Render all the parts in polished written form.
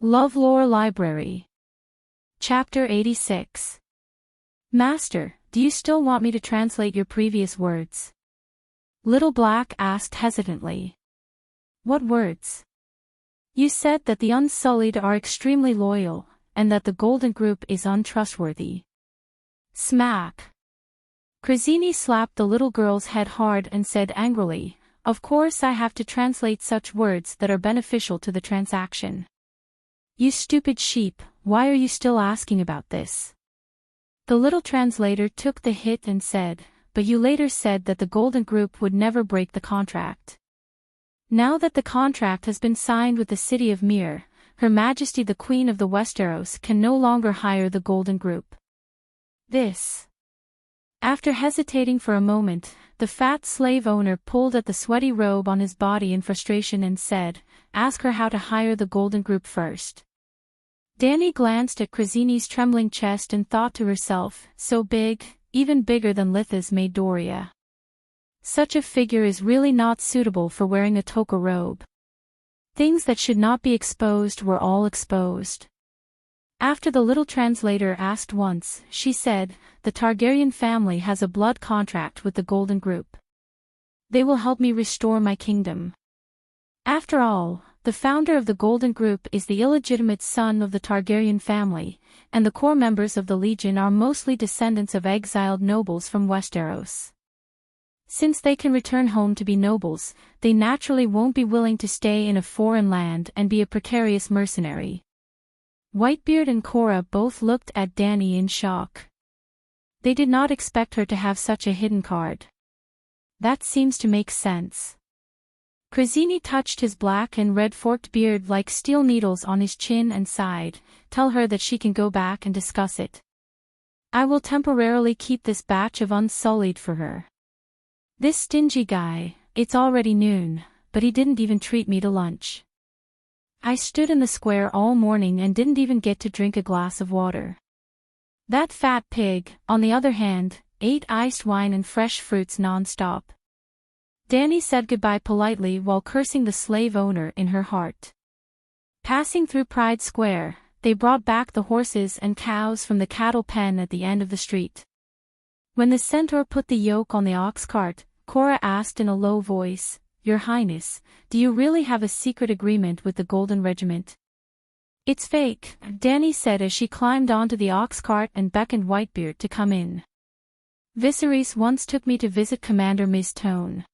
LoveLore Library. Chapter 86. Master, do you still want me to translate your previous words? Little Black asked hesitantly. What words? You said that the Unsullied are extremely loyal, and that the Golden Group is untrustworthy. Smack. Crazini slapped the little girl's head hard and said angrily, Of course I have to translate such words that are beneficial to the transaction. You stupid sheep, why are you still asking about this? The little translator took the hit and said, But you later said that the Golden Group would never break the contract. Now that the contract has been signed with the city of Mir, Her Majesty the Queen of the Westeros can no longer hire the Golden Group. This. After hesitating for a moment, the fat slave owner pulled at the sweaty robe on his body in frustration and said, Ask her how to hire the Golden Group first. Dany glanced at Crazini's trembling chest and thought to herself, so big, even bigger than Litha's maid Doria. Such a figure is really not suitable for wearing a toga robe. Things that should not be exposed were all exposed. After the little translator asked once, she said, The Targaryen family has a blood contract with the Golden Group. They will help me restore my kingdom. After all, the founder of the Golden Group is the illegitimate son of the Targaryen family, and the core members of the Legion are mostly descendants of exiled nobles from Westeros. Since they can return home to be nobles, they naturally won't be willing to stay in a foreign land and be a precarious mercenary. Whitebeard and Cora both looked at Dany in shock. They did not expect her to have such a hidden card. That seems to make sense. Crazini touched his black and red forked beard like steel needles on his chin and sighed, Tell her that she can go back and discuss it. I will temporarily keep this batch of Unsullied for her. This stingy guy, it's already noon, but he didn't even treat me to lunch. I stood in the square all morning and didn't even get to drink a glass of water. That fat pig, on the other hand, ate iced wine and fresh fruits non-stop. Dany said goodbye politely while cursing the slave owner in her heart. Passing through Pride Square, they brought back the horses and cows from the cattle pen at the end of the street. When the centaur put the yoke on the ox cart, Cora asked in a low voice, Your Highness, do you really have a secret agreement with the Golden Regiment? It's fake, Dany said as she climbed onto the ox cart and beckoned Whitebeard to come in. Viserys once took me to visit Commander Mistone.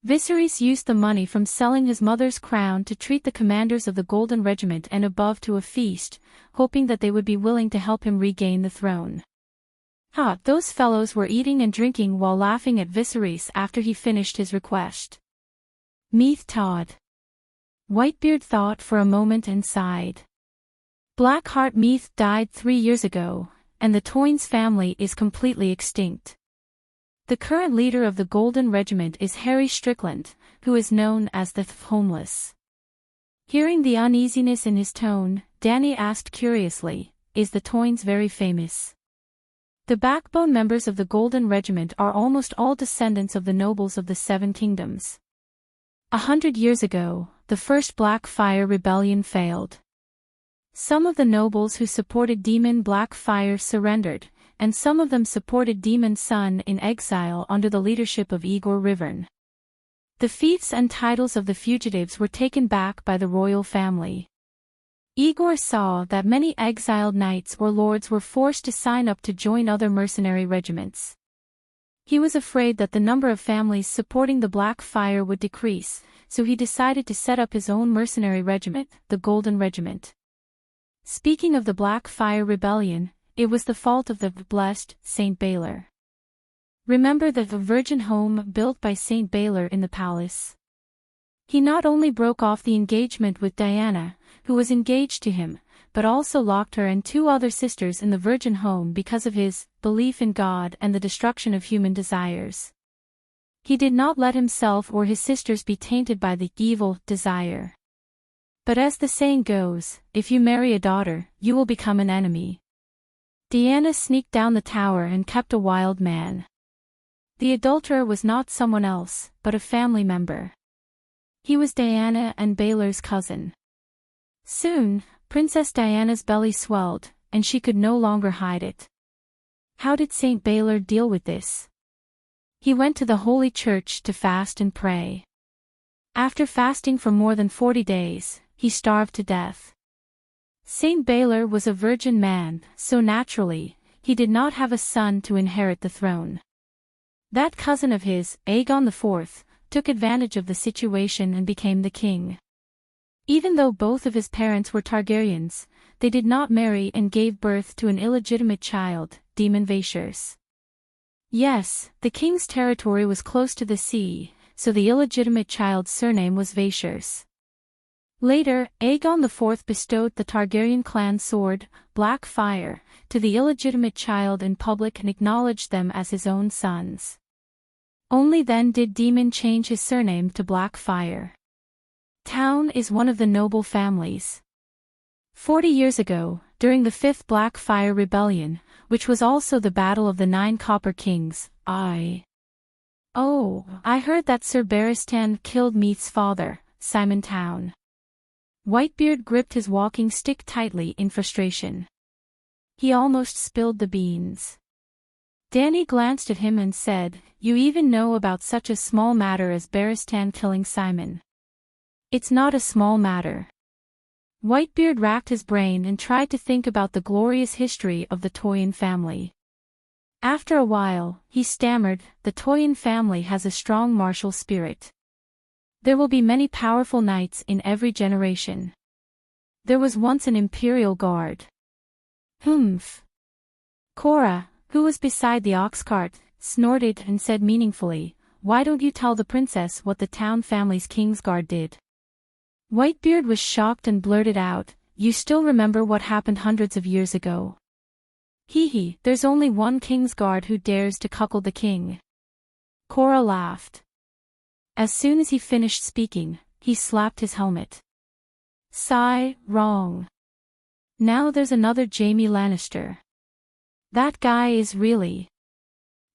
Viserys used the money from selling his mother's crown to treat the commanders of the Golden Regiment and above to a feast, hoping that they would be willing to help him regain the throne. Those fellows were eating and drinking while laughing at Viserys after he finished his request. Meath Todd. Whitebeard thought for a moment and sighed. Blackheart Meath died 3 years ago, and the Toynes family is completely extinct. The current leader of the Golden Regiment is Harry Strickland, who is known as the Homeless. Hearing the uneasiness in his tone, Dany asked curiously, Is the Toynes very famous? The backbone members of the Golden Regiment are almost all descendants of the nobles of the Seven Kingdoms. 100 years ago, the first Blackfyre rebellion failed. Some of the nobles who supported Demon Blackfyre surrendered, and some of them supported Demon's son in exile under the leadership of Igor Rivern. The fiefs and titles of the fugitives were taken back by the royal family. Igor saw that many exiled knights or lords were forced to sign up to join other mercenary regiments. He was afraid that the number of families supporting the Blackfyre would decrease, so he decided to set up his own mercenary regiment, the Golden Regiment. Speaking of the Blackfyre rebellion, it was the fault of the blessed Saint Baelor. Remember the virgin home built by Saint Baelor in the palace? He not only broke off the engagement with Diana, who was engaged to him, but also locked her and 2 other sisters in the virgin home because of his belief in God and the destruction of human desires. He did not let himself or his sisters be tainted by the evil desire. But as the saying goes, if you marry a daughter, you will become an enemy. Diana sneaked down the tower and kept a wild man. The adulterer was not someone else, but a family member. He was Diana and Baelor's cousin. Soon, Princess Diana's belly swelled, and she could no longer hide it. How did Saint Baylor deal with this? He went to the Holy Church to fast and pray. After fasting for more than 40 days, he starved to death. Saint Baylor was a virgin man, so naturally, he did not have a son to inherit the throne. That cousin of his, Aegon IV, took advantage of the situation and became the king. Even though both of his parents were Targaryens, they did not marry and gave birth to an illegitimate child, Daemon Vaesurys. Yes, the king's territory was close to the sea, so the illegitimate child's surname was Vaesurys. Later, Aegon IV bestowed the Targaryen clan sword, Black Fire, to the illegitimate child in public and acknowledged them as his own sons. Only then did Daemon change his surname to Black Fire. Town is one of the noble families. 40 years ago, during the Fifth Black Fire Rebellion, which was also the Battle of the Nine Copper Kings, I heard that Sir Barristan killed Meath's father, Simon Town. Whitebeard gripped his walking stick tightly in frustration. He almost spilled the beans. Dany glanced at him and said, "You even know about such a small matter as Barristan killing Simon." "It's not a small matter." Whitebeard racked his brain and tried to think about the glorious history of the Toyen family. After a while, he stammered, "The Toyen family has a strong martial spirit. There will be many powerful knights in every generation. There was once an imperial guard." "Humph." Cora, who was beside the ox cart, snorted and said meaningfully, "Why don't you tell the princess what the town family's Kingsguard did?" Whitebeard was shocked and blurted out, "You still remember what happened hundreds of years ago?" "Hee, there's only one Kingsguard who dares to cuckold the king." Cora laughed. As soon as he finished speaking, he slapped his helmet. "Sigh, wrong. Now there's another Jaime Lannister. That guy is really..."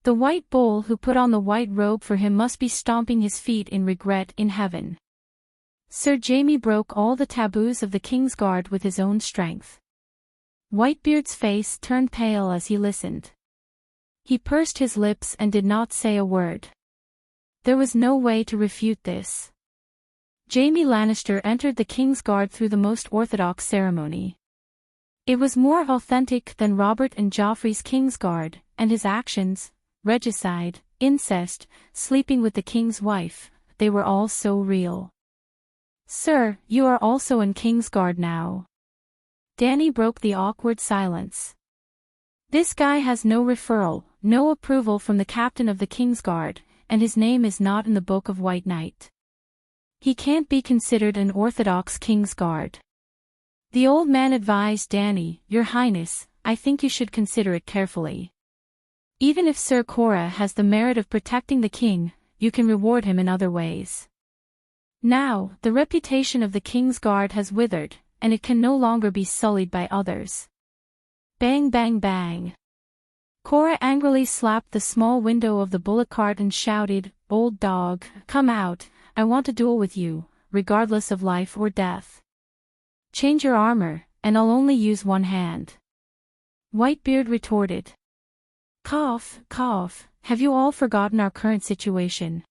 The white bull who put on the white robe for him must be stomping his feet in regret in heaven. Sir Jaime broke all the taboos of the Kingsguard with his own strength. Whitebeard's face turned pale as he listened. He pursed his lips and did not say a word. There was no way to refute this. Jaime Lannister entered the Kingsguard through the most orthodox ceremony. It was more authentic than Robert and Joffrey's Kingsguard, and his actions, regicide, incest, sleeping with the king's wife, they were all so real. "Sir, you are also in Kingsguard now." Dany broke the awkward silence. "This guy has no referral, no approval from the captain of the Kingsguard, and his name is not in the Book of White Knight. He can't be considered an orthodox Kingsguard." The old man advised Dany, "Your Highness, I think you should consider it carefully. Even if Sir Cora has the merit of protecting the king, you can reward him in other ways. Now, the reputation of the Kingsguard has withered, and it can no longer be sullied by others." Bang bang bang. Cora angrily slapped the small window of the bullock cart and shouted, "Old dog, come out, I want to duel with you, regardless of life or death. Change your armor, and I'll only use one hand." Whitebeard retorted. "Cough, cough, have you all forgotten our current situation?"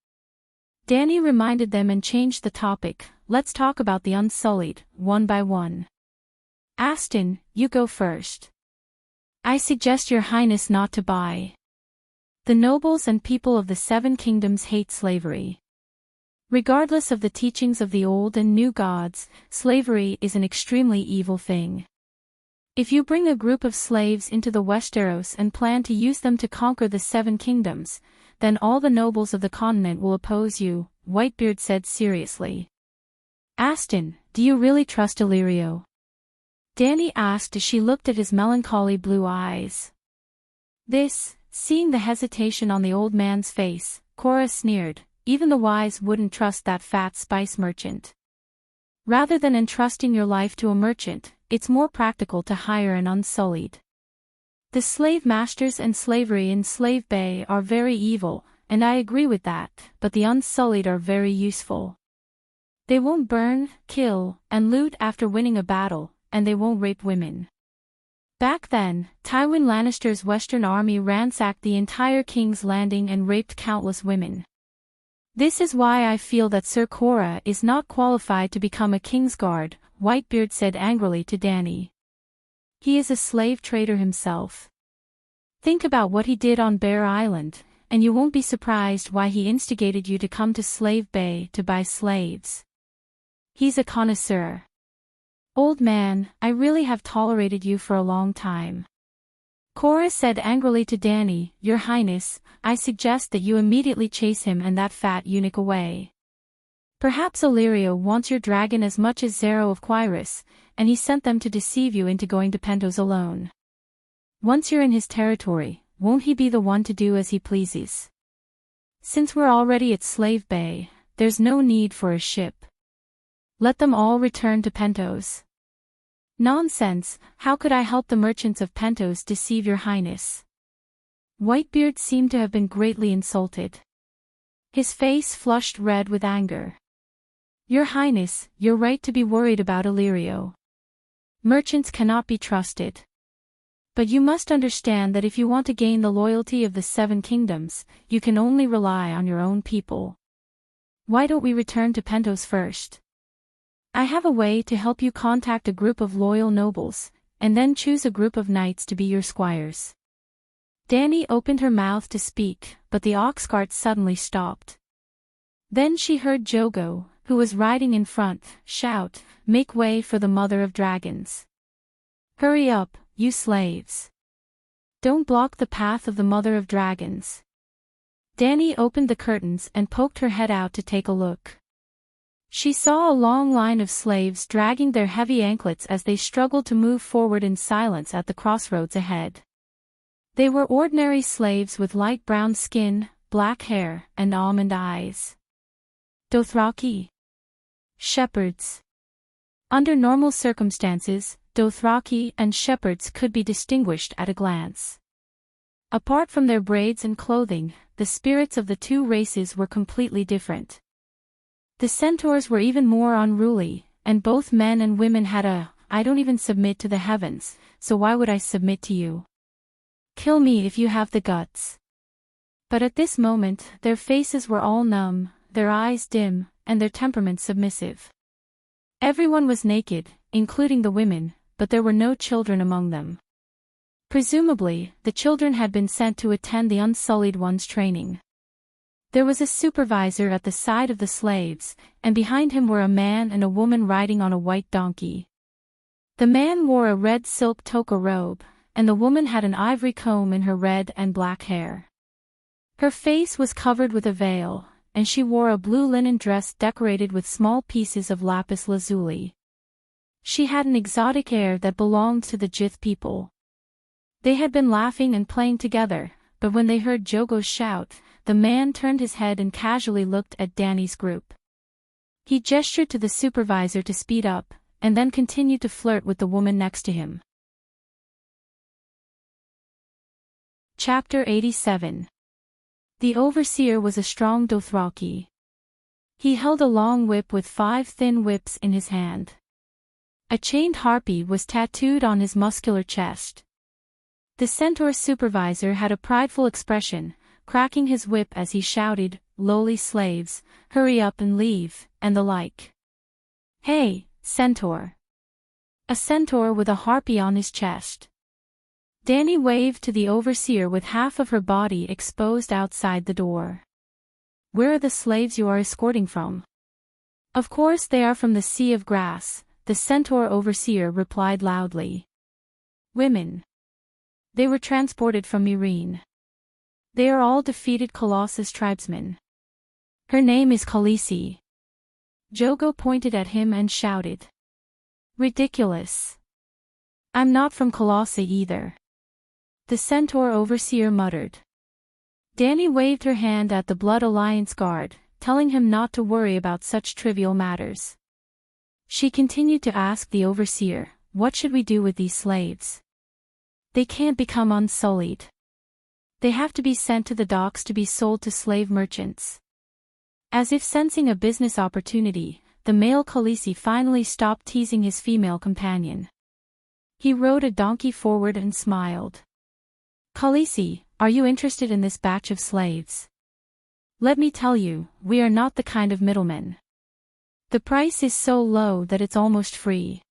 Dany reminded them and changed the topic, "Let's talk about the Unsullied, one by one. Aston, you go first." "I suggest your highness not to buy. The nobles and people of the Seven Kingdoms hate slavery. Regardless of the teachings of the old and new gods, slavery is an extremely evil thing. If you bring a group of slaves into the Westeros and plan to use them to conquer the Seven Kingdoms, then all the nobles of the continent will oppose you," Whitebeard said seriously. "Aston, do you really trust Illyrio?" Dany asked as she looked at his melancholy blue eyes. Seeing the hesitation on the old man's face, Cora sneered, "Even the wise wouldn't trust that fat spice merchant. Rather than entrusting your life to a merchant, it's more practical to hire an Unsullied. The slave masters and slavery in Slave Bay are very evil, and I agree with that, but the Unsullied are very useful. They won't burn, kill, and loot after winning a battle, and they won't rape women. Back then, Tywin Lannister's Western army ransacked the entire King's Landing and raped countless women. This is why I feel that Sir Cora is not qualified to become a Kingsguard, Whitebeard said angrily to Dany. He is a slave trader himself. Think about what he did on Bear Island, and you won't be surprised why he instigated you to come to Slave Bay to buy slaves. He's a connoisseur. Old man, I really have tolerated you for a long time. Cora said angrily to Dany, Your Highness, I suggest that you immediately chase him and that fat eunuch away. Perhaps Illyrio wants your dragon as much as Zero of Quirus, and he sent them to deceive you into going to Pentos alone. Once you're in his territory, won't he be the one to do as he pleases? Since we're already at Slave Bay, there's no need for a ship. Let them all return to Pentos. Nonsense, how could I help the merchants of Pentos deceive your highness? Whitebeard seemed to have been greatly insulted. His face flushed red with anger. Your highness, you're right to be worried about Illyrio. Merchants cannot be trusted. But you must understand that if you want to gain the loyalty of the Seven Kingdoms, you can only rely on your own people. Why don't we return to Pentos first? I have a way to help you contact a group of loyal nobles, and then choose a group of knights to be your squires. Dany opened her mouth to speak, but the ox cart suddenly stopped. Then she heard Jogo, who was riding in front, shout, Make way for the Mother of Dragons. Hurry up, you slaves. Don't block the path of the Mother of Dragons. Dany opened the curtains and poked her head out to take a look. She saw a long line of slaves dragging their heavy anklets as they struggled to move forward in silence at the crossroads ahead. They were ordinary slaves with light brown skin, black hair, and almond eyes. Dothraki. Shepherds. Under normal circumstances, Dothraki and shepherds could be distinguished at a glance. Apart from their braids and clothing, the spirits of the two races were completely different. The centaurs were even more unruly, and both men and women had I don't even submit to the heavens, so why would I submit to you? Kill me if you have the guts. But at this moment, their faces were all numb, their eyes dim, and their temperaments submissive. Everyone was naked, including the women, but there were no children among them. Presumably, the children had been sent to attend the Unsullied Ones' training. There was a supervisor at the side of the slaves, and behind him were a man and a woman riding on a white donkey. The man wore a red silk toga robe, and the woman had an ivory comb in her red and black hair. Her face was covered with a veil, and she wore a blue linen dress decorated with small pieces of lapis lazuli. She had an exotic air that belonged to the Jith people. They had been laughing and playing together, but when they heard Jogo's shout, the man turned his head and casually looked at Dany's group. He gestured to the supervisor to speed up, and then continued to flirt with the woman next to him. Chapter 87. The overseer was a strong Dothraki. He held a long whip with 5 thin whips in his hand. A chained harpy was tattooed on his muscular chest. The centaur supervisor had a prideful expression, cracking his whip as he shouted, "Lowly slaves, hurry up and leave," and the like. "Hey, centaur." A centaur with a harpy on his chest. Dany waved to the overseer with half of her body exposed outside the door. "Where are the slaves you are escorting from?" "Of course they are from the Sea of Grass," the centaur overseer replied loudly. "Women. They were transported from Meereen. They are all defeated Colossus tribesmen. Her name is Khaleesi." Jogo pointed at him and shouted. "Ridiculous. I'm not from Colossae either," the centaur overseer muttered. Dany waved her hand at the Blood Alliance guard, telling him not to worry about such trivial matters. She continued to ask the overseer, "What should we do with these slaves? They can't become unsullied. They have to be sent to the docks to be sold to slave merchants." As if sensing a business opportunity, the male Khaleesi finally stopped teasing his female companion. He rode a donkey forward and smiled. Khaleesi, are you interested in this batch of slaves? Let me tell you, we are not the kind of middlemen. The price is so low that it's almost free.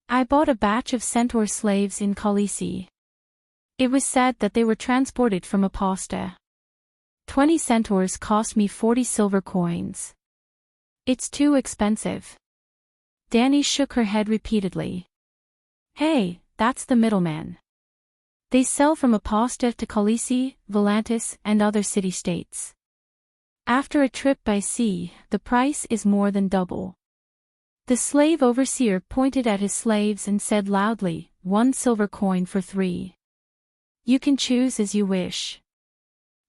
I bought a batch of centaur slaves in Khaleesi. It was said that they were transported from Aposta. 20 centaurs cost me 40 silver coins. It's too expensive. Dany shook her head repeatedly. Hey, that's the middleman. They sell from Aposta to Khaleesi, Volantis, and other city-states. After a trip by sea, the price is more than double. The slave overseer pointed at his slaves and said loudly, 1 silver coin for 3. You can choose as you wish.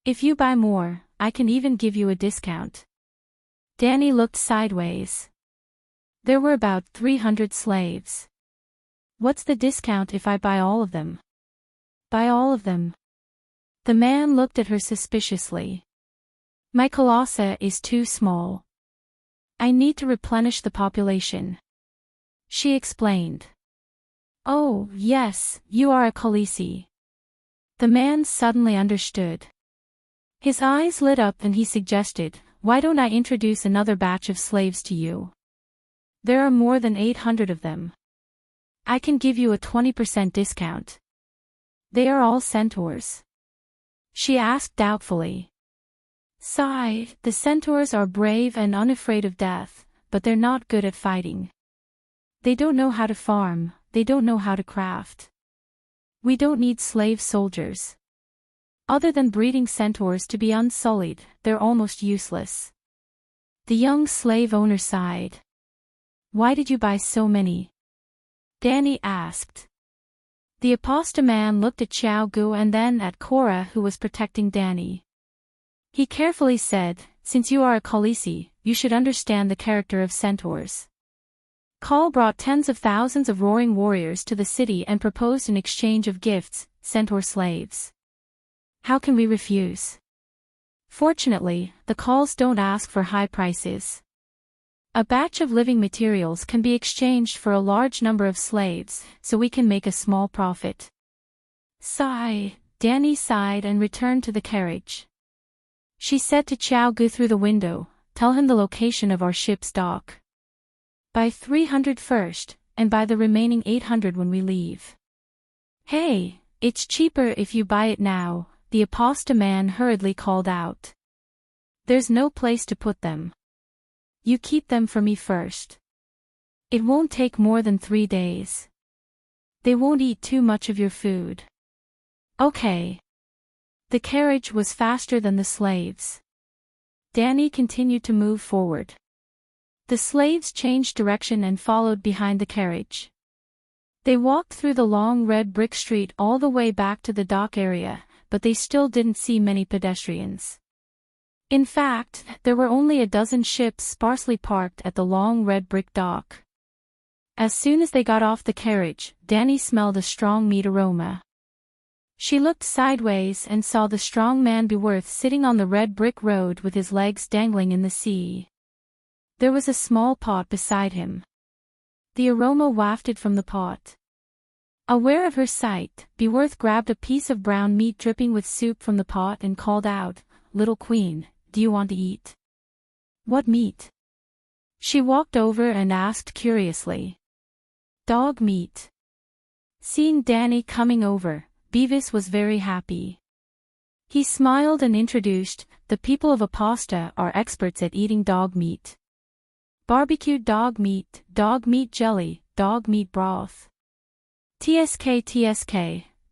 If you buy more, I can even give you a discount. Dany looked sideways. There were about 300 slaves. What's the discount if I buy all of them? Buy all of them. The man looked at her suspiciously. My colossus is too small. I need to replenish the population. She explained. Oh, yes, you are a Khaleesi. The man suddenly understood. His eyes lit up and he suggested, why don't I introduce another batch of slaves to you? There are more than 800 of them. I can give you a 20% discount. They are all centaurs. She asked doubtfully. Sigh, the centaurs are brave and unafraid of death, but they're not good at fighting. They don't know how to farm, they don't know how to craft. We don't need slave soldiers. Other than breeding centaurs to be unsullied, they're almost useless. The young slave owner sighed. Why did you buy so many? Dany asked. The Aposta man looked at Xiao Gu and then at Cora who was protecting Dany. He carefully said, since you are a Khaleesi, you should understand the character of centaurs. Khal brought tens of thousands of roaring warriors to the city and proposed an exchange of gifts, centaur slaves. How can we refuse? Fortunately, the Khals don't ask for high prices. A batch of living materials can be exchanged for a large number of slaves, so we can make a small profit. Sigh, Dany sighed and returned to the carriage. She said to Xiao Gu through the window, tell him the location of our ship's dock. Buy 300 first, and buy the remaining 800 when we leave. Hey, it's cheaper if you buy it now, the Aposta man hurriedly called out. There's no place to put them. You keep them for me first. It won't take more than 3 days. They won't eat too much of your food. Okay. The carriage was faster than the slaves. Dany continued to move forward. The slaves changed direction and followed behind the carriage. They walked through the long red brick street all the way back to the dock area, but they still didn't see many pedestrians. In fact, there were only a dozen ships sparsely parked at the long red brick dock. As soon as they got off the carriage, Dany smelled a strong meat aroma. She looked sideways and saw the strong man Beworth sitting on the red brick road with his legs dangling in the sea. There was a small pot beside him. The aroma wafted from the pot. Aware of her sight, Beworth grabbed a piece of brown meat dripping with soup from the pot and called out, "Little Queen, do you want to eat?" "What meat?" She walked over and asked curiously. "Dog meat." Seeing Dany coming over, Beavis was very happy. He smiled and introduced, the people of Aposta are experts at eating dog meat. Barbecued dog meat jelly, dog meat broth. TSK,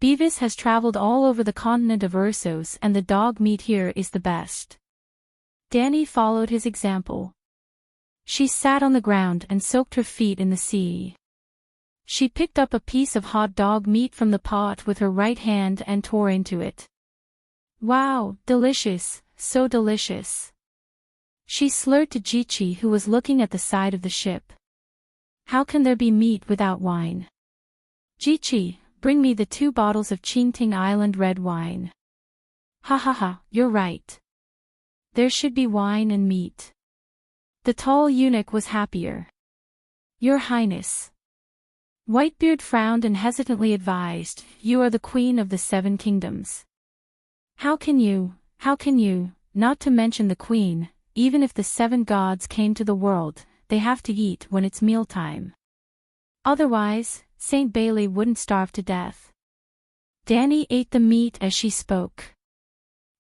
Beavis has traveled all over the continent of Ursos and the dog meat here is the best. Dany followed his example. She sat on the ground and soaked her feet in the sea. She picked up a piece of hot dog meat from the pot with her right hand and tore into it. Wow, delicious, so delicious. She slurred to Jichi who was looking at the side of the ship. How can there be meat without wine? Jichi, bring me the 2 bottles of Enchanting Island red wine. Ha ha ha, you're right. There should be wine and meat. The tall eunuch was happier. Your Highness. Whitebeard frowned and hesitantly advised, "You are the queen of the 7 kingdoms. How can you, not to mention the queen, even if the 7 gods came to the world, they have to eat when it's mealtime. Otherwise, St. Bailey wouldn't starve to death." Danny ate the meat as she spoke.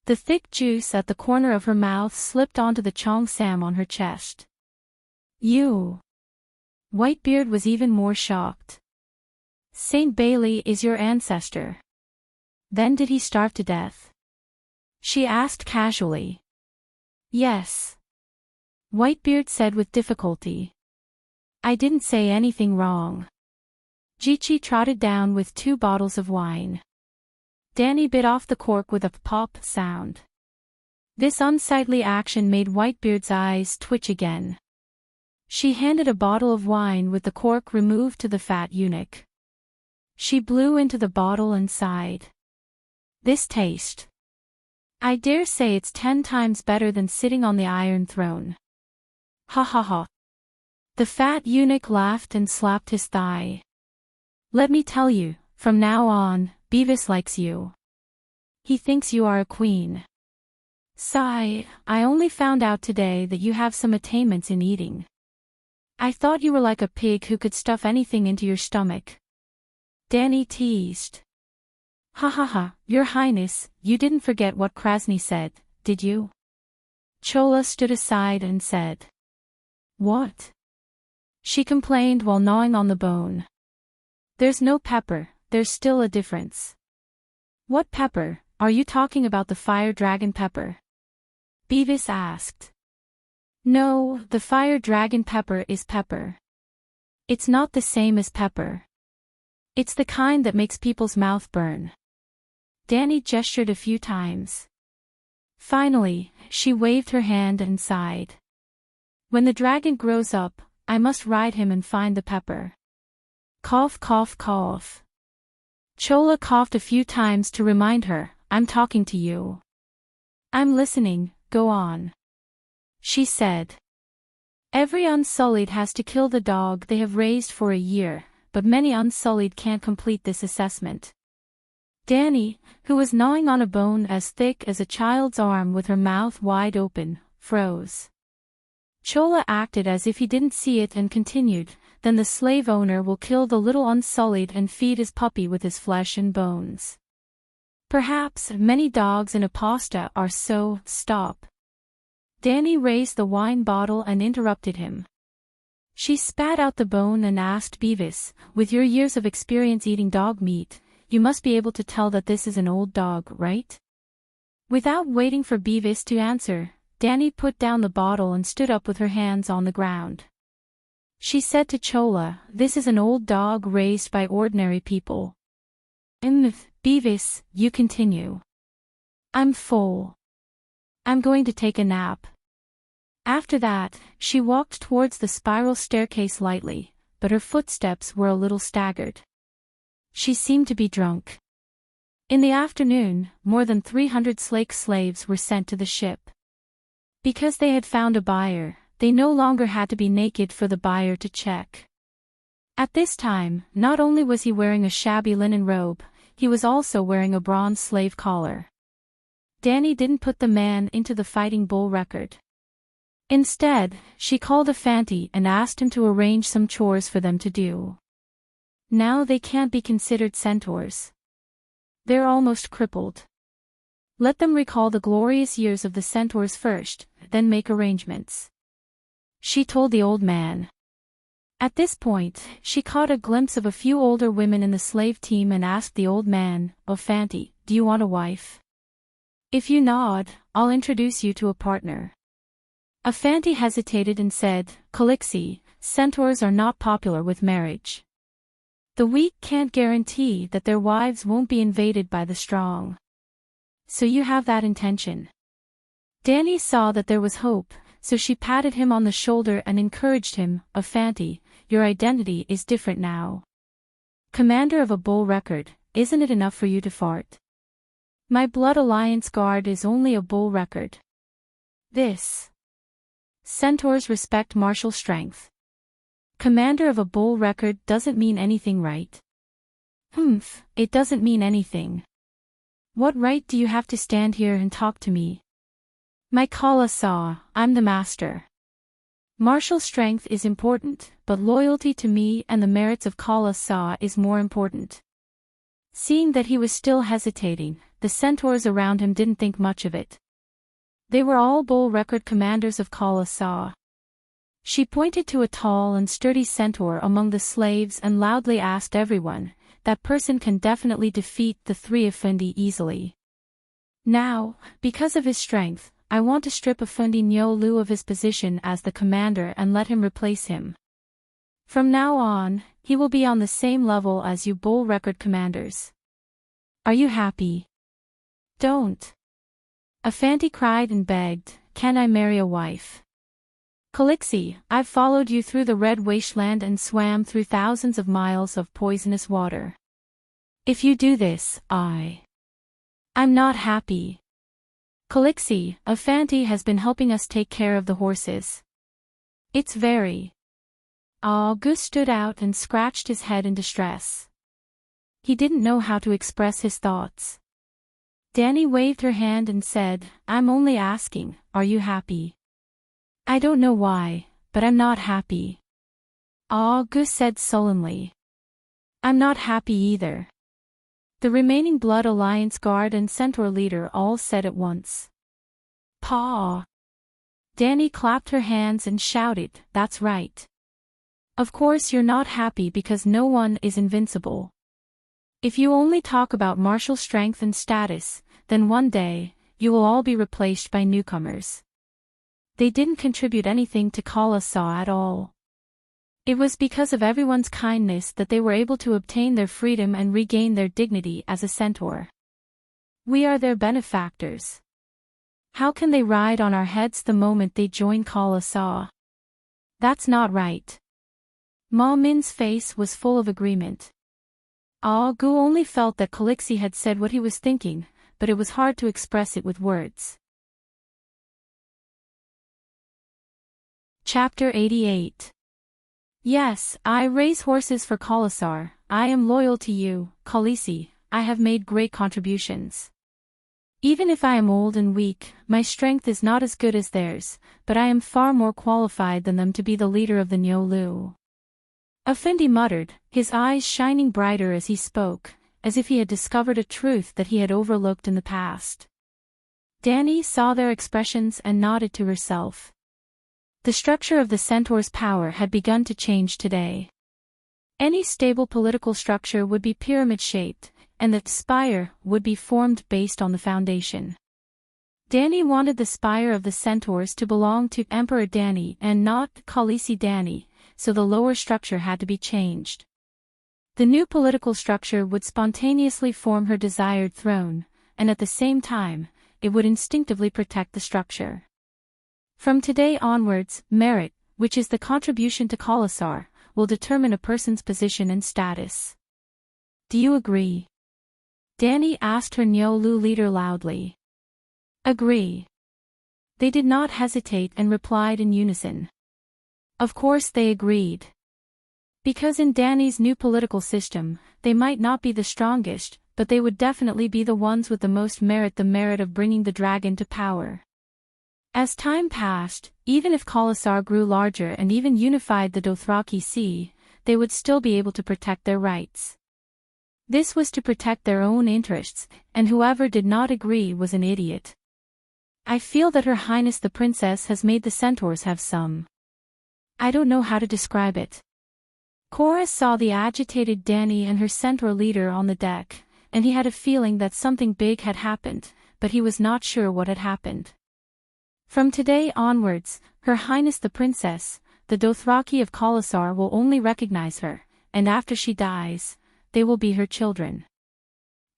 The thick juice at the corner of her mouth slipped onto the chong sam on her chest. "You." Whitebeard was even more shocked. "St. Bailey is your ancestor. Then did he starve to death?" she asked casually. "Yes," Whitebeard said with difficulty. "I didn't say anything wrong." Jichi trotted down with 2 bottles of wine. Danny bit off the cork with a pop sound. This unsightly action made Whitebeard's eyes twitch again. She handed a bottle of wine with the cork removed to the fat eunuch. She blew into the bottle and sighed. "This taste. I dare say it's 10 times better than sitting on the Iron Throne." "Ha ha ha." The fat eunuch laughed and slapped his thigh. "Let me tell you, from now on, Beavis likes you. He thinks you are a queen. Sigh, I only found out today that you have some attainments in eating. I thought you were like a pig who could stuff anything into your stomach." Danny teased. "Ha ha ha, Your Highness, you didn't forget what Krasny said, did you?" Chola stood aside and said. "What?" she complained while gnawing on the bone. "There's no pepper, there's still a difference." "What pepper? Are you talking about the fire dragon pepper?" Beavis asked. "No, the fire dragon pepper is pepper. It's not the same as pepper. It's the kind that makes people's mouth burn." Danny gestured a few times. Finally, she waved her hand and sighed. "When the dragon grows up, I must ride him and find the pepper." Cough cough cough. Chola coughed a few times to remind her, "I'm talking to you." "I'm listening, go on," she said. "Every Unsullied has to kill the dog they have raised for a year, but many Unsullied can't complete this assessment." Danny, who was gnawing on a bone as thick as a child's arm with her mouth wide open, froze. Chola acted as if he didn't see it and continued, "Then the slave owner will kill the little Unsullied and feed his puppy with his flesh and bones. Perhaps many dogs in Aposta are so." "Stop." Danny raised the wine bottle and interrupted him. She spat out the bone and asked Beavis, "With your years of experience eating dog meat, you must be able to tell that this is an old dog, right?" Without waiting for Beavis to answer, Danny put down the bottle and stood up with her hands on the ground. She said to Chola, "This is an old dog raised by ordinary people." Beavis, you continue." "I'm full. I'm going to take a nap." After that, she walked towards the spiral staircase lightly, but her footsteps were a little staggered. She seemed to be drunk. In the afternoon, more than 300 slake slaves were sent to the ship. Because they had found a buyer, they no longer had to be naked for the buyer to check. At this time, not only was he wearing a shabby linen robe, he was also wearing a bronze slave collar. Danny didn't put the man into the Fighting Bull record. Instead, she called a Fanti and asked him to arrange some chores for them to do. Now they can't be considered centaurs. They're almost crippled. Let them recall the glorious years of the centaurs first, then make arrangements, she told the old man. At this point, she caught a glimpse of a few older women in the slave team and asked the old man, "Oh Fanti, do you want a wife? If you nod, I'll introduce you to a partner." A Fanti hesitated and said, "Calixi, centaurs are not popular with marriage. The weak can't guarantee that their wives won't be invaded by the strong. So you have that intention." Danny saw that there was hope, so she patted him on the shoulder and encouraged him, "Oh Fanti, your identity is different now. Commander of a bull record, isn't it enough for you to fart? My Blood Alliance guard is only a bull record. This. Centaurs respect martial strength. Commander of a bull record doesn't mean anything, right? Humph, it doesn't mean anything. What right do you have to stand here and talk to me? My Kala saw, I'm the master. Martial strength is important, but loyalty to me and the merits of Kala saw is more important. Seeing that he was still hesitating, the centaurs around him didn't think much of it. They were all bull record commanders of Kala saw. She pointed to a tall and sturdy centaur among the slaves and loudly asked everyone, that person can definitely defeat the three Effendi easily. Now, because of his strength, I want to strip Effendi Nyolu of his position as the commander and let him replace him. From now on, he will be on the same level as you bull record commanders. Are you happy? Don't. Effendi cried and begged, can I marry a wife? Calixi, I've followed you through the red wasteland and swam through thousands of miles of poisonous water. If you do this, I'm not happy. Calixi, Effendi has been helping us take care of the horses. It's very. Gus stood out and scratched his head in distress. He didn't know how to express his thoughts. Danny waved her hand and said, I'm only asking, are you happy? I don't know why, but I'm not happy. Gus said sullenly. I'm not happy either. The remaining Blood Alliance guard and centaur leader all said at once. Paw. Danny clapped her hands and shouted, that's right. Of course you're not happy because no one is invincible. If you only talk about martial strength and status, then one day, you will all be replaced by newcomers. They didn't contribute anything to Kala Saw at all. It was because of everyone's kindness that they were able to obtain their freedom and regain their dignity as a centaur. We are their benefactors. How can they ride on our heads the moment they join Kala Saw? That's not right. Ma Min's face was full of agreement. Gu only felt that Calixi had said what he was thinking, but it was hard to express it with words. Chapter 88. Yes, I raise horses for Kalasar. I am loyal to you, Khaleesi. I have made great contributions. Even if I am old and weak, my strength is not as good as theirs, but I am far more qualified than them to be the leader of the Nyolu. Effendi muttered, his eyes shining brighter as he spoke, as if he had discovered a truth that he had overlooked in the past. Danny saw their expressions and nodded to herself. The structure of the centaur's power had begun to change today. Any stable political structure would be pyramid-shaped, and the spire would be formed based on the foundation. Danny wanted the spire of the centaurs to belong to Emperor Danny and not Khaleesi Danny, so the lower structure had to be changed. The new political structure would spontaneously form her desired throne, and at the same time, it would instinctively protect the structure. From today onwards, merit, which is the contribution to Kalasar, will determine a person's position and status. Do you agree? Danny asked her Nyolu leader loudly. Agree. They did not hesitate and replied in unison. Of course they agreed. Because in Danny's new political system, they might not be the strongest, but they would definitely be the ones with the most merit, the merit of bringing the dragon to power. As time passed, even if Kalasar grew larger and even unified the Dothraki Sea, they would still be able to protect their rights. This was to protect their own interests, and whoever did not agree was an idiot. I feel that Her Highness the Princess has made the centaurs have some. I don't know how to describe it. Cora saw the agitated Danny and her centaur leader on the deck, and he had a feeling that something big had happened, but he was not sure what had happened. From today onwards, Her Highness the Princess, the Dothraki of Kalasar will only recognize her, and after she dies, they will be her children.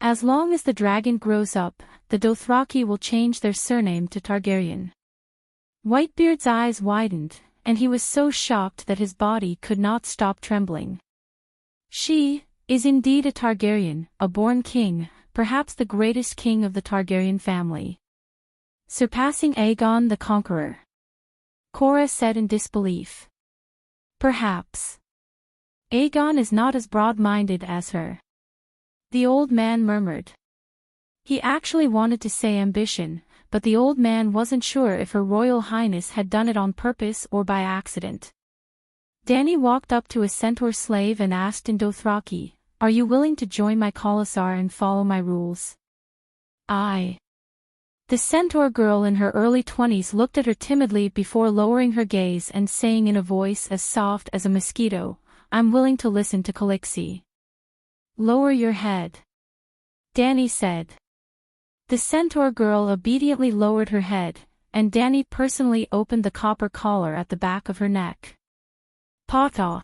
As long as the dragon grows up, the Dothraki will change their surname to Targaryen. Whitebeard's eyes widened, and he was so shocked that his body could not stop trembling. She is indeed a Targaryen, a born king, perhaps the greatest king of the Targaryen family. Surpassing Aegon the Conqueror. Cora said in disbelief. Perhaps. Aegon is not as broad-minded as her. The old man murmured. He actually wanted to say ambition, but the old man wasn't sure if Her Royal Highness had done it on purpose or by accident. Dany walked up to a centaur slave and asked in Dothraki, "Are you willing to join my Khalasar and follow my rules?" "Aye." The centaur girl in her early 20s looked at her timidly before lowering her gaze and saying in a voice as soft as a mosquito, "I'm willing to listen to Khaleesi." "Lower your head," Dany said. The centaur girl obediently lowered her head, and Dany personally opened the copper collar at the back of her neck. Pata!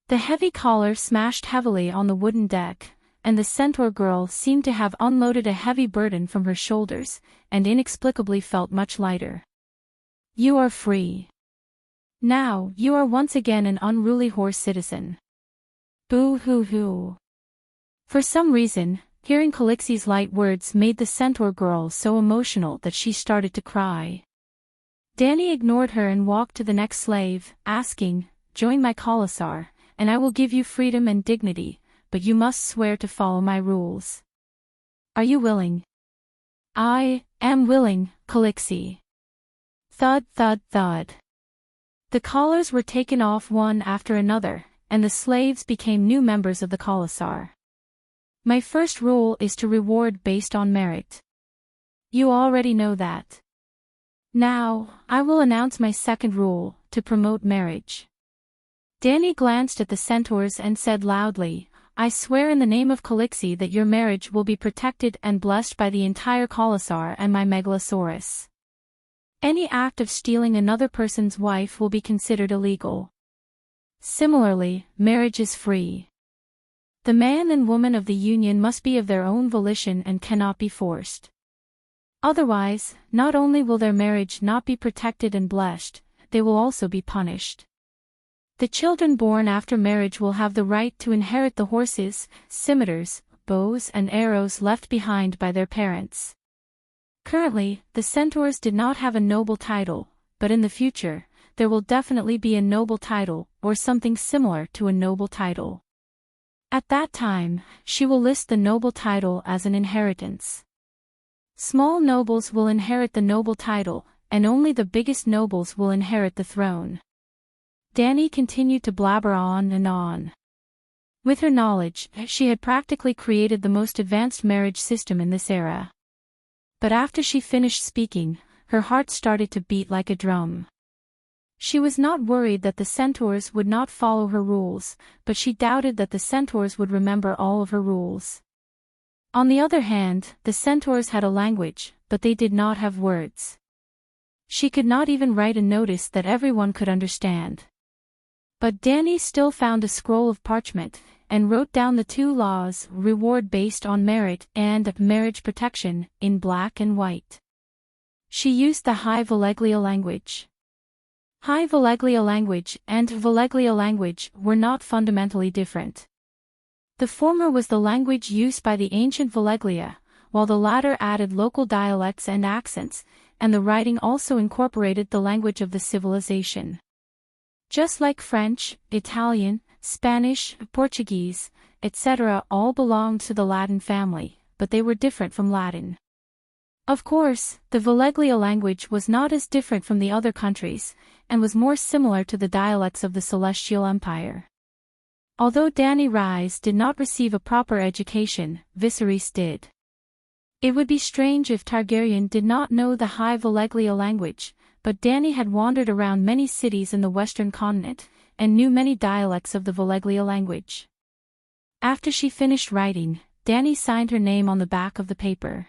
The heavy collar smashed heavily on the wooden deck, and the centaur girl seemed to have unloaded a heavy burden from her shoulders, and inexplicably felt much lighter. "You are free. Now, you are once again an unruly horse citizen." Boo-hoo-hoo. For some reason, hearing Khaleesi's light words made the centaur girl so emotional that she started to cry. Dany ignored her and walked to the next slave, asking, "Join my Khalasar, and I will give you freedom and dignity, but you must swear to follow my rules. Are you willing?" "I am willing, Khaleesi." Thud thud thud. The collars were taken off one after another, and the slaves became new members of the Khalasar. "My first rule is to reward based on merit. You already know that. Now, I will announce my second rule, to promote marriage." Dany glanced at the centaurs and said loudly, "I swear in the name of Khaleesi that your marriage will be protected and blessed by the entire Khalasar and my Megalosaurus. Any act of stealing another person's wife will be considered illegal. Similarly, marriage is free. The man and woman of the union must be of their own volition and cannot be forced. Otherwise, not only will their marriage not be protected and blessed, they will also be punished. The children born after marriage will have the right to inherit the horses, scimitars, bows and arrows left behind by their parents." Currently, the centaurs did not have a noble title, but in the future, there will definitely be a noble title, or something similar to a noble title. At that time, she will list the noble title as an inheritance. Small nobles will inherit the noble title, and only the biggest nobles will inherit the throne. Dany continued to blabber on and on. With her knowledge, she had practically created the most advanced marriage system in this era. But after she finished speaking, her heart started to beat like a drum. She was not worried that the centaurs would not follow her rules, but she doubted that the centaurs would remember all of her rules. On the other hand, the centaurs had a language, but they did not have words. She could not even write a notice that everyone could understand. But Dany still found a scroll of parchment, and wrote down the two laws, reward based on merit and marriage protection, in black and white. She used the High Valeglia language. High Valeglia language and Valeglia language were not fundamentally different. The former was the language used by the ancient Valeglia, while the latter added local dialects and accents, and the writing also incorporated the language of the civilization. Just like French, Italian, Spanish, Portuguese, etc. all belonged to the Latin family, but they were different from Latin. Of course, the Valeglia language was not as different from the other countries, and was more similar to the dialects of the Celestial Empire. Although Dany Rise did not receive a proper education, Viserys did. It would be strange if Targaryen did not know the High Valeglia language, but Dany had wandered around many cities in the western continent, and knew many dialects of the Valeglia language. After she finished writing, Dany signed her name on the back of the paper.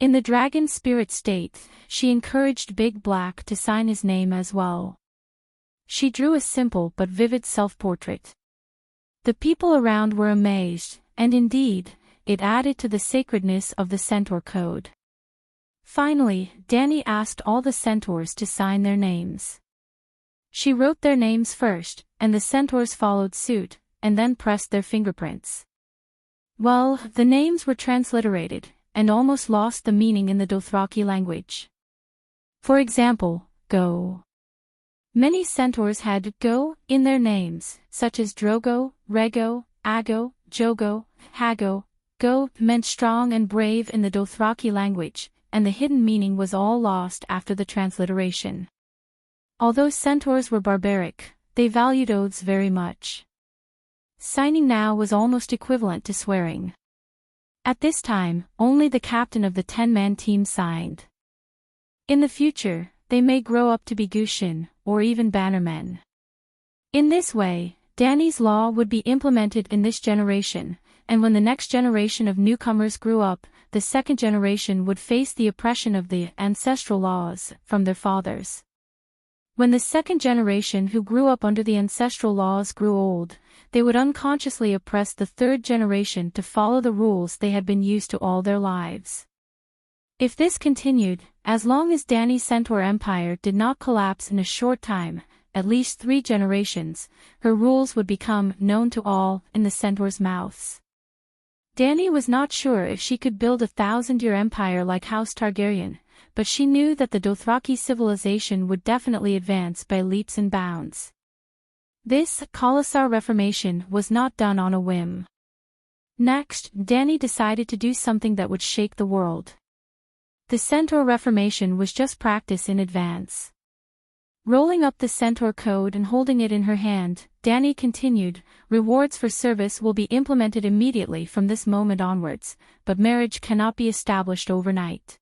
In the dragon spirit state, she encouraged Big Black to sign his name as well. She drew a simple but vivid self-portrait. The people around were amazed, and indeed, it added to the sacredness of the Centaur Code. Finally, Dany asked all the centaurs to sign their names. She wrote their names first, and the centaurs followed suit, and then pressed their fingerprints. Well, the names were transliterated, and almost lost the meaning in the Dothraki language. For example, Go. Many centaurs had go in their names, such as Drogo, Rego, Ago, Jogo, Hago. Go meant strong and brave in the Dothraki language, and the hidden meaning was all lost after the transliteration. Although centaurs were barbaric, they valued oaths very much. Signing now was almost equivalent to swearing. At this time, only the captain of the 10-man team signed. In the future, they may grow up to be Gushin, or even bannermen. In this way, Dany's law would be implemented in this generation, and when the next generation of newcomers grew up, the second generation would face the oppression of the ancestral laws from their fathers. When the second generation who grew up under the ancestral laws grew old, they would unconsciously oppress the third generation to follow the rules they had been used to all their lives. If this continued, as long as Dany's Centaur Empire did not collapse in a short time, at least 3 generations, her rules would become known to all in the centaurs' mouths. Dany was not sure if she could build a 1,000-year empire like House Targaryen, but she knew that the Dothraki civilization would definitely advance by leaps and bounds. This Khalasar reformation was not done on a whim. Next, Dany decided to do something that would shake the world. The Centaur Reformation was just practice in advance. Rolling up the Centaur Code and holding it in her hand, Dany continued, "Rewards for service will be implemented immediately from this moment onwards, but marriage cannot be established overnight.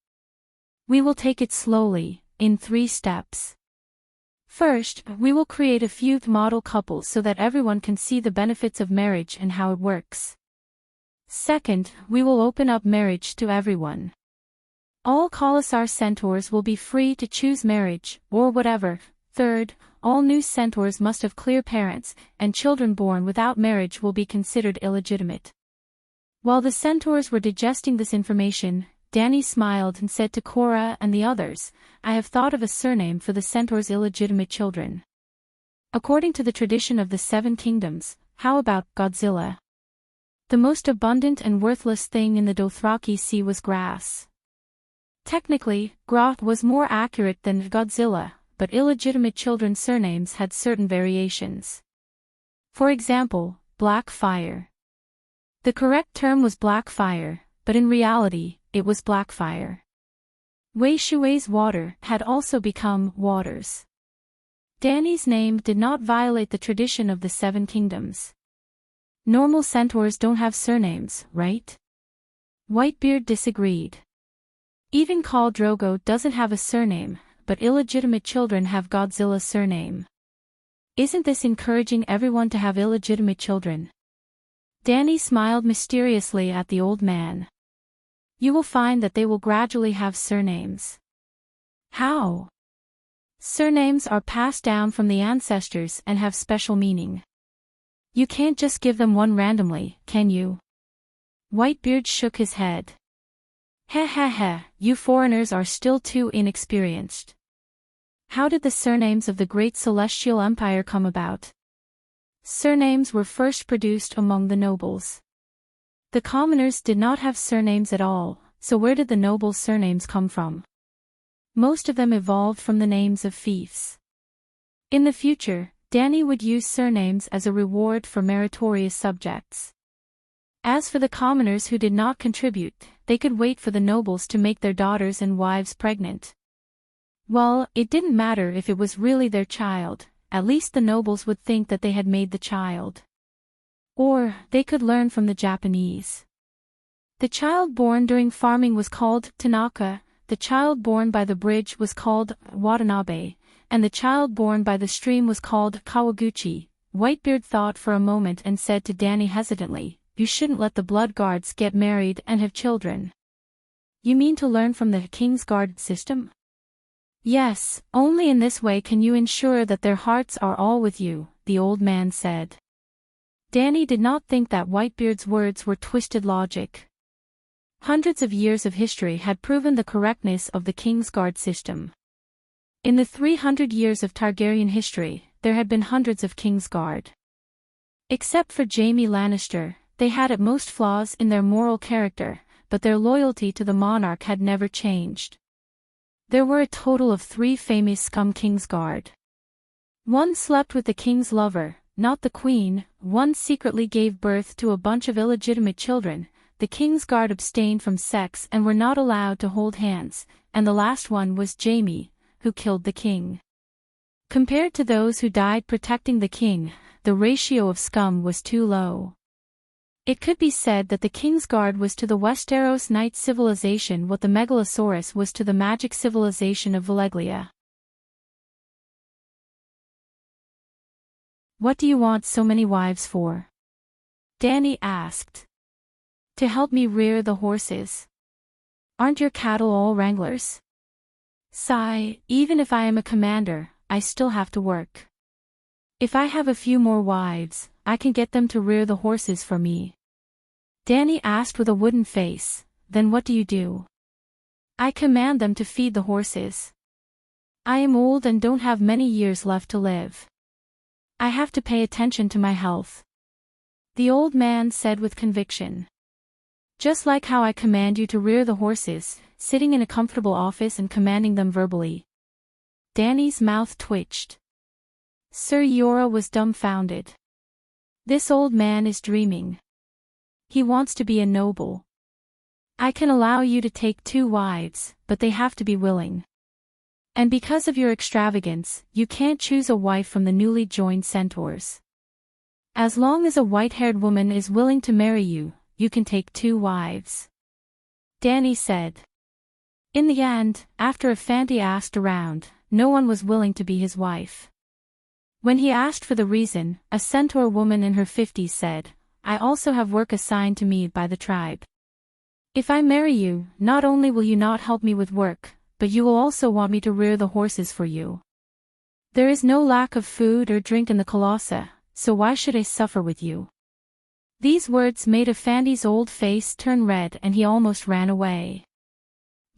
We will take it slowly, in 3 steps. First, we will create a few model couples so that everyone can see the benefits of marriage and how it works. Second, we will open up marriage to everyone. All Khalasar centaurs will be free to choose marriage, or whatever. Third, all new centaurs must have clear parents, and children born without marriage will be considered illegitimate." While the centaurs were digesting this information, Dany smiled and said to Korra and the others, "I have thought of a surname for the centaurs' illegitimate children. According to the tradition of the 7 kingdoms, how about Godzilla?" The most abundant and worthless thing in the Dothraki Sea was grass. Technically, Groth was more accurate than Godzilla, but illegitimate children's surnames had certain variations. For example, Black Fire. The correct term was Black Fire, but in reality, it was Blackfire. Wei Shui's water had also become Waters. Dany's name did not violate the tradition of the 7 kingdoms. Normal centaurs don't have surnames, right? Whitebeard disagreed. Even Khal Drogo doesn't have a surname, but illegitimate children have Godzilla's surname. Isn't this encouraging everyone to have illegitimate children? Dany smiled mysteriously at the old man. You will find that they will gradually have surnames. How? Surnames are passed down from the ancestors and have special meaning. You can't just give them one randomly, can you? Whitebeard shook his head. Heh, you foreigners are still too inexperienced. How did the surnames of the Great Celestial Empire come about? Surnames were first produced among the nobles. The commoners did not have surnames at all, so where did the nobles' surnames come from? Most of them evolved from the names of fiefs. In the future, Dany would use surnames as a reward for meritorious subjects. As for the commoners who did not contribute, they could wait for the nobles to make their daughters and wives pregnant. Well, it didn't matter if it was really their child, at least the nobles would think that they had made the child. Or, they could learn from the Japanese. The child born during farming was called Tanaka, the child born by the bridge was called Watanabe, and the child born by the stream was called Kawaguchi. Whitebeard thought for a moment and said to Dany hesitantly, "You shouldn't let the blood guards get married and have children." "You mean to learn from the King's Guard system?" "Yes, only in this way can you ensure that their hearts are all with you," the old man said. Dany did not think that Whitebeard's words were twisted logic. Hundreds of years of history had proven the correctness of the King's Guard system. In the 300 years of Targaryen history, there had been hundreds of King's Guard. Except for Jaime Lannister, they had at most flaws in their moral character, but their loyalty to the monarch had never changed. There were a total of 3 famous scum King's Guard. One slept with the king's lover, not the queen, one secretly gave birth to a bunch of illegitimate children, the king's guard abstained from sex and were not allowed to hold hands, and the last one was Jamie, who killed the king. Compared to those who died protecting the king, the ratio of scum was too low. It could be said that the king's guard was to the Westeros knight civilization what the Megalosaurus was to the magic civilization of Valeglia. What do you want so many wives for? Dany asked. To help me rear the horses. Aren't your cattle all wranglers? Sigh, even if I am a commander, I still have to work. If I have a few more wives, I can get them to rear the horses for me. Dany asked with a wooden face, then what do you do? I command them to feed the horses. I am old and don't have many years left to live. I have to pay attention to my health. The old man said with conviction. Just like how I command you to rear the horses, sitting in a comfortable office and commanding them verbally. Dany's mouth twitched. Sir Jorah was dumbfounded. This old man is dreaming. He wants to be a noble. I can allow you to take 2 wives, but they have to be willing. And because of your extravagance, you can't choose a wife from the newly joined centaurs. As long as a white-haired woman is willing to marry you, you can take 2 wives. Dany said. In the end, after Enchanting asked around, no one was willing to be his wife. When he asked for the reason, a centaur woman in her 50s said, I also have work assigned to me by the tribe. If I marry you, not only will you not help me with work, but you will also want me to rear the horses for you. There is no lack of food or drink in the Colossi, so why should I suffer with you? These words made Enchanting's old face turn red and he almost ran away.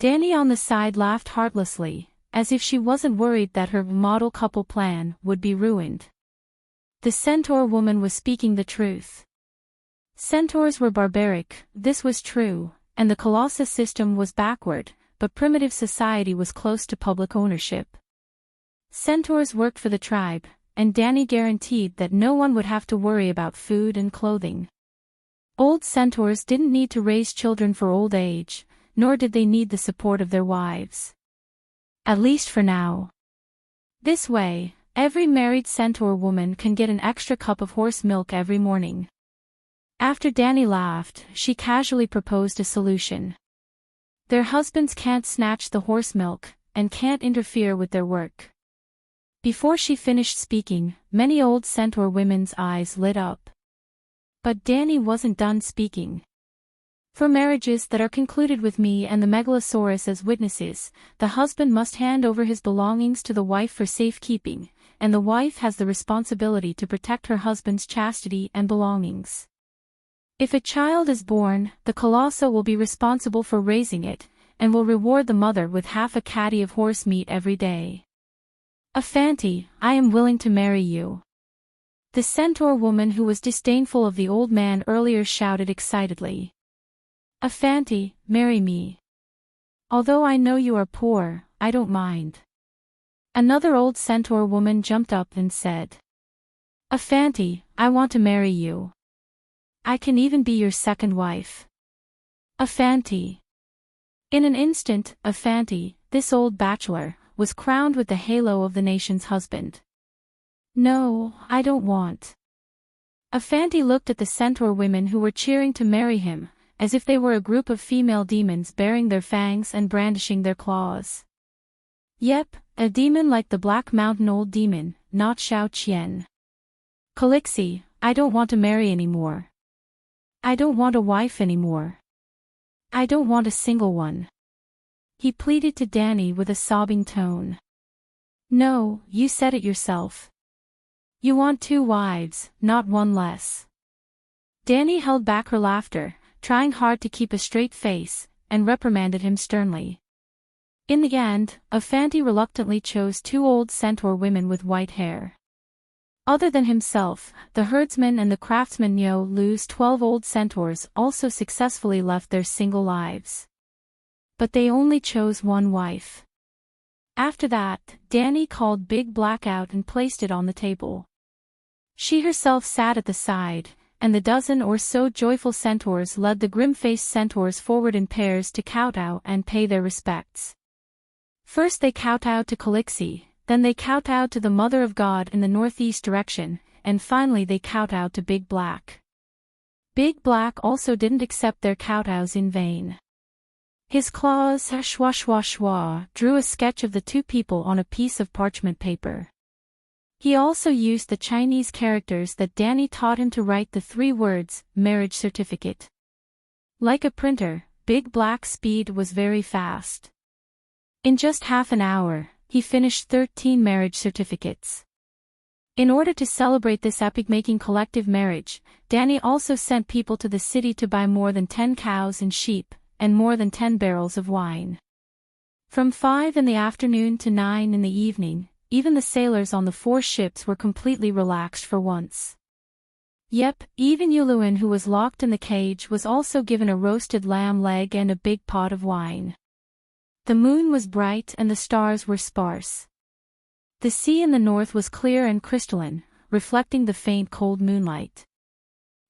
Dany on the side laughed heartlessly, as if she wasn't worried that her model couple plan would be ruined. The centaur woman was speaking the truth. Centaurs were barbaric, this was true, and the Colossi system was backward, but primitive society was close to public ownership. Centaurs worked for the tribe, and Dany guaranteed that no one would have to worry about food and clothing. Old centaurs didn't need to raise children for old age, nor did they need the support of their wives. At least for now. This way, every married centaur woman can get an extra cup of horse milk every morning. After Dany laughed, she casually proposed a solution. Their husbands can't snatch the horse milk, and can't interfere with their work. Before she finished speaking, many old centaur women's eyes lit up. But Dany wasn't done speaking. For marriages that are concluded with me and the Megalosaurus as witnesses, the husband must hand over his belongings to the wife for safekeeping, and the wife has the responsibility to protect her husband's chastity and belongings. If a child is born, the Colossi will be responsible for raising it, and will reward the mother with half a caddy of horse meat every day. Enchanting, I am willing to marry you. The centaur woman who was disdainful of the old man earlier shouted excitedly. Enchanting, marry me. Although I know you are poor, I don't mind. Another old centaur woman jumped up and said. Enchanting, I want to marry you. I can even be your second wife. Enchanting. In an instant, Enchanting, this old bachelor, was crowned with the halo of the nation's husband. No, I don't want. Enchanting looked at the centaur women who were cheering to marry him, as if they were a group of female demons baring their fangs and brandishing their claws. Yep, a demon like the Black Mountain Old Demon, not Xiao Qian. Calixi, I don't want to marry anymore. I don't want a wife anymore. I don't want a single one. He pleaded to Dany with a sobbing tone. No, you said it yourself. You want 2 wives, not 1 less. Dany held back her laughter, trying hard to keep a straight face, and reprimanded him sternly. In the end, Enchanting reluctantly chose 2 old centaur women with white hair. Other than himself, the herdsman and the craftsman Lu's 12 old centaurs also successfully left their single lives. But they only chose 1 wife. After that, Danny called Big Black out and placed it on the table. She herself sat at the side, and the dozen or so joyful centaurs led the grim-faced centaurs forward in pairs to kowtow and pay their respects. First they kowtowed to Calixi, then they kowtowed to the Mother of God in the northeast direction, and finally they kowtowed to Big Black. Big Black also didn't accept their kowtows in vain. His claws, schwa schwa schwa, drew a sketch of the two people on a piece of parchment paper. He also used the Chinese characters that Danny taught him to write the 3 words, marriage certificate. Like a printer, Big Black's speed was very fast. In just half an hour, he finished 13 marriage certificates. In order to celebrate this epic-making collective marriage, Danny also sent people to the city to buy more than 10 cows and sheep, and more than 10 barrels of wine. From 5 in the afternoon to 9 in the evening, even the sailors on the 4 ships were completely relaxed for once. Yep, even Yuluin, who was locked in the cage, was also given a roasted lamb leg and a big pot of wine. The moon was bright and the stars were sparse. The sea in the north was clear and crystalline, reflecting the faint cold moonlight.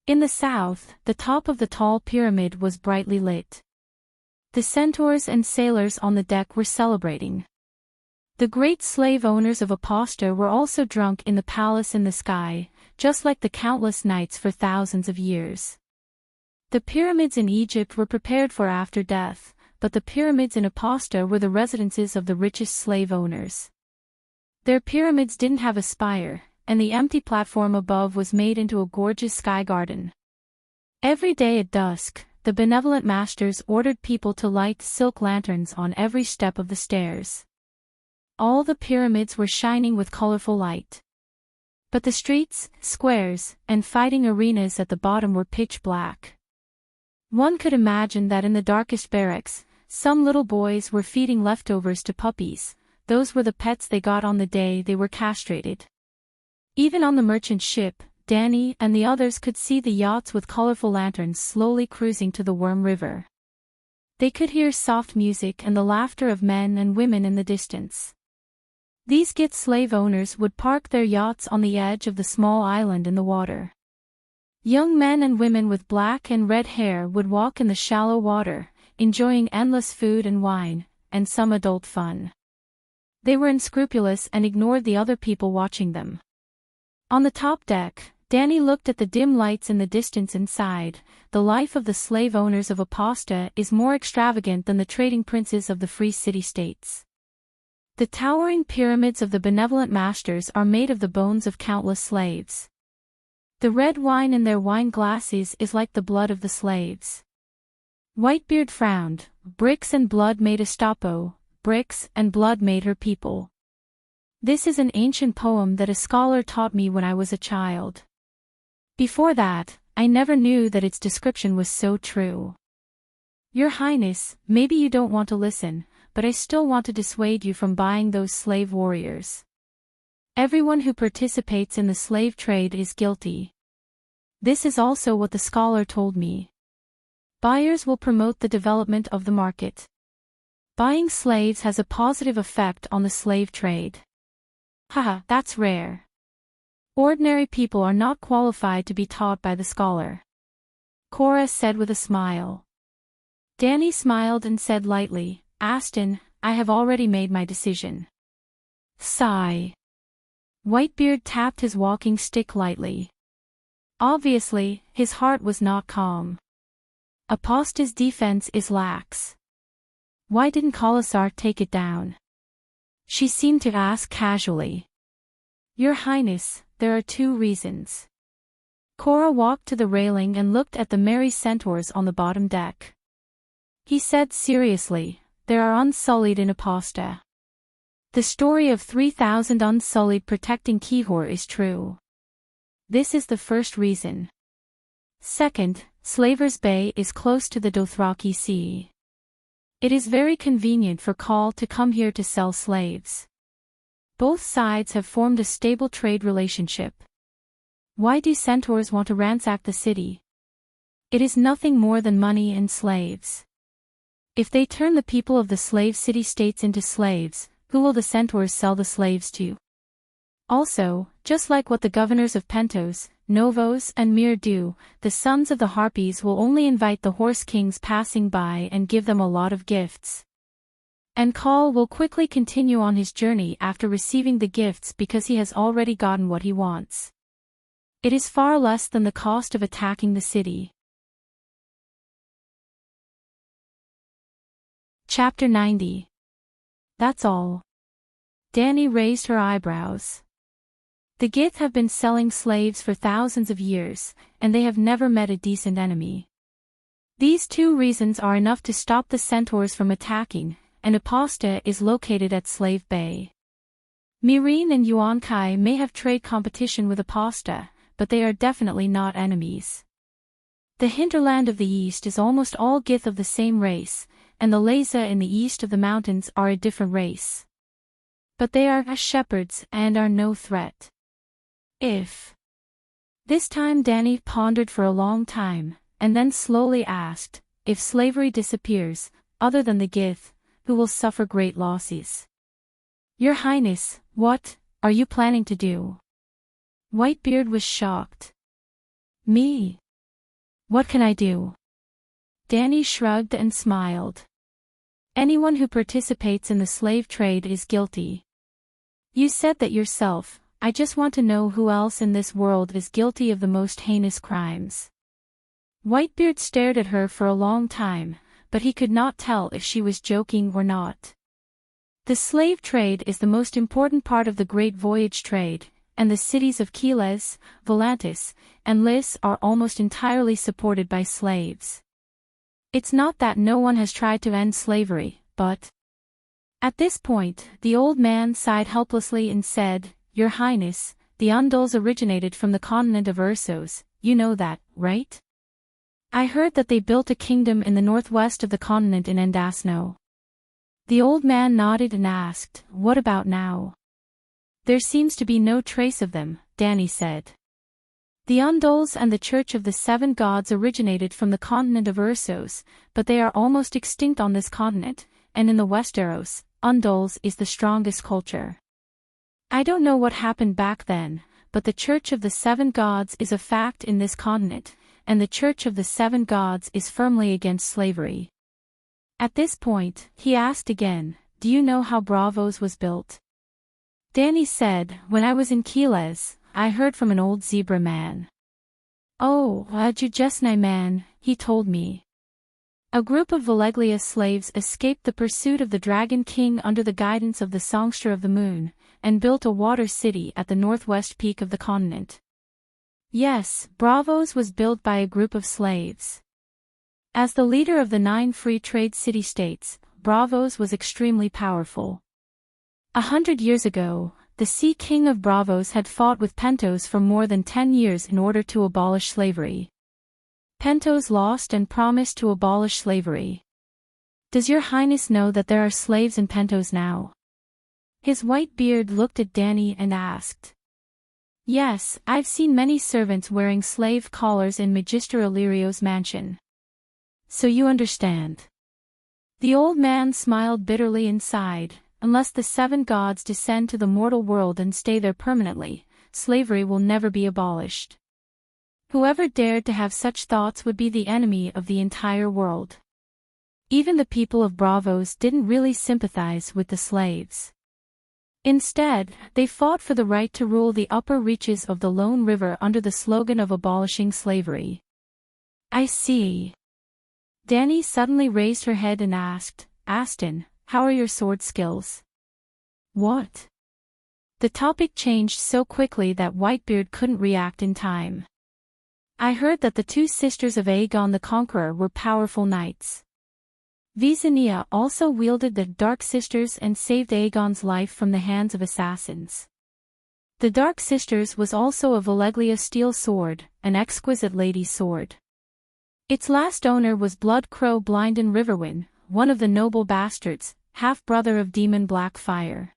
In the south, the top of the tall pyramid was brightly lit. The centaurs and sailors on the deck were celebrating. The great slave owners of Aposta were also drunk in the palace in the sky, just like the countless nights for thousands of years. The pyramids in Egypt were prepared for after death, but the pyramids in Aposta were the residences of the richest slave owners. Their pyramids didn't have a spire, and the empty platform above was made into a gorgeous sky garden. Every day at dusk, the benevolent masters ordered people to light silk lanterns on every step of the stairs. All the pyramids were shining with colorful light. But the streets, squares, and fighting arenas at the bottom were pitch black. One could imagine that in the darkest barracks, some little boys were feeding leftovers to puppies. Those were the pets they got on the day they were castrated. Even on the merchant ship, Danny and the others could see the yachts with colorful lanterns slowly cruising to the Worm River. They could hear soft music and the laughter of men and women in the distance. These Git slave owners would park their yachts on the edge of the small island in the water. Young men and women with black and red hair would walk in the shallow water, enjoying endless food and wine, and some adult fun. They were unscrupulous and ignored the other people watching them. On the top deck, Danny looked at the dim lights in the distance and sighed. The life of the slave owners of Aposta is more extravagant than the trading princes of the free city-states. The towering pyramids of the benevolent masters are made of the bones of countless slaves. The red wine in their wine glasses is like the blood of the slaves. Whitebeard frowned. Bricks and blood made Estapo, bricks and blood made her people. This is an ancient poem that a scholar taught me when I was a child. Before that, I never knew that its description was so true. Your Highness, maybe you don't want to listen, but I still want to dissuade you from buying those slave warriors. Everyone who participates in the slave trade is guilty. This is also what the scholar told me. Buyers will promote the development of the market. Buying slaves has a positive effect on the slave trade. Haha, that's rare. Ordinary people are not qualified to be taught by the scholar. Cora said with a smile. Danny smiled and said lightly, Aston, I have already made my decision. Sigh. Whitebeard tapped his walking stick lightly. Obviously, his heart was not calm. Aposta's defense is lax. Why didn't Colasar take it down? She seemed to ask casually. Your Highness, there are 2 reasons. Cora walked to the railing and looked at the merry centaurs on the bottom deck. He said seriously, there are unsullied in Aposta. The story of 3,000 unsullied protecting Kihor is true. This is the first reason. Second, Slaver's Bay is close to the Dothraki Sea. It is very convenient for Khal to come here to sell slaves. Both sides have formed a stable trade relationship. Why do centaurs want to ransack the city? It is nothing more than money and slaves. If they turn the people of the slave city-states into slaves, Who will the centaurs sell the slaves to? Also, just like what the governors of Pentos, Novos and Mir do, the sons of the Harpies will only invite the horse kings passing by and give them a lot of gifts. And Kal will quickly continue on his journey after receiving the gifts because he has already gotten what he wants. It is far less than the cost of attacking the city. Chapter 90. That's all. Dani raised her eyebrows. The Gith have been selling slaves for thousands of years, and they have never met a decent enemy. These two reasons are enough to stop the centaurs from attacking, and Aposta is located at Slave Bay. Mirene and Yuan-Kai may have trade competition with Aposta, but they are definitely not enemies. The hinterland of the east is almost all Gith of the same race, and the Leza in the east of the mountains are a different race. But they are shepherds and are no threat. If. This time Dani pondered for a long time, and then slowly asked, if slavery disappears, other than the Gith, who will suffer great losses? Your Highness, what are you planning to do? Whitebeard was shocked. Me? What can I do? Dani shrugged and smiled. Anyone who participates in the slave trade is guilty. You said that yourself. I just want to know who else in this world is guilty of the most heinous crimes. Whitebeard stared at her for a long time, but he could not tell if she was joking or not. The slave trade is the most important part of the Great Voyage trade, and the cities of Keles, Volantis, and Lys are almost entirely supported by slaves. It's not that no one has tried to end slavery, but... At this point, the old man sighed helplessly and said, Your Highness, the Undulls originated from the continent of Ursos, you know that, right? I heard that they built a kingdom in the northwest of the continent in Endasno. The old man nodded and asked, What about now? There seems to be no trace of them, Dani said. The Undulls and the Church of the Seven Gods originated from the continent of Ursos, but they are almost extinct on this continent, and in the Westeros, Undulls is the strongest culture. I don't know what happened back then, but the Church of the Seven Gods is a fact in this continent, and the Church of the Seven Gods is firmly against slavery. At this point, he asked again, Do you know how Braavos was built? Dani said, When I was in Keles, I heard from an old zebra man. Oh, a Jujesnai man, he told me. A group of Valeglia slaves escaped the pursuit of the Dragon King under the guidance of the Songster of the Moon, and built a water city at the northwest peak of the continent. Yes, Braavos was built by a group of slaves. As the leader of the 9 free trade city-states, Braavos was extremely powerful. 100 years ago, the Sea King of Braavos had fought with Pentos for more than 10 years in order to abolish slavery. Pentos lost and promised to abolish slavery. Does your Highness know that there are slaves in Pentos now? His white beard looked at Dani and asked. Yes, I've seen many servants wearing slave collars in Magister Illyrio's mansion. So you understand. The old man smiled bitterly and sighed, Unless the 7 gods descend to the mortal world and stay there permanently, slavery will never be abolished. Whoever dared to have such thoughts would be the enemy of the entire world. Even the people of Braavos didn't really sympathize with the slaves. Instead, they fought for the right to rule the upper reaches of the Lone River under the slogan of abolishing slavery. I see. Dani suddenly raised her head and asked, Aston, how are your sword skills? What? The topic changed so quickly that Whitebeard couldn't react in time. I heard that the 2 sisters of Aegon the Conqueror were powerful knights. Visania also wielded the Dark Sisters and saved Aegon's life from the hands of assassins. The Dark Sisters was also a Valeglia steel sword, an exquisite lady's sword. Its last owner was Blood Crow Blinden Riverwin, one of the noble bastards, half-brother of Demon Blackfire.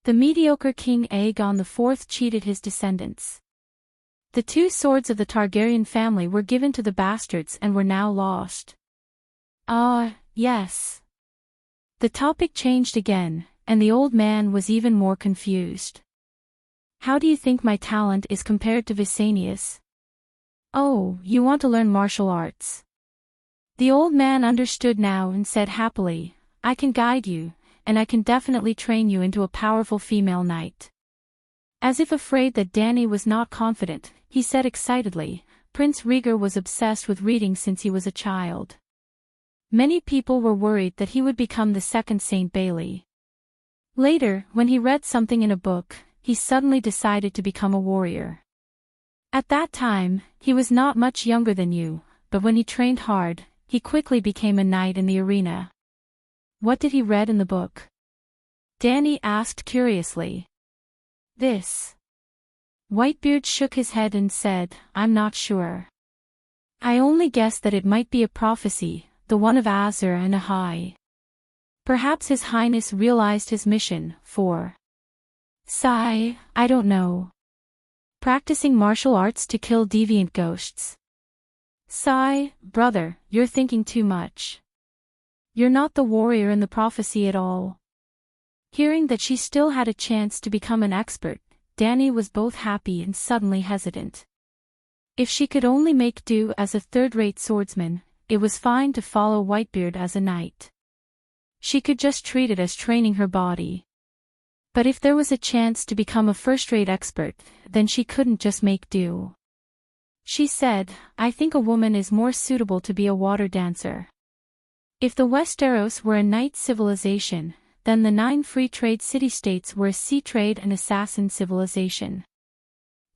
The mediocre King Aegon IV cheated his descendants. The 2 swords of the Targaryen family were given to the bastards and were now lost. Ah, yes. The topic changed again, and the old man was even more confused. How do you think my talent is compared to Visanius? Oh, you want to learn martial arts. The old man understood now and said happily, I can guide you, and I can definitely train you into a powerful female knight. As if afraid that Danny was not confident, he said excitedly, Prince Rieger was obsessed with reading since he was a child. Many people were worried that he would become the second Saint Bailey. Later, when he read something in a book, he suddenly decided to become a warrior. At that time, he was not much younger than you, but when he trained hard, he quickly became a knight in the arena. What did he read in the book? Danny asked curiously. This. Whitebeard shook his head and said, I'm not sure. I only guessed that it might be a prophecy, the one of Azur and Ahai. Perhaps His Highness realized his mission, for. Sigh, I don't know. Practicing martial arts to kill deviant ghosts. Sigh, brother, you're thinking too much. You're not the warrior in the prophecy at all. Hearing that she still had a chance to become an expert, Danny was both happy and suddenly hesitant. If she could only make do as a third-rate swordsman, it was fine to follow Whitebeard as a knight. She could just treat it as training her body. But if there was a chance to become a first-rate expert, then she couldn't just make do. She said, I think a woman is more suitable to be a water dancer. If the Westeros were a knight civilization, then the 9 free trade city-states were a sea trade and assassin civilization.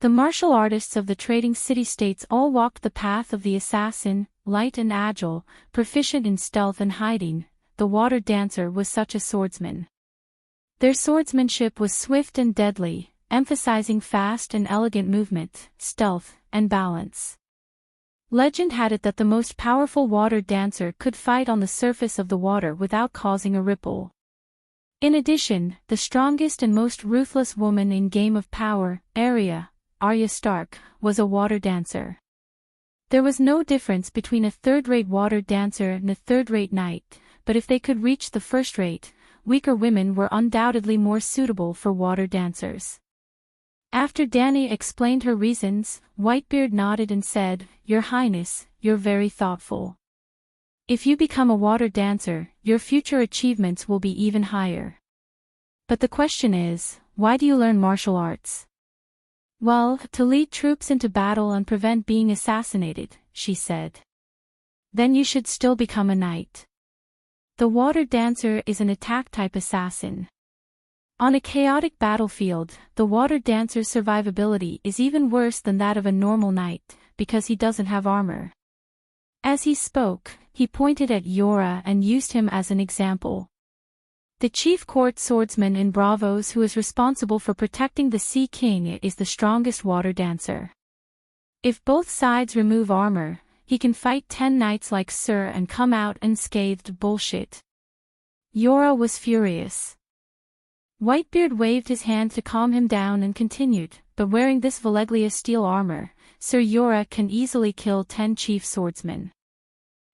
The martial artists of the trading city-states all walked the path of the assassin, light and agile, proficient in stealth and hiding. The water dancer was such a swordsman. Their swordsmanship was swift and deadly, emphasizing fast and elegant movement, stealth, and balance. Legend had it that the most powerful water dancer could fight on the surface of the water without causing a ripple. In addition, the strongest and most ruthless woman in Game of Power, Arya Stark, was a water dancer. There was no difference between a third-rate water dancer and a third-rate knight, but if they could reach the first-rate, weaker women were undoubtedly more suitable for water dancers. After Danny explained her reasons, Whitebeard nodded and said, Your Highness, you're very thoughtful. If you become a water dancer, your future achievements will be even higher. But the question is, why do you learn martial arts? Well, to lead troops into battle and prevent being assassinated, she said. Then you should still become a knight. The water dancer is an attack-type assassin. On a chaotic battlefield, the water dancer's survivability is even worse than that of a normal knight, because he doesn't have armor. As he spoke, he pointed at Yora and used him as an example. The chief court swordsman in Bravos who is responsible for protecting the Sea King is the strongest water dancer. If both sides remove armor, he can fight 10 knights like Sir and come out unscathed. Bullshit. Yora was furious. Whitebeard waved his hand to calm him down and continued, but wearing this Valeglia steel armor, Sir Yora can easily kill 10 chief swordsmen.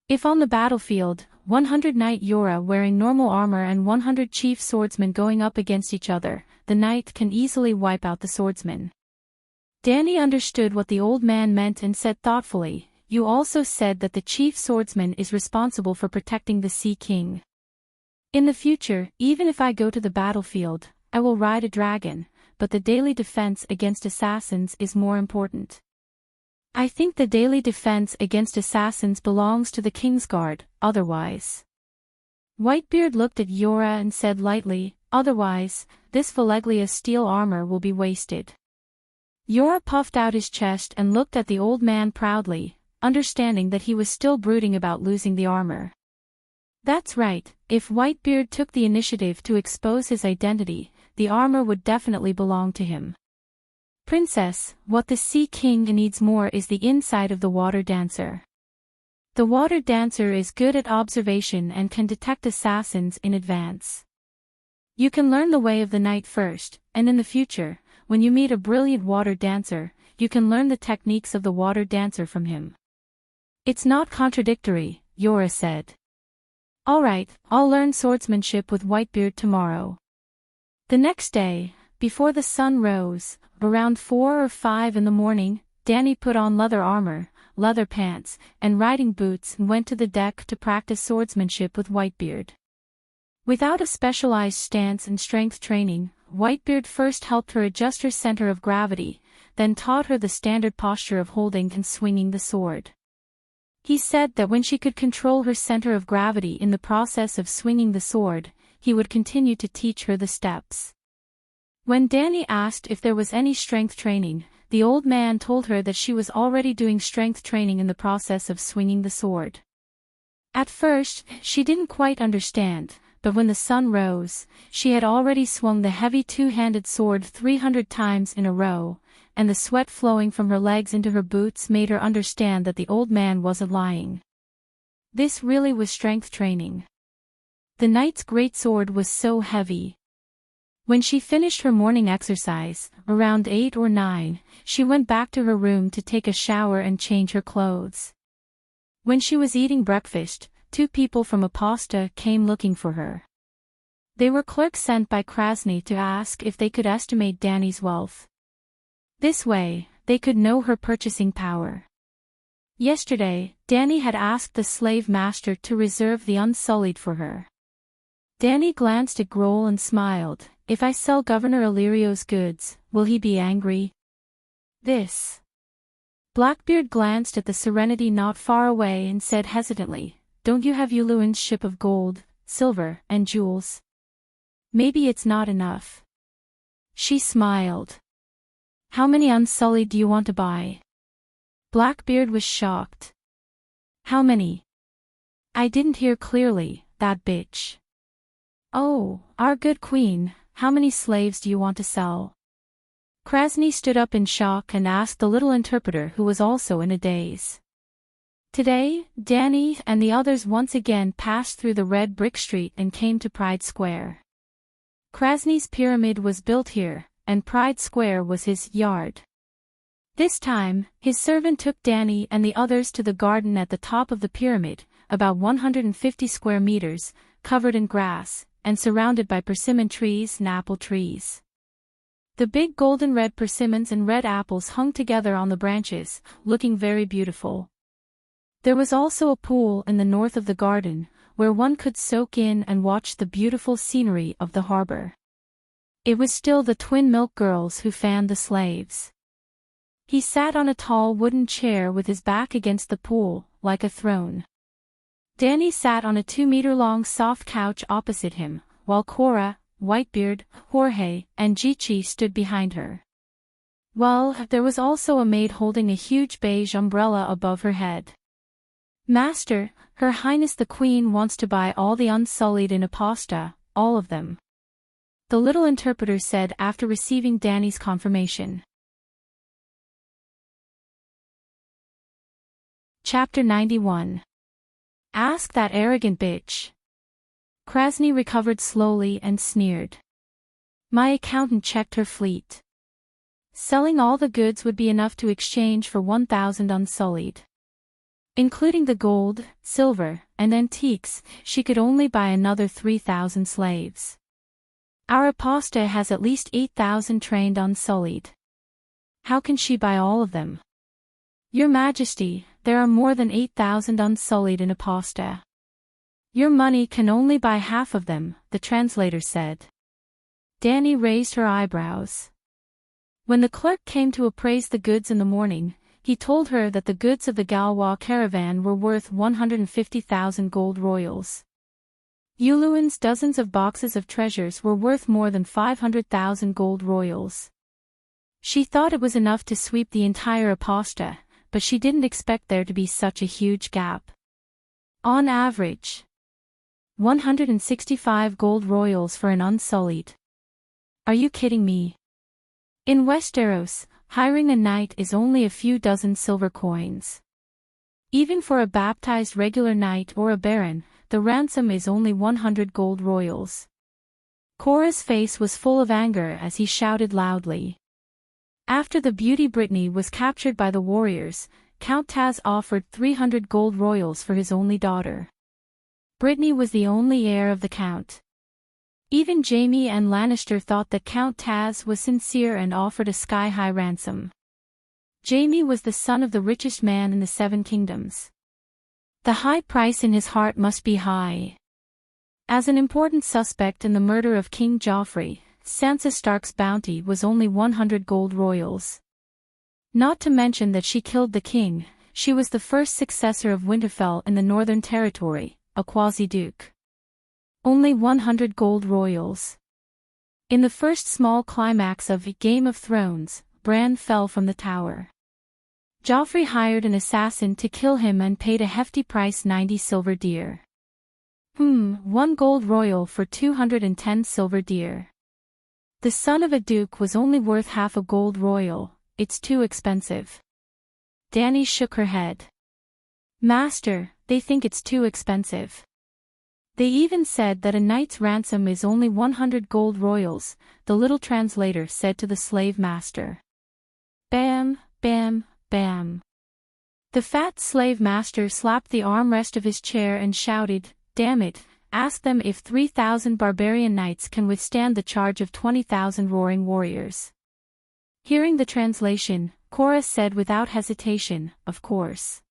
If on the battlefield, 100 knight Yora wearing normal armor and 100 chief swordsmen going up against each other, the knight can easily wipe out the swordsman. Danny understood what the old man meant and said thoughtfully, You also said that the chief swordsman is responsible for protecting the Sea King. In the future, even if I go to the battlefield, I will ride a dragon, but the daily defense against assassins is more important. I think the daily defense against assassins belongs to the Kingsguard, otherwise. Whitebeard looked at Yora and said lightly, Otherwise, this Valeglia steel armor will be wasted. Yora puffed out his chest and looked at the old man proudly, understanding that he was still brooding about losing the armor. That's right, if Whitebeard took the initiative to expose his identity, the armor would definitely belong to him. Princess, what the Sea King needs more is the insight of the water dancer. The water dancer is good at observation and can detect assassins in advance. You can learn the way of the knight first, and in the future, when you meet a brilliant water dancer, you can learn the techniques of the water dancer from him. It's not contradictory, Yora said. All right, I'll learn swordsmanship with Whitebeard tomorrow. The next day, before the sun rose, around 4 or 5 in the morning, Danny put on leather armor, leather pants, and riding boots and went to the deck to practice swordsmanship with Whitebeard. Without a specialized stance and strength training, Whitebeard first helped her adjust her center of gravity, then taught her the standard posture of holding and swinging the sword. He said that when she could control her center of gravity in the process of swinging the sword, he would continue to teach her the steps. When Danny asked if there was any strength training, the old man told her that she was already doing strength training in the process of swinging the sword. At first, she didn't quite understand, but when the sun rose, she had already swung the heavy two-handed sword 300 times in a row, and the sweat flowing from her legs into her boots made her understand that the old man wasn't lying. This really was strength training. The knight's greatsword was so heavy. When she finished her morning exercise, around 8 or 9, she went back to her room to take a shower and change her clothes. When she was eating breakfast, 2 people from Aposta came looking for her. They were clerks sent by Krasny to ask if they could estimate Danny's wealth. This way, they could know her purchasing power. Yesterday, Danny had asked the slave master to reserve the Unsullied for her. Danny glanced at Grohl and smiled. If I sell Governor Illyrio's goods, will he be angry? This. Blackbeard glanced at the Serenity not far away and said hesitantly, don't you have Uluin's ship of gold, silver, and jewels? Maybe it's not enough. She smiled. How many Unsullied do you want to buy? Blackbeard was shocked. How many? I didn't hear clearly, that bitch. Oh, our good queen, how many slaves do you want to sell? Krasny stood up in shock and asked the little interpreter who was also in a daze. Today, Danny and the others once again passed through the red brick street and came to Pride Square. Krasny's pyramid was built here, and Pride Square was his yard. This time, his servant took Danny and the others to the garden at the top of the pyramid, about 150 square meters, covered in grass, and surrounded by persimmon trees and apple trees. The big golden red persimmons and red apples hung together on the branches, looking very beautiful. There was also a pool in the north of the garden, where one could soak in and watch the beautiful scenery of the harbor. It was still the twin milk girls who fanned the slaves. He sat on a tall wooden chair with his back against the pool, like a throne. Danny sat on a 2-meter-long soft couch opposite him, while Cora, Whitebeard, Jorge, and Gichi stood behind her. Well, there was also a maid holding a huge beige umbrella above her head. Master, Her Highness the Queen wants to buy all the Unsullied in Aposta, all of them. The little interpreter said after receiving Danny's confirmation. Chapter 91. Ask that arrogant bitch. Krasny recovered slowly and sneered. My accountant checked her fleet. Selling all the goods would be enough to exchange for 1,000 Unsullied. Including the gold, silver, and antiques, she could only buy another 3,000 slaves. Our Aposta has at least 8,000 trained Unsullied. How can she buy all of them? Your Majesty, there are more than 8,000 Unsullied in Aposta. Your money can only buy half of them, the translator said. Danny raised her eyebrows. When the clerk came to appraise the goods in the morning, he told her that the goods of the Galois caravan were worth 150,000 gold royals. Uluin's dozens of boxes of treasures were worth more than 500,000 gold royals. She thought it was enough to sweep the entire Aposta, but she didn't expect there to be such a huge gap. On average, 165 gold royals for an Unsullied. Are you kidding me? In Westeros, hiring a knight is only a few dozen silver coins. Even for a baptized regular knight or a baron, the ransom is only 100 gold royals. Cora's face was full of anger as he shouted loudly. After the beauty Brittany was captured by the warriors, Count Taz offered 300 gold royals for his only daughter. Brittany was the only heir of the count. Even Jaime and Lannister thought that Count Taz was sincere and offered a sky-high ransom. Jaime was the son of the richest man in the Seven Kingdoms. The high price in his heart must be high. As an important suspect in the murder of King Joffrey, Sansa Stark's bounty was only 100 gold royals. Not to mention that she killed the king, she was the first successor of Winterfell in the Northern Territory, a quasi-duke. Only 100 gold royals. In the first small climax of Game of Thrones, Bran fell from the tower. Joffrey hired an assassin to kill him and paid a hefty price, 90 silver deer. 1 gold royal for 210 silver deer. The son of a duke was only worth half a gold royal, it's too expensive. Dany shook her head. Master, they think it's too expensive. They even said that a knight's ransom is only 100 gold royals, the little translator said to the slave master. Bam, bam, bam. The fat slave master slapped the armrest of his chair and shouted, "Damn it, ask them if 3,000 barbarian knights can withstand the charge of 20,000 roaring warriors." Hearing the translation, Cora said without hesitation, "Of course."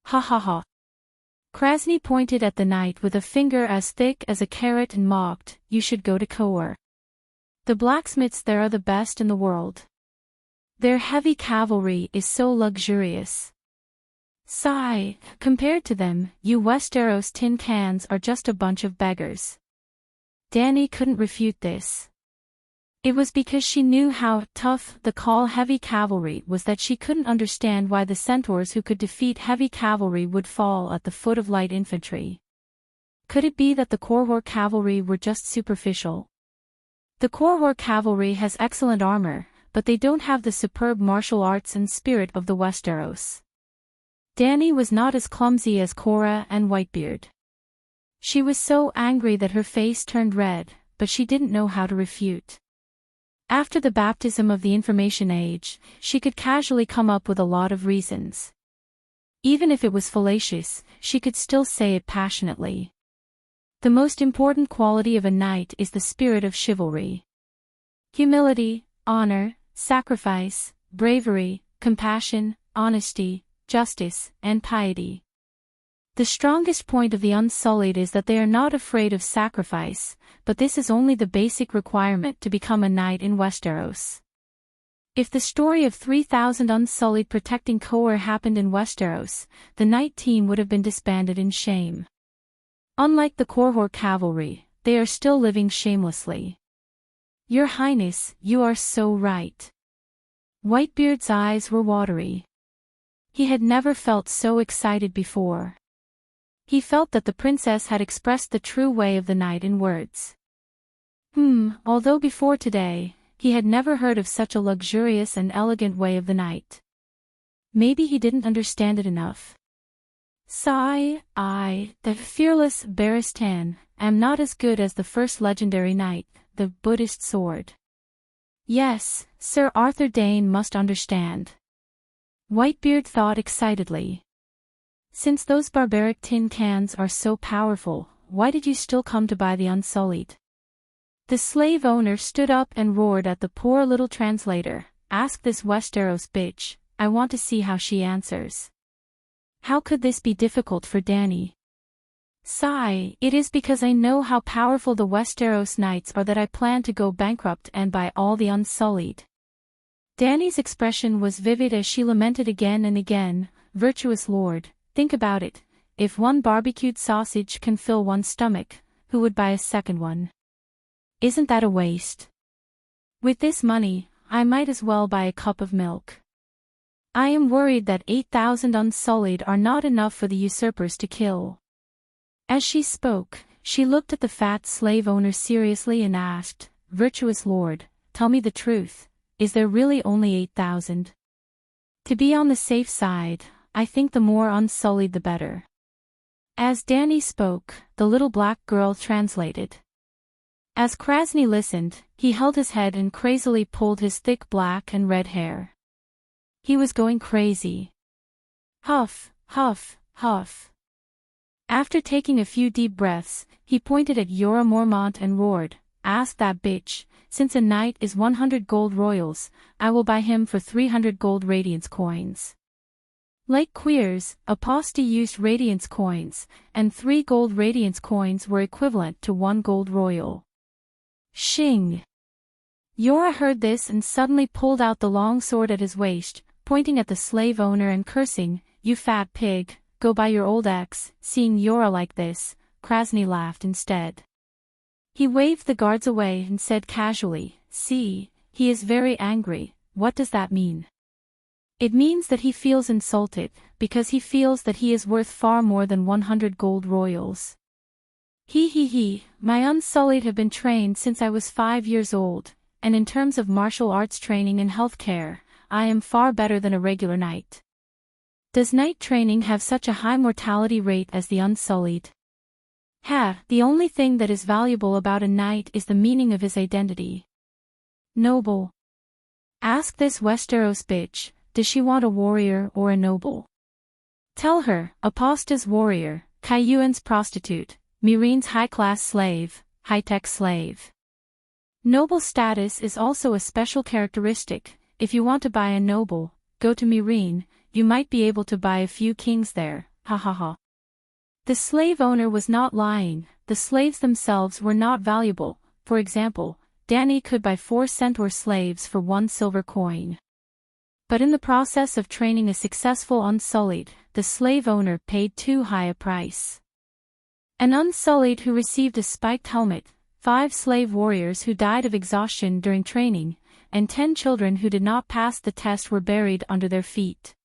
Ha ha ha. Krasny pointed at the knight with a finger as thick as a carrot and mocked, "You should go to Kor. The blacksmiths there are the best in the world. Their heavy cavalry is so luxurious. Sigh, compared to them, you Westeros tin cans are just a bunch of beggars." Dany couldn't refute this. It was because she knew how tough the call heavy cavalry was that she couldn't understand why the centaurs who could defeat heavy cavalry would fall at the foot of light infantry. Could it be that the Korhor cavalry were just superficial? The Korhor cavalry has excellent armor, but they don't have the superb martial arts and spirit of the Westeros. Dany was not as clumsy as Cora and Whitebeard. She was so angry that her face turned red, but she didn't know how to refute. After the baptism of the information age, she could casually come up with a lot of reasons. Even if it was fallacious, she could still say it passionately. The most important quality of a knight is the spirit of chivalry. Humility, honor, sacrifice, bravery, compassion, honesty, justice, and piety. The strongest point of the Unsullied is that they are not afraid of sacrifice, but this is only the basic requirement to become a knight in Westeros. If the story of 3,000 Unsullied protecting Kor happened in Westeros, the knight team would have been disbanded in shame. Unlike the Korhor cavalry, they are still living shamelessly. Your Highness, you are so right. Whitebeard's eyes were watery. He had never felt so excited before. He felt that the princess had expressed the true way of the knight in words. Although before today, he had never heard of such a luxurious and elegant way of the knight. Maybe he didn't understand it enough. Sigh, I, the fearless Barristan, am not as good as the first legendary knight, the Buddhist sword. Yes, Sir Arthur Dayne must understand. Whitebeard thought excitedly. Since those barbaric tin cans are so powerful, why did you still come to buy the Unsullied? The slave owner stood up and roared at the poor little translator, "Ask this Westeros bitch, I want to see how she answers." How could this be difficult for Dany? Sigh, it is because I know how powerful the Westeros knights are that I plan to go bankrupt and buy all the Unsullied. Dany's expression was vivid as she lamented again and again, "Virtuous lord, think about it, if one barbecued sausage can fill one's stomach, who would buy a second one? Isn't that a waste? With this money, I might as well buy a cup of milk. I am worried that 8,000 Unsullied are not enough for the usurpers to kill." As she spoke, she looked at the fat slave owner seriously and asked, "Virtuous lord, tell me the truth, is there really only 8,000? To be on the safe side, I think the more Unsullied the better." As Dany spoke, the little black girl translated. As Krasny listened, he held his head and crazily pulled his thick black and red hair. He was going crazy. Huff, huff, huff. After taking a few deep breaths, he pointed at Yora Mormont and roared, "Ask that bitch, since a knight is 100 gold royals, I will buy him for 300 gold radiance coins." Like queers, Aposty used radiance coins, and 3 gold radiance coins were equivalent to 1 gold royal. Shing! Yora heard this and suddenly pulled out the long sword at his waist, pointing at the slave owner and cursing, "You fat pig, go buy your old ex." Seeing Yora like this, Krasny laughed instead. He waved the guards away and said casually, "See, he is very angry. What does that mean?" "It means that he feels insulted, because he feels that he is worth far more than 100 gold royals." He, my Unsullied have been trained since I was 5 years old, and in terms of martial arts training and healthcare, I am far better than a regular knight. Does knight training have such a high mortality rate as the Unsullied? The only thing that is valuable about a knight is the meaning of his identity. Noble. Ask this Westeros bitch, does she want a warrior or a noble? Tell her, Aposta's warrior, Cayuan's prostitute, Myreen's high-class slave, high-tech slave. Noble status is also a special characteristic. If you want to buy a noble, go to Myreen, you might be able to buy a few kings there, ha ha ha. The slave owner was not lying, the slaves themselves were not valuable. For example, Dany could buy 4 centaur slaves for 1 silver coin. But in the process of training a successful Unsullied, the slave owner paid too high a price. An Unsullied who received a spiked helmet, 5 slave warriors who died of exhaustion during training, and 10 children who did not pass the test were buried under their feet.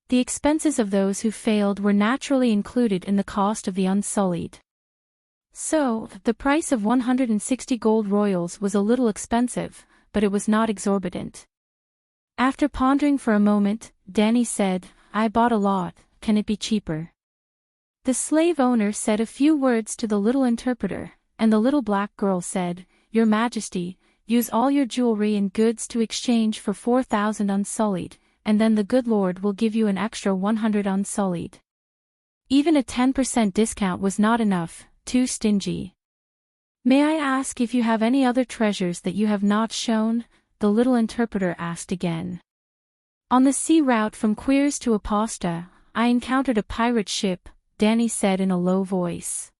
The expenses of those who failed were naturally included in the cost of the Unsullied. So, the price of 160 gold royals was a little expensive, but it was not exorbitant. After pondering for a moment, Dany said, "I bought a lot, can it be cheaper?" The slave owner said a few words to the little interpreter, and the little black girl said, "Your Majesty, use all your jewelry and goods to exchange for 4,000 Unsullied, and then the good Lord will give you an extra 100 Unsullied." Even a 10% discount was not enough, too stingy. "May I ask if you have any other treasures that you have not shown?" the little interpreter asked again. "On the sea route from Queers to Aposta, I encountered a pirate ship," Dany said in a low voice.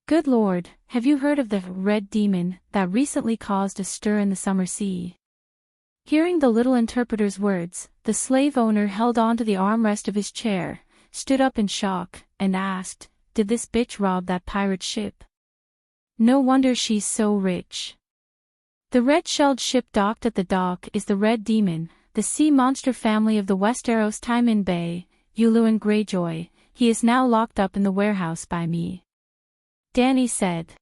"Good Lord, have you heard of the Red Demon that recently caused a stir in the summer sea?" Hearing the little interpreter's words, the slave owner held on to the armrest of his chair, stood up in shock, and asked, "Did this bitch rob that pirate ship? No wonder she's so rich." The red-shelled ship docked at the dock is the Red Demon, the sea monster family of the Westeros Tywin Bay, Yuluin Greyjoy. He is now locked up in the warehouse by me," Dany said.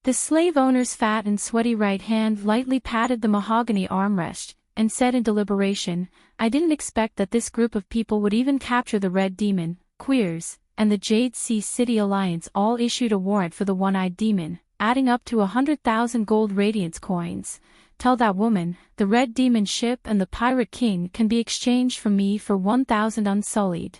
The slave owner's fat and sweaty right hand lightly patted the mahogany armrest, and said in deliberation, "I didn't expect that this group of people would even capture the Red Demon, Queers, and the Jade Sea City Alliance all issued a warrant for the One-Eyed Demon, adding up to 100,000 gold radiance coins. Tell that woman, the Red Demon ship and the Pirate King can be exchanged from me for 1,000 Unsullied."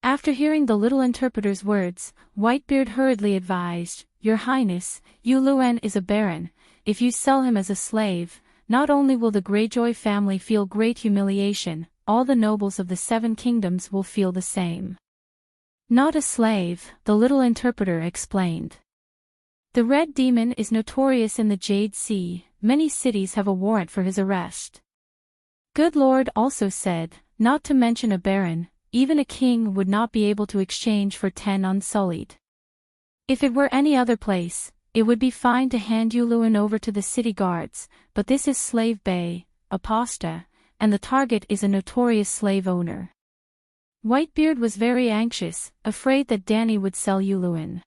After hearing the little interpreter's words, Whitebeard hurriedly advised, "Your Highness, Yuluin is a baron. If you sell him as a slave, not only will the Greyjoy family feel great humiliation, all the nobles of the 7 kingdoms will feel the same." "Not a slave," the little interpreter explained. "The Red Demon is notorious in the Jade Sea, many cities have a warrant for his arrest." Good Lord also said, "Not to mention a baron, even a king would not be able to exchange for 10 Unsullied. If it were any other place, it would be fine to hand Yuluin over to the city guards, but this is Slave Bay, Aposta, and the target is a notorious slave owner." Whitebeard was very anxious, afraid that Dany would sell Yuluin.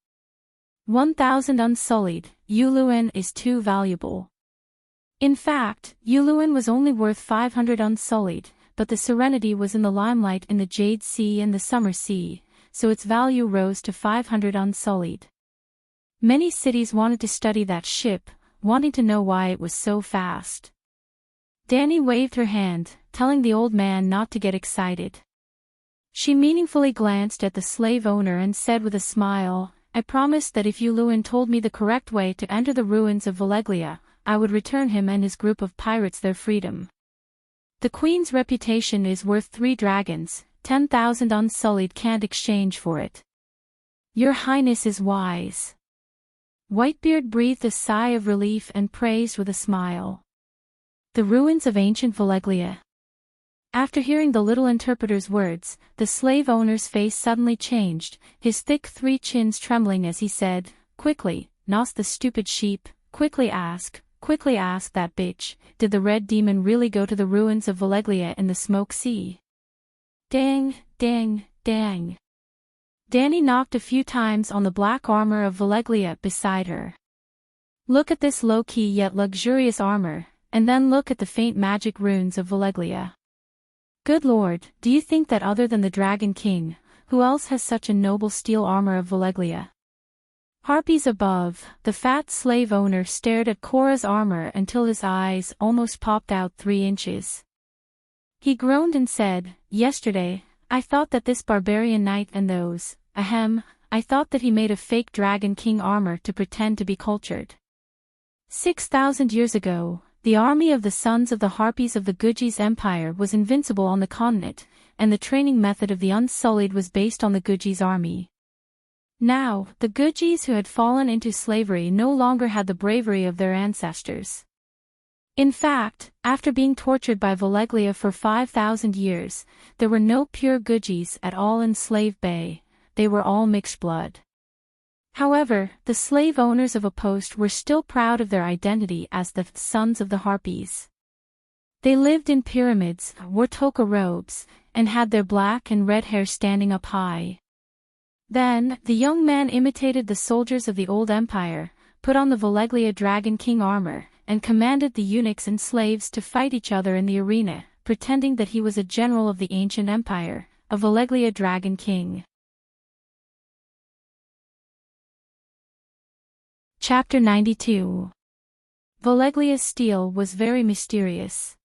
1,000 Unsullied, Yuluin is too valuable. In fact, Yuluin was only worth 500 Unsullied, but the Serenity was in the limelight in the Jade Sea and the Summer Sea, so its value rose to 500 Unsullied. Many cities wanted to study that ship, wanting to know why it was so fast. Dany waved her hand, telling the old man not to get excited. She meaningfully glanced at the slave owner and said with a smile, I promised that if Yuluin told me the correct way to enter the ruins of Valeglia, I would return him and his group of pirates their freedom. The queen's reputation is worth 3 dragons, 10,000 unsullied can't exchange for it. Your Highness is wise. Whitebeard breathed a sigh of relief and praised with a smile. The ruins of ancient Valeglia. After hearing the little interpreter's words, the slave owner's face suddenly changed, his thick 3 chins trembling as he said, quickly, Nos the stupid sheep, quickly ask that bitch, did the red demon really go to the ruins of Valeglia in the smoke sea? Dang, dang, dang. Danny knocked a few times on the black armor of Valeglia beside her. Look at this low-key yet luxurious armor, and then look at the faint magic runes of Valeglia. Good lord, do you think that other than the Dragon King, who else has such a noble steel armor of Valeglia? Harpies above, the fat slave owner stared at Cora's armor until his eyes almost popped out 3 inches. He groaned and said, Yesterday, I thought that this barbarian knight and those, I thought that he made a fake Dragon King armor to pretend to be cultured. 6,000 years ago, the army of the sons of the Harpies of the Guji's empire was invincible on the continent, and the training method of the Unsullied was based on the Guji's army. Now, the Gujis who had fallen into slavery no longer had the bravery of their ancestors. In fact, after being tortured by Valeglia for 5,000 years, there were no pure Gujis at all in Slave Bay, they were all mixed blood. However, the slave owners of a post were still proud of their identity as the sons of the Harpies. They lived in pyramids, wore toga robes, and had their black and red hair standing up high. Then, the young man imitated the soldiers of the old empire, put on the Valeglia Dragon King armor, and commanded the eunuchs and slaves to fight each other in the arena, pretending that he was a general of the ancient empire, a Valeglia Dragon King. Chapter 92. Valeglia's steel was very mysterious.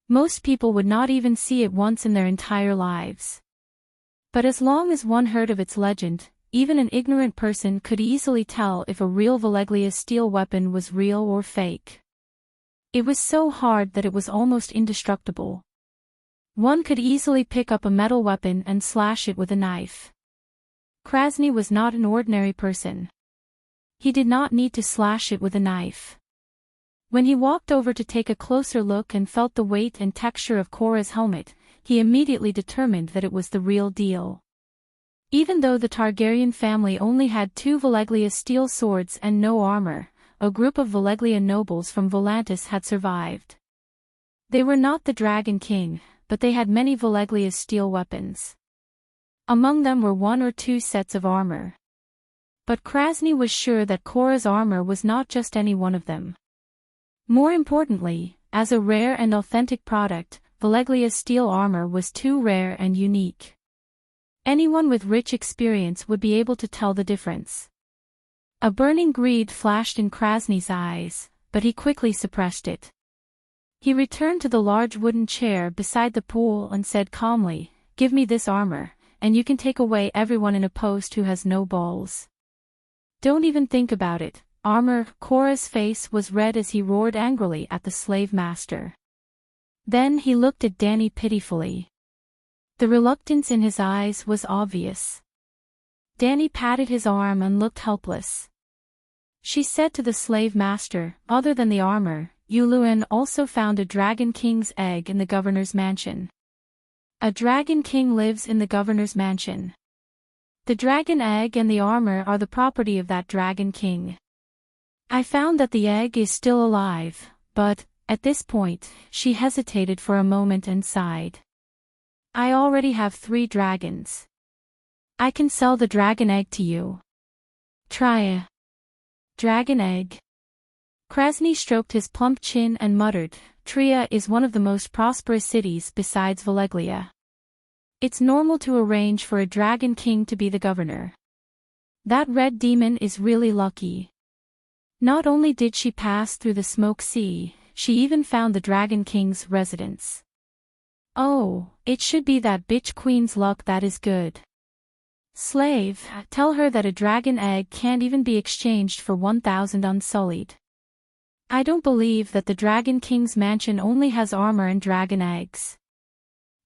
Most people would not even see it once in their entire lives. But as long as one heard of its legend, even an ignorant person could easily tell if a real Valeglia steel weapon was real or fake. It was so hard that it was almost indestructible. One could easily pick up a metal weapon and slash it with a knife. Krasny was not an ordinary person. He did not need to slash it with a knife. When he walked over to take a closer look and felt the weight and texture of Cora's helmet, he immediately determined that it was the real deal. Even though the Targaryen family only had 2 Valeglia steel swords and no armor, a group of Valeglia nobles from Volantis had survived. They were not the Dragon King, but they had many Valeglia steel weapons. Among them were 1 or 2 sets of armor. But Krasny was sure that Cora's armor was not just any one of them. More importantly, as a rare and authentic product, Valeglia's steel armor was too rare and unique. Anyone with rich experience would be able to tell the difference. A burning greed flashed in Krasny's eyes, but he quickly suppressed it. He returned to the large wooden chair beside the pool and said calmly, "Give me this armor, and you can take away everyone in a post who has no balls. Don't even think about it, armor." Cora's face was red as he roared angrily at the slave master. Then he looked at Danny pitifully. The reluctance in his eyes was obvious. Danny patted his arm and looked helpless. She said to the slave master, "Other than the armor, Yuluin also found a Dragon King's egg in the governor's mansion." "A Dragon King lives in the governor's mansion. The dragon egg and the armor are the property of that Dragon King. I found that the egg is still alive, but," at this point, she hesitated for a moment and sighed. "I already have 3 dragons. I can sell the dragon egg to you. Try a dragon egg." Krasny stroked his plump chin and muttered, "Tria is one of the most prosperous cities besides Valeglia. It's normal to arrange for a Dragon King to be the governor. That red demon is really lucky." Not only did she pass through the smoke sea, she even found the Dragon King's residence. Oh, it should be that bitch queen's luck that is good. Slave, tell her that a dragon egg can't even be exchanged for 1,000 unsullied. I don't believe that the Dragon King's mansion only has armor and dragon eggs.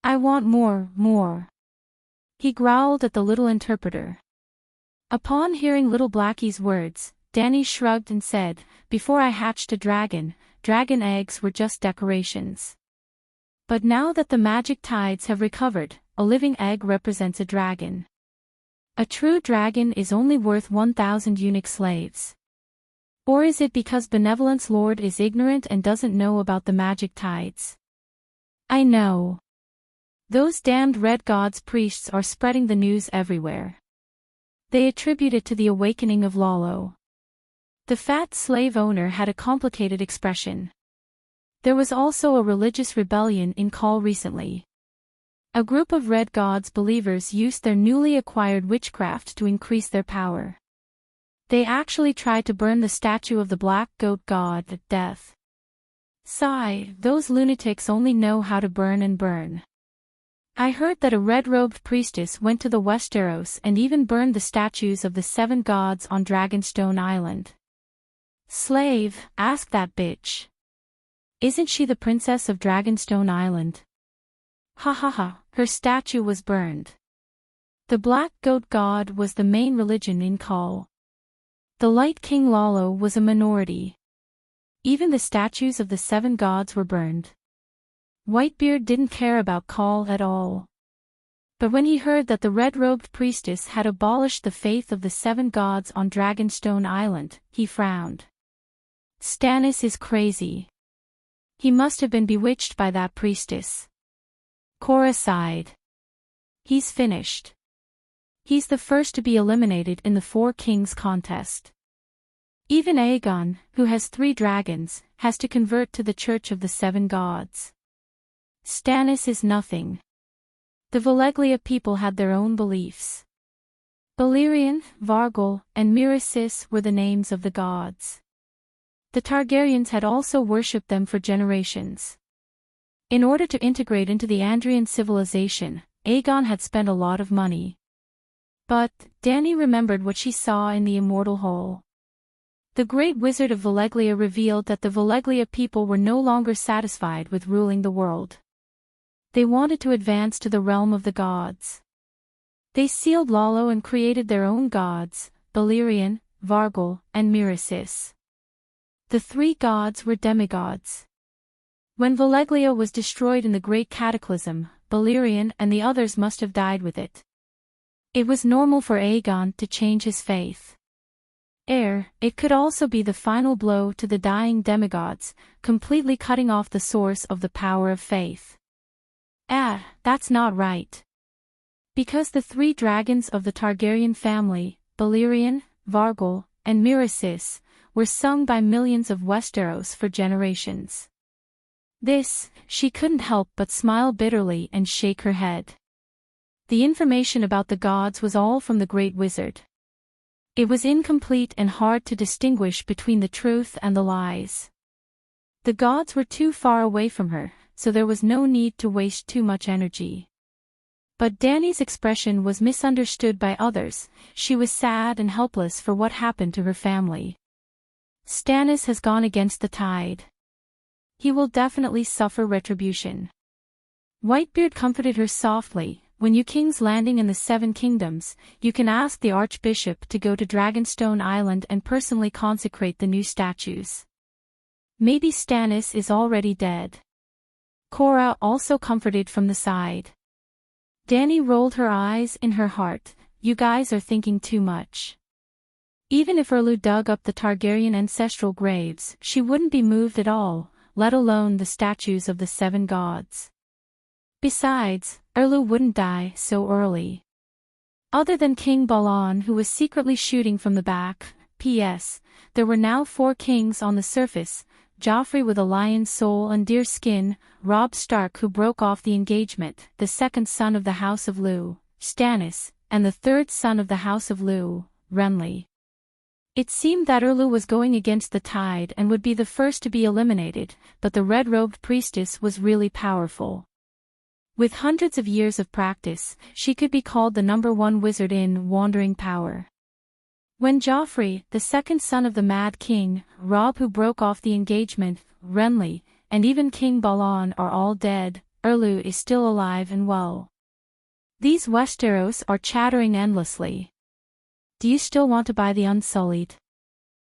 I want more, more. He growled at the little interpreter. Upon hearing little Blackie's words, Danny shrugged and said, "Before I hatched a dragon, dragon eggs were just decorations. But now that the magic tides have recovered, a living egg represents a dragon. A true dragon is only worth 1,000 eunuch slaves. Or is it because Benevolence Lord is ignorant and doesn't know about the magic tides? I know. Those damned red gods priests are spreading the news everywhere. They attribute it to the awakening of Lalo." The fat slave owner had a complicated expression. There was also a religious rebellion in Call recently. A group of red gods believers used their newly acquired witchcraft to increase their power. They actually tried to burn the statue of the black goat god, Death. Sigh, those lunatics only know how to burn and burn. I heard that a red-robed priestess went to the Westeros and even burned the statues of the 7 gods on Dragonstone Island. Slave, ask that bitch. Isn't she the princess of Dragonstone Island? Ha ha ha, her statue was burned. The black goat god was the main religion in Call. The Light King Lalo was a minority. Even the statues of the 7 gods were burned. Whitebeard didn't care about Call at all. But when he heard that the red-robed priestess had abolished the faith of the 7 gods on Dragonstone Island, he frowned. Stannis is crazy. He must have been bewitched by that priestess. Cora sighed. He's finished. He's the first to be eliminated in the 4 Kings contest. Even Aegon, who has 3 dragons, has to convert to the Church of the 7 Gods. Stannis is nothing. The Valeglia people had their own beliefs. Balerion, Vargol, and Miracis were the names of the gods. The Targaryens had also worshipped them for generations. In order to integrate into the Andrian civilization, Aegon had spent a lot of money. But, Dany remembered what she saw in the Immortal Hole. The Great Wizard of Valeglia revealed that the Valeglia people were no longer satisfied with ruling the world. They wanted to advance to the realm of the gods. They sealed Lalo and created their own gods, Balerion, Vargol, and Miracis. The 3 gods were demigods. When Valeglia was destroyed in the Great Cataclysm, Balerion and the others must have died with it. It was normal for Aegon to change his faith. It could also be the final blow to the dying demigods, completely cutting off the source of the power of faith. That's not right. Because the 3 dragons of the Targaryen family, Balerion, Vargol, and Miracis, were sung by millions of Westeros for generations. She couldn't help but smile bitterly and shake her head. The information about the gods was all from the Great Wizard. It was incomplete and hard to distinguish between the truth and the lies. The gods were too far away from her, so there was no need to waste too much energy. But Dany's expression was misunderstood by others. She was sad and helpless for what happened to her family. Stannis has gone against the tide. He will definitely suffer retribution. Whitebeard comforted her softly. When you King's Landing in the 7 Kingdoms, you can ask the Archbishop to go to Dragonstone Island and personally consecrate the new statues. Maybe Stannis is already dead. Cora also comforted from the side. Dany rolled her eyes in her heart. You guys are thinking too much. Even if Erlu dug up the Targaryen ancestral graves, she wouldn't be moved at all, let alone the statues of the 7 gods. Besides, Erlu wouldn't die so early. Other than King Balon, who was secretly shooting from the back. P.S. There were now 4 kings on the surface: Joffrey with a lion's soul and deer skin, Robb Stark who broke off the engagement, the 2nd son of the House of Lugh, Stannis, and the 3rd son of the House of Lugh, Renly. It seemed that Erlu was going against the tide and would be the first to be eliminated, but the red-robed priestess was really powerful. With hundreds of years of practice, she could be called the #1 wizard in wandering power. When Joffrey, the second son of the Mad King, Robb who broke off the engagement, Renly, and even King Balon are all dead, Erlu is still alive and well. These Westeros are chattering endlessly. Do you still want to buy the Unsullied?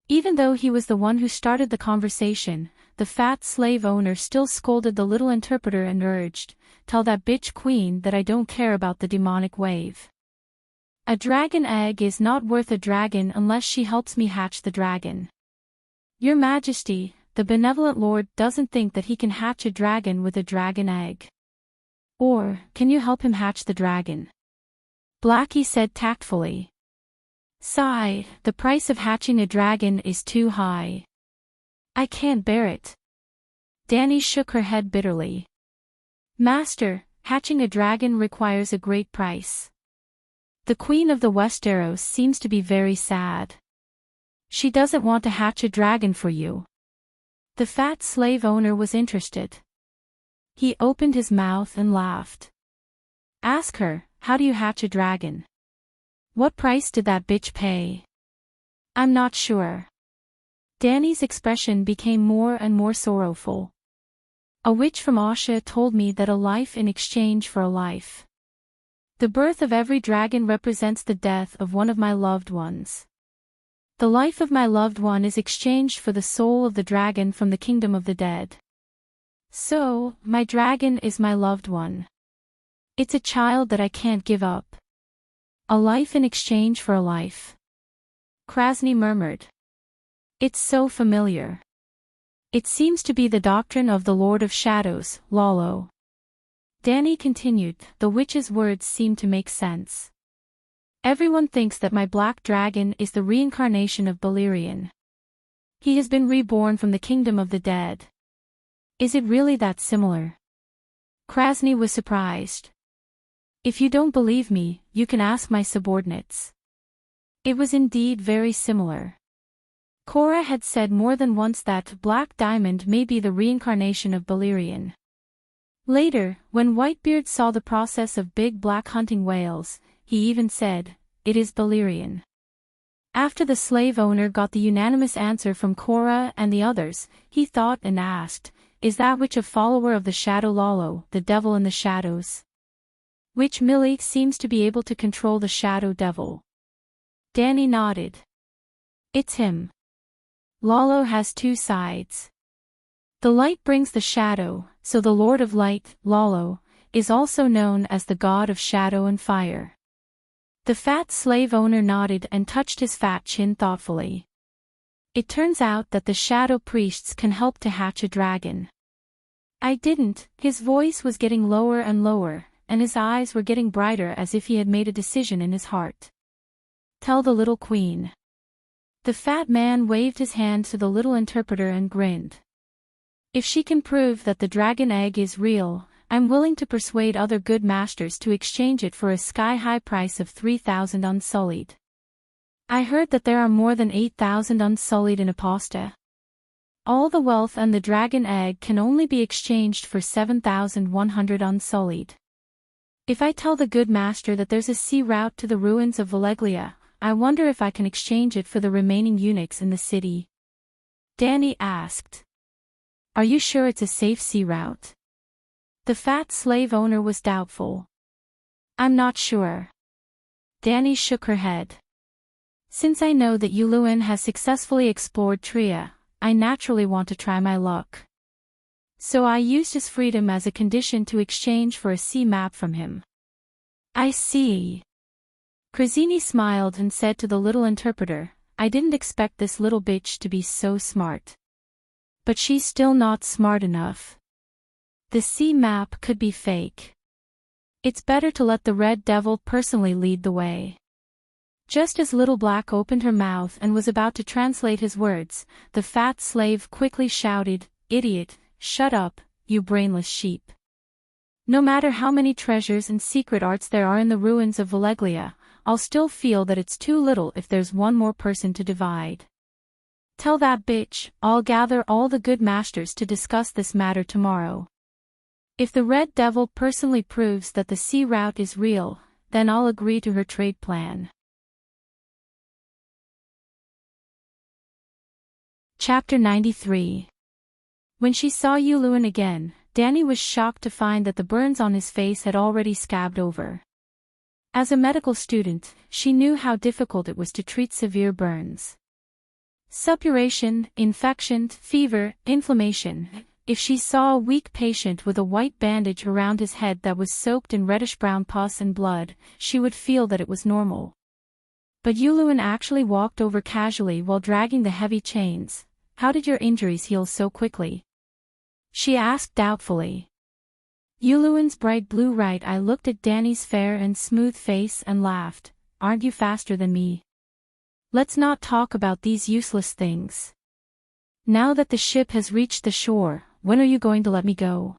Even though he was the one who started the conversation, the fat slave owner still scolded the little interpreter and urged, "Tell that bitch queen that I don't care about the demonic wave. A dragon egg is not worth a dragon unless she helps me hatch the dragon. Your Majesty, the benevolent lord doesn't think that he can hatch a dragon with a dragon egg. Or, can you help him hatch the dragon?" Blackie said tactfully. "Sigh, the price of hatching a dragon is too high. I can't bear it." Dany shook her head bitterly. "Master, hatching a dragon requires a great price. The Queen of the Westeros seems to be very sad. She doesn't want to hatch a dragon for you." The fat slave owner was interested. He opened his mouth and laughed. "Ask her, how do you hatch a dragon? What price did that bitch pay?" "I'm not sure." Dany's expression became more and more sorrowful. "A witch from Asha told me that a life in exchange for a life. The birth of every dragon represents the death of one of my loved ones. The life of my loved one is exchanged for the soul of the dragon from the kingdom of the dead. So, my dragon is my loved one. It's a child that I can't give up. A life in exchange for a life." Krasny murmured. "It's so familiar. It seems to be the doctrine of the Lord of Shadows, Lalo." Dany continued, "The witch's words seem to make sense. Everyone thinks that my black dragon is the reincarnation of Balerion. He has been reborn from the kingdom of the dead. Is it really that similar?" Krasny was surprised. "If you don't believe me, you can ask my subordinates." It was indeed very similar. Cora had said more than once that Black Diamond may be the reincarnation of Balerion. Later, when Whitebeard saw the process of big black hunting whales, he even said, "It is Balerion." After the slave owner got the unanimous answer from Cora and the others, he thought and asked, "Is that witch a follower of the Shadow Lalo, the devil in the shadows?" Witch Millie seems to be able to control the Shadow Devil. Dany nodded. "It's him. Lalo has two sides. The light brings the shadow, so the Lord of Light, Lalo, is also known as the God of Shadow and Fire." The fat slave owner nodded and touched his fat chin thoughtfully. "It turns out that the shadow priests can help to hatch a dragon. I didn't." His voice was getting lower and lower, and his eyes were getting brighter as if he had made a decision in his heart. "Tell the little queen." The fat man waved his hand to the little interpreter and grinned. "If she can prove that the dragon egg is real, I'm willing to persuade other good masters to exchange it for a sky-high price of 3,000 Unsullied. I heard that there are more than 8,000 Unsullied in Aposta. All the wealth and the dragon egg can only be exchanged for 7,100 Unsullied. If I tell the good master that there's a sea route to the ruins of Valeglia, I wonder if I can exchange it for the remaining eunuchs in the city." Dany asked. "Are you sure it's a safe sea route?" The fat slave owner was doubtful. "I'm not sure." Dany shook her head. "Since I know that Yuluen has successfully explored Tria, I naturally want to try my luck. So I used his freedom as a condition to exchange for a sea map from him." "I see." Krasny smiled and said to the little interpreter, "I didn't expect this little bitch to be so smart. But she's still not smart enough. The sea map could be fake. It's better to let the Red Devil personally lead the way." Just as Little Black opened her mouth and was about to translate his words, the fat slave quickly shouted, "Idiot, shut up, you brainless sheep. No matter how many treasures and secret arts there are in the ruins of Valeglia, I'll still feel that it's too little if there's one more person to divide. Tell that bitch, I'll gather all the good masters to discuss this matter tomorrow." If the Red Devil personally proves that the sea route is real, then I'll agree to her trade plan. Chapter 93. When she saw Yulun again, Danny was shocked to find that the burns on his face had already scabbed over. As a medical student, she knew how difficult it was to treat severe burns. Suppuration, infection, fever, inflammation. If she saw a weak patient with a white bandage around his head that was soaked in reddish-brown pus and blood, she would feel that it was normal. But Yulun actually walked over casually while dragging the heavy chains. How did your injuries heal so quickly? She asked doubtfully. Yulun's bright blue right eye looked at Danny's fair and smooth face and laughed. Aren't you faster than me? Let's not talk about these useless things. Now that the ship has reached the shore, when are you going to let me go?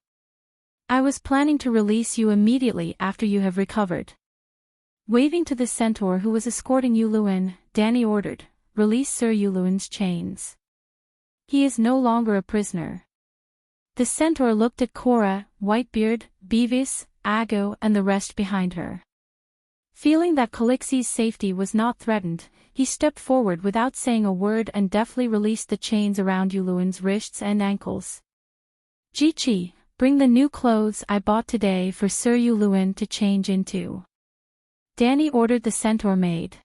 I was planning to release you immediately after you have recovered. Waving to the centaur who was escorting Yulun, Danny ordered, release Sir Yulun's chains. He is no longer a prisoner. The centaur looked at Cora, Whitebeard, Beavis, Ago and the rest behind her. Feeling that Calixi's safety was not threatened, he stepped forward without saying a word and deftly released the chains around Yulun's wrists and ankles. Jichi, bring the new clothes I bought today for Sir Yulun to change into. Danny ordered the centaur maid.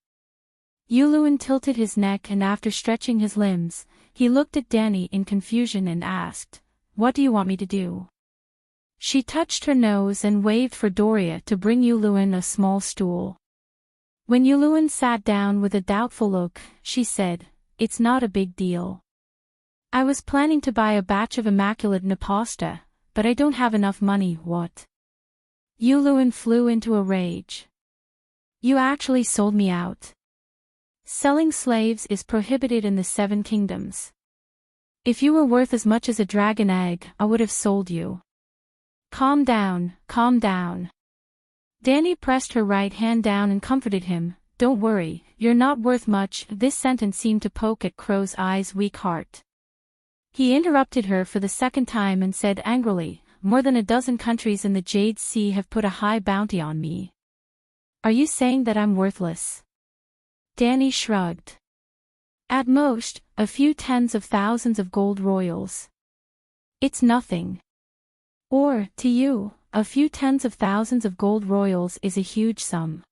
Yulun tilted his neck and after stretching his limbs, he looked at Danny in confusion and asked, what do you want me to do? She touched her nose and waved for Doria to bring Yulun a small stool. When Yulun sat down with a doubtful look, she said, it's not a big deal. I was planning to buy a batch of immaculate Napasta, but I don't have enough money. What? Yulun flew into a rage. You actually sold me out. Selling slaves is prohibited in the 7 kingdoms. If you were worth as much as a dragon egg, I would have sold you. Calm down, calm down. Danny pressed her right hand down and comforted him. Don't worry, you're not worth much. This sentence seemed to poke at Crow's Eye's weak heart. He interrupted her for the second time and said angrily, more than a dozen countries in the Jade Sea have put a high bounty on me. Are you saying that I'm worthless? Danny shrugged. At most, a few tens of thousands of gold royals. It's nothing. Or, to you, a few tens of thousands of gold royals is a huge sum.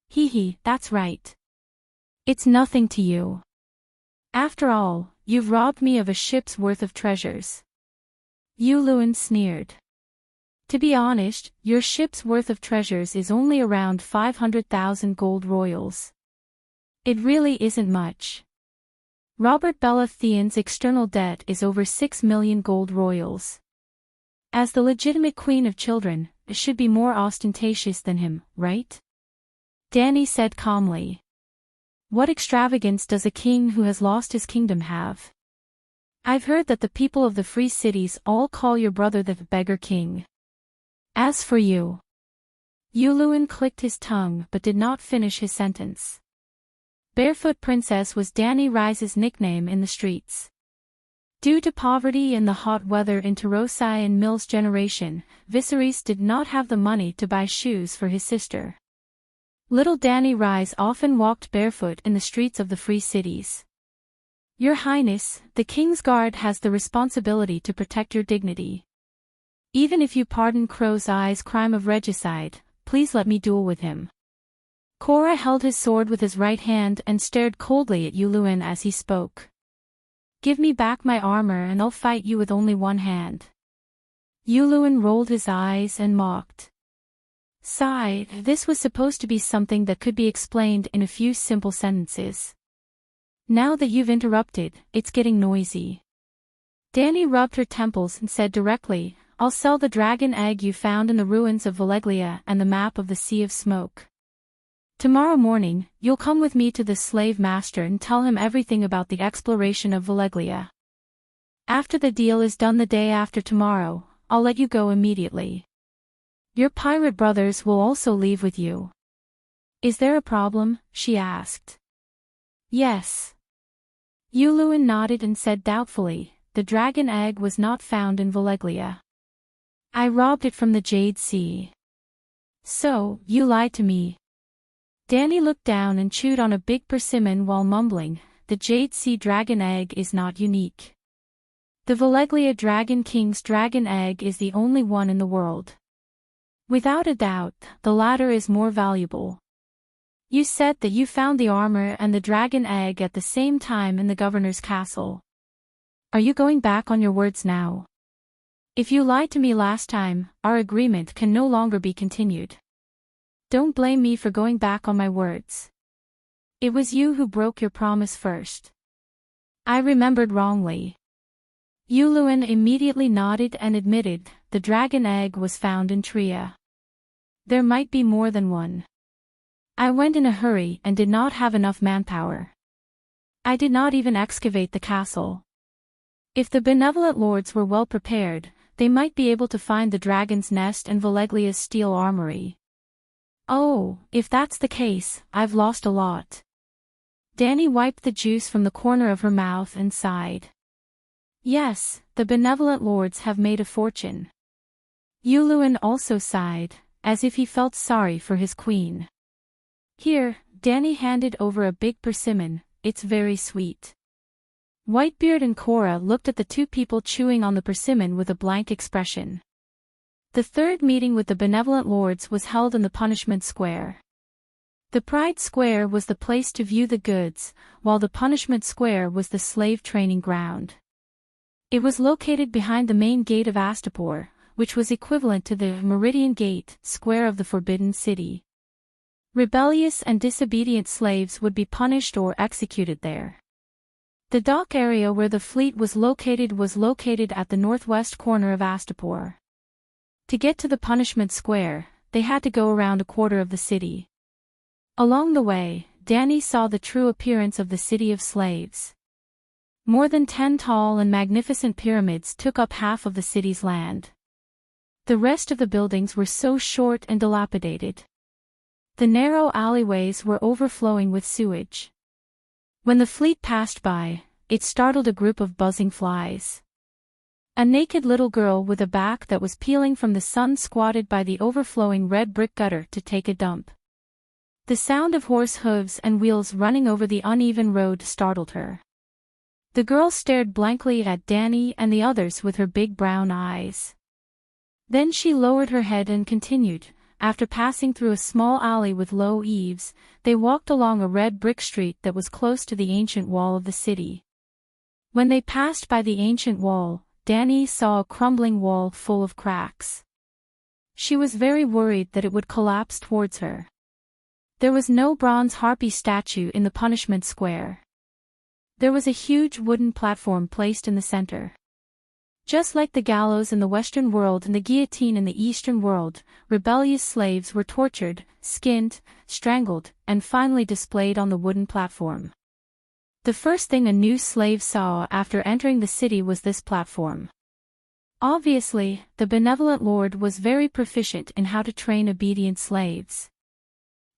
Hee, that's right. It's nothing to you. After all, you've robbed me of a ship's worth of treasures. Yulun sneered. To be honest, your ship's worth of treasures is only around 500,000 gold royals. It really isn't much. Robert Bellothian's external debt is over 6 million gold royals. As the legitimate queen of children, it should be more ostentatious than him, right? Danny said calmly. What extravagance does a king who has lost his kingdom have? I've heard that the people of the free cities all call your brother the beggar king. As for you. Yulun clicked his tongue but did not finish his sentence. Barefoot Princess was Danny Rise's nickname in the streets. Due to poverty and the hot weather in Terosai and Mill's generation, Viserys did not have the money to buy shoes for his sister. Little Danny Rise often walked barefoot in the streets of the free cities. Your Highness, the King's Guard has the responsibility to protect your dignity. Even if you pardon Crow's Eye's crime of regicide, please let me duel with him. Cora held his sword with his right hand and stared coldly at Yulun as he spoke. Give me back my armor and I'll fight you with only one hand. Yulun rolled his eyes and mocked. Sigh, this was supposed to be something that could be explained in a few simple sentences. Now that you've interrupted, it's getting noisy. Danny rubbed her temples and said directly, I'll sell the dragon egg you found in the ruins of Valeglia and the map of the Sea of Smoke. Tomorrow morning, you'll come with me to the slave master and tell him everything about the exploration of Valeglia. After the deal is done the day after tomorrow, I'll let you go immediately. Your pirate brothers will also leave with you. Is there a problem? She asked. Yes. Yulun nodded and said doubtfully, the dragon egg was not found in Valeglia. I robbed it from the Jade Sea. So, you lied to me. Danny looked down and chewed on a big persimmon while mumbling, the Jade Sea dragon egg is not unique. The Veleglia Dragon King's dragon egg is the only one in the world. Without a doubt, the latter is more valuable. You said that you found the armor and the dragon egg at the same time in the governor's castle. Are you going back on your words now? If you lied to me last time, our agreement can no longer be continued. Don't blame me for going back on my words. It was you who broke your promise first. I remembered wrongly. Yuluin immediately nodded and admitted, the dragon egg was found in Tria. There might be more than one. I went in a hurry and did not have enough manpower. I did not even excavate the castle. If the benevolent lords were well prepared, they might be able to find the dragon's nest and Veleglia's steel armory. Oh, if that's the case, I've lost a lot. Danny wiped the juice from the corner of her mouth and sighed. Yes, the benevolent lords have made a fortune. Yuluin also sighed, as if he felt sorry for his queen. Here, Danny handed over a big persimmon, it's very sweet. Whitebeard and Cora looked at the two people chewing on the persimmon with a blank expression. The third meeting with the benevolent lords was held in the Punishment Square. The Pride Square was the place to view the goods, while the Punishment Square was the slave training ground. It was located behind the main gate of Astapor, which was equivalent to the Meridian Gate, Square of the Forbidden City. Rebellious and disobedient slaves would be punished or executed there. The dock area where the fleet was located at the northwest corner of Astapor. To get to the Punishment Square, they had to go around a quarter of the city. Along the way, Danny saw the true appearance of the city of slaves. More than 10 tall and magnificent pyramids took up half of the city's land. The rest of the buildings were so short and dilapidated. The narrow alleyways were overflowing with sewage. When the fleet passed by, it startled a group of buzzing flies. A naked little girl with a back that was peeling from the sun squatted by the overflowing red brick gutter to take a dump. The sound of horse hooves and wheels running over the uneven road startled her. The girl stared blankly at Danny and the others with her big brown eyes. Then she lowered her head and continued. After passing through a small alley with low eaves, they walked along a red brick street that was close to the ancient wall of the city. When they passed by the ancient wall, Danny saw a crumbling wall full of cracks. She was very worried that it would collapse towards her. There was no bronze harpy statue in the Punishment Square. There was a huge wooden platform placed in the center. Just like the gallows in the Western world and the guillotine in the Eastern world, rebellious slaves were tortured, skinned, strangled, and finally displayed on the wooden platform. The first thing a new slave saw after entering the city was this platform. Obviously, the benevolent lord was very proficient in how to train obedient slaves.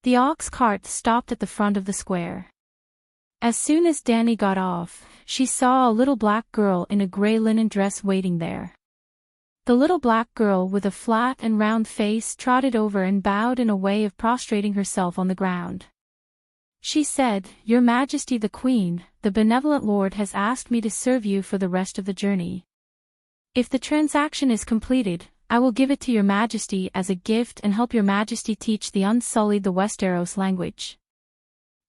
The ox cart stopped at the front of the square. As soon as Danny got off, she saw a little black girl in a gray linen dress waiting there. The little black girl with a flat and round face trotted over and bowed in a way of prostrating herself on the ground. She said, "Your Majesty the Queen, the benevolent lord has asked me to serve you for the rest of the journey. If the transaction is completed, I will give it to your Majesty as a gift and help your Majesty teach the Unsullied the Westeros language.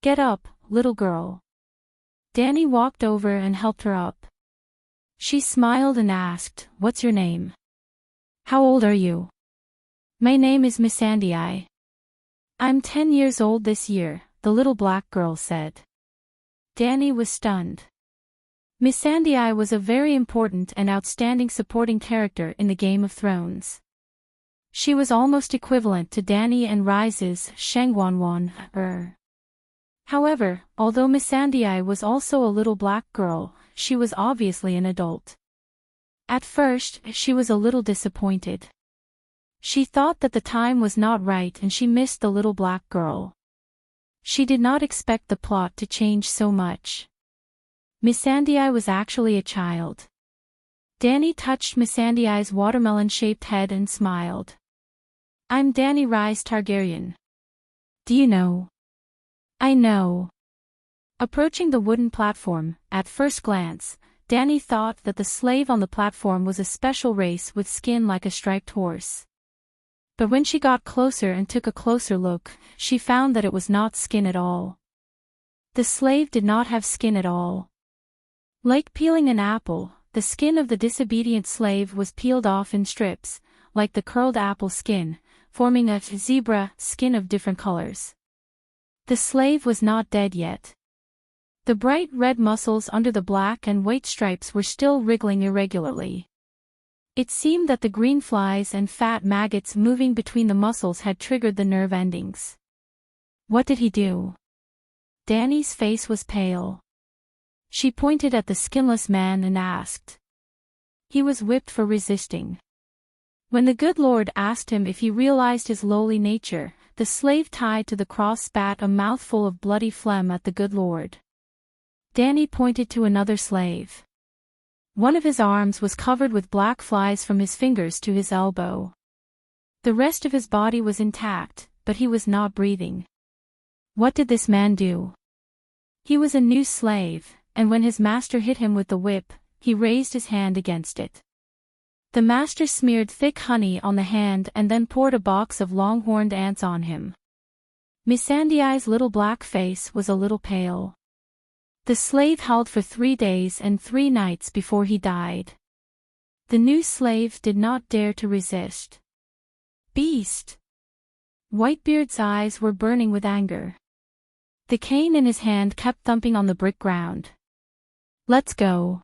Get up, little girl." Danny walked over and helped her up. She smiled and asked, "What's your name? How old are you?" "My name is Missandei. I'm 10 years old this year," the little black girl said. Danny was stunned. Missandei was a very important and outstanding supporting character in the Game of Thrones. She was almost equivalent to Danny and Rise's Shangwanwan. However, although Missandei was also a little black girl, she was obviously an adult. At first, she was a little disappointed. She thought that the time was not right and she missed the little black girl. She did not expect the plot to change so much. Missandei was actually a child. Danny touched Missandei's watermelon-shaped head and smiled. I'm Danny Rhys Targaryen. Do you know? I know. Approaching the wooden platform, at first glance, Danny thought that the slave on the platform was a special race with skin like a striped horse. But when she got closer and took a closer look, she found that it was not skin at all. The slave did not have skin at all. Like peeling an apple, the skin of the disobedient slave was peeled off in strips, like the curled apple skin, forming a zebra skin of different colors. The slave was not dead yet. The bright red muscles under the black and white stripes were still wriggling irregularly. It seemed that the green flies and fat maggots moving between the muscles had triggered the nerve endings. What did he do? Danny's face was pale. She pointed at the skinless man and asked. He was whipped for resisting. When the good Lord asked him if he realized his lowly nature, the slave tied to the cross spat a mouthful of bloody phlegm at the good Lord. Danny pointed to another slave. One of his arms was covered with black flies from his fingers to his elbow. The rest of his body was intact, but he was not breathing. What did this man do? He was a new slave, and when his master hit him with the whip, he raised his hand against it. The master smeared thick honey on the hand and then poured a box of long-horned ants on him. Missandei's little black face was a little pale. The slave howled for 3 days and 3 nights before he died. The new slave did not dare to resist. Beast! Whitebeard's eyes were burning with anger. The cane in his hand kept thumping on the brick ground. Let's go.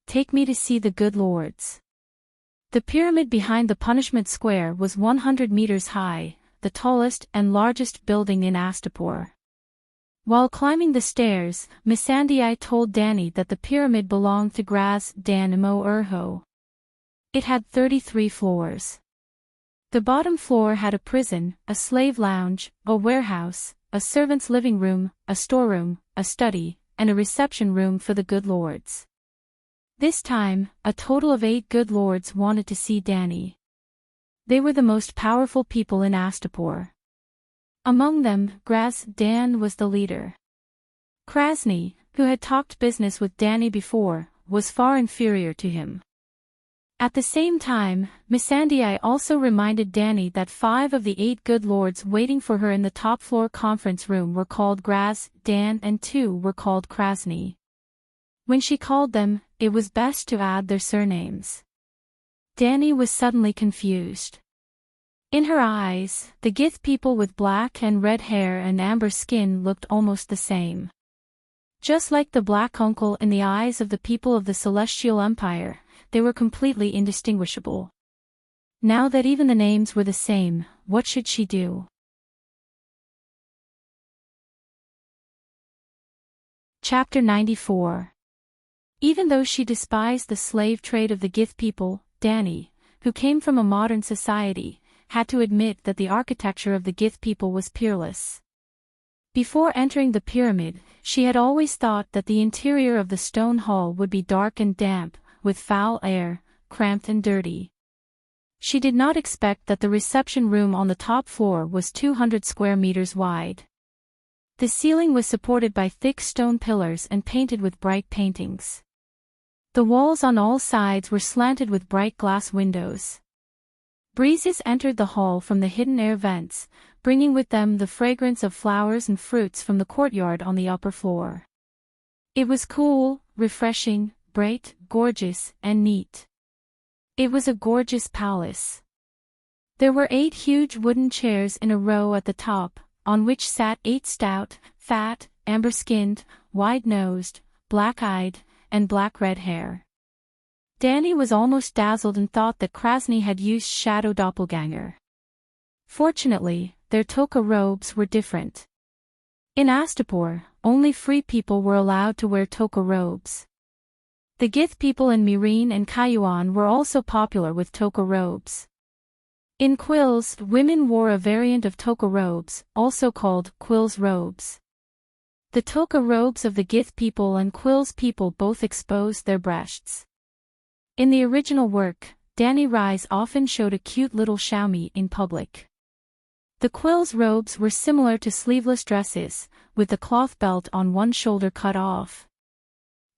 Take me to see the good lords. The pyramid behind the punishment square was 100 meters high, the tallest and largest building in Astapor. While climbing the stairs, Missandei told Danny that the pyramid belonged to Graz Dan Imo Urho. It had 33 floors. The bottom floor had a prison, a slave lounge, a warehouse, a servant's living room, a storeroom, a study, and a reception room for the good lords. This time, a total of 8 good lords wanted to see Danny. They were the most powerful people in Astapor. Among them, Graz Dan was the leader. Krasny, who had talked business with Danny before, was far inferior to him. At the same time, Missandei also reminded Danny that 5 of the 8 good lords waiting for her in the top-floor conference room were called Graz Dan and 2 were called Krasny. When she called them, it was best to add their surnames. Danny was suddenly confused. In her eyes, the Gith people with black and red hair and amber skin looked almost the same. Just like the Black Uncle in the eyes of the people of the Celestial Empire, they were completely indistinguishable. Now that even the names were the same, what should she do? Chapter 94. Even though she despised the slave trade of the Gith people, Danny, who came from a modern society, had to admit that the architecture of the Gith people was peerless. Before entering the pyramid, she had always thought that the interior of the stone hall would be dark and damp, with foul air, cramped and dirty. She did not expect that the reception room on the top floor was 200 square meters wide. The ceiling was supported by thick stone pillars and painted with bright paintings. The walls on all sides were slanted with bright glass windows. Breezes entered the hall from the hidden air vents, bringing with them the fragrance of flowers and fruits from the courtyard on the upper floor. It was cool, refreshing, bright, gorgeous, and neat. It was a gorgeous palace. There were 8 huge wooden chairs in a row at the top, on which sat 8 stout, fat, amber-skinned, wide-nosed, black-eyed, and black-red hair. Danny was almost dazzled and thought that Krasny had used Shadow Doppelganger. Fortunately, their toka robes were different. In Astapor, only free people were allowed to wear toka robes. The Gith people in Mireen and Kayuan were also popular with toka robes. In Quills, women wore a variant of toka robes, also called Quills robes. The toka robes of the Gith people and Quills people both exposed their breasts. In the original work, Danny Rise often showed a cute little chamois in public. The quill's robes were similar to sleeveless dresses, with the cloth belt on one shoulder cut off.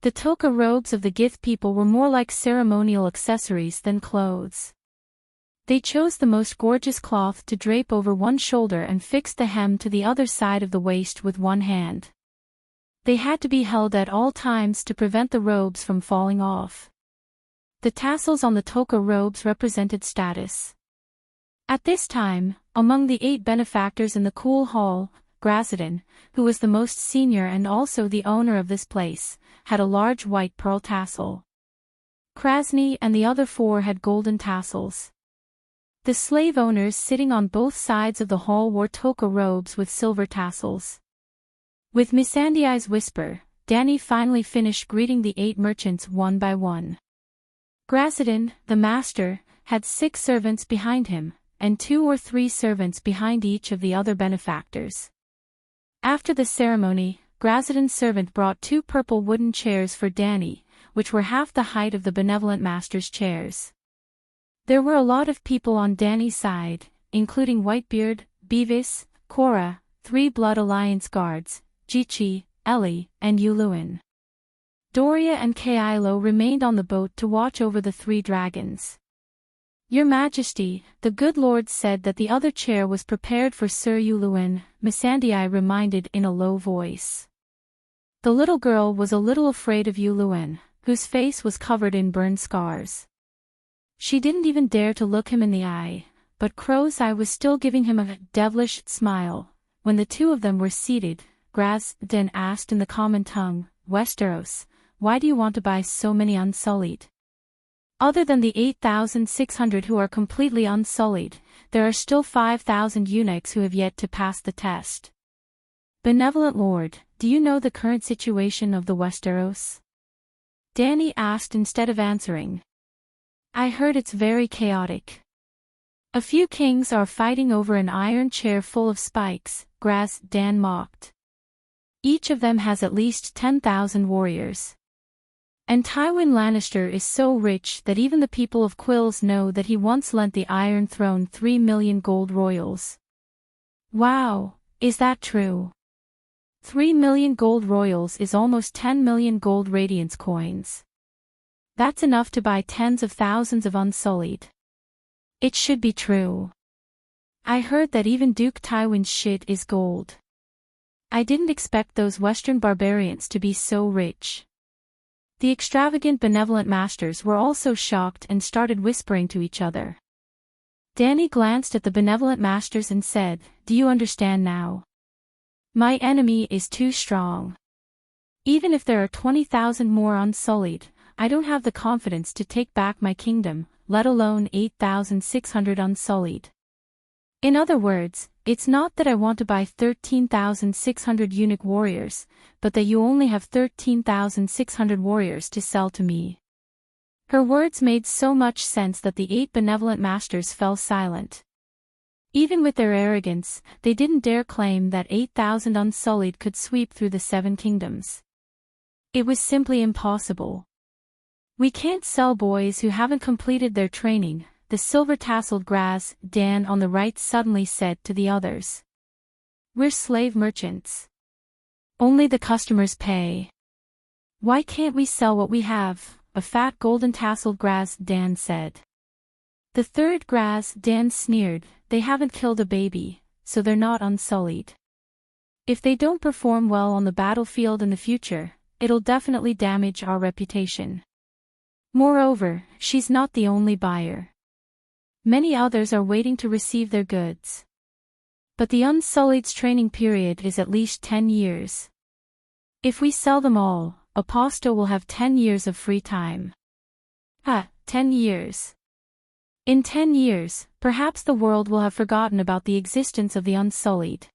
The toka robes of the Gith people were more like ceremonial accessories than clothes. They chose the most gorgeous cloth to drape over one shoulder and fixed the hem to the other side of the waist with one hand. They had to be held at all times to prevent the robes from falling off. The tassels on the toka robes represented status. At this time, among the 8 benefactors in the Cool Hall, Gracidin, who was the most senior and also the owner of this place, had a large white pearl tassel. Krasny and the other 4 had golden tassels. The slave owners sitting on both sides of the hall wore toka robes with silver tassels. With Missandei's whisper, Danny finally finished greeting the 8 merchants one by one. Gracidin, the master, had 6 servants behind him, and 2 or 3 servants behind each of the other benefactors. After the ceremony, Gracidin's servant brought 2 purple wooden chairs for Danny, which were half the height of the benevolent master's chairs. There were a lot of people on Danny's side, including Whitebeard, Beavis, Cora, 3 Blood Alliance guards, Jichi, Ellie, and Yuluin. Doria and Kailo remained on the boat to watch over the 3 dragons. Your Majesty, the good lord said that the other chair was prepared for Sir Yuluin, Missandei reminded in a low voice. The little girl was a little afraid of Yuluin, whose face was covered in burn scars. She didn't even dare to look him in the eye, but Crow's Eye was still giving him a devilish smile. When the 2 of them were seated, Gracidin asked in the common tongue, Westeros, why do you want to buy so many unsullied? Other than the 8,600 who are completely unsullied, there are still 5,000 eunuchs who have yet to pass the test. Benevolent Lord, do you know the current situation of the Westeros? Danny asked instead of answering. I heard it's very chaotic. A few kings are fighting over an iron chair full of spikes, Dan mocked. Each of them has at least 10,000 warriors. And Tywin Lannister is so rich that even the people of Quills know that he once lent the Iron Throne 3 million gold royals. Wow, is that true? 3 million gold royals is almost 10 million gold radiance coins. That's enough to buy tens of thousands of unsullied. It should be true. I heard that even Duke Tywin's shit is gold. I didn't expect those Western barbarians to be so rich. The extravagant benevolent masters were also shocked and started whispering to each other. Danny glanced at the benevolent masters and said, do you understand now? My enemy is too strong. Even if there are 20,000 more unsullied, I don't have the confidence to take back my kingdom, let alone 8,600 unsullied. In other words, it's not that I want to buy 13,600 eunuch warriors, but that you only have 13,600 warriors to sell to me. Her words made so much sense that the 8 benevolent masters fell silent. Even with their arrogance, they didn't dare claim that 8,000 unsullied could sweep through the 7 kingdoms. It was simply impossible. We can't sell boys who haven't completed their training, the silver-tasseled Dan on the right suddenly said to the others. We're slave merchants. Only the customers pay. Why can't we sell what we have? A fat golden-tasseled Dan said. The third Dan sneered, they haven't killed a baby, so they're not unsullied. If they don't perform well on the battlefield in the future, it'll definitely damage our reputation. Moreover, she's not the only buyer. Many others are waiting to receive their goods. But the Unsullied's training period is at least 10 years. If we sell them all, Aposto will have 10 years of free time. 10 years. In 10 years, perhaps the world will have forgotten about the existence of the Unsullied.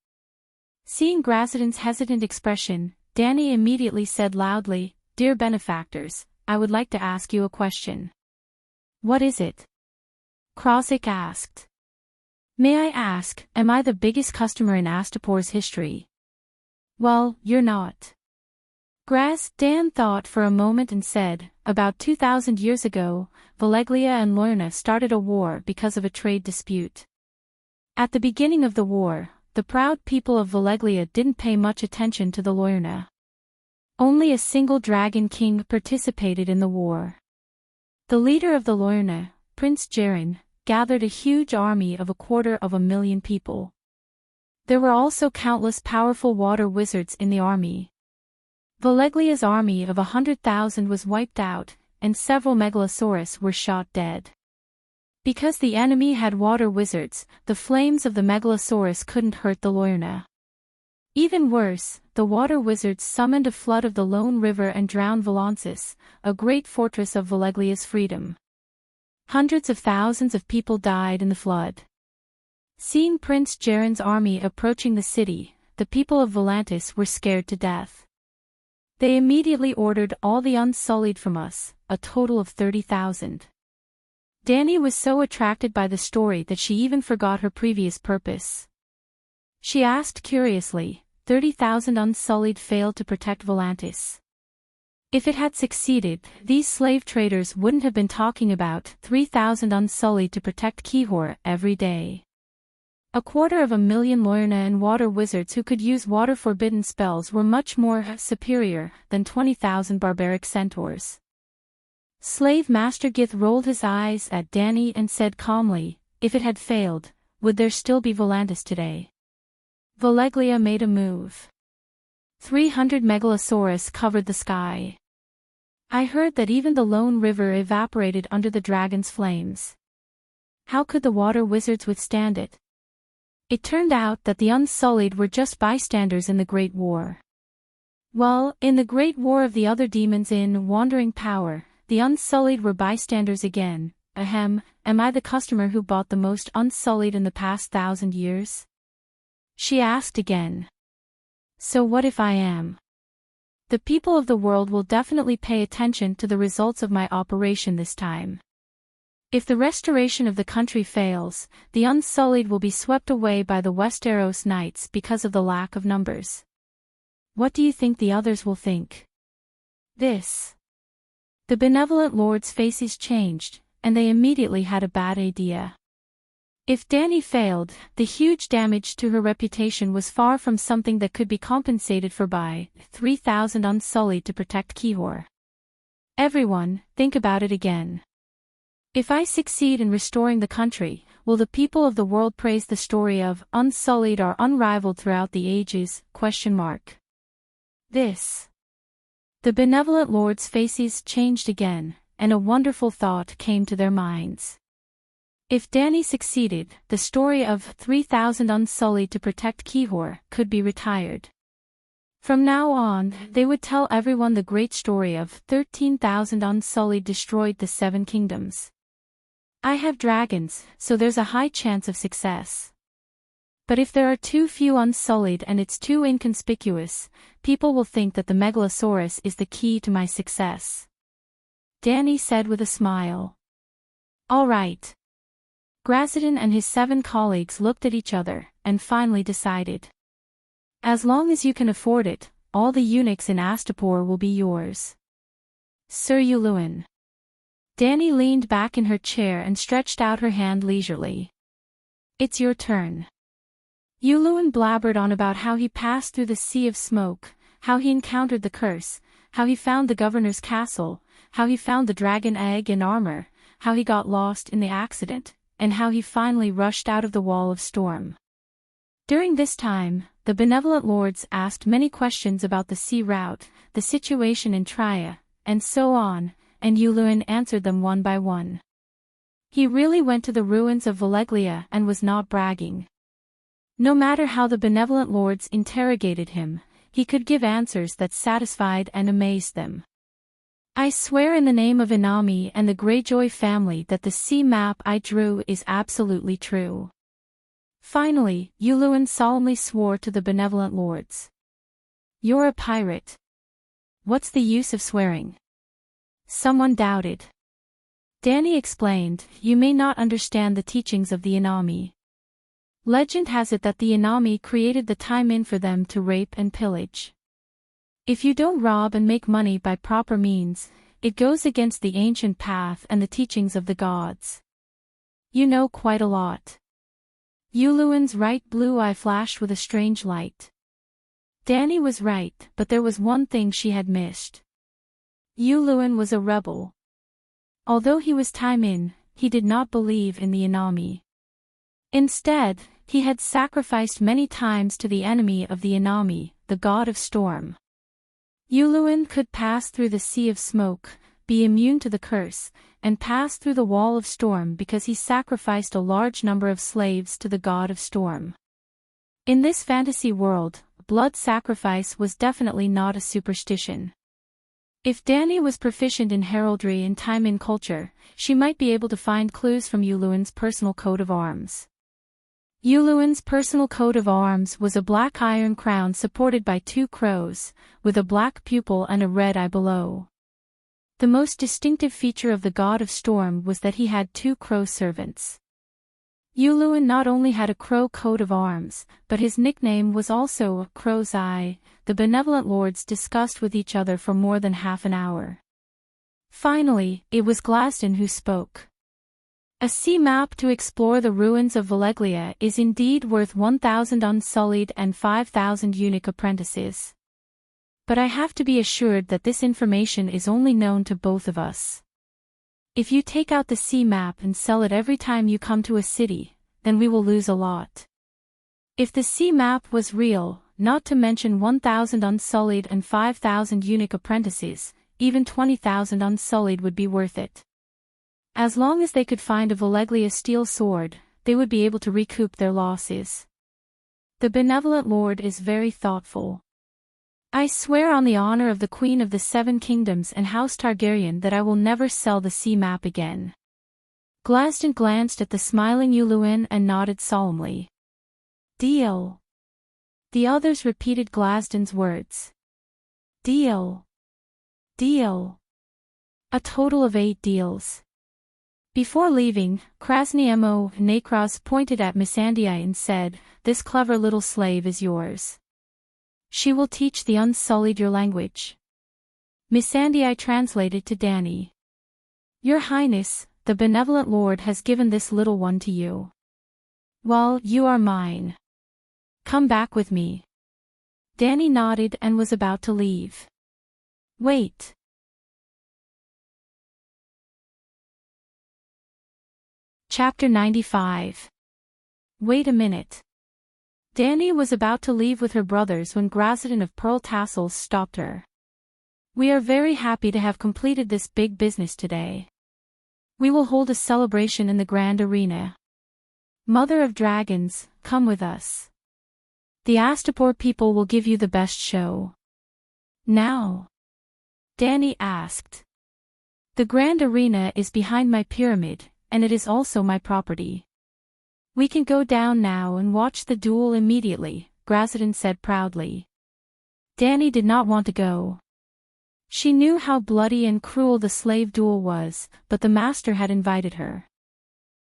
Seeing Gracidin's hesitant expression, Danny immediately said loudly, Dear benefactors, I would like to ask you a question. What is it? Krozik asked. May I ask, am I the biggest customer in Astapor's history? Well, you're not. Dan thought for a moment and said, about 2,000 years ago, Valeglia and Lorna started a war because of a trade dispute. At the beginning of the war, the proud people of Valeglia didn't pay much attention to the Lorna. Only a single dragon king participated in the war. The leader of the Lorna, Prince Jaren, gathered a huge army of 250,000 people. There were also countless powerful water wizards in the army. Valeglia's army of 100,000 was wiped out, and several megalosaurus were shot dead. Because the enemy had water wizards, the flames of the megalosaurus couldn't hurt the Lorna. Even worse, the water wizards summoned a flood of the Lone River and drowned Valansis, a great fortress of Valeglia's freedom. Hundreds of thousands of people died in the flood. Seeing Prince Jaren's army approaching the city, the people of Volantis were scared to death. They immediately ordered all the Unsullied from us, a total of 30,000. Dani was so attracted by the story that she even forgot her previous purpose. She asked curiously, 30,000 Unsullied failed to protect Volantis. If it had succeeded, these slave traders wouldn't have been talking about 3,000 Unsullied to protect Kihor every day. 250,000 Lorna and water wizards who could use water-forbidden spells were much more superior than 20,000 barbaric centaurs. Slave Master Gith rolled his eyes at Dani and said calmly, if it had failed, would there still be Volantis today? Valeglia made a move. 300 megalosaurus covered the sky. I heard that even the Lone River evaporated under the dragon's flames. How could the water wizards withstand it? It turned out that the Unsullied were just bystanders in the Great War. Well, in the Great War of the other demons in Wandering Power, the Unsullied were bystanders again. Ahem, am I the customer who bought the most Unsullied in the past 1,000 years? She asked again. So what if I am? The people of the world will definitely pay attention to the results of my operation this time. If the restoration of the country fails, the Unsullied will be swept away by the Westeros Knights because of the lack of numbers. What do you think the others will think? This. The benevolent lords' faces changed, and they immediately had a bad idea. If Dani failed, the huge damage to her reputation was far from something that could be compensated for by 3,000 Unsullied to protect Kihor. Everyone, think about it again. If I succeed in restoring the country, will the people of the world praise the story of Unsullied are unrivaled throughout the ages? This. The benevolent lords' faces changed again, and a wonderful thought came to their minds. If Dani succeeded, the story of 3,000 Unsullied to protect Kihor could be retired. From now on, they would tell everyone the great story of 13,000 Unsullied destroyed the 7 kingdoms. I have dragons, so there's a high chance of success. But if there are too few Unsullied and it's too inconspicuous, people will think that the Megalosaurus is the key to my success. Dani said with a smile. All right. Grazidan and his 7 colleagues looked at each other, and finally decided. As long as you can afford it, all the eunuchs in Astapor will be yours. Sir Yuluin. Dani leaned back in her chair and stretched out her hand leisurely. It's your turn. Yuluin blabbered on about how he passed through the sea of smoke, how he encountered the curse, how he found the governor's castle, how he found the dragon egg and armor, how he got lost in the accident, and how he finally rushed out of the wall of storm. During this time, the benevolent lords asked many questions about the sea route, the situation in Tria, and so on, and Yuluin answered them one by one. He really went to the ruins of Valeglia and was not bragging. No matter how the benevolent lords interrogated him, he could give answers that satisfied and amazed them. I swear in the name of Inami and the Greyjoy family that the sea map I drew is absolutely true. Finally, Yuluin solemnly swore to the benevolent lords. You're a pirate. What's the use of swearing? Someone doubted. Dani explained, you may not understand the teachings of the Inami. Legend has it that the Inami created the time in for them to rape and pillage. If you don't rob and make money by proper means, it goes against the ancient path and the teachings of the gods. You know quite a lot. Yuluin's right blue eye flashed with a strange light. Danny was right, but there was one thing she had missed. Yuluin was a rebel. Although he was Taimin, he did not believe in the Inami. Instead, he had sacrificed many times to the enemy of the Inami, the god of storm. Yuluin could pass through the sea of smoke, be immune to the curse, and pass through the wall of storm because he sacrificed a large number of slaves to the god of storm. In this fantasy world, blood sacrifice was definitely not a superstition. If Danny was proficient in heraldry and Taimin culture, she might be able to find clues from Yuluin's personal coat of arms. Yuluin's personal coat of arms was a black iron crown supported by 2 crows, with a black pupil and a red eye below. The most distinctive feature of the god of storm was that he had 2 crow servants. Yuluin not only had a crow coat of arms, but his nickname was also a crow's eye. The benevolent lords discussed with each other for more than half an hour. Finally, it was Glaston who spoke. A sea map to explore the ruins of Valeglia is indeed worth 1,000 unsullied and 5,000 eunuch apprentices. But I have to be assured that this information is only known to both of us. If you take out the sea map and sell it every time you come to a city, then we will lose a lot. If the sea map was real, not to mention 1,000 unsullied and 5,000 eunuch apprentices, even 20,000 unsullied would be worth it. As long as they could find a Valeglia steel sword, they would be able to recoup their losses. The benevolent lord is very thoughtful. I swear on the honor of the Queen of the 7 Kingdoms and House Targaryen that I will never sell the sea map again. Glaston glanced at the smiling Yuluin and nodded solemnly. Deal. The others repeated Glaston's words. Deal. Deal. A total of 8 deals. Before leaving, Krasniemo Nakros pointed at Missandei and said, "This clever little slave is yours. She will teach the unsullied your language." Missandei translated to Danny. "Your Highness, the benevolent lord has given this little one to you. Well, you are mine. Come back with me." Danny nodded and was about to leave. Wait. Chapter 95. Wait a minute. Danny was about to leave with her brothers when Grazadin of Pearl Tassels stopped her. "We are very happy to have completed this big business today. We will hold a celebration in the grand arena. Mother of Dragons, come with us. The Astapor people will give you the best show." "Now?" Danny asked. "The grand arena is behind my pyramid, and it is also my property. We can go down now and watch the duel immediately," Grazadin said proudly. Danny did not want to go. She knew how bloody and cruel the slave duel was, but the master had invited her.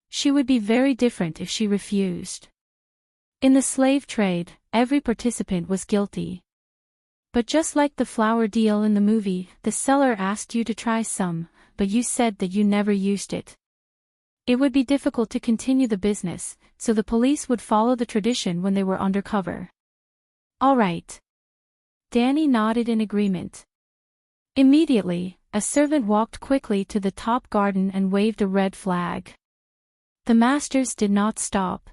She would be very different if she refused. In the slave trade, every participant was guilty. But just like the flour deal in the movie, the seller asked you to try some, but you said that you never used it. It would be difficult to continue the business, so the police would follow the tradition when they were undercover. "All right." Danny nodded in agreement. Immediately, a servant walked quickly to the top garden and waved a red flag. The masters did not stop.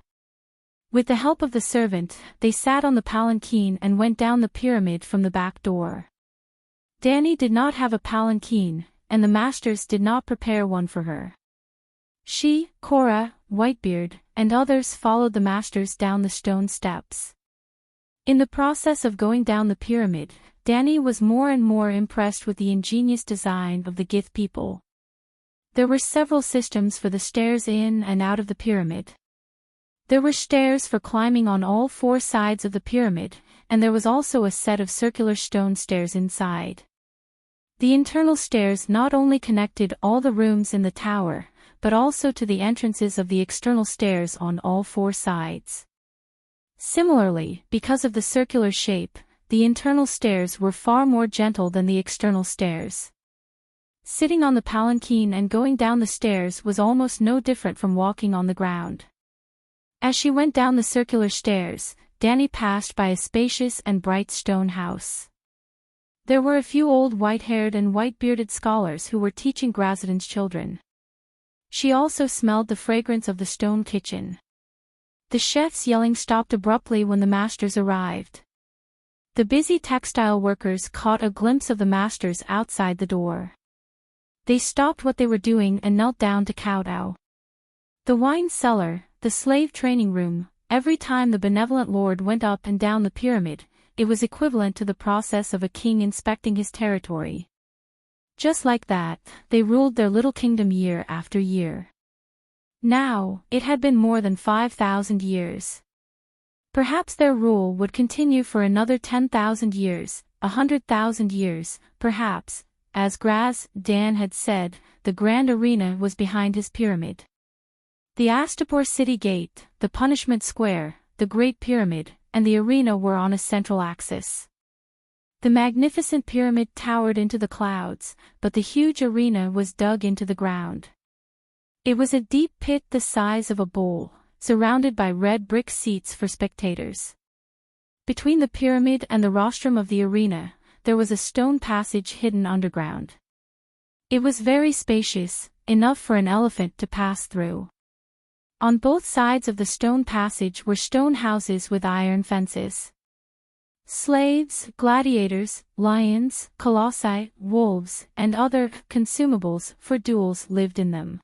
With the help of the servant, they sat on the palanquin and went down the pyramid from the back door. Danny did not have a palanquin, and the masters did not prepare one for her. She, Cora, Whitebeard, and others followed the masters down the stone steps. In the process of going down the pyramid, Danny was more and more impressed with the ingenious design of the Gith people. There were several systems for the stairs in and out of the pyramid. There were stairs for climbing on all 4 sides of the pyramid, and there was also a set of circular stone stairs inside. The internal stairs not only connected all the rooms in the tower, but also to the entrances of the external stairs on all 4 sides. Similarly, because of the circular shape, the internal stairs were far more gentle than the external stairs. Sitting on the palanquin and going down the stairs was almost no different from walking on the ground. As she went down the circular stairs, Dani passed by a spacious and bright stone house. There were a few old white-haired and white-bearded scholars who were teaching Graziden's children. She also smelled the fragrance of the stone kitchen. The chef's yelling stopped abruptly when the masters arrived. The busy textile workers caught a glimpse of the masters outside the door. They stopped what they were doing and knelt down to kowtow. The wine cellar, the slave training room, every time the benevolent lord went up and down the pyramid, it was equivalent to the process of a king inspecting his territory. Just like that, they ruled their little kingdom year after year. Now, it had been more than 5,000 years. Perhaps their rule would continue for another 10,000 years, 100,000 years, perhaps. As Dan had said, the grand arena was behind his pyramid. The Astapor city gate, the punishment square, the Great Pyramid, and the arena were on a central axis. The magnificent pyramid towered into the clouds, but the huge arena was dug into the ground. It was a deep pit the size of a bowl, surrounded by red brick seats for spectators. Between the pyramid and the rostrum of the arena, there was a stone passage hidden underground. It was very spacious, enough for an elephant to pass through. On both sides of the stone passage were stone houses with iron fences. Slaves, gladiators, lions, colossi, wolves, and other consumables for duels lived in them.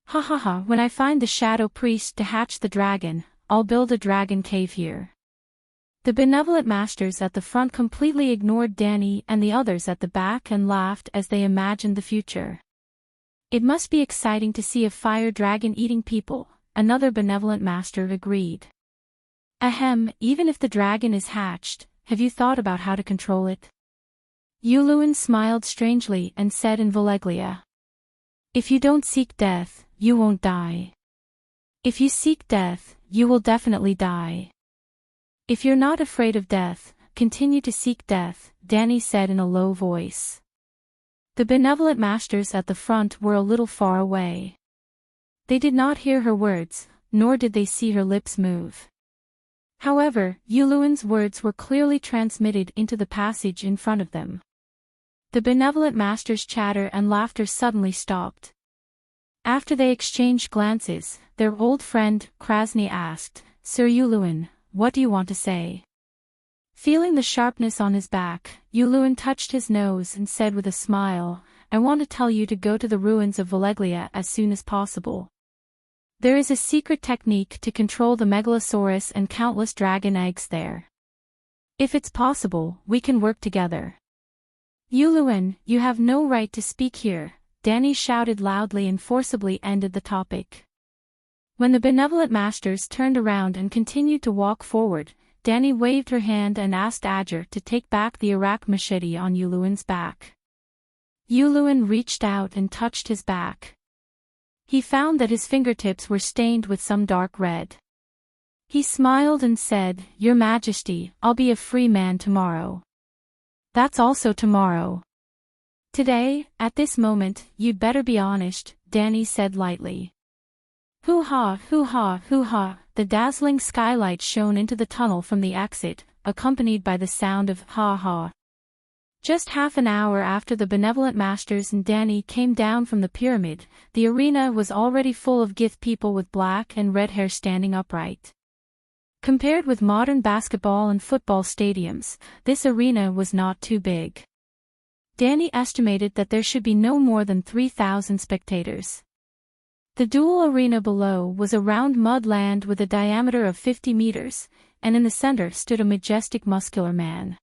Ha ha ha, when I find the shadow priest to hatch the dragon, I'll build a dragon cave here. The benevolent masters at the front completely ignored Dani and the others at the back and laughed as they imagined the future. It must be exciting to see a fire dragon eating people, another benevolent master agreed. Ahem, even if the dragon is hatched, have you thought about how to control it? Yuluin smiled strangely and said in Valeglia. If you don't seek death, you won't die. If you seek death, you will definitely die. If you're not afraid of death, continue to seek death, Dani said in a low voice. The benevolent masters at the front were a little far away. They did not hear her words, nor did they see her lips move. However, Yuluin's words were clearly transmitted into the passage in front of them. The benevolent master's chatter and laughter suddenly stopped. After they exchanged glances, their old friend, Krasny, asked, Sir Yuluin, what do you want to say? Feeling the sharpness on his back, Yuluin touched his nose and said with a smile, I want to tell you to go to the ruins of Valeglia as soon as possible. There is a secret technique to control the Megalosaurus and countless dragon eggs there. If it's possible, we can work together. Yuluin, you have no right to speak here, Dani shouted loudly and forcibly ended the topic. When the benevolent masters turned around and continued to walk forward, Dani waved her hand and asked Adger to take back the Iraq machete on Yuluin's back. Yuluin reached out and touched his back. He found that his fingertips were stained with some dark red. He smiled and said, Your Majesty, I'll be a free man tomorrow. That's also tomorrow. Today, at this moment, you'd better be honest, Dani said lightly. Hoo-ha, hoo-ha, hoo-ha, the dazzling skylight shone into the tunnel from the exit, accompanied by the sound of ha-ha. Just half an hour after the benevolent masters and Dani came down from the pyramid, the arena was already full of Gith people with black and red hair standing upright. Compared with modern basketball and football stadiums, this arena was not too big. Dani estimated that there should be no more than 3,000 spectators. The dual arena below was a round mud land with a diameter of 50 meters, and in the center stood a majestic muscular man.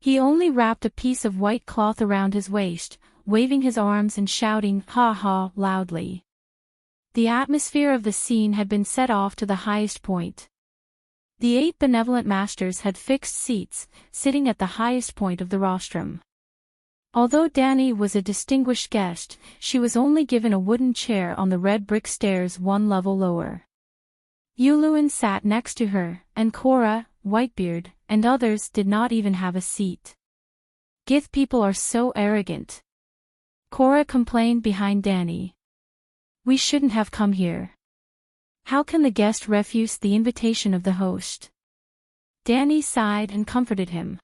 He only wrapped a piece of white cloth around his waist, waving his arms and shouting, ha-ha, loudly. The atmosphere of the scene had been set off to the highest point. The 8 benevolent masters had fixed seats, sitting at the highest point of the rostrum. Although Dani was a distinguished guest, she was only given a wooden chair on the red brick stairs 1 level lower. Yuluin sat next to her, and Cora, Whitebeard, and others did not even have a seat. Gith people are so arrogant. Cora complained behind Danny. We shouldn't have come here. How can the guest refuse the invitation of the host? Danny sighed and comforted him.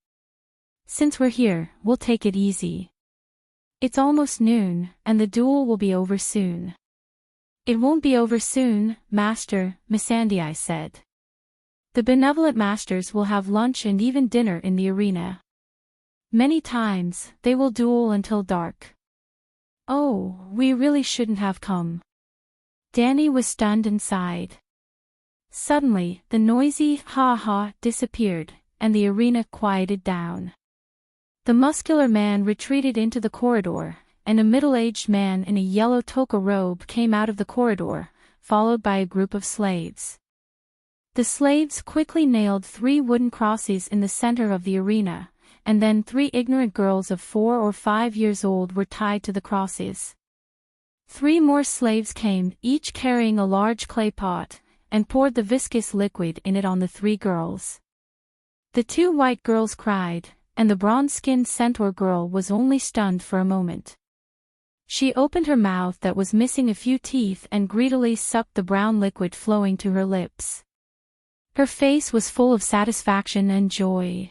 Since we're here, we'll take it easy. It's almost noon, and the duel will be over soon. It won't be over soon, Master, Missandei said. The benevolent masters will have lunch and even dinner in the arena. Many times, they will duel until dark. Oh, we really shouldn't have come. Danny was stunned and sighed. Suddenly, the noisy ha-ha disappeared, and the arena quieted down. The muscular man retreated into the corridor, and a middle-aged man in a yellow toga robe came out of the corridor, followed by a group of slaves. The slaves quickly nailed 3 wooden crosses in the center of the arena, and then 3 ignorant girls of 4 or 5 years old were tied to the crosses. 3 more slaves came, each carrying a large clay pot, and poured the viscous liquid in it on the 3 girls. The 2 white girls cried, and the bronze-skinned centaur girl was only stunned for a moment. She opened her mouth that was missing a few teeth and greedily sucked the brown liquid flowing to her lips. Her face was full of satisfaction and joy.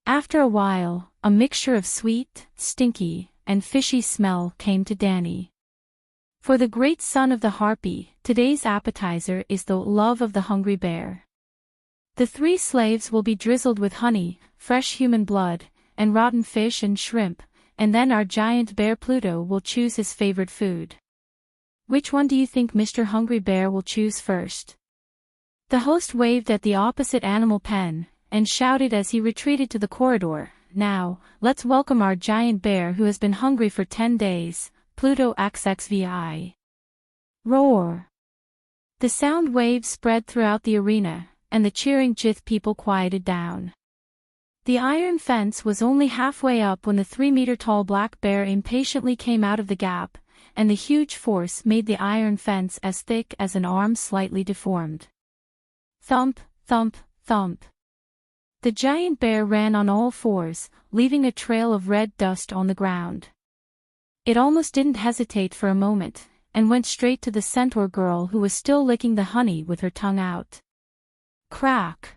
After a while, a mixture of sweet, stinky, and fishy smell came to Danny. For the great son of the harpy, today's appetizer is the love of the hungry bear. The 3 slaves will be drizzled with honey, fresh human blood, and rotten fish and shrimp, and then our giant bear Pluto will choose his favorite food. Which one do you think Mr. Hungry Bear will choose first? The host waved at the opposite animal pen, and shouted as he retreated to the corridor, Now, let's welcome our giant bear who has been hungry for 10 days, Pluto XXVI. Roar! The sound waves spread throughout the arena, and the cheering Jith people quieted down. The iron fence was only halfway up when the 3-meter-tall black bear impatiently came out of the gap, and the huge force made the iron fence as thick as an arm slightly deformed. Thump, thump, thump. The giant bear ran on all 4s, leaving a trail of red dust on the ground. It almost didn't hesitate for a moment, and went straight to the centaur girl who was still licking the honey with her tongue out. Crack!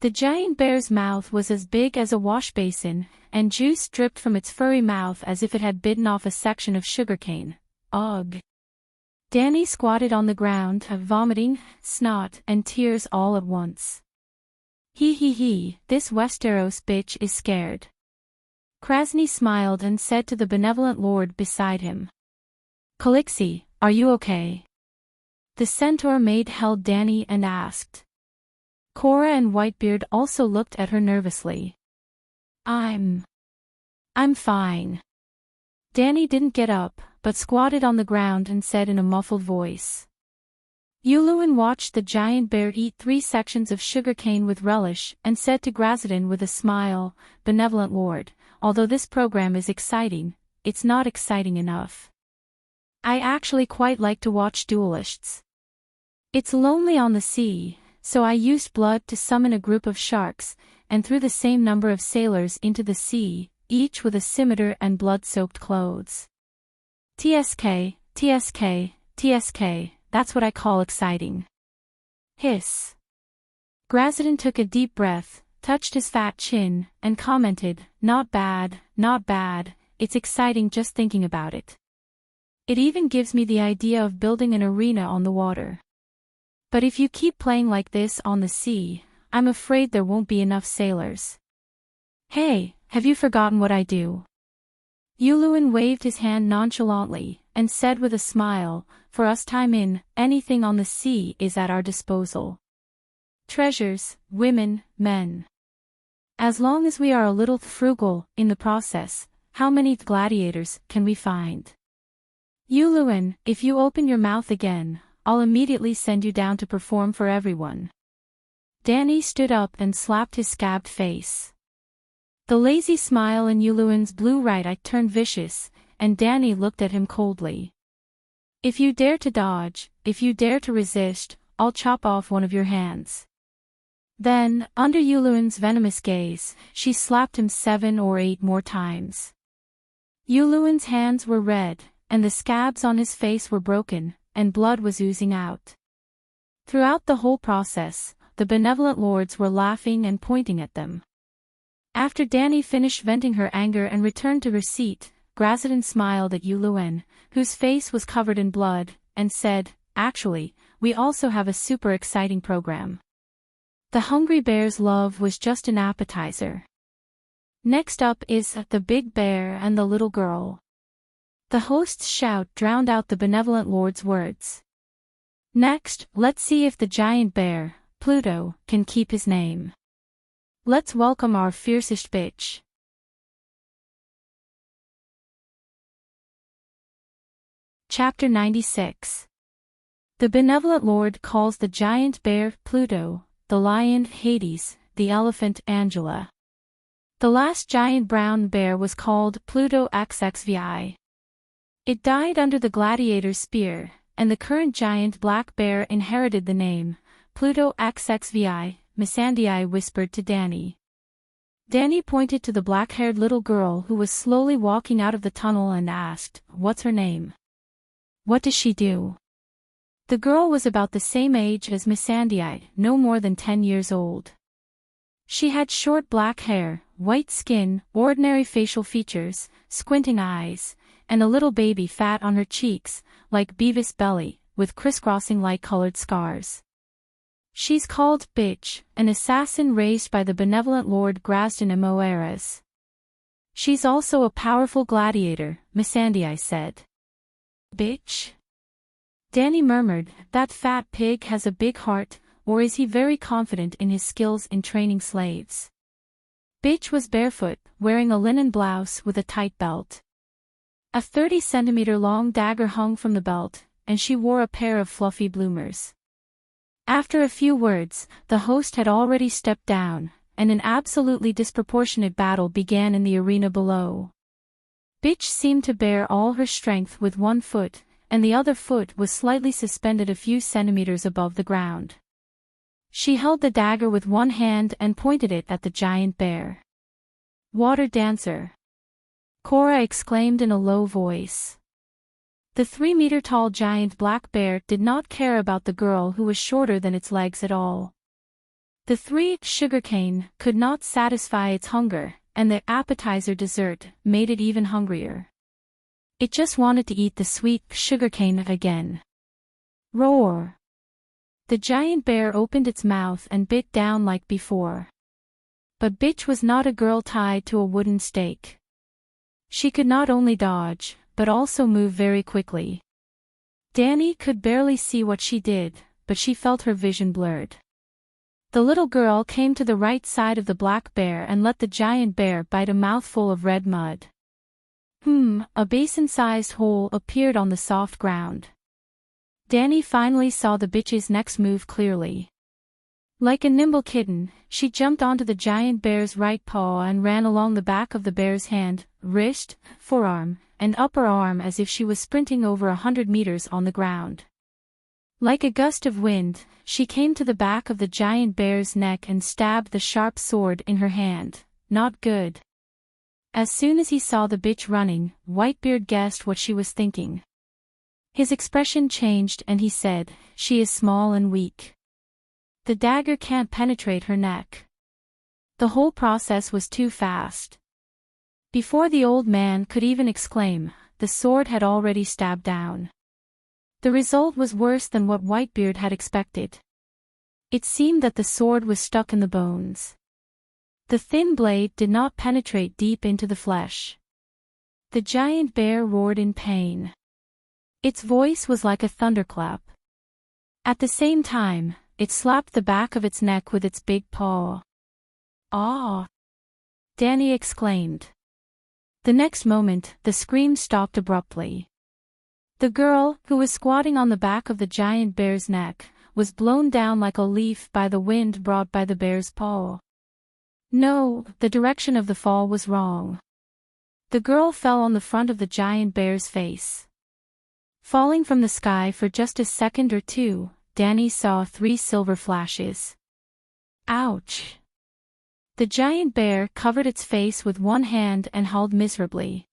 The giant bear's mouth was as big as a washbasin, and juice dripped from its furry mouth as if it had bitten off a section of sugarcane. Ugh! Danny squatted on the ground, vomiting, snot, and tears all at once. He, this Westeros bitch is scared. Krasny smiled and said to the benevolent lord beside him. Calixi, are you okay? The centaur maid held Danny and asked. Cora and Whitebeard also looked at her nervously. I'm fine. Danny didn't get up, but squatted on the ground and said in a muffled voice. Yuluin watched the giant bear eat 3 sections of sugarcane with relish and said to Grazadin with a smile, Benevolent Lord, although this program is exciting, it's not exciting enough. I actually quite like to watch duelists. It's lonely on the sea, so I used blood to summon a group of sharks, and threw the same number of sailors into the sea, each with a scimitar and blood-soaked clothes. TSK, TSK, TSK, that's what I call exciting. Hiss. Grazadin took a deep breath, touched his fat chin, and commented, Not bad, it's exciting just thinking about it. It even gives me the idea of building an arena on the water. But if you keep playing like this on the sea, I'm afraid there won't be enough sailors. Hey, have you forgotten what I do? Yuluin waved his hand nonchalantly, and said with a smile, For us time in, anything on the sea is at our disposal. Treasures, women, men. As long as we are a little frugal in the process, how many gladiators can we find? Yuluin, if you open your mouth again, I'll immediately send you down to perform for everyone. Danny stood up and slapped his scabbed face. The lazy smile in Yuluin's blue-right eye turned vicious, and Danny looked at him coldly. If you dare to dodge, if you dare to resist, I'll chop off one of your hands. Then, under Yuluin's venomous gaze, she slapped him 7 or 8 more times. Yuluin's hands were red, and the scabs on his face were broken, and blood was oozing out. Throughout the whole process, the benevolent lords were laughing and pointing at them. After Danny finished venting her anger and returned to her seat, Grazidan smiled at Yuluin, whose face was covered in blood, and said, "Actually, we also have a super exciting program. The Hungry Bear's love was just an appetizer. Next up is the Big Bear and the Little Girl." The host's shout drowned out the benevolent lord's words. "Next, let's see if the giant bear, Pluto, can keep his name. Let's welcome our fiercest bitch." Chapter 96. The benevolent lord calls the giant bear Pluto, the lion Hades, the elephant Angela. The last giant brown bear was called Pluto XXVI. It died under the gladiator's spear, and the current giant black bear inherited the name, Pluto XXVI, Missandei whispered to Danny. Danny pointed to the black-haired little girl who was slowly walking out of the tunnel and asked, "What's her name? What does she do?" The girl was about the same age as Missandei, no more than 10 years old. She had short black hair, white skin, ordinary facial features, squinting eyes, and a little baby fat on her cheeks, like Beavis' belly, with crisscrossing light-colored scars. She's called Bitch, an assassin raised by the benevolent Lord Grazidan Moeras. She's also a powerful gladiator, Missandei said. Bitch? Danny murmured, "That fat pig has a big heart, or is he very confident in his skills in training slaves?" Bitch was barefoot, wearing a linen blouse with a tight belt. A 30-centimeter-long dagger hung from the belt, and she wore a pair of fluffy bloomers. After a few words, the host had already stepped down, and an absolutely disproportionate battle began in the arena below. Bitch seemed to bear all her strength with one foot, and the other foot was slightly suspended a few centimeters above the ground. She held the dagger with one hand and pointed it at the giant bear. "Water dancer!" Cora exclaimed in a low voice. The 3-meter-tall giant black bear did not care about the girl who was shorter than its legs at all. The 3 sugarcane could not satisfy its hunger, and the appetizer dessert made it even hungrier. It just wanted to eat the sweet sugarcane again. Roar! The giant bear opened its mouth and bit down like before. But Bitch was not a girl tied to a wooden stake. She could not only dodge, but also move very quickly. Danny could barely see what she did, but she felt her vision blurred. The little girl came to the right side of the black bear and let the giant bear bite a mouthful of red mud. A basin-sized hole appeared on the soft ground. Danny finally saw the bitch's next move clearly. Like a nimble kitten, she jumped onto the giant bear's right paw and ran along the back of the bear's hand, wrist, forearm, and upper arm as if she was sprinting over 100 meters on the ground. Like a gust of wind, she came to the back of the giant bear's neck and stabbed the sharp sword in her hand. Not good. As soon as he saw the bitch running, Whitebeard guessed what she was thinking. His expression changed and he said, "She is small and weak. The dagger can't penetrate her neck." The whole process was too fast. Before the old man could even exclaim, the sword had already stabbed down. The result was worse than what Whitebeard had expected. It seemed that the sword was stuck in the bones. The thin blade did not penetrate deep into the flesh. The giant bear roared in pain. Its voice was like a thunderclap. At the same time, it slapped the back of its neck with its big paw. "Ah!" Danny exclaimed. The next moment, the scream stopped abruptly. The girl, who was squatting on the back of the giant bear's neck, was blown down like a leaf by the wind brought by the bear's paw. No, the direction of the fall was wrong. The girl fell on the front of the giant bear's face. Falling from the sky for just a second or two, Danny saw 3 silver flashes. Ouch! The giant bear covered its face with one hand and howled miserably.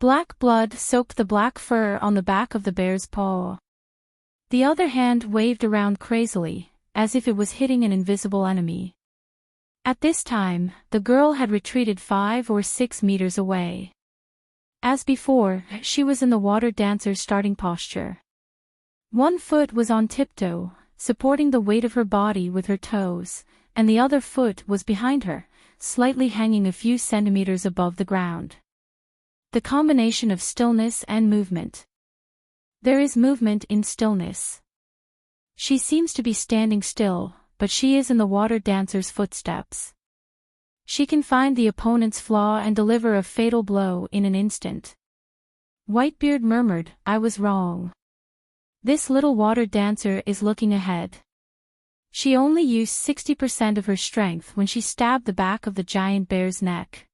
Black blood soaked the black fur on the back of the bear's paw. The other hand waved around crazily, as if it was hitting an invisible enemy. At this time, the girl had retreated 5 or 6 meters away. As before, she was in the water dancer's starting posture. One foot was on tiptoe, supporting the weight of her body with her toes, and the other foot was behind her, slightly hanging a few centimeters above the ground. The combination of stillness and movement. There is movement in stillness. She seems to be standing still, but she is in the water dancer's footsteps. She can find the opponent's flaw and deliver a fatal blow in an instant. Whitebeard murmured, "I was wrong. This little water dancer is looking ahead." She only used 60% of her strength when she stabbed the back of the giant bear's neck.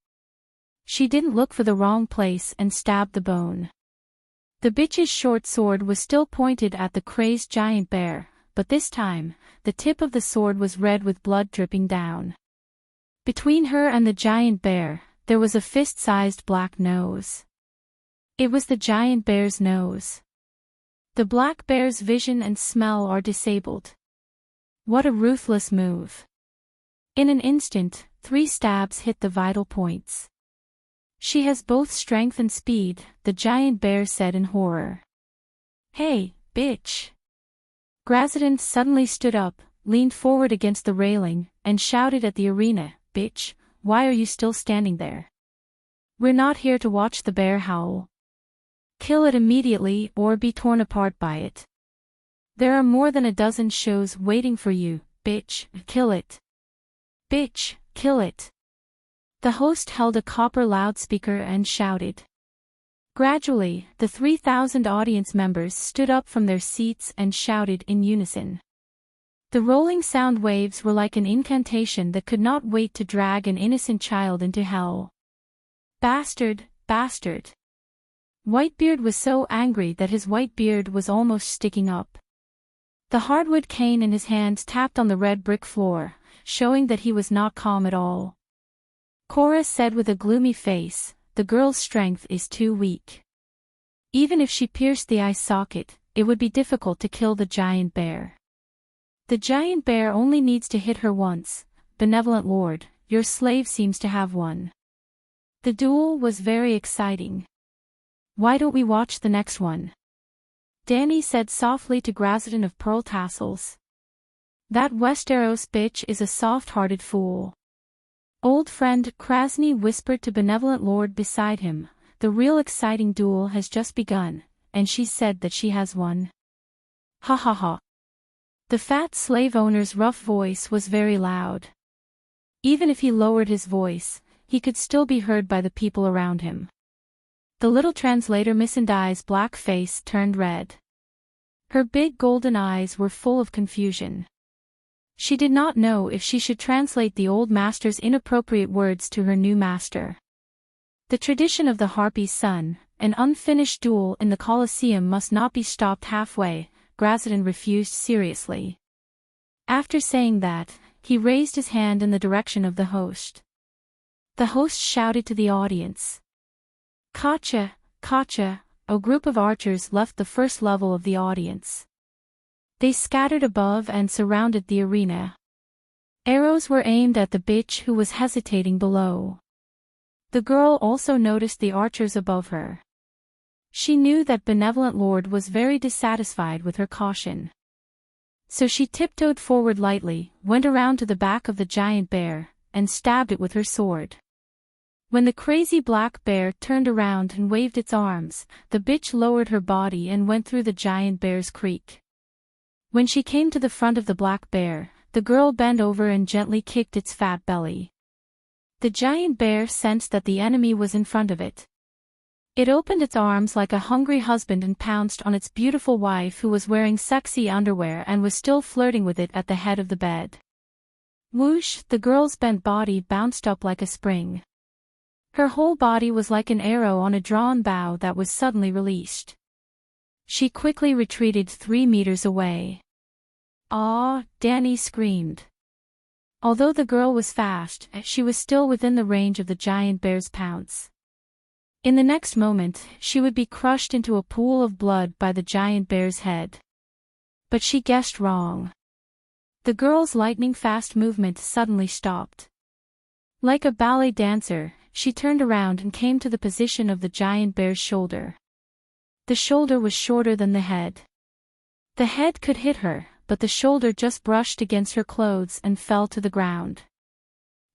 She didn't look for the wrong place and stabbed the bone. The bitch's short sword was still pointed at the crazed giant bear, but this time, the tip of the sword was red with blood dripping down. Between her and the giant bear, there was a fist-sized black nose. It was the giant bear's nose. The black bear's vision and smell are disabled. What a ruthless move. In an instant, 3 stabs hit the vital points. She has both strength and speed, the giant bear said in horror. "Hey, bitch." Grazidon suddenly stood up, leaned forward against the railing, and shouted at the arena, "Bitch, why are you still standing there? We're not here to watch the bear howl. Kill it immediately or be torn apart by it. There are more than a dozen shows waiting for you, bitch, kill it. Bitch, kill it." The host held a copper loudspeaker and shouted. Gradually, the 3,000 audience members stood up from their seats and shouted in unison. The rolling sound waves were like an incantation that could not wait to drag an innocent child into hell. Bastard, bastard. Whitebeard was so angry that his white beard was almost sticking up. The hardwood cane in his hand tapped on the red brick floor, showing that he was not calm at all. Cora said with a gloomy face, "The girl's strength is too weak. Even if she pierced the eye socket, it would be difficult to kill the giant bear. The giant bear only needs to hit her once. Benevolent Lord, your slave seems to have won." The duel was very exciting. "Why don't we watch the next one?" Danny said softly to Grazidon of Pearl Tassels. "That Westeros bitch is a soft-hearted fool." Old friend Krasny whispered to Benevolent Lord beside him, "The real exciting duel has just begun, and she said that she has won." Ha ha ha. The fat slave owner's rough voice was very loud. Even if he lowered his voice, he could still be heard by the people around him. The little translator Missandei's black face turned red. Her big golden eyes were full of confusion. She did not know if she should translate the old master's inappropriate words to her new master. The tradition of the Harpy's son, an unfinished duel in the Colosseum, must not be stopped halfway, Grazidon refused seriously. After saying that, he raised his hand in the direction of the host. The host shouted to the audience. "Kacha, Kacha!" A group of archers left the first level of the audience. They scattered above and surrounded the arena. Arrows were aimed at the bitch who was hesitating below. The girl also noticed the archers above her. She knew that Benevolent Lord was very dissatisfied with her caution. So she tiptoed forward lightly, went around to the back of the giant bear, and stabbed it with her sword. When the crazy black bear turned around and waved its arms, the bitch lowered her body and went through the giant bear's creek. When she came to the front of the black bear, the girl bent over and gently kicked its fat belly. The giant bear sensed that the enemy was in front of it. It opened its arms like a hungry husband and pounced on its beautiful wife, who was wearing sexy underwear and was still flirting with it at the head of the bed. Whoosh! The girl's bent body bounced up like a spring. Her whole body was like an arrow on a drawn bow that was suddenly released. She quickly retreated 3 meters away. "Ah!" Danny screamed. Although the girl was fast, she was still within the range of the giant bear's pounce. In the next moment, she would be crushed into a pool of blood by the giant bear's head. But she guessed wrong. The girl's lightning-fast movement suddenly stopped. Like a ballet dancer, she turned around and came to the position of the giant bear's shoulder. The shoulder was shorter than the head. The head could hit her, but the shoulder just brushed against her clothes and fell to the ground.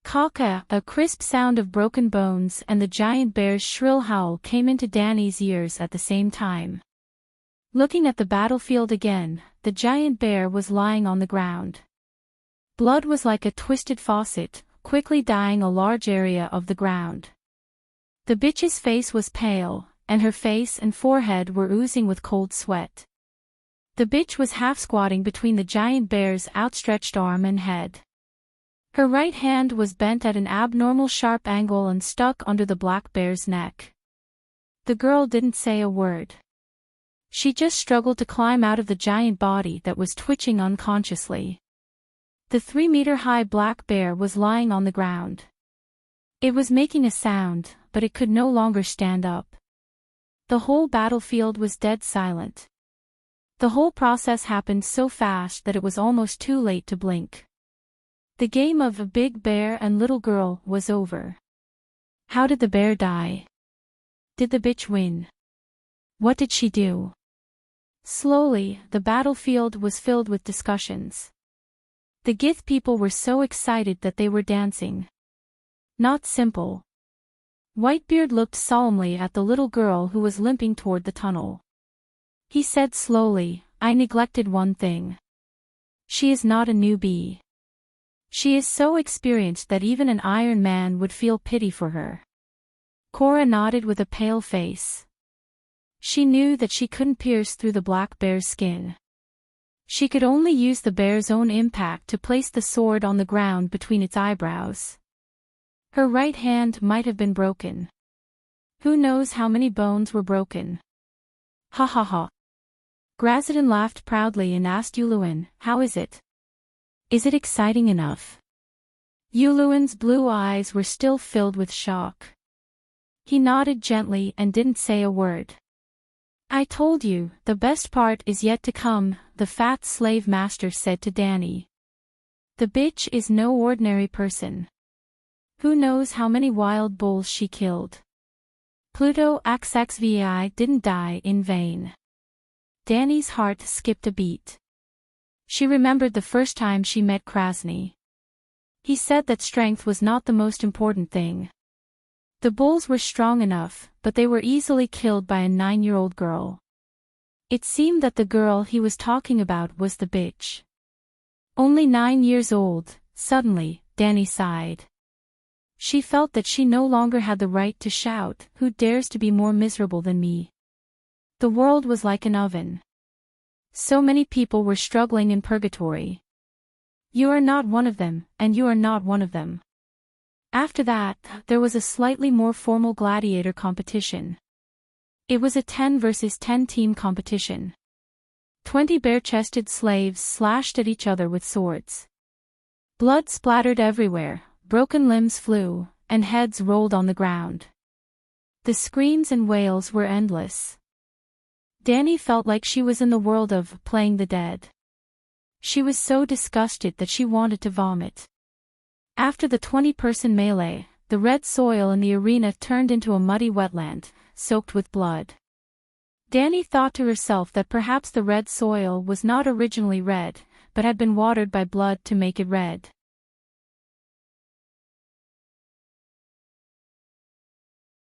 Caca, a crisp sound of broken bones and the giant bear's shrill howl came into Danny's ears at the same time. Looking at the battlefield again, the giant bear was lying on the ground. Blood was like a twisted faucet, quickly dyeing a large area of the ground. The bitch's face was pale, and her face and forehead were oozing with cold sweat. The bitch was half squatting between the giant bear's outstretched arm and head. Her right hand was bent at an abnormal sharp angle and stuck under the black bear's neck. The girl didn't say a word. She just struggled to climb out of the giant body that was twitching unconsciously. The 3-meter-high black bear was lying on the ground. It was making a sound, but it could no longer stand up. The whole battlefield was dead silent. The whole process happened so fast that it was almost too late to blink. The game of a big bear and little girl was over. How did the bear die? Did the bitch win? What did she do? Slowly, the battlefield was filled with discussions. The Gith people were so excited that they were dancing. Not simple. Whitebeard looked solemnly at the little girl who was limping toward the tunnel. He said slowly, "I neglected one thing. She is not a newbie. She is so experienced that even an Iron Man would feel pity for her." Cora nodded with a pale face. She knew that she couldn't pierce through the black bear's skin. She could only use the bear's own impact to place the sword on the ground between its eyebrows. Her right hand might have been broken. Who knows how many bones were broken? Ha ha ha. Grazadon laughed proudly and asked Yuluin, "How is it? Is it exciting enough?" Yuluin's blue eyes were still filled with shock. He nodded gently and didn't say a word. "I told you, the best part is yet to come," the fat slave master said to Danny. "The bitch is no ordinary person. Who knows how many wild bulls she killed. Pluto XXVI didn't die in vain." Danny's heart skipped a beat. She remembered the first time she met Krasny. He said that strength was not the most important thing. The bulls were strong enough, but they were easily killed by a 9-year-old girl. It seemed that the girl he was talking about was the bitch. Only 9 years old, suddenly, Danny sighed. She felt that she no longer had the right to shout, "Who dares to be more miserable than me?" The world was like an oven. So many people were struggling in purgatory. You are not one of them, and you are not one of them. After that, there was a slightly more formal gladiator competition. It was a 10 versus 10 team competition. 20 bare-chested slaves slashed at each other with swords. Blood splattered everywhere, broken limbs flew, and heads rolled on the ground. The screams and wails were endless. Danny felt like she was in the world of playing the dead. She was so disgusted that she wanted to vomit. After the 20-person melee, the red soil in the arena turned into a muddy wetland, soaked with blood. Danny thought to herself that perhaps the red soil was not originally red, but had been watered by blood to make it red.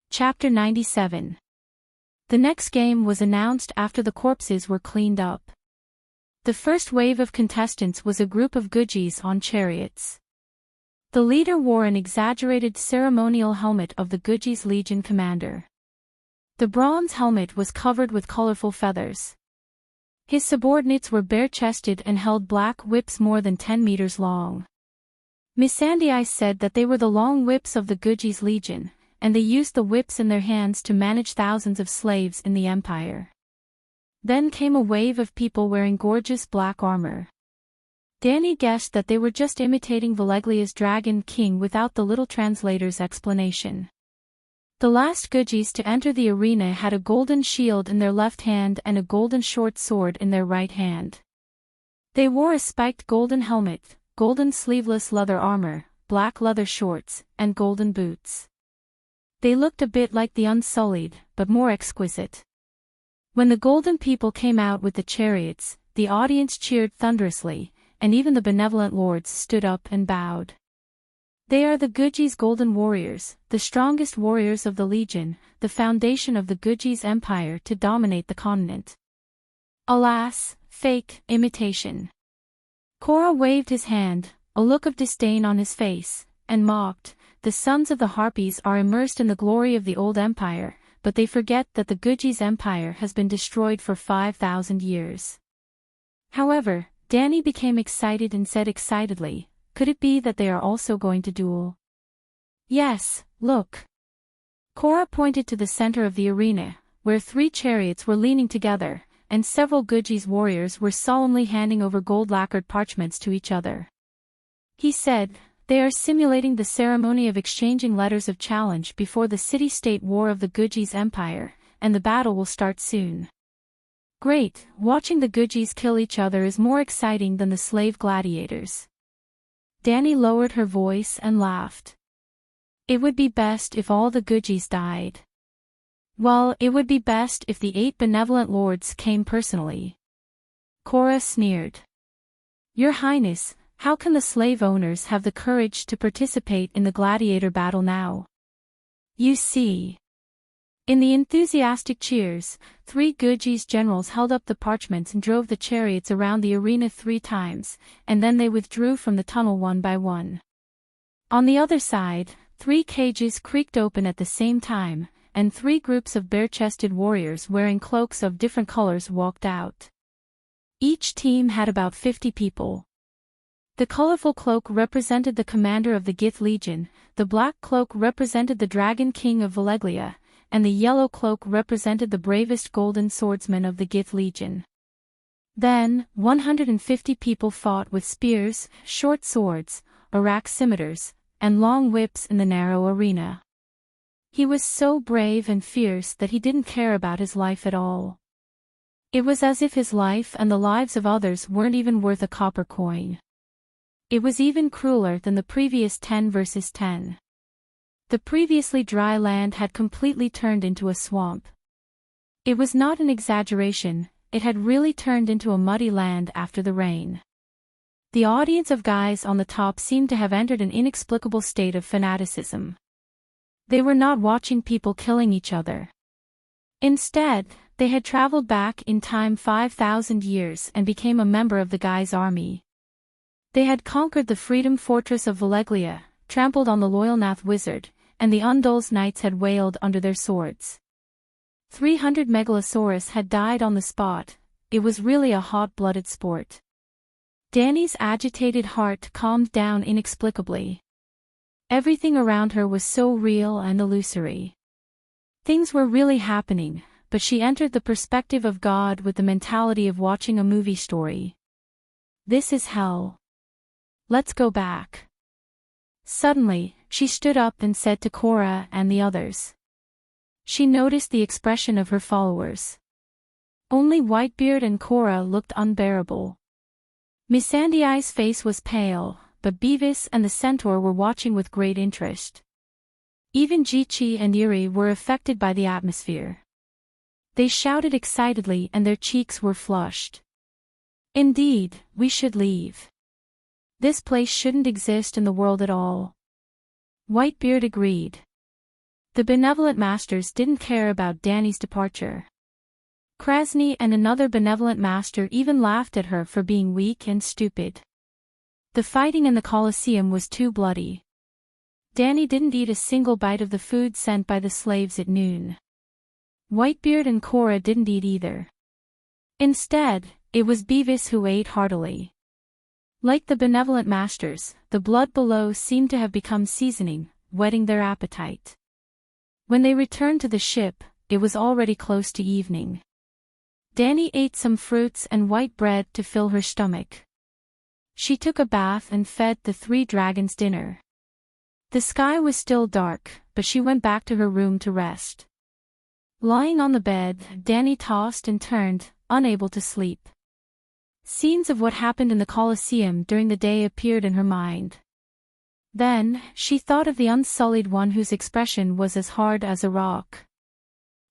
Chapter 97. The next game was announced after the corpses were cleaned up. The first wave of contestants was a group of Gujis on chariots. The leader wore an exaggerated ceremonial helmet of the Gujis Legion commander. The bronze helmet was covered with colorful feathers. His subordinates were bare-chested and held black whips more than 10 meters long. Missandei said that they were the long whips of the Gujis Legion, and they used the whips in their hands to manage thousands of slaves in the empire. Then came a wave of people wearing gorgeous black armor. Danny guessed that they were just imitating Valeglia's Dragon King without the little translator's explanation. The last Gujis to enter the arena had a golden shield in their left hand and a golden short sword in their right hand. They wore a spiked golden helmet, golden sleeveless leather armor, black leather shorts, and golden boots. They looked a bit like the Unsullied, but more exquisite. When the golden people came out with the chariots, the audience cheered thunderously, and even the benevolent lords stood up and bowed. They are the Gujis' golden warriors, the strongest warriors of the Legion, the foundation of the Gujis' empire to dominate the continent. Alas, fake, imitation. Korra waved his hand, a look of disdain on his face, and mocked, "The sons of the Harpies are immersed in the glory of the old empire, but they forget that the Gujis' empire has been destroyed for 5,000 years. However, Danny became excited and said excitedly, "Could it be that they are also going to duel?" "Yes, look." Korra pointed to the center of the arena, where 3 chariots were leaning together, and several Gujis warriors were solemnly handing over gold-lacquered parchments to each other. He said, "They are simulating the ceremony of exchanging letters of challenge before the city-state war of the Gujis' empire, and the battle will start soon." "Great, watching the Gujis kill each other is more exciting than the slave gladiators." Danny lowered her voice and laughed. "It would be best if all the Gujis died." "Well, it would be best if the 8 benevolent lords came personally." Korra sneered. "Your Highness, how can the slave owners have the courage to participate in the gladiator battle now?" "You see." In the enthusiastic cheers, 3 Gujis generals held up the parchments and drove the chariots around the arena 3 times, and then they withdrew from the tunnel one by one. On the other side, 3 cages creaked open at the same time, and 3 groups of bare-chested warriors wearing cloaks of different colors walked out. Each team had about 50 people. The colorful cloak represented the commander of the Gith Legion, the black cloak represented the Dragon King of Valeglia, and the yellow cloak represented the bravest golden swordsman of the Gith Legion. Then, 150 people fought with spears, short swords, arak scimitars, and long whips in the narrow arena. He was so brave and fierce that he didn't care about his life at all. It was as if his life and the lives of others weren't even worth a copper coin. It was even crueler than the previous 10 versus 10. The previously dry land had completely turned into a swamp. It was not an exaggeration, it had really turned into a muddy land after the rain. The audience of guys on the top seemed to have entered an inexplicable state of fanaticism. They were not watching people killing each other. Instead, they had traveled back in time 5,000 years and became a member of the guys' army. They had conquered the Freedom Fortress of Valeglia, trampled on the Loyalnath Wizard, and the Undul's knights had wailed under their swords. 300 Megalosaurus had died on the spot. It was really a hot-blooded sport. Danny's agitated heart calmed down inexplicably. Everything around her was so real and illusory. Things were really happening, but she entered the perspective of God with the mentality of watching a movie story. This is hell. Let's go back. Suddenly, she stood up and said to Korra and the others. She noticed the expression of her followers. Only Whitebeard and Korra looked unbearable. Missandei's face was pale, but Beavis and the centaur were watching with great interest. Even Ji-Chi and Yuri were affected by the atmosphere. They shouted excitedly and their cheeks were flushed. "Indeed, we should leave. This place shouldn't exist in the world at all." Whitebeard agreed. The benevolent masters didn't care about Danny's departure. Krasny and another benevolent master even laughed at her for being weak and stupid. The fighting in the Colosseum was too bloody. Danny didn't eat a single bite of the food sent by the slaves at noon. Whitebeard and Korra didn't eat either. Instead, it was Beavis who ate heartily. Like the benevolent masters, the blood below seemed to have become seasoning, whetting their appetite. When they returned to the ship, it was already close to evening. Danny ate some fruits and white bread to fill her stomach. She took a bath and fed the 3 dragons dinner. The sky was still dark, but she went back to her room to rest. Lying on the bed, Danny tossed and turned, unable to sleep. Scenes of what happened in the Colosseum during the day appeared in her mind. Then, she thought of the unsullied one whose expression was as hard as a rock.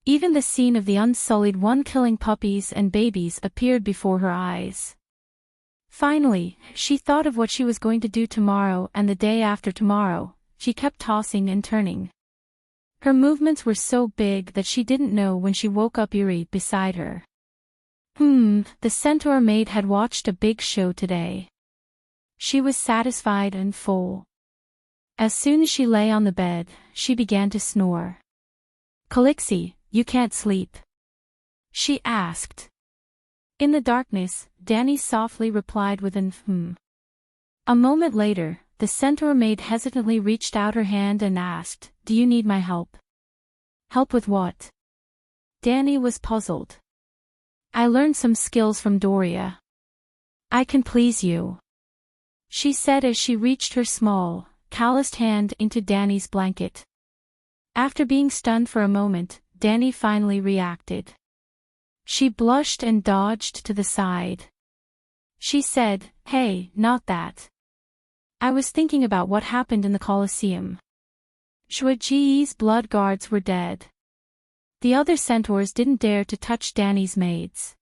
Even the scene of the unsullied one killing puppies and babies appeared before her eyes. Finally, she thought of what she was going to do tomorrow and the day after tomorrow. She kept tossing and turning. Her movements were so big that she didn't know when she woke up Eerie beside her. The centaur maid had watched a big show today. She was satisfied and full. As soon as she lay on the bed, she began to snore. "Calixie, you can't sleep?" she asked. In the darkness, Danny softly replied with an A moment later, the centaur maid hesitantly reached out her hand and asked, "Do you need my help?" "Help with what?" Danny was puzzled. "I learned some skills from Doria. I can please you," she said as she reached her small, calloused hand into Danny's blanket. After being stunned for a moment, Danny finally reacted. She blushed and dodged to the side. She said, "Hey, not that. I was thinking about what happened in the Colosseum. Shuiji's blood guards were dead. The other centaurs didn't dare to touch Danny's maids.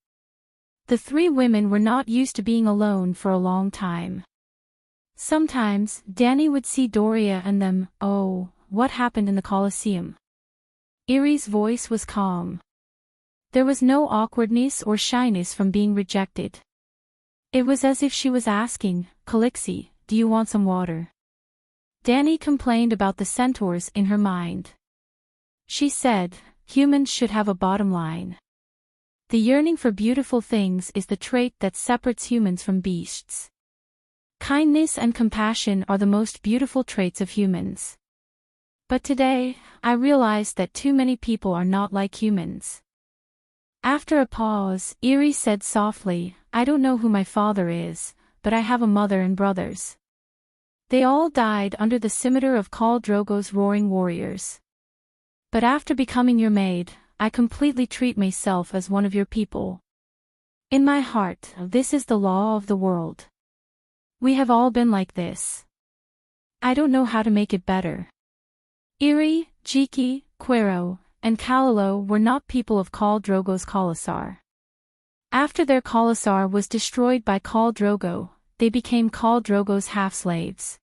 The three women were not used to being alone for a long time. Sometimes, Danny would see Doria and them. Oh, what happened in the Colosseum?" Eerie's voice was calm. There was no awkwardness or shyness from being rejected. It was as if she was asking, "Calixie, do you want some water?" Danny complained about the centaurs in her mind. She said, "Humans should have a bottom line. The yearning for beautiful things is the trait that separates humans from beasts. Kindness and compassion are the most beautiful traits of humans. But today, I realized that too many people are not like humans." After a pause, Eerie said softly, "I don't know who my father is, but I have a mother and brothers. They all died under the scimitar of Khal Drogo's roaring warriors. But after becoming your maid, I completely treat myself as one of your people. In my heart, this is the law of the world. We have all been like this. I don't know how to make it better." Eerie, Jiki, Quero, and Kalilo were not people of Khal Drogo's Khalasar. After their Khalasar was destroyed by Khal Drogo, they became Khal Drogo's half-slaves.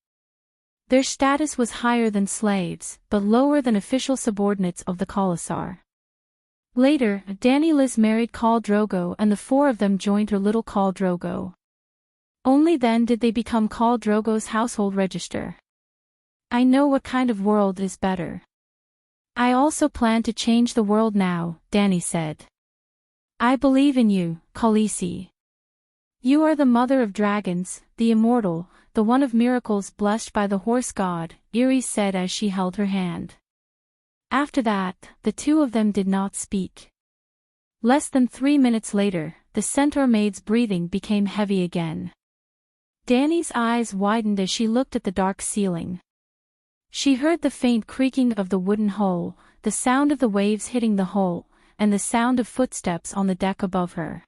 Their status was higher than slaves, but lower than official subordinates of the Khalasar. Later, Danny Liz married Khal Drogo and the four of them joined her little Khal Drogo. Only then did they become Khal Drogo's household register. I know what kind of world is better. I also plan to change the world now, Danny said. I believe in you, Khaleesi. You are the mother of dragons, the immortal, the one of miracles blessed by the horse god, Eerie said as she held her hand. After that, the two of them did not speak. Less than 3 minutes later, the centaur maid's breathing became heavy again. Danny's eyes widened as she looked at the dark ceiling. She heard the faint creaking of the wooden hull, the sound of the waves hitting the hull, and the sound of footsteps on the deck above her.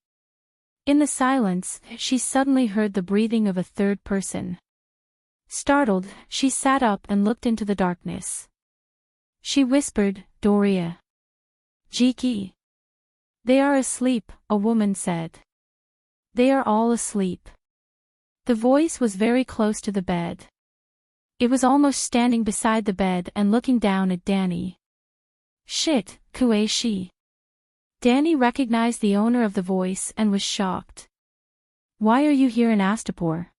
In the silence, she suddenly heard the breathing of a third person. Startled, she sat up and looked into the darkness. She whispered, Doria. Jiki. They are asleep, a woman said. They are all asleep. The voice was very close to the bed. It was almost standing beside the bed and looking down at Danny. Shit, Kueishi. Danny recognized the owner of the voice and was shocked. Why are you here in Astapor?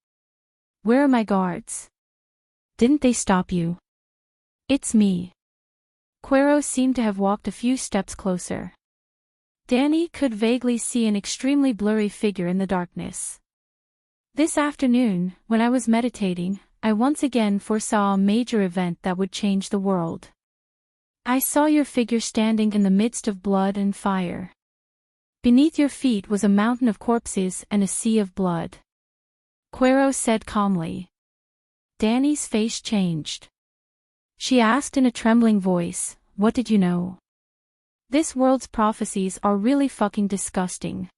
Where are my guards? Didn't they stop you? It's me. Quero seemed to have walked a few steps closer. Danny could vaguely see an extremely blurry figure in the darkness. This afternoon, when I was meditating, I once again foresaw a major event that would change the world. I saw your figure standing in the midst of blood and fire. Beneath your feet was a mountain of corpses and a sea of blood. Quero said calmly. Danny's face changed. She asked in a trembling voice, "What did you know? This world's prophecies are really fucking disgusting.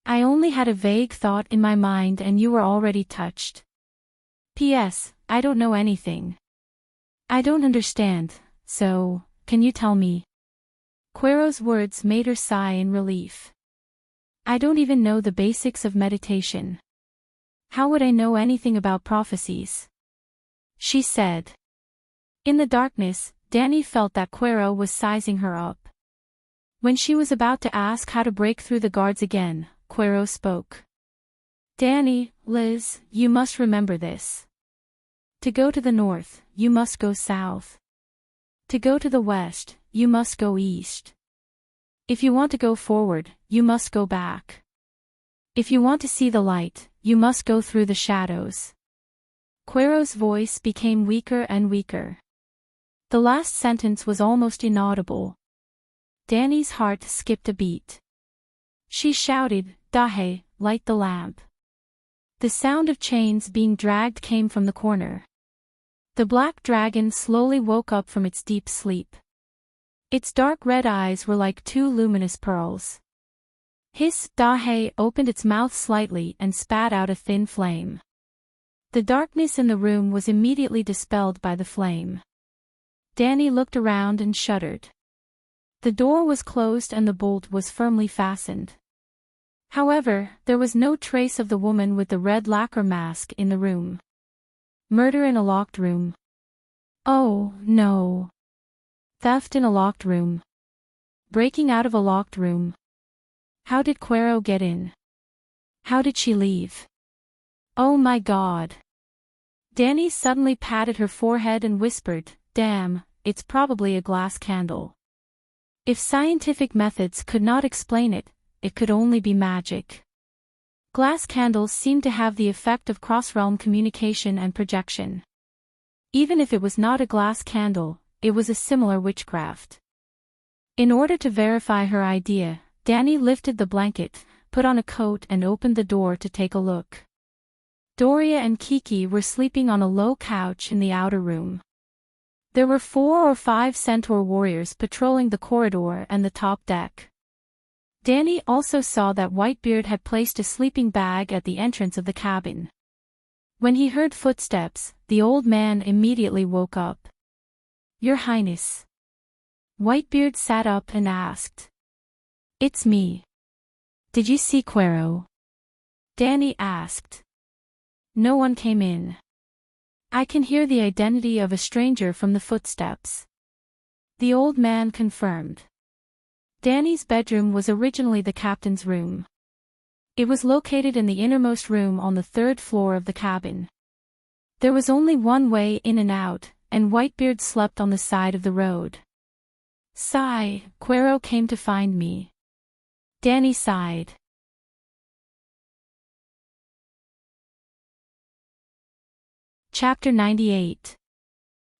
I only had a vague thought in my mind and you were already touched. P.S. I don't know anything. I don't understand, so, can you tell me?" Quero's words made her sigh in relief. "I don't even know the basics of meditation. How would I know anything about prophecies?" she said. In the darkness, Danny felt that Quero was sizing her up. When she was about to ask how to break through the guards again, Quero spoke. "Danny, Liz, you must remember this. To go to the north, you must go south. To go to the west, you must go east. If you want to go forward, you must go back. If you want to see the light, you must go through the shadows." Quero's voice became weaker and weaker. The last sentence was almost inaudible. Danny's heart skipped a beat. She shouted, "Dahe, light the lamp." The sound of chains being dragged came from the corner. The black dragon slowly woke up from its deep sleep. Its dark red eyes were like two luminous pearls. Hiss! Dahe opened its mouth slightly and spat out a thin flame. The darkness in the room was immediately dispelled by the flame. Danny looked around and shuddered. The door was closed and the bolt was firmly fastened. However, there was no trace of the woman with the red lacquer mask in the room. Murder in a locked room. Oh, no. Theft in a locked room. Breaking out of a locked room. How did Quero get in? How did she leave? Oh my God. Danny suddenly patted her forehead and whispered, "Damn, it's probably a glass candle." If scientific methods could not explain it, it could only be magic. Glass candles seemed to have the effect of cross-realm communication and projection. Even if it was not a glass candle, it was a similar witchcraft. In order to verify her idea, Danny lifted the blanket, put on a coat and opened the door to take a look. Doria and Kiki were sleeping on a low couch in the outer room. There were 4 or 5 centaur warriors patrolling the corridor and the top deck. Danny also saw that Whitebeard had placed a sleeping bag at the entrance of the cabin. When he heard footsteps, the old man immediately woke up. "Your Highness." Whitebeard sat up and asked. "It's me. Did you see Quero?" Danny asked. "No one came in. I can hear the identity of a stranger from the footsteps." The old man confirmed. Danny's bedroom was originally the captain's room. It was located in the innermost room on the 3rd floor of the cabin. There was only one way in and out, and Whitebeard slept on the side of the road. Sigh, Quero came to find me. Danny sighed. Chapter 98.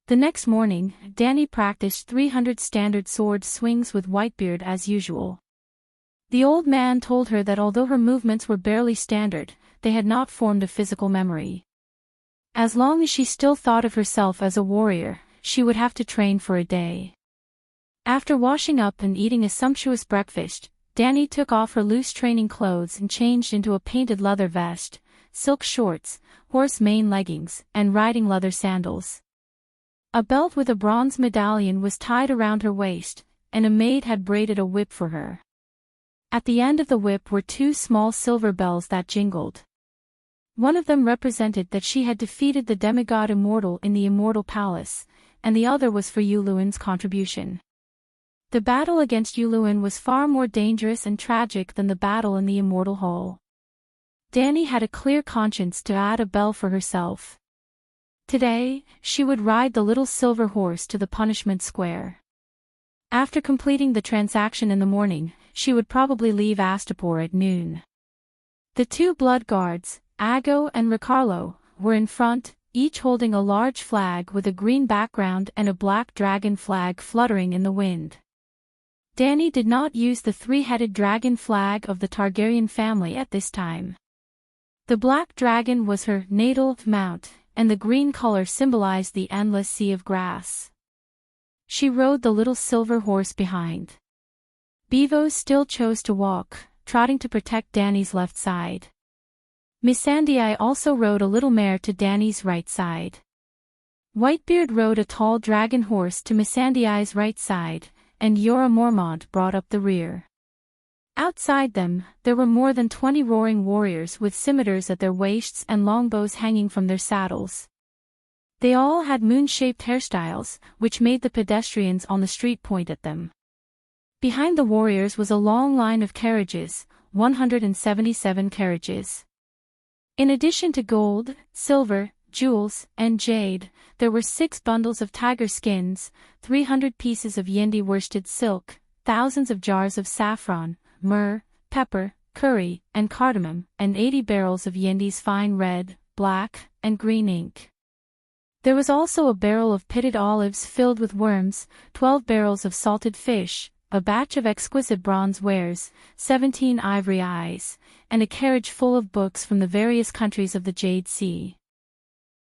The next morning, Danny practiced 300 standard sword swings with Whitebeard as usual. The old man told her that although her movements were barely standard, they had not formed a physical memory. As long as she still thought of herself as a warrior, she would have to train for a day. After washing up and eating a sumptuous breakfast, Danny took off her loose training clothes and changed into a painted leather vest, silk shorts, horse mane leggings, and riding leather sandals. A belt with a bronze medallion was tied around her waist, and a maid had braided a whip for her. At the end of the whip were 2 small silver bells that jingled. One of them represented that she had defeated the demigod Immortal in the Immortal Palace, and the other was for Yuluin's contribution. The battle against Yuluin was far more dangerous and tragic than the battle in the Immortal Hall. Danny had a clear conscience to add a bell for herself. Today, she would ride the little silver horse to the punishment square. After completing the transaction in the morning, she would probably leave Astapor at noon. The 2 blood guards, Ago and Ricardo, were in front, each holding a large flag with a green background and a black dragon flag fluttering in the wind. Danny did not use the 3-headed dragon flag of the Targaryen family at this time. The black dragon was her natal mount, and the green color symbolized the endless sea of grass. She rode the little silver horse behind. Bevo still chose to walk, trotting to protect Danny's left side. Missandei also rode a little mare to Danny's right side. Whitebeard rode a tall dragon horse to Missandei's right side, and Yora Mormont brought up the rear. Outside them, there were more than 20 roaring warriors with scimitars at their waists and longbows hanging from their saddles. They all had moon-shaped hairstyles, which made the pedestrians on the street point at them. Behind the warriors was a long line of carriages, 177 carriages. In addition to gold, silver, jewels, and jade, there were 6 bundles of tiger skins, 300 pieces of Yindi worsted silk, thousands of jars of saffron, myrrh, pepper, curry, and cardamom, and 80 barrels of Yindi's fine red, black, and green ink. There was also a barrel of pitted olives filled with worms, 12 barrels of salted fish, a batch of exquisite bronze wares, 17 ivory eyes, and a carriage full of books from the various countries of the Jade Sea.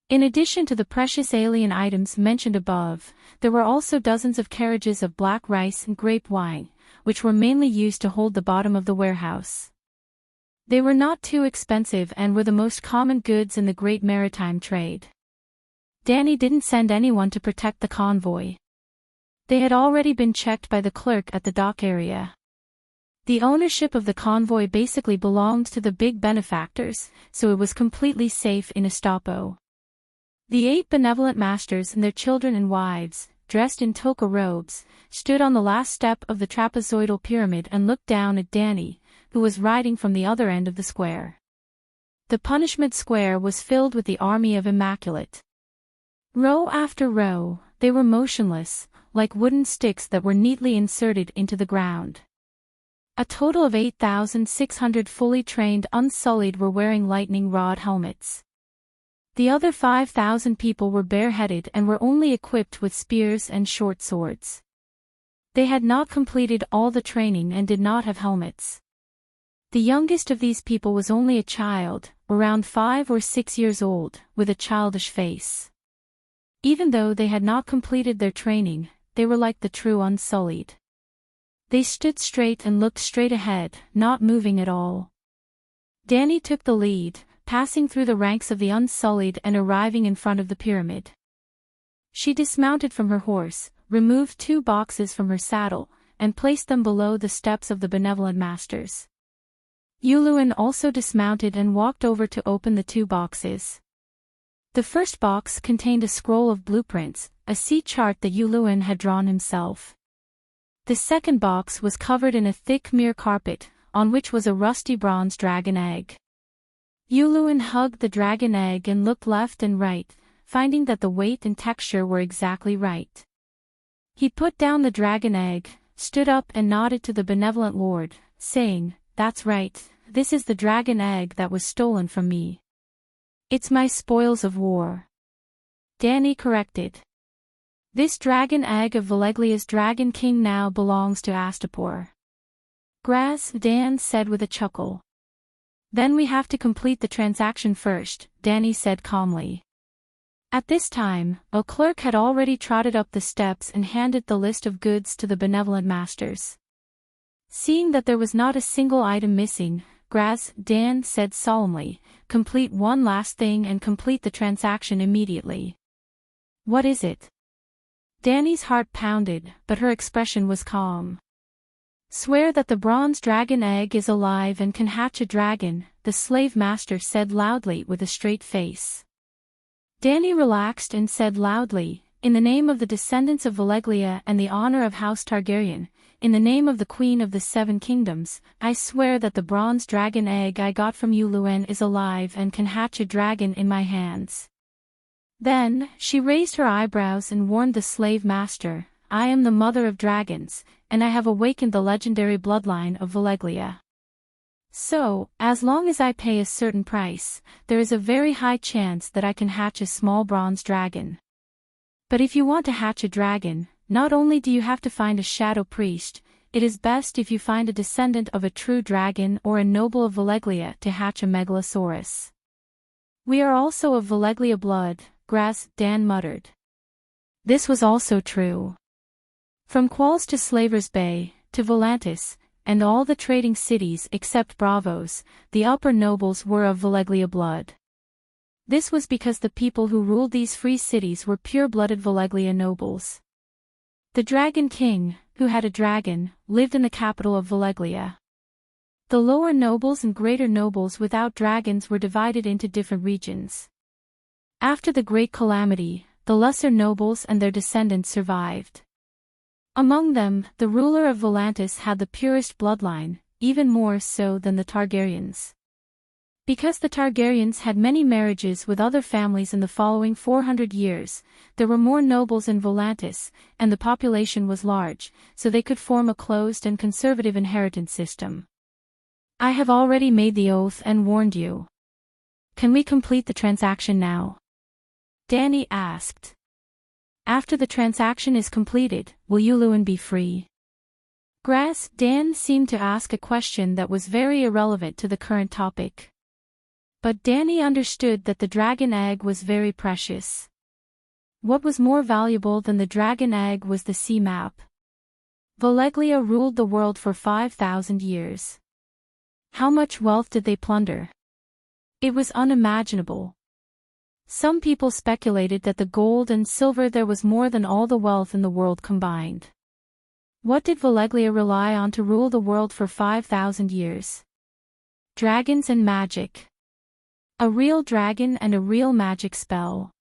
In addition to the precious alien items mentioned above, there were also dozens of carriages of black rice and grape wine, which were mainly used to hold the bottom of the warehouse. They were not too expensive and were the most common goods in the great maritime trade. Danny didn't send anyone to protect the convoy. They had already been checked by the clerk at the dock area. The ownership of the convoy basically belonged to the big benefactors, so it was completely safe in Estapo. The 8 benevolent masters and their children and wives, dressed in toga robes, stood on the last step of the trapezoidal pyramid and looked down at Danny, who was riding from the other end of the square. The punishment square was filled with the army of Immaculate. Row after row, they were motionless, like wooden sticks that were neatly inserted into the ground. A total of 8,600 fully trained Unsullied were wearing lightning rod helmets. The other 5,000 people were bareheaded and were only equipped with spears and short swords. They had not completed all the training and did not have helmets. The youngest of these people was only a child, around 5 or 6 years old, with a childish face. Even though they had not completed their training, they were like the true Unsullied. They stood straight and looked straight ahead, not moving at all. Danny took the lead, passing through the ranks of the Unsullied and arriving in front of the pyramid. She dismounted from her horse, removed 2 boxes from her saddle, and placed them below the steps of the benevolent masters. Yuluin also dismounted and walked over to open the 2 boxes. The first box contained a scroll of blueprints, a sea chart that Yuluin had drawn himself. The second box was covered in a thick mirror carpet, on which was a rusty bronze dragon egg. Yuluin hugged the dragon egg and looked left and right, finding that the weight and texture were exactly right. He put down the dragon egg, stood up and nodded to the benevolent lord, saying, "That's right, this is the dragon egg that was stolen from me. It's my spoils of war." Danny corrected. "This dragon egg of Valeglia's Dragon King now belongs to Astapor." Dan said with a chuckle. "Then we have to complete the transaction first," Danny said calmly. At this time, a clerk had already trotted up the steps and handed the list of goods to the benevolent masters. Seeing that there was not a single item missing, Dan said solemnly, "Complete one last thing and complete the transaction immediately." "What is it?" Danny's heart pounded, but her expression was calm. "Swear that the bronze dragon egg is alive and can hatch a dragon," the slave master said loudly with a straight face. Danny relaxed and said loudly, "In the name of the descendants of Valeglia and the honor of House Targaryen, in the name of the Queen of the 7 Kingdoms, I swear that the bronze dragon egg I got from Yuluin is alive and can hatch a dragon in my hands." Then, she raised her eyebrows and warned the slave master, "I am the mother of dragons, and I have awakened the legendary bloodline of Valeglia. So, as long as I pay a certain price, there is a very high chance that I can hatch a small bronze dragon. But if you want to hatch a dragon, not only do you have to find a shadow priest, it is best if you find a descendant of a true dragon or a noble of Valeglia to hatch a megalosaurus." We are also of Veleglia blood, Dan muttered. This was also true. From Qualls to Slaver's Bay, to Volantis, and all the trading cities except Bravos, the upper nobles were of Veleglia blood. This was because the people who ruled these free cities were pure-blooded Veleglia nobles. The Dragon King, who had a dragon, lived in the capital of Veleglia. The lower nobles and greater nobles without dragons were divided into different regions. After the Great Calamity, the lesser nobles and their descendants survived. Among them, the ruler of Volantis had the purest bloodline, even more so than the Targaryens. Because the Targaryens had many marriages with other families in the following 400 years, there were more nobles in Volantis, and the population was large, so they could form a closed and conservative inheritance system. I have already made the oath and warned you. Can we complete the transaction now? Dany asked. After the transaction is completed, will Yuluin be free? Dan seemed to ask a question that was very irrelevant to the current topic. But Dany understood that the dragon egg was very precious. What was more valuable than the dragon egg was the sea map. Veleglia ruled the world for 5,000 years. How much wealth did they plunder? It was unimaginable. Some people speculated that the gold and silver there was more than all the wealth in the world combined. What did Veleglia rely on to rule the world for 5,000 years? Dragons and magic. A real dragon and a real magic spell.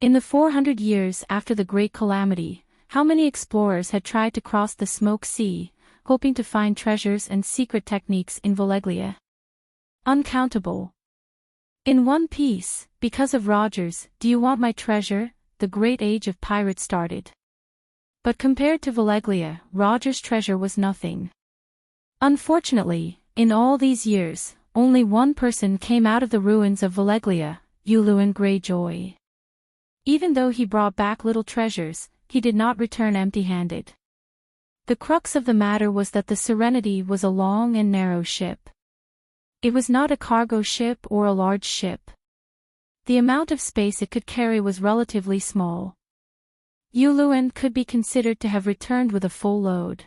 In the 400 years after the Great Calamity, how many explorers had tried to cross the Smoke Sea, hoping to find treasures and secret techniques in Veleglia? Uncountable. In One Piece, because of Rogers, do you want my treasure? The great age of pirates started. But compared to Veleglia, Rogers' treasure was nothing. Unfortunately, in all these years, only one person came out of the ruins of Veleglia, Yuluin Greyjoy. Even though he brought back little treasures, he did not return empty-handed. The crux of the matter was that the Serenity was a long and narrow ship. It was not a cargo ship or a large ship. The amount of space it could carry was relatively small. Yuluin could be considered to have returned with a full load.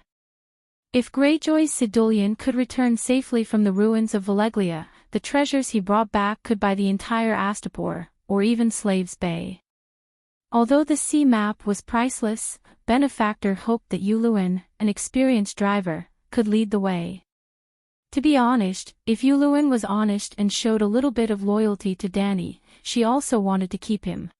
If Greyjoy's Sidullian could return safely from the ruins of Veleglia, the treasures he brought back could buy the entire Astapor, or even Slaves Bay. Although the sea map was priceless, Benefactor hoped that Yuluin, an experienced driver, could lead the way. To be honest, if Yuluin was honest and showed a little bit of loyalty to Dany, she also wanted to keep him.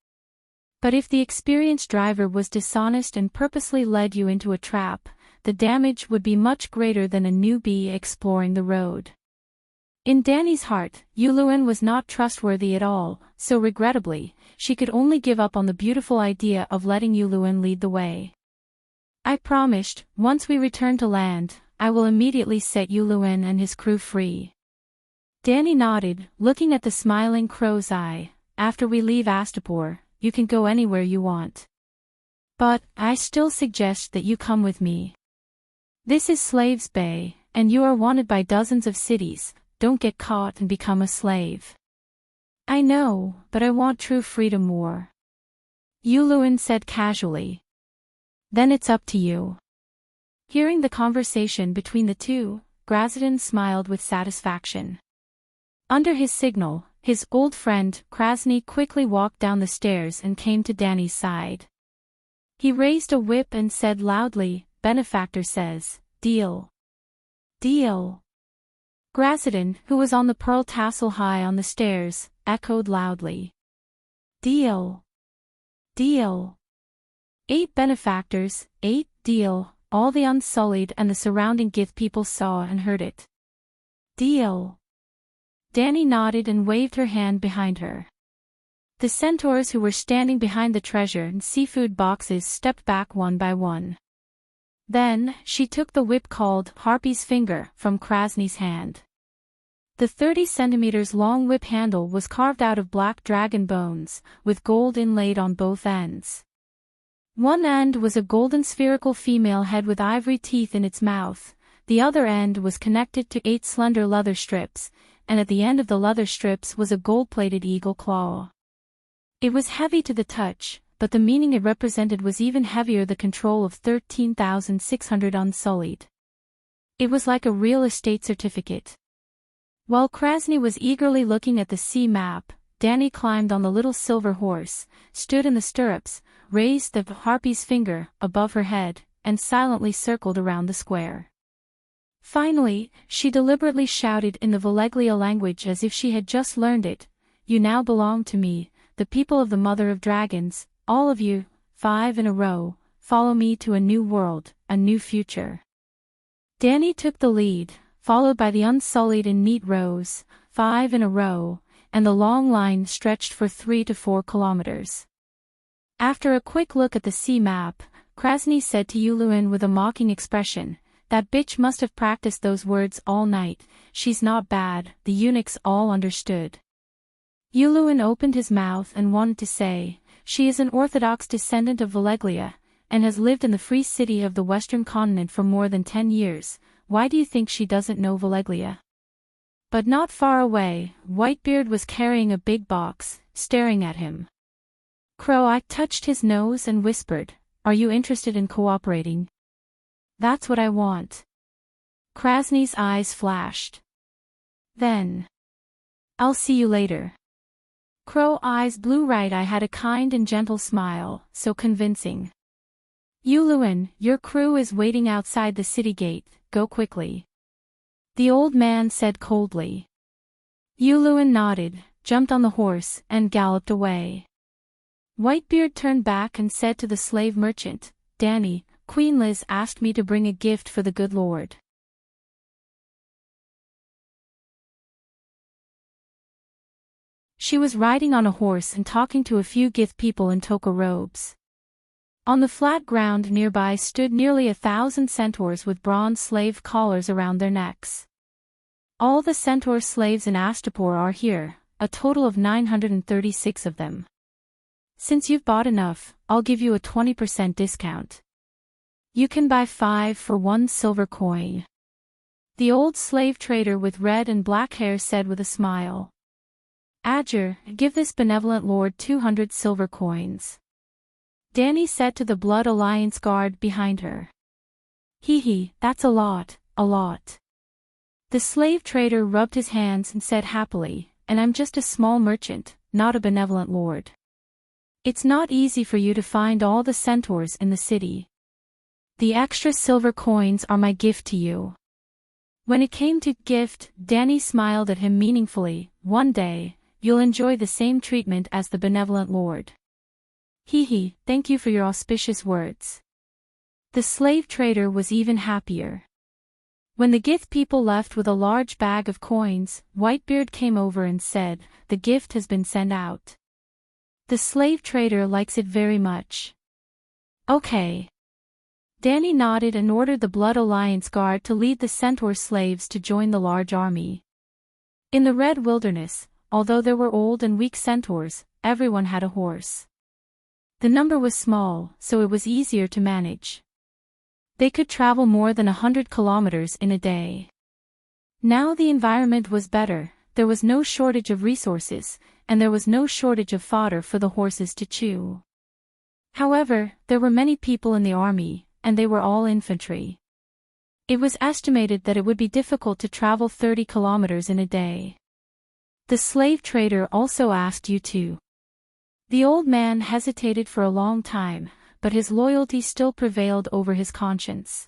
But if the experienced driver was dishonest and purposely led you into a trap, the damage would be much greater than a newbie exploring the road. In Dany's heart, Yuluin was not trustworthy at all, so regrettably, she could only give up on the beautiful idea of letting Yuluin lead the way. I promised, once we return to land, I will immediately set Yuluin and his crew free. Dany nodded, looking at the smiling crow's eye. After we leave Astapor, you can go anywhere you want. But, I still suggest that you come with me. This is Slaves Bay, and you are wanted by dozens of cities. Don't get caught and become a slave. I know, but I want true freedom more. Yuluin said casually. Then it's up to you. Hearing the conversation between the two, Grazdin smiled with satisfaction. Under his signal, his old friend, Krasny, quickly walked down the stairs and came to Dany's side. He raised a whip and said loudly, Benefactor says, deal. Deal. Grazdin, who was on the pearl tassel high on the stairs, echoed loudly. Deal. Deal. 8 benefactors, 8, deal. All the Unsullied and the surrounding Gith people saw and heard it. Deal. Dany nodded and waved her hand behind her. The centaurs who were standing behind the treasure and seafood boxes stepped back one by one. Then, she took the whip called Harpy's Finger from Krasny's hand. The 30 centimeters long whip handle was carved out of black dragon bones, with gold inlaid on both ends. One end was a golden spherical female head with ivory teeth in its mouth, the other end was connected to 8 slender leather strips, and at the end of the leather strips was a gold-plated eagle claw. It was heavy to the touch, but the meaning it represented was even heavier: the control of 13,600 unsullied. It was like a real estate certificate. While Krasny was eagerly looking at the sea map, Danny climbed on the little silver horse, stood in the stirrups, raised the harpy's finger above her head, and silently circled around the square. Finally, she deliberately shouted in the Veleglia language as if she had just learned it, "You now belong to me, the people of the Mother of Dragons, all of you, 5 in a row, follow me to a new world, a new future." Danny took the lead, followed by the unsullied in neat rows, 5 in a row, and the long line stretched for 3 to 4 kilometers. After a quick look at the sea map, Krasny said to Yuluin with a mocking expression, "That bitch must have practiced those words all night. She's not bad." The eunuchs all understood. Yuluin opened his mouth and wanted to say, "She is an Orthodox descendant of Veleglia, and has lived in the free city of the Western continent for more than 10 years. Why do you think she doesn't know Veleglia?" But not far away, Whitebeard was carrying a big box, staring at him. Crow touched his nose and whispered, "Are you interested in cooperating?" "That's what I want." Krasny's eyes flashed. "Then I'll see you later." Crow Eye's blue right eye had a kind and gentle smile, so convincing. "Yuluin, your crew is waiting outside the city gate, go quickly," the old man said coldly. Yuluin nodded, jumped on the horse, and galloped away. Whitebeard turned back and said to the slave merchant, "Danny, Queen Liz asked me to bring a gift for the good Lord." She was riding on a horse and talking to a few Gith people in toka robes. On the flat ground nearby stood nearly 1,000 centaurs with bronze slave collars around their necks. All the centaur slaves in Astapor are here, a total of 936 of them. Since you've bought enough, I'll give you a 20% discount. You can buy 5 for 1 silver coin. The old slave trader with red and black hair said with a smile. "Adjur, give this benevolent lord 200 silver coins." Danny said to the Blood Alliance guard behind her. Hee, that's a lot, a lot." The slave trader rubbed his hands and said happily, "And I'm just a small merchant, not a benevolent lord. It's not easy for you to find all the centaurs in the city. The extra silver coins are my gift to you." When it came to gift, Danny smiled at him meaningfully. "One day, you'll enjoy the same treatment as the benevolent lord." Hee, thank you for your auspicious words." The slave trader was even happier. When the Gith people left with a large bag of coins, Whitebeard came over and said, "The gift has been sent out. The slave trader likes it very much." "Okay." Danny nodded and ordered the Blood Alliance guard to lead the centaur slaves to join the large army. In the Red Wilderness, although there were old and weak centaurs, everyone had a horse. The number was small, so it was easier to manage. They could travel more than 100 kilometers in a day. Now the environment was better, there was no shortage of resources, and there was no shortage of fodder for the horses to chew. However, there were many people in the army, and they were all infantry. It was estimated that it would be difficult to travel 30 kilometers in a day. The slave trader also asked you to. The old man hesitated for a long time, but his loyalty still prevailed over his conscience.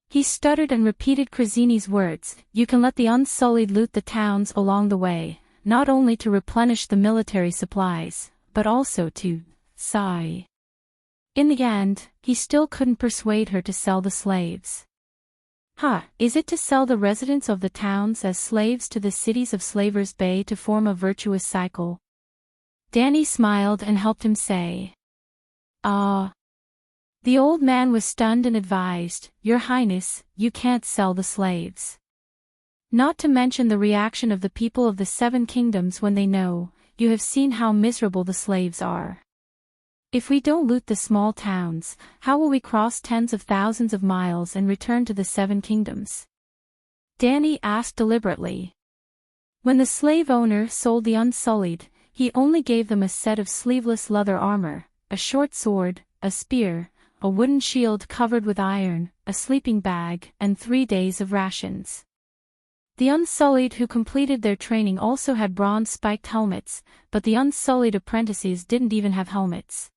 He stuttered and repeated Krasny's words, "You can let the unsullied loot the towns along the way, not only to replenish the military supplies, but also to sigh." In the end, he still couldn't persuade her to sell the slaves. Is it to sell the residents of the towns as slaves to the cities of Slaver's Bay to form a virtuous cycle? Danny smiled and helped him say. The old man was stunned and advised, "Your Highness, you can't sell the slaves. Not to mention the reaction of the people of the 7 kingdoms when they know, you have seen how miserable the slaves are. If we don't loot the small towns, how will we cross tens of thousands of miles and return to the 7 kingdoms?" Danny asked deliberately. When the slave owner sold the Unsullied, he only gave them a set of sleeveless leather armor, a short sword, a spear, a wooden shield covered with iron, a sleeping bag, and 3 days of rations. The Unsullied who completed their training also had bronze-spiked helmets, but the Unsullied apprentices didn't even have helmets.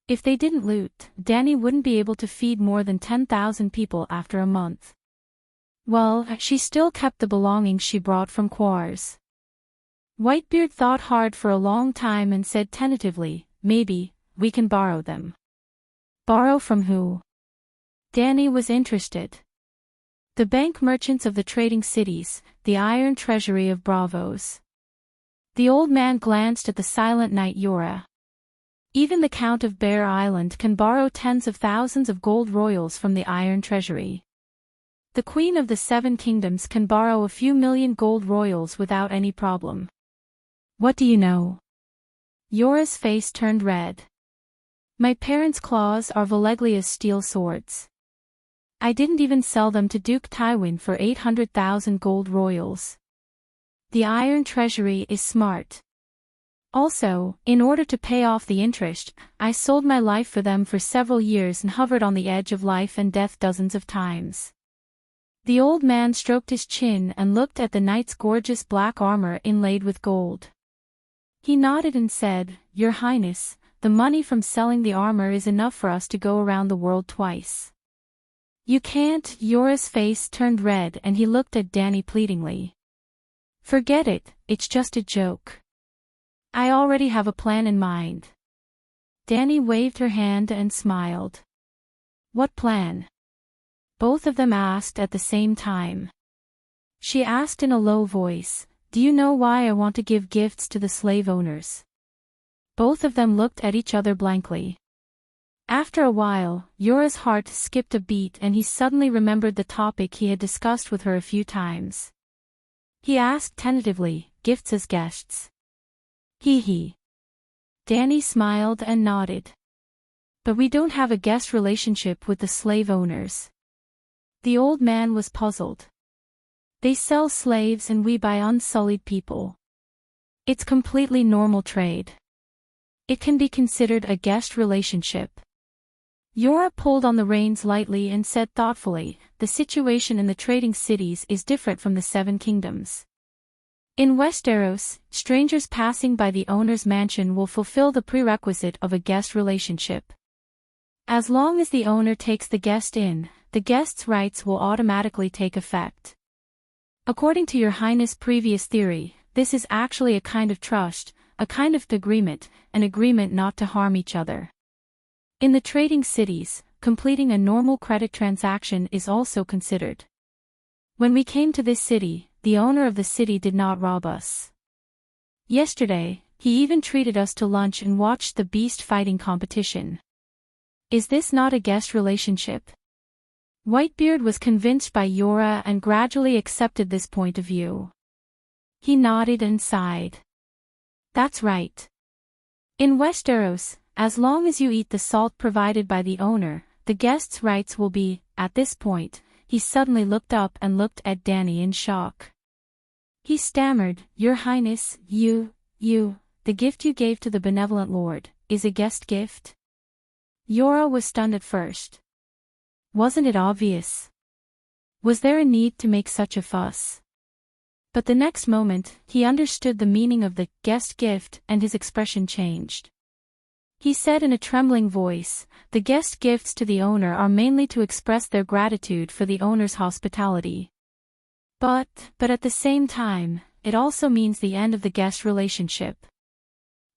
If they didn't loot, Danny wouldn't be able to feed more than 10,000 people after a month. Well, she still kept the belongings she brought from Quarrs. Whitebeard thought hard for a long time and said tentatively, "Maybe, we can borrow them." Borrow from who? Danny was interested. The bank merchants of the trading cities, the iron treasury of Bravos. The old man glanced at the silent knight Yora. Even the Count of Bear Island can borrow tens of thousands of gold royals from the iron treasury. The Queen of the Seven Kingdoms can borrow a few million gold royals without any problem. What do you know? Yora's face turned red. My parents' claws are Valeglia's steel swords. I didn't even sell them to Duke Tywin for 800,000 gold royals. The iron treasury is smart. Also, in order to pay off the interest, I sold my life for them for several years and hovered on the edge of life and death dozens of times. The old man stroked his chin and looked at the knight's gorgeous black armor inlaid with gold. He nodded and said, "Your Highness, the money from selling the armor is enough for us to go around the world twice." "You can't." Yora's face turned red and he looked at Danny pleadingly. "Forget it, it's just a joke. I already have a plan in mind." Danny waved her hand and smiled. "What plan?" Both of them asked at the same time. She asked in a low voice, "Do you know why I want to give gifts to the slave owners?" Both of them looked at each other blankly. After a while, Yora's heart skipped a beat and he suddenly remembered the topic he had discussed with her a few times. He asked tentatively, "Gifts as guests?" He. Danny smiled and nodded. "But we don't have a guest relationship with the slave owners." The old man was puzzled. "They sell slaves and we buy unsullied people. It's completely normal trade. It can be considered a guest relationship." Yora pulled on the reins lightly and said thoughtfully, "The situation in the trading cities is different from the Seven Kingdoms. In Westeros, strangers passing by the owner's mansion will fulfill the prerequisite of a guest relationship. As long as the owner takes the guest in, the guest's rights will automatically take effect. According to Your Highness' previous theory, this is actually a kind of trust, a kind of agreement, an agreement not to harm each other. In the trading cities, completing a normal credit transaction is also considered. When we came to this city, the owner of the city did not rob us. Yesterday, he even treated us to lunch and watched the beast fighting competition. Is this not a guest relationship?" Whitebeard was convinced by Yora and gradually accepted this point of view. He nodded and sighed. "That's right. In Westeros, as long as you eat the salt provided by the owner, the guest's rights will be." At this point, he suddenly looked up and looked at Danny in shock. He stammered, "Your Highness, the gift you gave to the benevolent lord, is a guest gift?" Yora was stunned at first. Wasn't it obvious? Was there a need to make such a fuss? But the next moment, he understood the meaning of the guest gift and his expression changed. He said in a trembling voice, "The guest gifts to the owner are mainly to express their gratitude for the owner's hospitality. But at the same time, it also means the end of the guest relationship.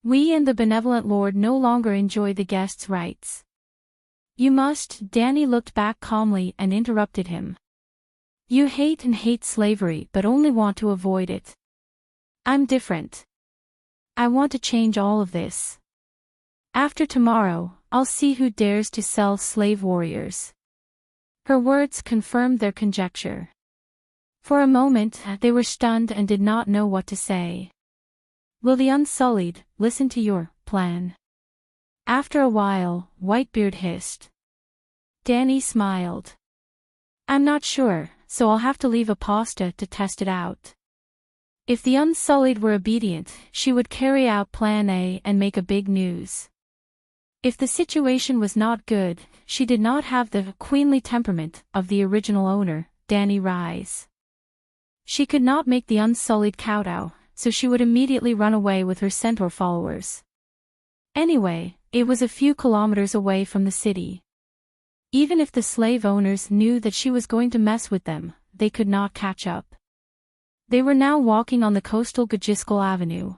We and the benevolent lord no longer enjoy the guest's rights." "You must." Danny looked back calmly and interrupted him. "You hate slavery but only want to avoid it. I'm different. I want to change all of this. After tomorrow, I'll see who dares to sell slave warriors." Her words confirmed their conjecture. For a moment, they were stunned and did not know what to say. "Will the Unsullied listen to your plan?" After a while, Whitebeard hissed. Danny smiled. "I'm not sure, so I'll have to leave a pasta to test it out." If the Unsullied were obedient, she would carry out Plan A and make a big news. If the situation was not good, she did not have the queenly temperament of the original owner, Danny Rise. She could not make the Unsullied kowtow, so she would immediately run away with her centaur followers. Anyway, it was a few kilometers away from the city. Even if the slave owners knew that she was going to mess with them, they could not catch up. They were now walking on the coastal Gajiskal Avenue.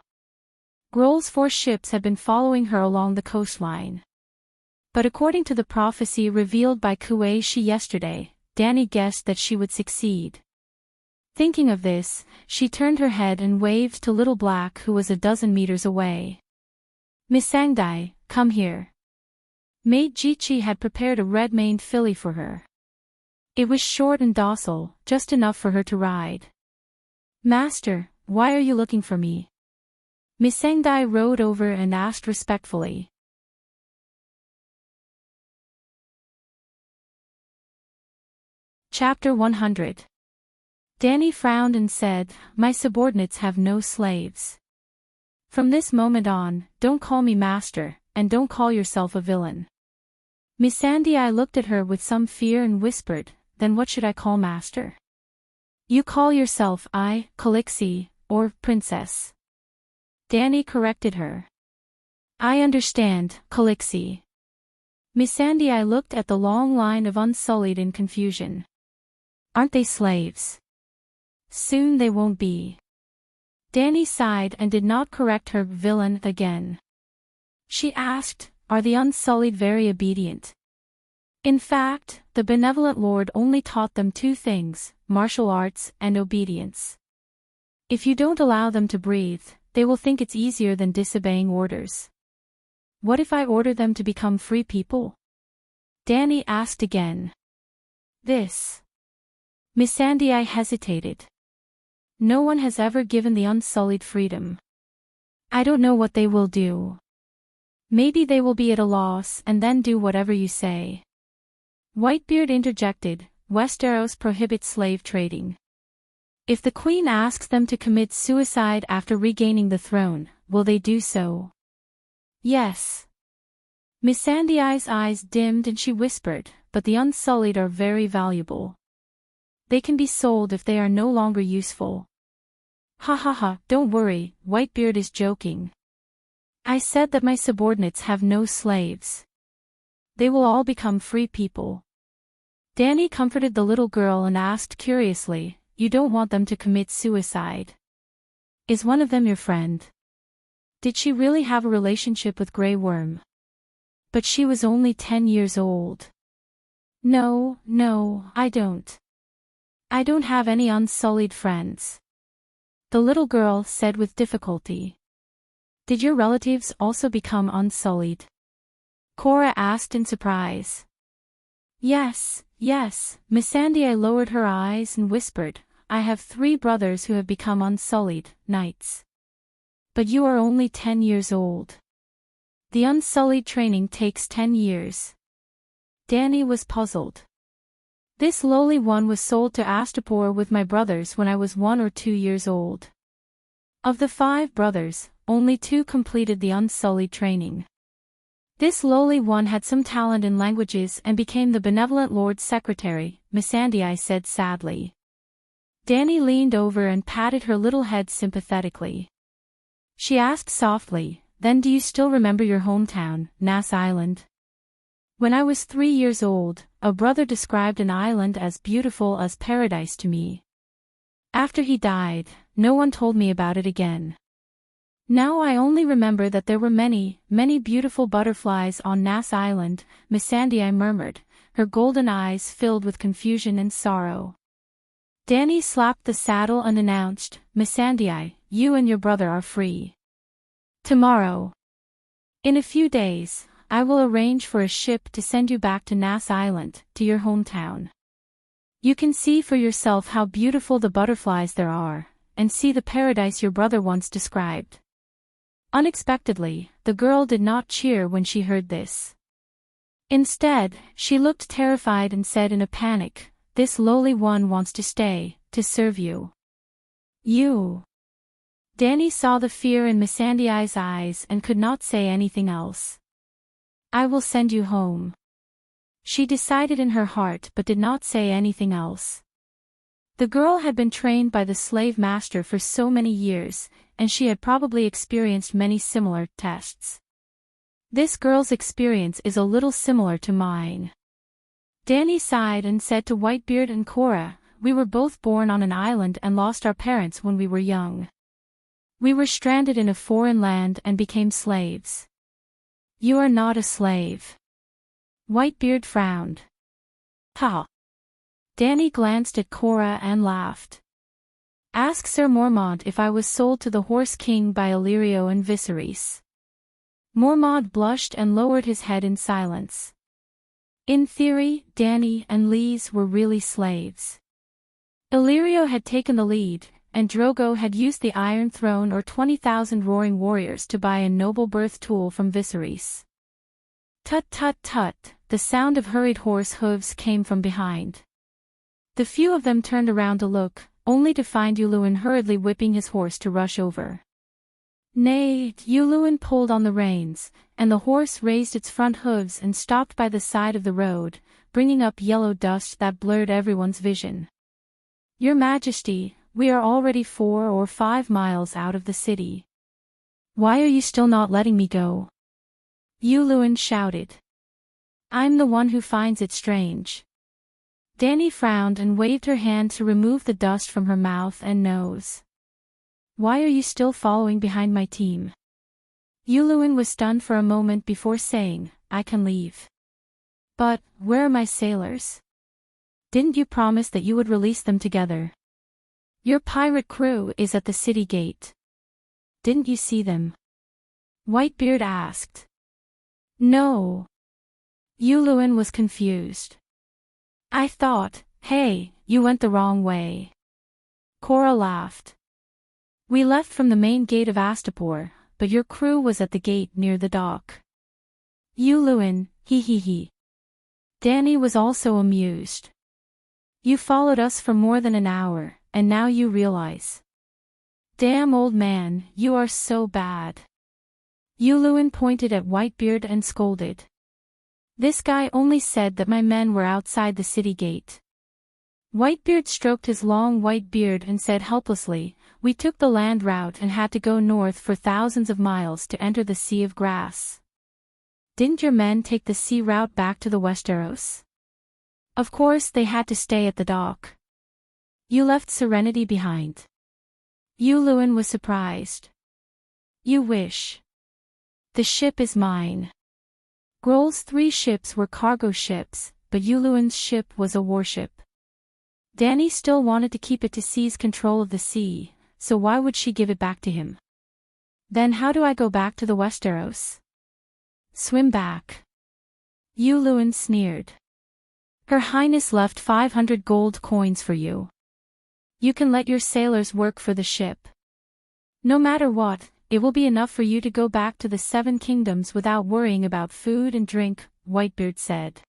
Grohl's 4 ships had been following her along the coastline. But according to the prophecy revealed by Kuei-shi yesterday, Danny guessed that she would succeed. Thinking of this, she turned her head and waved to Little Black, who was a dozen meters away. "Miss Sangdai, come here." Maid Jichi had prepared a red-maned filly for her. It was short and docile, just enough for her to ride. "Master, why are you looking for me?" Miss Sangdai rode over and asked respectfully. Chapter 100. Danny frowned and said, "My subordinates have no slaves. From this moment on, don't call me master, and don't call yourself a villain." Miss Sangdai looked at her with some fear and whispered, "Then what should I call master?" "You call yourself Calixie, or Princess." Danny corrected her. "I understand, Calixie." Miss Sangdai looked at the long line of Unsullied in confusion. "Aren't they slaves?" "Soon they won't be." Danny sighed and did not correct her villain again. She asked, "Are the Unsullied very obedient?" In fact, the benevolent Lord only taught them 2 things, martial arts and obedience. If you don't allow them to breathe, they will think it's easier than disobeying orders. "What if I order them to become free people?" Danny asked again. This. Miss Sangdai hesitated. "No one has ever given the Unsullied freedom. I don't know what they will do. Maybe they will be at a loss and then do whatever you say." Whitebeard interjected, "Westeros prohibits slave trading. If the Queen asks them to commit suicide after regaining the throne, will they do so?" "Yes." Miss Sangdai's eyes dimmed and she whispered, "But the Unsullied are very valuable. They can be sold if they are no longer useful." "Ha ha ha, don't worry, Whitebeard is joking. I said that my subordinates have no slaves. They will all become free people." Danny comforted the little girl and asked curiously, "You don't want them to commit suicide? Is one of them your friend? Did she really have a relationship with Grey Worm?" "But she was only 10 years old." No, I don't. I don't have any Unsullied friends." The little girl said with difficulty. "Did your relatives also become Unsullied?" Cora asked in surprise. Yes, Miss Sangdai lowered her eyes and whispered, "I have 3 brothers who have become Unsullied, knights. But you are only 10 years old. The Unsullied training takes 10 years. Danny was puzzled. "This lowly one was sold to Astapor with my brothers when I was 1 or 2 years old. Of the 5 brothers, only 2 completed the Unsullied training. This lowly one had some talent in languages and became the benevolent Lord's secretary," Miss Sangdai said sadly. Danny leaned over and patted her little head sympathetically. She asked softly, "Then do you still remember your hometown, Nass Island?" "When I was 3 years old, a brother described an island as beautiful as paradise to me. After he died, no one told me about it again. Now I only remember that there were many beautiful butterflies on Nass Island," Miss Sangdai murmured, her golden eyes filled with confusion and sorrow. Danny slapped the saddle and announced, "Miss Sangdai, you and your brother are free. Tomorrow. In a few days, I will arrange for a ship to send you back to Nass Island, to your hometown. You can see for yourself how beautiful the butterflies there are, and see the paradise your brother once described." Unexpectedly, the girl did not cheer when she heard this. Instead, she looked terrified and said in a panic, "This lowly one wants to stay, to serve you." "You? Danny saw the fear in Missandei's eyes and could not say anything else. I will send you home. She decided in her heart but did not say anything else. The girl had been trained by the slave master for so many years, and she had probably experienced many similar tests. This girl's experience is a little similar to mine. Danny sighed and said to Whitebeard and Cora, we were both born on an island and lost our parents when we were young. We were stranded in a foreign land and became slaves. You are not a slave. Whitebeard frowned. Ha! Danny glanced at Cora and laughed. Ask Sir Mormont if I was sold to the Horse King by Illyrio and Viserys. Mormont blushed and lowered his head in silence. In theory, Danny and Lise were really slaves. Illyrio had taken the lead, and Drogo had used the Iron Throne or 20,000 roaring warriors to buy a noble birth tool from Viserys. Tut tut tut, the sound of hurried horse hooves came from behind. The few of them turned around to look, only to find Yuluen hurriedly whipping his horse to rush over. Nay, Yuluen pulled on the reins, and the horse raised its front hooves and stopped by the side of the road, bringing up yellow dust that blurred everyone's vision. Your Majesty, we are already 4 or 5 miles out of the city. Why are you still not letting me go? Yuluen shouted. I'm the one who finds it strange. Danny frowned and waved her hand to remove the dust from her mouth and nose. Why are you still following behind my team? Yuluen was stunned for a moment before saying, I can leave. But, where are my sailors? Didn't you promise that you would release them together? Your pirate crew is at the city gate. Didn't you see them? Whitebeard asked. No. Yuluen was confused. I thought, hey, you went the wrong way. Cora laughed. We left from the main gate of Astapor, but your crew was at the gate near the dock. Yuluen, he. Danny was also amused. You followed us for more than an hour, and now you realize. Damn old man, you are so bad. Yuluen pointed at Whitebeard and scolded. This guy only said that my men were outside the city gate. Whitebeard stroked his long white beard and said helplessly, we took the land route and had to go north for thousands of miles to enter the Sea of Grass. Didn't your men take the sea route back to the Westeros? Of course they had to stay at the dock. You left Serenity behind. Yuluen was surprised. You wish. The ship is mine. Grohl's 3 ships were cargo ships, but Yuluen's ship was a warship. Danny still wanted to keep it to seize control of the sea, so why would she give it back to him? Then how do I go back to the Westeros? Swim back. Yuluen sneered. Her Highness left 500 gold coins for you. You can let your sailors work for the ship. No matter what, it will be enough for you to go back to the 7 kingdoms without worrying about food and drink, Whitebeard said.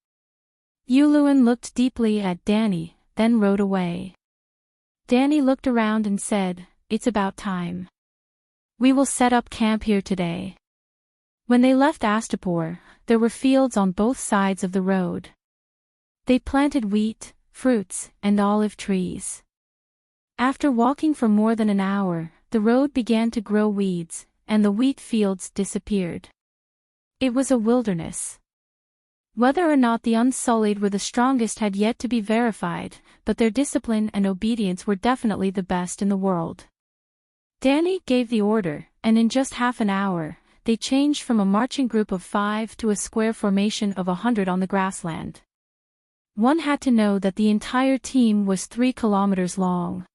Yuluen looked deeply at Danny, then rode away. Danny looked around and said, it's about time. We will set up camp here today. When they left Astapor, there were fields on both sides of the road. They planted wheat, fruits, and olive trees. After walking for more than an hour, the road began to grow weeds, and the wheat fields disappeared. It was a wilderness. Whether or not the Unsullied were the strongest had yet to be verified, but their discipline and obedience were definitely the best in the world. Danny gave the order, and in just half an hour, they changed from a marching group of 5 to a square formation of 100 on the grassland. One had to know that the entire team was 3 kilometers long.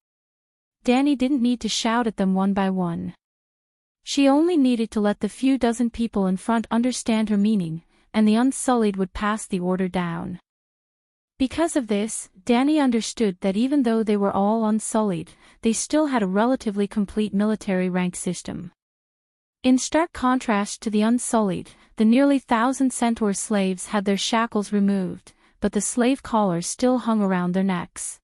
Danny didn't need to shout at them one by one. She only needed to let the few dozen people in front understand her meaning, and the Unsullied would pass the order down. Because of this, Danny understood that even though they were all Unsullied, they still had a relatively complete military rank system. In stark contrast to the Unsullied, the nearly 1,000 Centaur slaves had their shackles removed, but the slave collars still hung around their necks.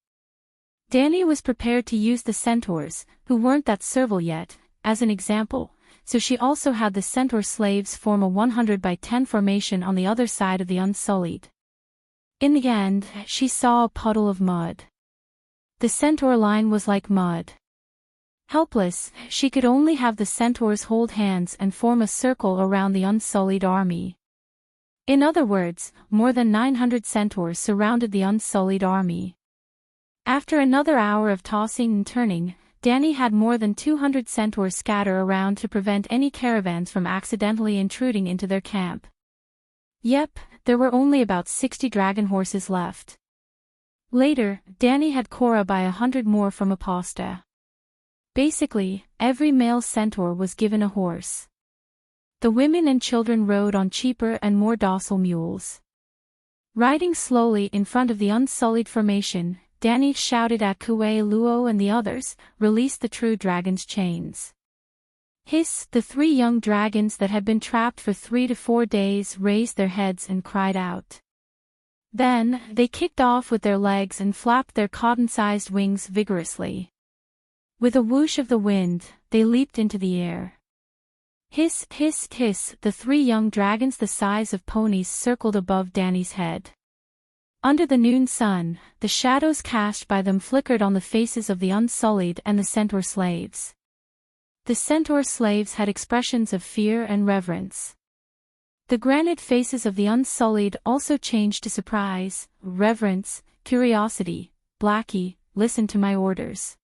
Danny was prepared to use the Centaurs, who weren't that servile yet, as an example, so she also had the centaur slaves form a 100 by 10 formation on the other side of the Unsullied. In the end, she saw a puddle of mud. The centaur line was like mud. Helpless, she could only have the centaurs hold hands and form a circle around the Unsullied army. In other words, more than 900 centaurs surrounded the Unsullied army. After another hour of tossing and turning, Danny had more than 200 centaurs scatter around to prevent any caravans from accidentally intruding into their camp. Yep, there were only about 60 dragon horses left. Later, Danny had Cora buy 100 more from Aposta. Basically, every male centaur was given a horse. The women and children rode on cheaper and more docile mules. Riding slowly in front of the Unsullied formation, Danny shouted at Kuei Luo and the others, "Release the true dragon's chains." Hiss! The 3 young dragons that had been trapped for 3 to 4 days raised their heads and cried out. Then, they kicked off with their legs and flapped their cotton-sized wings vigorously. With a whoosh of the wind, they leaped into the air. Hiss, hiss, hiss, the 3 young dragons the size of ponies circled above Danny's head. Under the noon sun, the shadows cast by them flickered on the faces of the Unsullied and the centaur slaves. The centaur slaves had expressions of fear and reverence. The granite faces of the Unsullied also changed to surprise, reverence, curiosity. "Blackie, listen to my orders.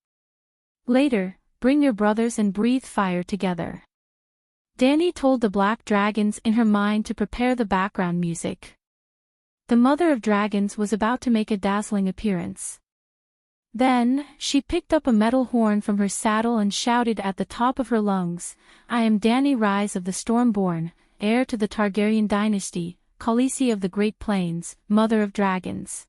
Later, bring your brothers and breathe fire together." Danny told the black dragons in her mind to prepare the background music. The mother of dragons was about to make a dazzling appearance. Then, she picked up a metal horn from her saddle and shouted at the top of her lungs, "I am Danny Rise of the Stormborn, heir to the Targaryen dynasty, Khaleesi of the Great Plains, mother of dragons."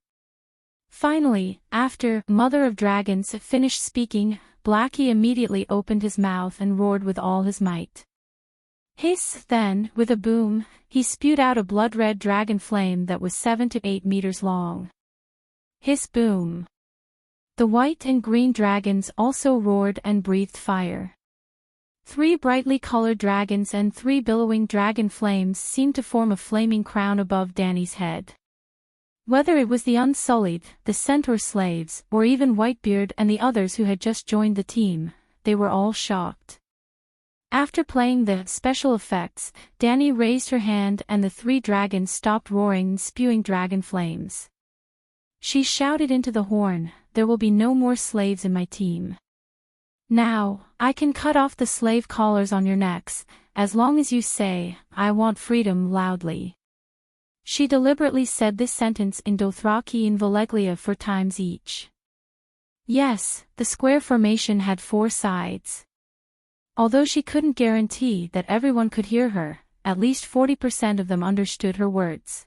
Finally, after Mother of Dragons finished speaking, Blackie immediately opened his mouth and roared with all his might. Hiss! Then, with a boom, he spewed out a blood-red dragon flame that was 7 to 8 meters long. Hiss! Boom! The white and green dragons also roared and breathed fire. 3 brightly colored dragons and 3 billowing dragon flames seemed to form a flaming crown above Danny's head. Whether it was the Unsullied, the centaur slaves, or even Whitebeard and the others who had just joined the team, they were all shocked. After playing the special effects, Danny raised her hand and the 3 dragons stopped roaring and spewing dragon flames. She shouted into the horn, "There will be no more slaves in my team. Now, I can cut off the slave collars on your necks, as long as you say, 'I want freedom' loudly." She deliberately said this sentence in Dothraki and Valeglia 4 times each. Yes, the square formation had 4 sides. Although she couldn't guarantee that everyone could hear her, at least 40% of them understood her words.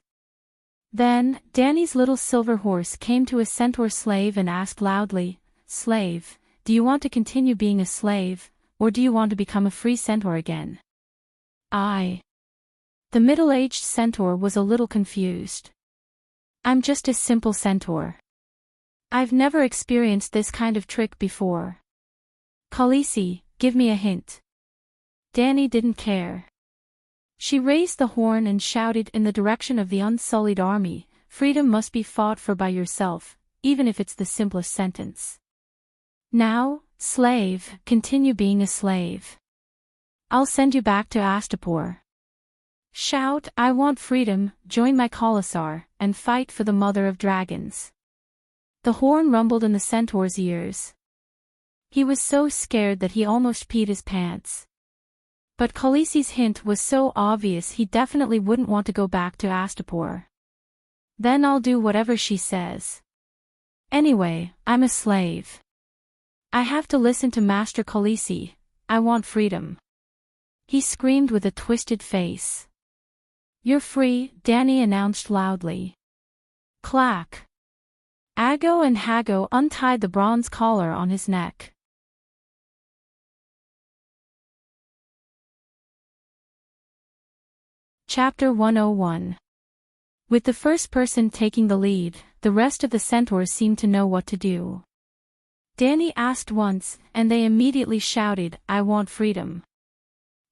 Then, Danny's little silver horse came to a centaur slave and asked loudly, "Slave, do you want to continue being a slave, or do you want to become a free centaur again?" The middle-aged centaur was a little confused. "I'm just a simple centaur. I've never experienced this kind of trick before. Khaleesi, give me a hint." Danny didn't care. She raised the horn and shouted in the direction of the Unsullied army, "Freedom must be fought for by yourself, even if it's the simplest sentence. Now, slave, continue being a slave. I'll send you back to Astapor. Shout, 'I want freedom, join my Khalasar, and fight for the mother of dragons.'" The horn rumbled in the centaur's ears. He was so scared that he almost peed his pants. But Khaleesi's hint was so obvious he definitely wouldn't want to go back to Astapor. "Then I'll do whatever she says. Anyway, I'm a slave. I have to listen to Master Khaleesi. I want freedom." He screamed with a twisted face. "You're free," Danny announced loudly. Clack. Ago and Hago untied the bronze collar on his neck. Chapter 101. With the first person taking the lead, the rest of the centaurs seemed to know what to do. Danny asked once, and they immediately shouted, "I want freedom."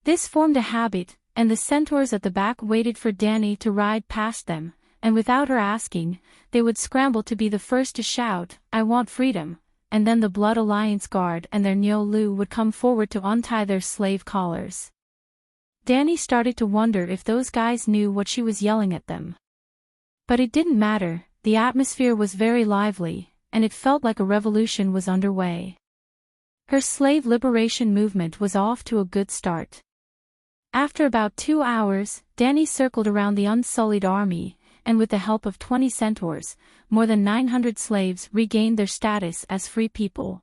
This formed a habit, and the centaurs at the back waited for Danny to ride past them, and without her asking, they would scramble to be the first to shout, "I want freedom," and then the Blood Alliance Guard and their Nyo-Lu would come forward to untie their slave collars. Danny started to wonder if those guys knew what she was yelling at them. But it didn't matter, the atmosphere was very lively, and it felt like a revolution was underway. Her slave liberation movement was off to a good start. After about 2 hours, Danny circled around the Unsullied army, and with the help of 20 centaurs, more than 900 slaves regained their status as free people.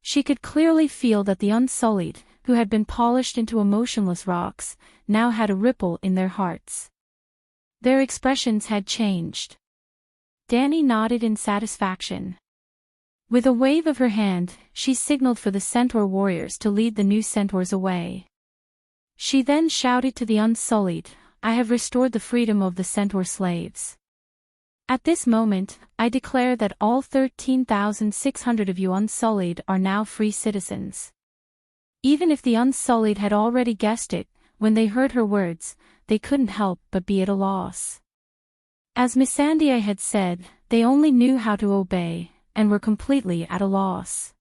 She could clearly feel that the Unsullied, who had been polished into emotionless rocks, now had a ripple in their hearts. Their expressions had changed. Danny nodded in satisfaction. With a wave of her hand, she signaled for the centaur warriors to lead the new centaurs away. She then shouted to the Unsullied, "I have restored the freedom of the centaur slaves. At this moment, I declare that all 13,600 of you Unsullied are now free citizens." Even if the Unsullied had already guessed it, when they heard her words, they couldn't help but be at a loss. As Missandei had said, they only knew how to obey, and were completely at a loss.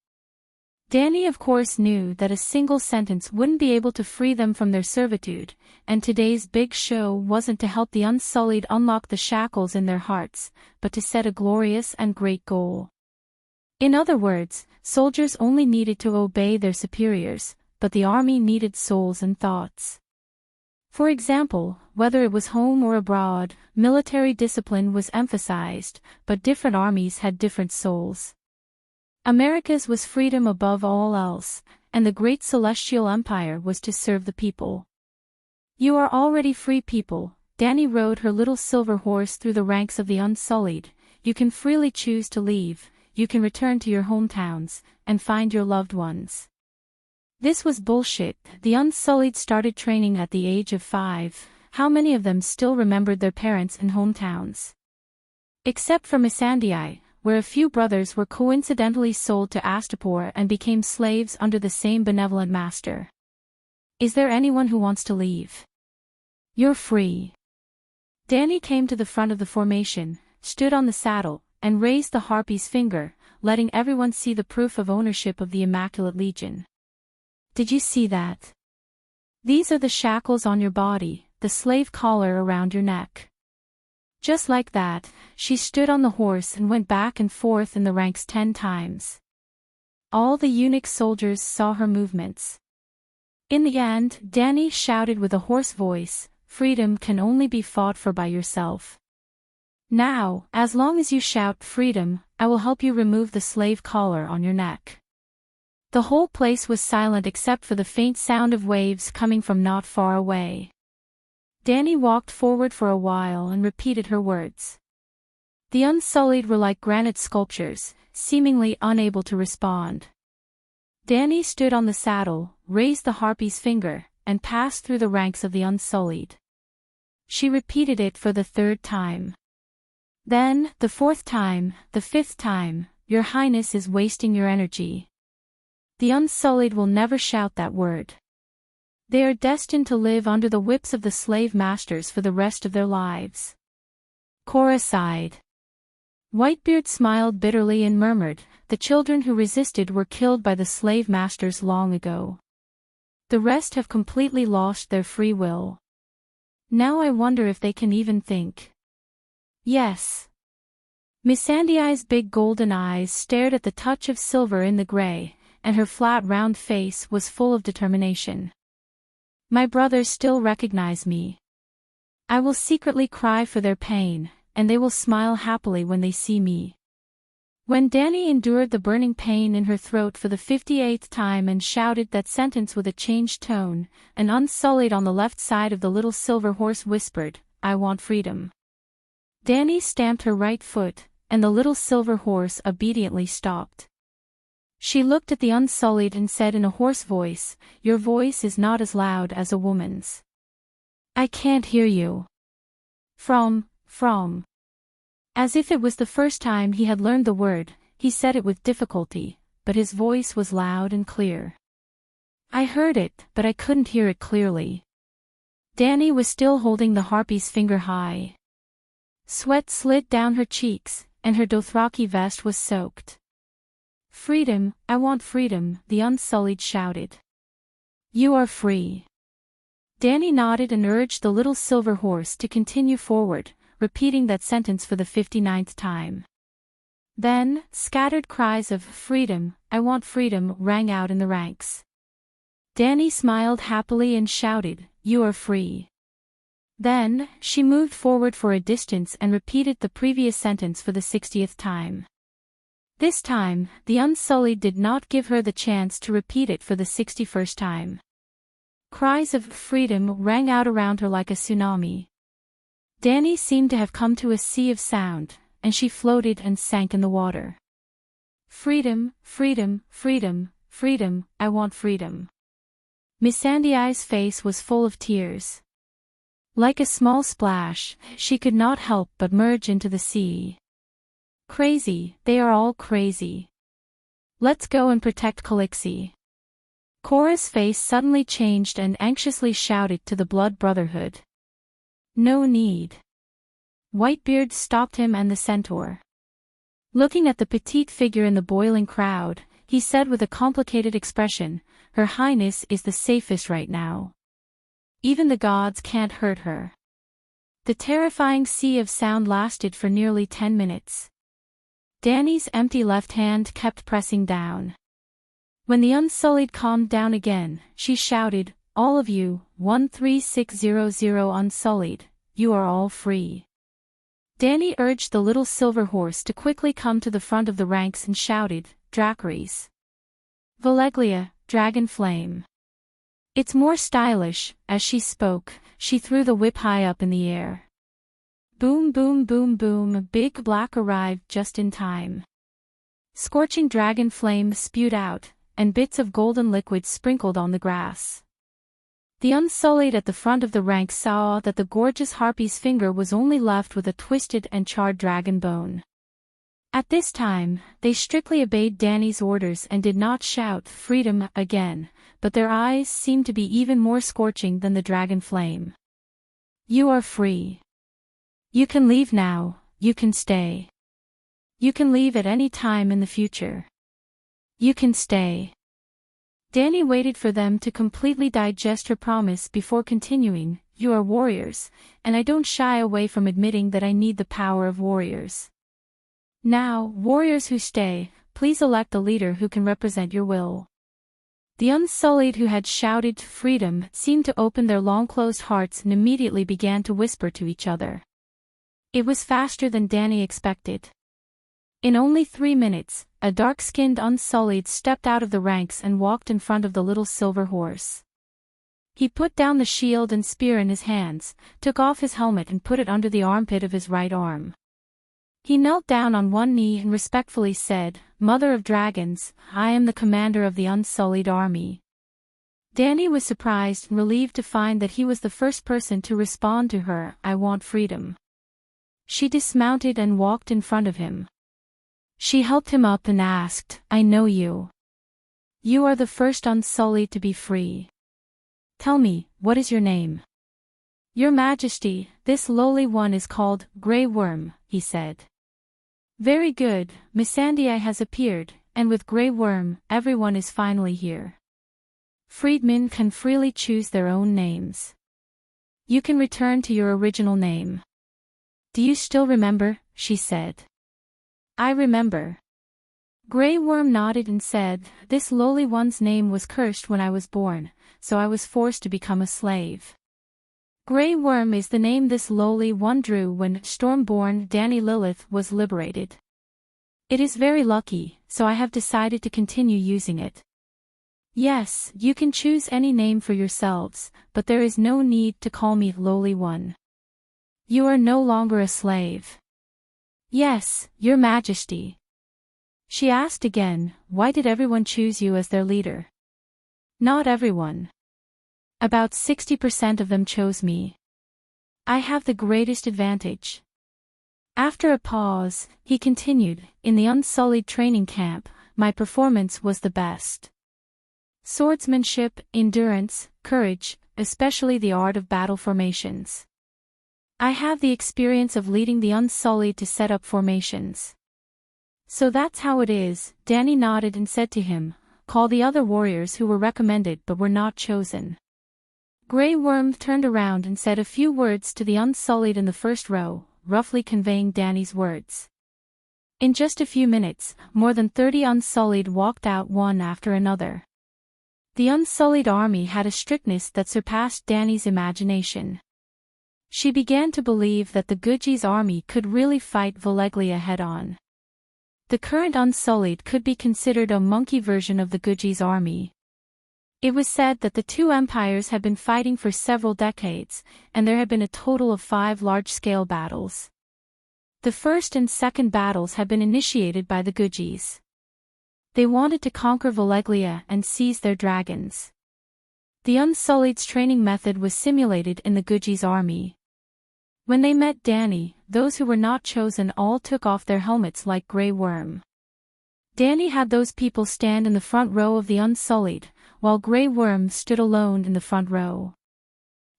Danny of course knew that a single sentence wouldn't be able to free them from their servitude, and today's big show wasn't to help the Unsullied unlock the shackles in their hearts, but to set a glorious and great goal. In other words, soldiers only needed to obey their superiors, but the army needed souls and thoughts. For example, whether it was home or abroad, military discipline was emphasized, but different armies had different souls. America's was freedom above all else, and the great celestial empire was to serve the people. "You are already free people," Danny rode her little silver horse through the ranks of the Unsullied. "You can freely choose to leave, you can return to your hometowns, and find your loved ones." This was bullshit. The Unsullied started training at the age of 5, how many of them still remembered their parents and hometowns? Except for Missandei, where a few brothers were coincidentally sold to Astapor and became slaves under the same benevolent master. "Is there anyone who wants to leave? You're free." Danny came to the front of the formation, stood on the saddle, and raised the harpy's finger, letting everyone see the proof of ownership of the Immaculate Legion. "Did you see that? These are the shackles on your body, the slave collar around your neck." Just like that, she stood on the horse and went back and forth in the ranks 10 times. All the eunuch soldiers saw her movements. In the end, Danny shouted with a hoarse voice, "Freedom can only be fought for by yourself. Now, as long as you shout freedom, I will help you remove the slave collar on your neck." The whole place was silent except for the faint sound of waves coming from not far away. Danny walked forward for a while and repeated her words. The Unsullied were like granite sculptures, seemingly unable to respond. Danny stood on the saddle, raised the harpy's finger, and passed through the ranks of the Unsullied. She repeated it for the 3rd time. Then, the 4th time, the 5th time, "Your Highness is wasting your energy. The Unsullied will never shout that word. They are destined to live under the whips of the slave masters for the rest of their lives." Cora sighed. Whitebeard smiled bitterly and murmured, "The children who resisted were killed by the slave masters long ago. The rest have completely lost their free will. Now I wonder if they can even think." "Yes." Missandei's big golden eyes stared at the touch of silver in the gray, and her flat round face was full of determination. "My brothers still recognize me. I will secretly cry for their pain, and they will smile happily when they see me." When Danny endured the burning pain in her throat for the 58th time and shouted that sentence with a changed tone, an Unsullied on the left side of the little silver horse whispered, "I want freedom." Danny stamped her right foot, and the little silver horse obediently stopped. She looked at the Unsullied and said in a hoarse voice, "Your voice is not as loud as a woman's. I can't hear you." From. As if it was the first time he had learned the word, he said it with difficulty, but his voice was loud and clear. I heard it, but I couldn't hear it clearly. Danny was still holding the harpy's finger high. Sweat slid down her cheeks, and her Dothraki vest was soaked. Freedom, I want freedom, the Unsullied shouted. You are free. Danny nodded and urged the little silver horse to continue forward, repeating that sentence for the 59th time. Then, scattered cries of freedom, I want freedom rang out in the ranks. Danny smiled happily and shouted, You are free. Then, she moved forward for a distance and repeated the previous sentence for the 60th time. This time, the Unsullied did not give her the chance to repeat it for the 61st time. Cries of freedom rang out around her like a tsunami. Danny seemed to have come to a sea of sound, and she floated and sank in the water. Freedom, freedom, freedom, freedom, I want freedom. Missandei's face was full of tears. Like a small splash, she could not help but merge into the sea. Crazy, they are all crazy. Let's go and protect Calixi. Cora's face suddenly changed and anxiously shouted to the Blood Brotherhood. No need. Whitebeard stopped him and the centaur. Looking at the petite figure in the boiling crowd, he said with a complicated expression, Her Highness is the safest right now. Even the gods can't hurt her. The terrifying sea of sound lasted for nearly 10 minutes. Danny's empty left hand kept pressing down. When the Unsullied calmed down again, she shouted, All of you, 13600 Unsullied, you are all free. Danny urged the little silver horse to quickly come to the front of the ranks and shouted, Dracaries. Valeglia, Dragon Flame. It's more stylish. As she spoke, she threw the whip high up in the air. Boom boom boom boom, Big Black arrived just in time. Scorching dragon flame spewed out, and bits of golden liquid sprinkled on the grass. The Unsullied at the front of the ranks saw that the gorgeous harpy's finger was only left with a twisted and charred dragon bone. At this time, they strictly obeyed Danny's orders and did not shout freedom again, but their eyes seemed to be even more scorching than the dragon flame. You are free. You can leave now, you can stay. You can leave at any time in the future. You can stay. Danny waited for them to completely digest her promise before continuing, You are warriors, and I don't shy away from admitting that I need the power of warriors. Now, warriors who stay, please elect a leader who can represent your will. The Unsullied who had shouted freedom seemed to open their long-closed hearts and immediately began to whisper to each other. It was faster than Danny expected. In only 3 minutes, a dark-skinned Unsullied stepped out of the ranks and walked in front of the little silver horse. He put down the shield and spear in his hands, took off his helmet and put it under the armpit of his right arm. He knelt down on one knee and respectfully said, Mother of Dragons, I am the commander of the Unsullied army. Danny was surprised and relieved to find that he was the first person to respond to her, I want freedom. She dismounted and walked in front of him. She helped him up and asked, I know you. You are the first Unsullied to be free. Tell me, what is your name? Your Majesty, this lowly one is called Grey Worm, he said. Very good, Missandei has appeared, and with Grey Worm, everyone is finally here. Freedmen can freely choose their own names. You can return to your original name. Do you still remember? She said. I remember. Grey Worm nodded and said, This lowly one's name was cursed when I was born, so I was forced to become a slave. Grey Worm is the name this lowly one drew when Stormborn Danny Lilith was liberated. It is very lucky, so I have decided to continue using it. Yes, you can choose any name for yourselves, but there is no need to call me lowly one. You are no longer a slave. Yes, Your Majesty. She asked again, Why did everyone choose you as their leader? Not everyone. About 60% of them chose me. I have the greatest advantage. After a pause, he continued, In the Unsullied training camp, my performance was the best. Swordsmanship, endurance, courage, especially the art of battle formations. I have the experience of leading the Unsullied to set up formations. So that's how it is, Danny nodded and said to him, call the other warriors who were recommended but were not chosen. Grey Worm turned around and said a few words to the Unsullied in the first row, roughly conveying Danny's words. In just a few minutes, more than 30 Unsullied walked out one after another. The Unsullied army had a strictness that surpassed Danny's imagination. She began to believe that the Guji's army could really fight Valeglia head-on. The current Unsullied could be considered a monkey version of the Guji's army. It was said that the two empires had been fighting for several decades, and there had been a total of 5 large-scale battles. The first and second battles had been initiated by the Gujis. They wanted to conquer Valeglia and seize their dragons. The Unsullied's training method was simulated in the Guji's army. When they met Danny, those who were not chosen all took off their helmets like Grey Worm. Danny had those people stand in the front row of the Unsullied, while Grey Worm stood alone in the front row.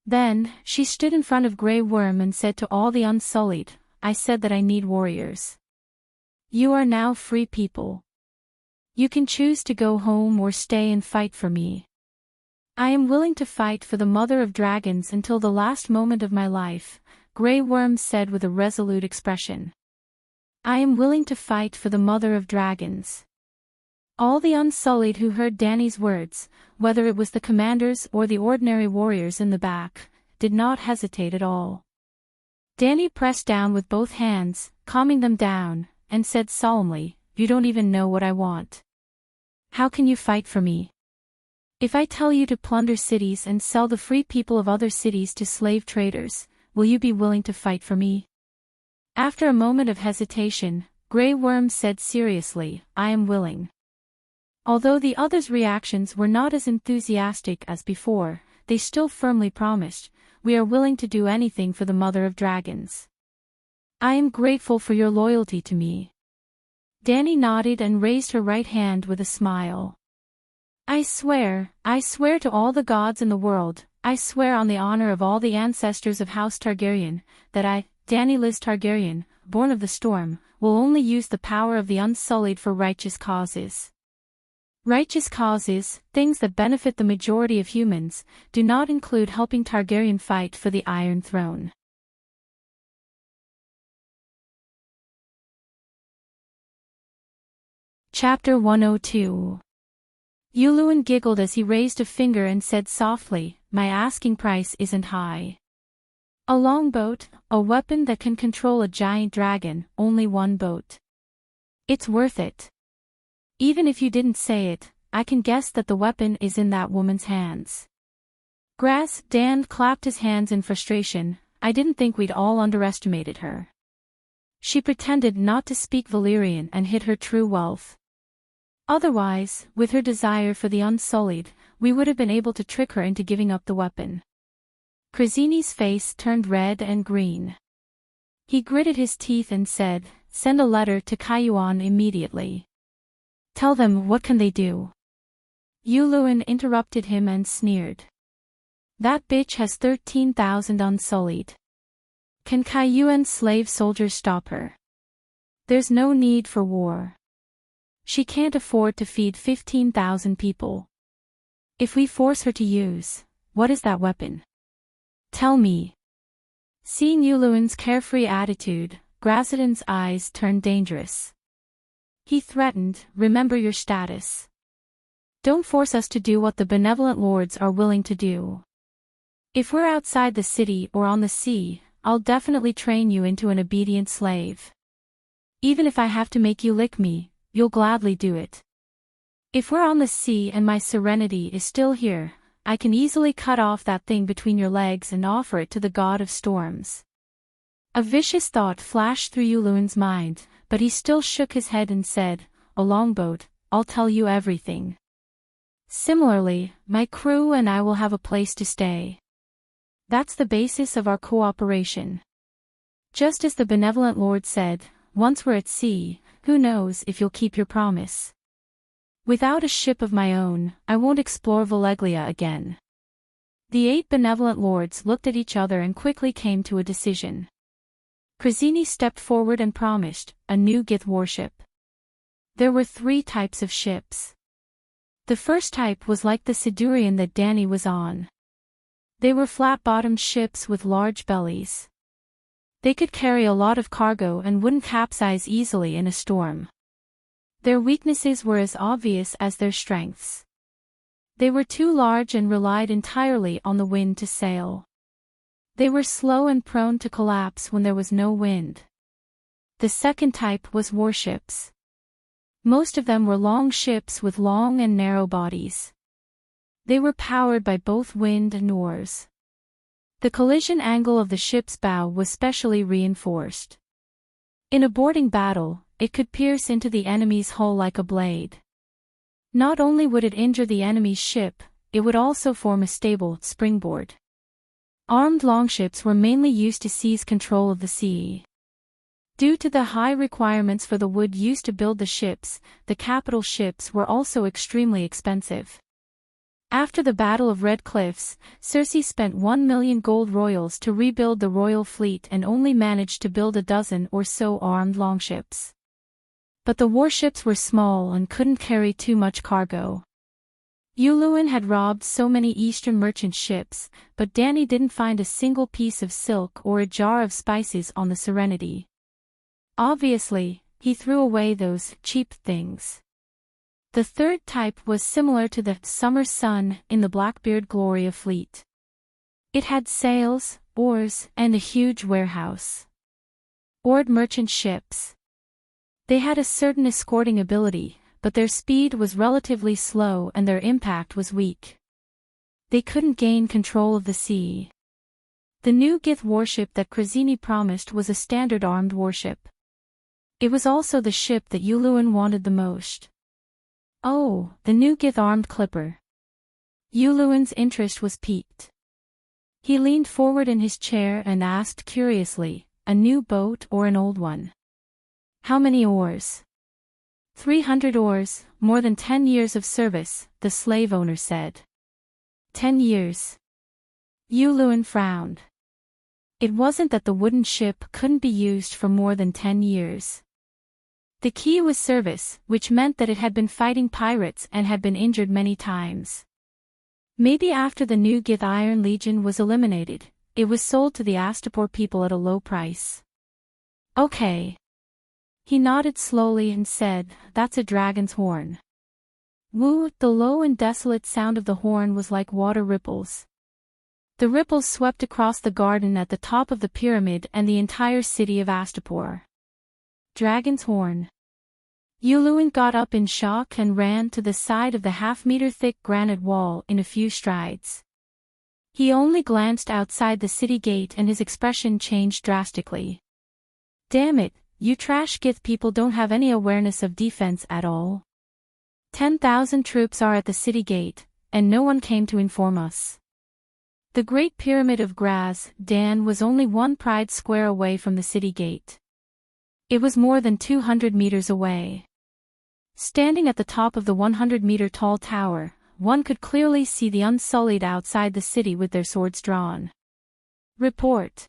Then, she stood in front of Grey Worm and said to all the Unsullied, I said that I need warriors. You are now free people. You can choose to go home or stay and fight for me. I am willing to fight for the Mother of Dragons until the last moment of my life, Grey Worm said with a resolute expression. I am willing to fight for the Mother of Dragons. All the Unsullied who heard Danny's words, whether it was the commanders or the ordinary warriors in the back, did not hesitate at all. Danny pressed down with both hands, calming them down, and said solemnly, You don't even know what I want. How can you fight for me? If I tell you to plunder cities and sell the free people of other cities to slave traders, will you be willing to fight for me? After a moment of hesitation, Grey Worm said seriously, I am willing. Although the others' reactions were not as enthusiastic as before, they still firmly promised, We are willing to do anything for the Mother of Dragons. I am grateful for your loyalty to me. Danny nodded and raised her right hand with a smile. I swear to all the gods in the world, I swear on the honor of all the ancestors of House Targaryen, that I, Danny Liz Targaryen, born of the storm, will only use the power of the Unsullied for righteous causes. Righteous causes, things that benefit the majority of humans, do not include helping Targaryen fight for the Iron Throne. Chapter 102. Yuluen giggled as he raised a finger and said softly, My asking price isn't high. A longboat, a weapon that can control a giant dragon, only one boat. It's worth it. Even if you didn't say it, I can guess that the weapon is in that woman's hands. Dan clapped his hands in frustration, I didn't think we'd all underestimated her. She pretended not to speak Valyrian and hid her true wealth. Otherwise, with her desire for the Unsullied, we would have been able to trick her into giving up the weapon. Krasinni's face turned red and green. He gritted his teeth and said, Send a letter to Cayuan immediately. Tell them what can they do. Yuluen interrupted him and sneered. That bitch has 13,000 Unsullied. Can Cayuan slave soldiers stop her? There's no need for war. She can't afford to feed 15,000 people. If we force her to use, what is that weapon? Tell me. Seeing Yuluen's carefree attitude, Graziden's eyes turned dangerous. He threatened, Remember your status. Don't force us to do what the benevolent lords are willing to do. If we're outside the city or on the sea, I'll definitely train you into an obedient slave. Even if I have to make you lick me, you'll gladly do it. If we're on the sea and my serenity is still here, I can easily cut off that thing between your legs and offer it to the god of storms. A vicious thought flashed through Yuluen's mind, but he still shook his head and said, A longboat, I'll tell you everything. Similarly, my crew and I will have a place to stay. That's the basis of our cooperation. Just as the benevolent lord said, once we're at sea, who knows if you'll keep your promise. Without a ship of my own, I won't explore Valeglia again. The 8 benevolent lords looked at each other and quickly came to a decision. Krasinni stepped forward and promised a new Gith warship. There were 3 types of ships. The first type was like the Sidurian that Danny was on. They were flat-bottomed ships with large bellies. They could carry a lot of cargo and wouldn't capsize easily in a storm. Their weaknesses were as obvious as their strengths. They were too large and relied entirely on the wind to sail. They were slow and prone to collapse when there was no wind. The second type was warships. Most of them were long ships with long and narrow bodies. They were powered by both wind and oars. The collision angle of the ship's bow was specially reinforced. In a boarding battle, it could pierce into the enemy's hull like a blade. Not only would it injure the enemy's ship, it would also form a stable springboard. Armed longships were mainly used to seize control of the sea. Due to the high requirements for the wood used to build the ships, the capital ships were also extremely expensive. After the Battle of Red Cliffs, Cersei spent 1 million gold royals to rebuild the royal fleet and only managed to build a dozen or so armed longships. But the warships were small and couldn't carry too much cargo. Yuluen had robbed so many eastern merchant ships, but Danny didn't find a single piece of silk or a jar of spices on the Serenity. Obviously, he threw away those cheap things. The third type was similar to the Summer Sun in the Blackbeard Gloria fleet. It had sails, oars, and a huge warehouse. Oared merchant ships. They had a certain escorting ability, but their speed was relatively slow and their impact was weak. They couldn't gain control of the sea. The new Gith warship that Krasinni promised was a standard armed warship. It was also the ship that Yuluen wanted the most. Oh, the new Gith armed clipper. Yuluen's interest was piqued. He leaned forward in his chair and asked curiously, a new boat or an old one? How many oars? 300 oars, more than 10 years of service, the slave owner said. 10 years. Yuluen frowned. It wasn't that the wooden ship couldn't be used for more than 10 years. The key was service, which meant that it had been fighting pirates and had been injured many times. Maybe after the new Gith Iron Legion was eliminated, it was sold to the Astapor people at a low price. Okay. He nodded slowly and said, that's a dragon's horn. Woo, the low and desolate sound of the horn was like water ripples. The ripples swept across the garden at the top of the pyramid and the entire city of Astapor. Dragon's horn. Yuluen got up in shock and ran to the side of the half-meter-thick granite wall in a few strides. He only glanced outside the city gate and his expression changed drastically. Damn it, you trash Gith people don't have any awareness of defense at all. 10,000 troops are at the city gate, and no one came to inform us. The Great Pyramid of Graz, Dan, was only 1 pride square away from the city gate. It was more than 200 meters away. Standing at the top of the 100-meter-tall tower, one could clearly see the Unsullied outside the city with their swords drawn. Report.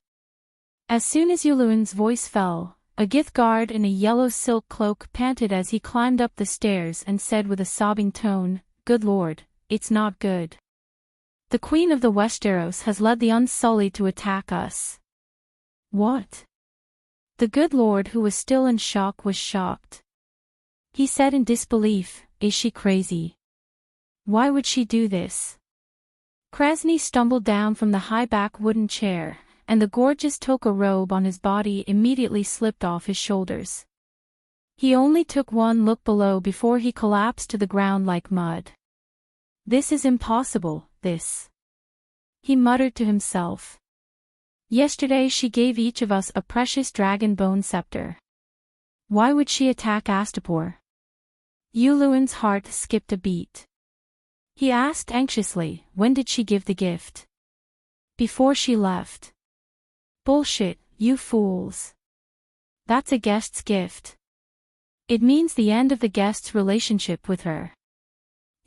As soon as Yuluen's voice fell, a Gith guard in a yellow silk cloak panted as he climbed up the stairs and said with a sobbing tone, "Good Lord, it's not good. The Queen of the Westeros has led the Unsullied to attack us." What? The good Lord, who was still in shock, was shocked. He said in disbelief, "Is she crazy? Why would she do this?" Krasny stumbled down from the high-back wooden chair, and the gorgeous toga robe on his body immediately slipped off his shoulders. He only took one look below before he collapsed to the ground like mud. "This is impossible, this," he muttered to himself. "Yesterday she gave each of us a precious dragon bone scepter. Why would she attack Astapor?" Yuluen's heart skipped a beat. He asked anxiously, "When did she give the gift?" "Before she left." "Bullshit, you fools. That's a guest's gift. It means the end of the guest's relationship with her."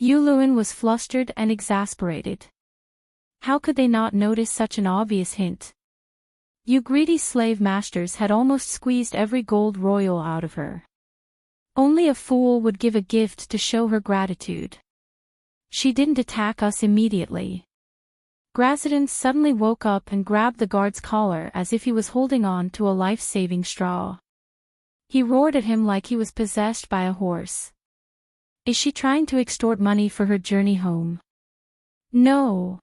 Yulun was flustered and exasperated. How could they not notice such an obvious hint? You greedy slave masters had almost squeezed every gold royal out of her. Only a fool would give a gift to show her gratitude. She didn't attack us immediately. Grazidan suddenly woke up and grabbed the guard's collar as if he was holding on to a life-saving straw. He roared at him like he was possessed by a horse. Is she trying to extort money for her journey home? No.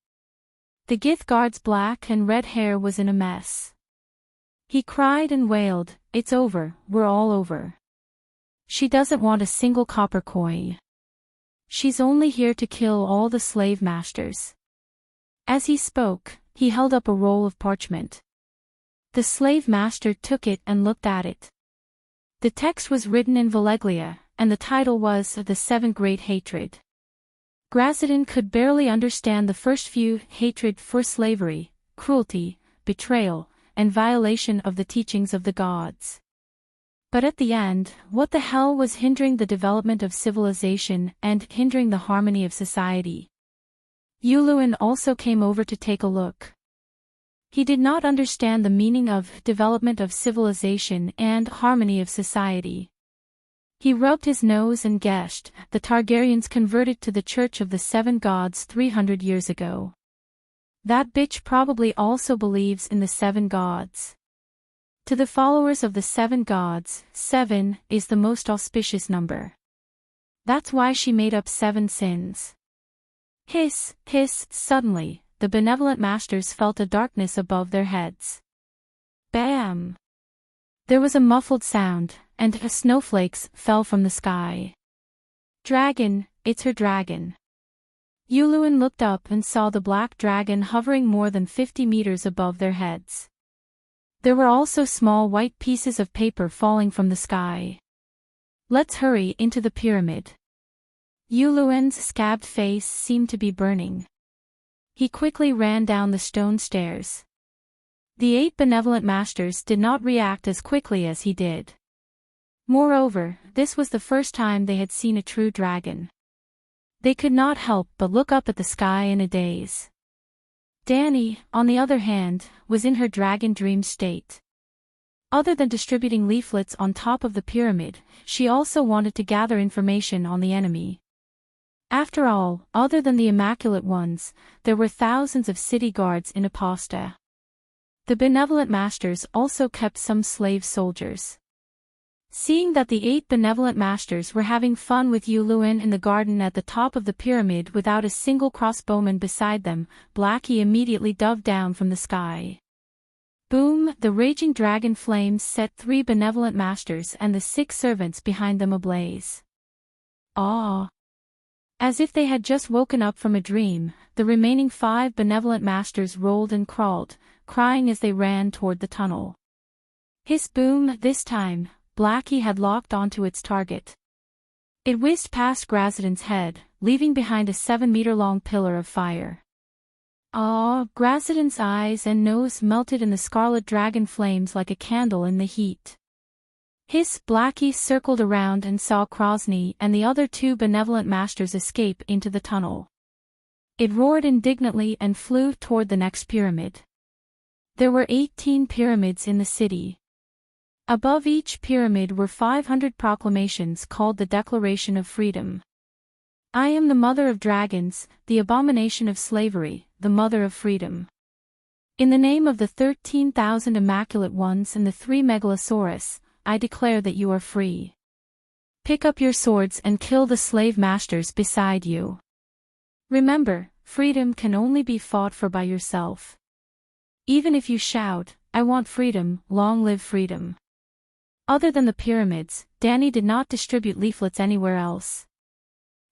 The Gith guard's black and red hair was in a mess. He cried and wailed, "It's over, we're all over. She doesn't want a single copper coin. She's only here to kill all the slave masters." As he spoke, he held up a roll of parchment. The slave master took it and looked at it. The text was written in Valeglia, and the title was The Seven Great Hatred. Grazidan could barely understand the first few: hatred for slavery, cruelty, betrayal, and violation of the teachings of the gods. But at the end, what the hell was hindering the development of civilization and hindering the harmony of society? Yulun also came over to take a look. He did not understand the meaning of development of civilization and harmony of society. He rubbed his nose and guessed, the Targaryens converted to the Church of the Seven Gods 300 years ago. That bitch probably also believes in the Seven Gods. To the followers of the Seven Gods, 7 is the most auspicious number. That's why she made up 7 sins. Hiss, hiss, suddenly, the benevolent masters felt a darkness above their heads. Bam! There was a muffled sound, and snowflakes fell from the sky. Dragon, it's her dragon. Yulun looked up and saw the black dragon hovering more than 50 meters above their heads. There were also small white pieces of paper falling from the sky. Let's hurry into the pyramid. Yulun's scabbed face seemed to be burning. He quickly ran down the stone stairs. The 8 benevolent masters did not react as quickly as he did. Moreover, this was the first time they had seen a true dragon. They could not help but look up at the sky in a daze. Dany, on the other hand, was in her dragon dream state. Other than distributing leaflets on top of the pyramid, she also wanted to gather information on the enemy. After all, other than the Immaculate Ones, there were thousands of city guards in Aposta. The benevolent masters also kept some slave soldiers. Seeing that the 8 benevolent masters were having fun with Yulun in the garden at the top of the pyramid without a single crossbowman beside them, Blackie immediately dove down from the sky. Boom! The raging dragon flames set 3 benevolent masters and the 6 servants behind them ablaze. Ah! As if they had just woken up from a dream, the remaining 5 benevolent masters rolled and crawled, crying as they ran toward the tunnel. Hiss boom! This time, Blackie had locked onto its target. It whizzed past Grazidan's head, leaving behind a 7-meter-long pillar of fire. Ah! Grazidan's eyes and nose melted in the scarlet dragon flames like a candle in the heat. Hiss! Blackie circled around and saw Krosny and the other 2 benevolent masters escape into the tunnel. It roared indignantly and flew toward the next pyramid. There were 18 pyramids in the city. Above each pyramid were 500 proclamations called the Declaration of Freedom. I am the mother of dragons, the abomination of slavery, the mother of freedom. In the name of the 13,000 Immaculate Ones and the 3 Megalosaurus, I declare that you are free. Pick up your swords and kill the slave masters beside you. Remember, freedom can only be fought for by yourself. Even if you shout, I want freedom, long live freedom. Other than the pyramids, Dany did not distribute leaflets anywhere else.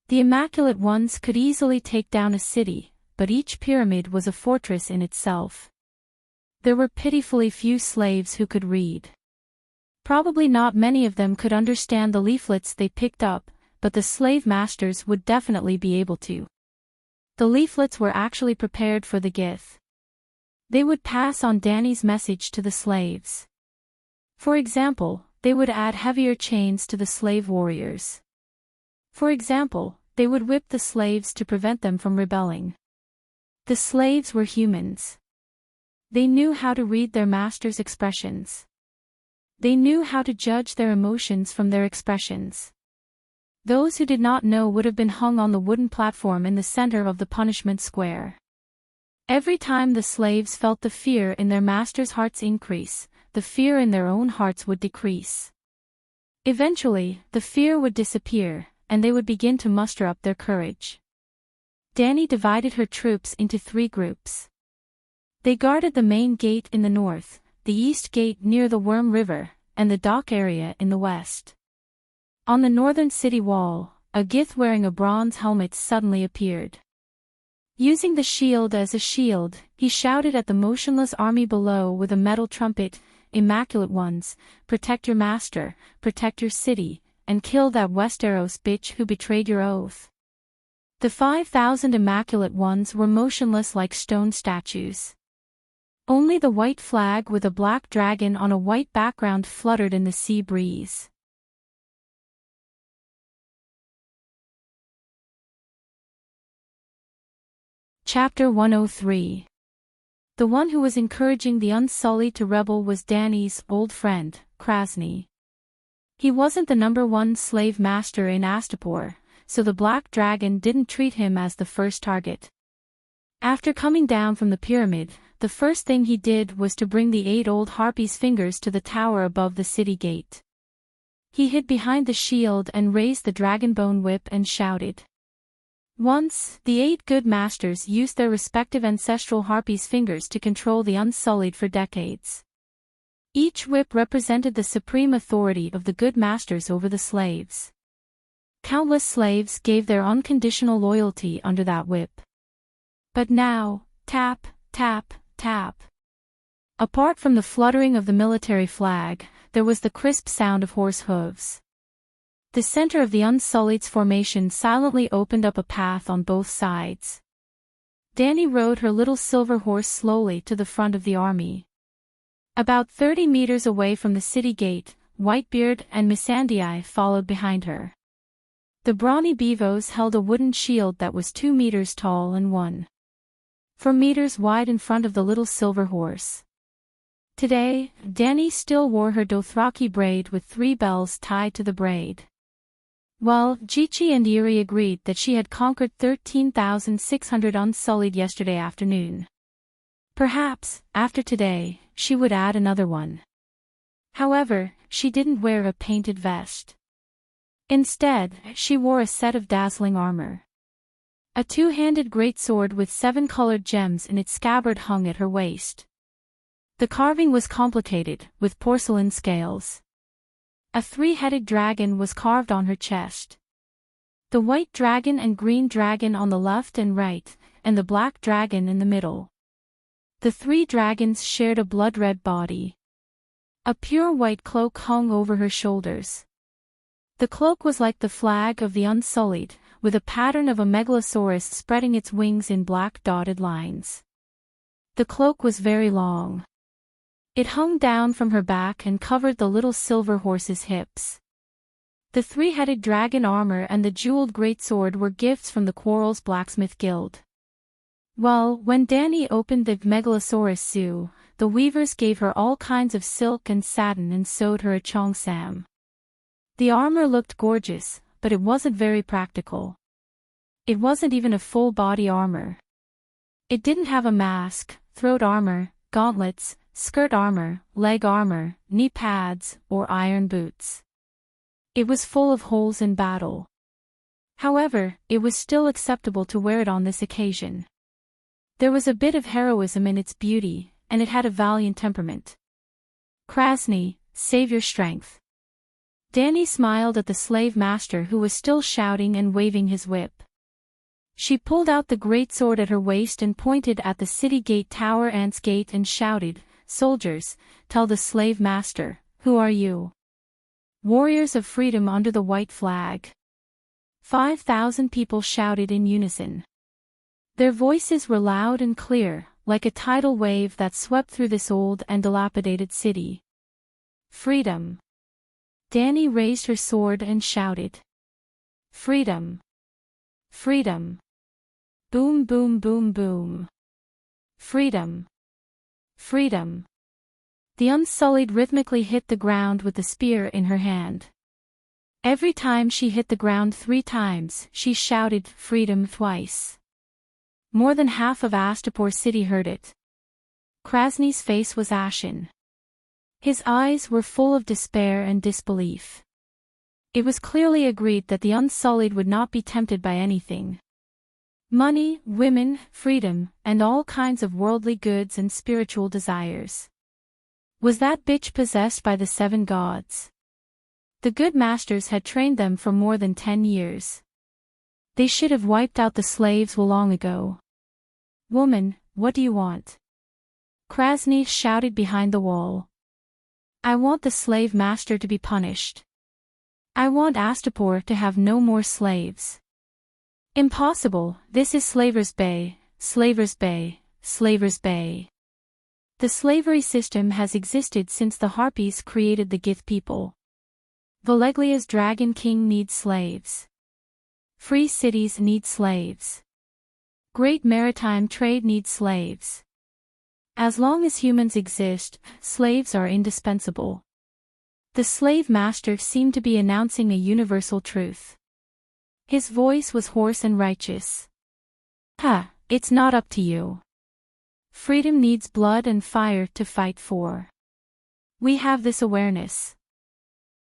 The Immaculate Ones could easily take down a city, but each pyramid was a fortress in itself. There were pitifully few slaves who could read. Probably not many of them could understand the leaflets they picked up, but the slave masters would definitely be able to. The leaflets were actually prepared for the Gith. They would pass on Dany's message to the slaves. For example, they would add heavier chains to the slave warriors. For example, They would whip the slaves to prevent them from rebelling. The slaves were humans. They knew how to read their master's expressions. They knew how to judge their emotions from their expressions. Those who did not know would have been hung on the wooden platform in the center of the punishment square. Every time the slaves felt the fear in their master's hearts increase, the fear in their own hearts would decrease. Eventually, the fear would disappear, and they would begin to muster up their courage. Dani divided her troops into 3 groups. They guarded the main gate in the north, the east gate near the Worm River, and the dock area in the west. On the northern city wall, a Gith wearing a bronze helmet suddenly appeared. Using the shield as a shield, he shouted at the motionless army below with a metal trumpet, "Immaculate ones, protect your master, protect your city, and kill that Westeros bitch who betrayed your oath." The 5,000 Immaculate ones were motionless like stone statues. Only the white flag with a black dragon on a white background fluttered in the sea breeze. Chapter 103. The one who was encouraging the Unsullied to rebel was Dani's old friend, Krasny. He wasn't the #1 slave master in Astapor, so the Black Dragon didn't treat him as the first target. After coming down from the pyramid, the first thing he did was to bring the 8 old harpies' fingers to the tower above the city gate. He hid behind the shield and raised the dragonbone whip and shouted. Once, the 8 good masters used their respective ancestral harpies' fingers to control the Unsullied for decades. Each whip represented the supreme authority of the good masters over the slaves. Countless slaves gave their unconditional loyalty under that whip. But now, tap, tap, tap. Apart from the fluttering of the military flag, there was the crisp sound of horse hooves. The center of the Unsullied's formation silently opened up a path on both sides. Dani rode her little silver horse slowly to the front of the army. About 30 meters away from the city gate, Whitebeard and Missandei followed behind her. The brawny Beavos held a wooden shield that was 2 meters tall and 1.4 meters wide in front of the little silver horse. Today, Dani still wore her Dothraki braid with 3 bells tied to the braid. Well, Jichi and Iri agreed that she had conquered 13,600 Unsullied yesterday afternoon. Perhaps, after today, she would add another one. However, she didn't wear a painted vest. Instead, she wore a set of dazzling armor. A 2-handed greatsword with 7 colored gems in its scabbard hung at her waist. The carving was complicated, with porcelain scales. A 3-headed dragon was carved on her chest. The white dragon and green dragon on the left and right, and the black dragon in the middle. The 3 dragons shared a blood-red body. A pure white cloak hung over her shoulders. The cloak was like the flag of the Unsullied, with a pattern of a megalosaurus spreading its wings in black dotted lines. The cloak was very long. It hung down from her back and covered the little silver horse's hips. The 3-headed dragon armor and the jeweled greatsword were gifts from the Quarrels Blacksmith Guild. Well, when Dani opened the Megalosaurus Zoo, the weavers gave her all kinds of silk and satin and sewed her a cheongsam. The armor looked gorgeous, but it wasn't very practical. It wasn't even a full-body armor. It didn't have a mask, throat armor, gauntlets, skirt armor, leg armor, knee pads, or iron boots. It was full of holes in battle. However, it was still acceptable to wear it on this occasion. There was a bit of heroism in its beauty, and it had a valiant temperament. Krasny, save your strength. Dani smiled at the slave master who was still shouting and waving his whip. She pulled out the greatsword at her waist and pointed at the city gate tower Ant's Gate and shouted, "Soldiers, tell the slave master, who are you?" "Warriors of freedom under the white flag." 5,000 people shouted in unison. Their voices were loud and clear, like a tidal wave that swept through this old and dilapidated city. Freedom. Dani raised her sword and shouted. Freedom. Freedom. Boom boom boom boom. Freedom. Freedom. The Unsullied rhythmically hit the ground with the spear in her hand. Every time she hit the ground 3 times, she shouted, "Freedom," twice. More than half of Astapor City heard it. Krasny's face was ashen. His eyes were full of despair and disbelief. It was clearly agreed that the Unsullied would not be tempted by anything. Money, women, freedom, and all kinds of worldly goods and spiritual desires. Was that bitch possessed by the 7 gods? The good masters had trained them for more than 10 years. They should have wiped out the slaves long ago. "Woman, what do you want?" Krasny shouted behind the wall. "I want the slave master to be punished. I want Astapor to have no more slaves." "Impossible, this is Slaver's Bay, Slaver's Bay, Slaver's Bay. The slavery system has existed since the Harpies created the Gith people. Valeglia's Dragon King needs slaves. Free cities need slaves. Great maritime trade needs slaves. As long as humans exist, slaves are indispensable." The slave master seemed to be announcing a universal truth. His voice was hoarse and righteous. "Ha, it's not up to you. Freedom needs blood and fire to fight for. We have this awareness.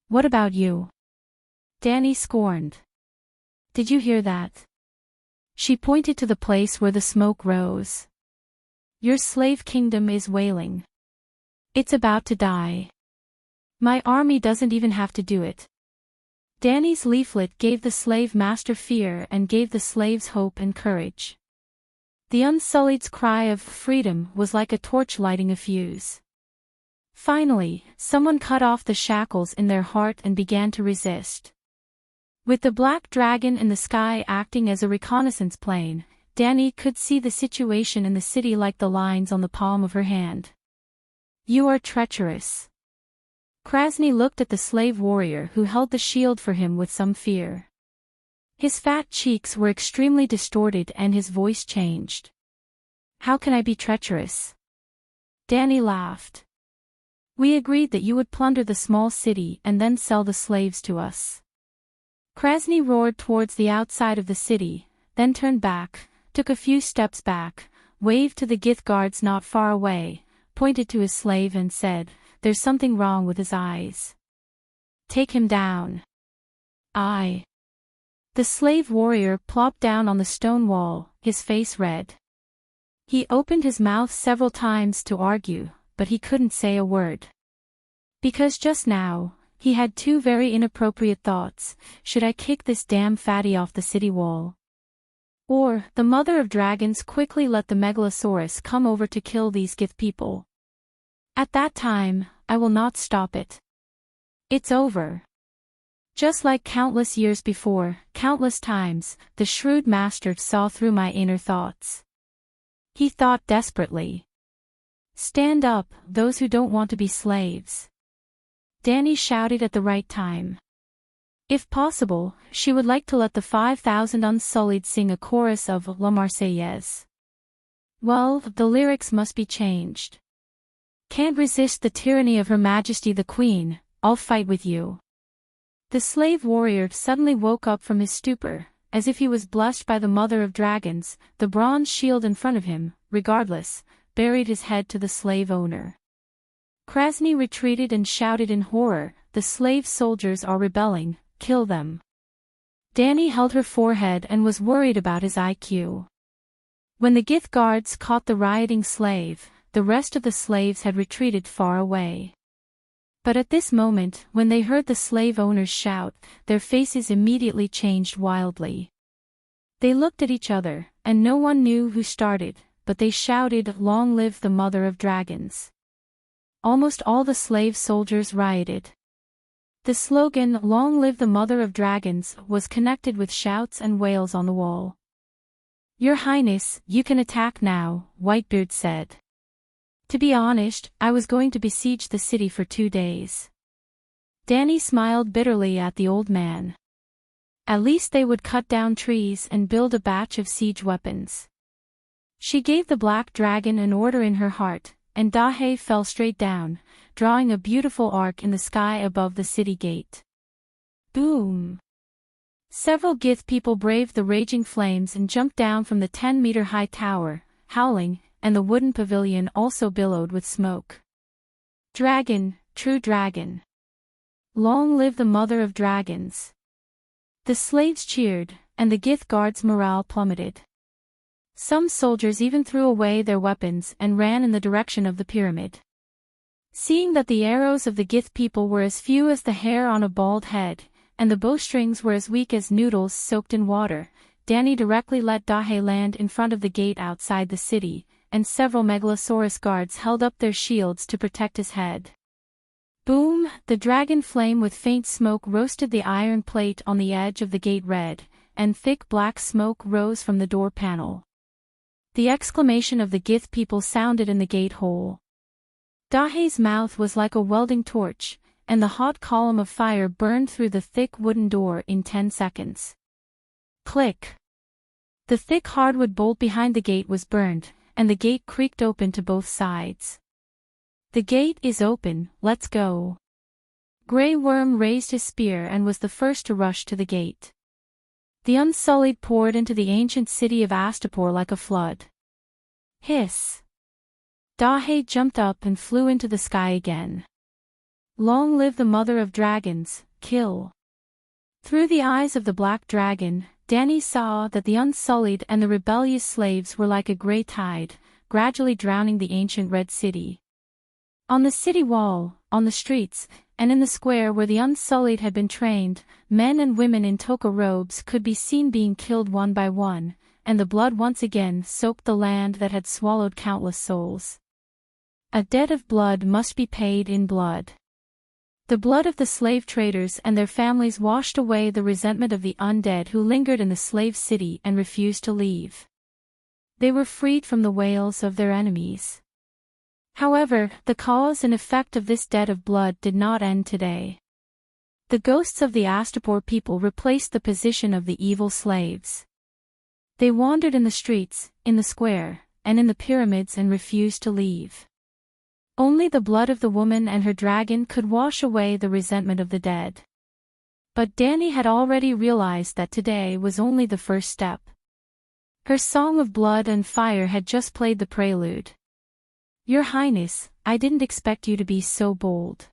What about you?" Danny scorned. "Did you hear that?" She pointed to the place where the smoke rose. "Your slave kingdom is wailing. It's about to die. My army doesn't even have to do it." Danny's leaflet gave the slave master fear and gave the slaves hope and courage. The Unsullied's cry of freedom was like a torch lighting a fuse. Finally, someone cut off the shackles in their heart and began to resist. With the black dragon in the sky acting as a reconnaissance plane, Danny could see the situation in the city like the lines on the palm of her hand. "You are treacherous." Krasny looked at the slave warrior who held the shield for him with some fear. His fat cheeks were extremely distorted and his voice changed. "How can I be treacherous?" Danny laughed. "We agreed that you would plunder the small city and then sell the slaves to us." Krasny roared towards the outside of the city, then turned back, took a few steps back, waved to the Gith guards not far away, pointed to his slave and said, "There's something wrong with his eyes. Take him down." The slave warrior plopped down on the stone wall, his face red. He opened his mouth several times to argue, but he couldn't say a word. Because just now, he had 2 very inappropriate thoughts: should I kick this damn fatty off the city wall? Or, the mother of dragons quickly let the Megalosaurus come over to kill these Gith people. At that time, I will not stop it. It's over. Just like countless years before, countless times, the shrewd master saw through my inner thoughts. He thought desperately. "Stand up, those who don't want to be slaves." Danny shouted at the right time. If possible, she would like to let the 5,000 Unsullied sing a chorus of La Marseillaise. Well, the lyrics must be changed. "Can't resist the tyranny of Her Majesty the Queen, I'll fight with you." The slave warrior suddenly woke up from his stupor, as if he was blushed by the mother of dragons. The bronze shield in front of him, regardless, buried his head to the slave owner. Krasny retreated and shouted in horror, "The slave soldiers are rebelling, kill them." Danny held her forehead and was worried about his IQ. When the Gith guards caught the rioting slave, the rest of the slaves had retreated far away. But at this moment, when they heard the slave owners shout, their faces immediately changed wildly. They looked at each other, and no one knew who started, but they shouted, "Long live the Mother of Dragons." Almost all the slave soldiers rioted. The slogan, "Long live the Mother of Dragons," was connected with shouts and wails on the wall. "Your Highness, you can attack now," Whitebeard said. "To be honest, I was going to besiege the city for 2 days." Danny smiled bitterly at the old man. At least they would cut down trees and build a batch of siege weapons. She gave the black dragon an order in her heart, and Dahe fell straight down, drawing a beautiful arc in the sky above the city gate. Boom! Several Gith people braved the raging flames and jumped down from the 10-meter-high tower, howling, and the wooden pavilion also billowed with smoke. Dragon, true dragon. Long live the mother of dragons. The slaves cheered, and the Gith guards' morale plummeted. Some soldiers even threw away their weapons and ran in the direction of the pyramid. Seeing that the arrows of the Gith people were as few as the hair on a bald head, and the bowstrings were as weak as noodles soaked in water, Danny directly let Dahe land in front of the gate outside the city, and several Megalosaurus guards held up their shields to protect his head. Boom! The dragon flame with faint smoke roasted the iron plate on the edge of the gate red, and thick black smoke rose from the door panel. The exclamation of the Gith people sounded in the gate hole. Dahe's mouth was like a welding torch, and the hot column of fire burned through the thick wooden door in 10 seconds. Click! The thick hardwood bolt behind the gate was burned, and the gate creaked open to both sides. The gate is open, let's go. Grey Worm raised his spear and was the first to rush to the gate. The Unsullied poured into the ancient city of Astapor like a flood. Hiss! Dahe jumped up and flew into the sky again. Long live the mother of dragons, kill. Through the eyes of the black dragon, Danny saw that the Unsullied and the rebellious slaves were like a grey tide, gradually drowning the ancient red city. On the city wall, on the streets, and in the square where the Unsullied had been trained, men and women in toka robes could be seen being killed one by one, and the blood once again soaked the land that had swallowed countless souls. A debt of blood must be paid in blood. The blood of the slave traders and their families washed away the resentment of the undead who lingered in the slave city and refused to leave. They were freed from the wails of their enemies. However, the cause and effect of this debt of blood did not end today. The ghosts of the Astapor people replaced the position of the evil slaves. They wandered in the streets, in the square, and in the pyramids and refused to leave. Only the blood of the woman and her dragon could wash away the resentment of the dead. But Danny had already realized that today was only the first step. Her song of blood and fire had just played the prelude. Your Highness, I didn't expect you to be so bold.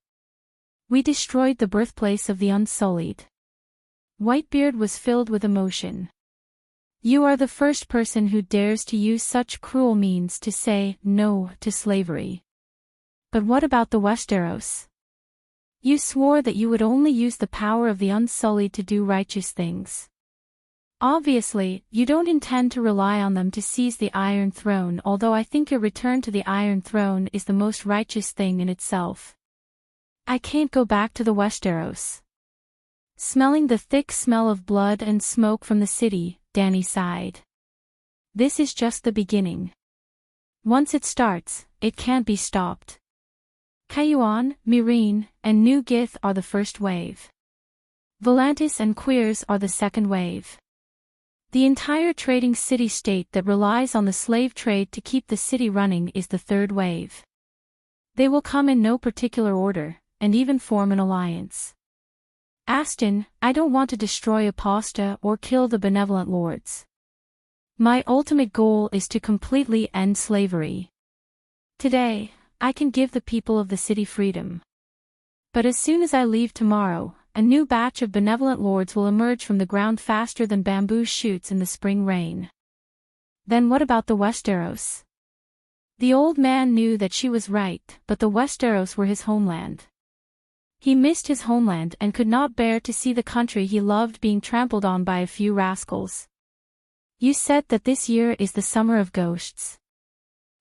We destroyed the birthplace of the Unsullied. Whitebeard was filled with emotion. You are the first person who dares to use such cruel means to say no to slavery. But what about the Westeros? You swore that you would only use the power of the Unsullied to do righteous things. Obviously, you don't intend to rely on them to seize the Iron Throne, although I think your return to the Iron Throne is the most righteous thing in itself. I can't go back to the Westeros. Smelling the thick smell of blood and smoke from the city, Danny sighed. This is just the beginning. Once it starts, it can't be stopped. Cayuan, Meereen, and New Gith are the first wave. Volantis and Queers are the second wave. The entire trading city-state that relies on the slave trade to keep the city running is the third wave. They will come in no particular order, and even form an alliance. Aston, I don't want to destroy Aposta or kill the benevolent lords. My ultimate goal is to completely end slavery. Today, I can give the people of the city freedom. But as soon as I leave tomorrow, a new batch of benevolent lords will emerge from the ground faster than bamboo shoots in the spring rain. Then what about the Westeros? The old man knew that she was right, but the Westeros were his homeland. He missed his homeland and could not bear to see the country he loved being trampled on by a few rascals. You said that this year is the summer of ghosts?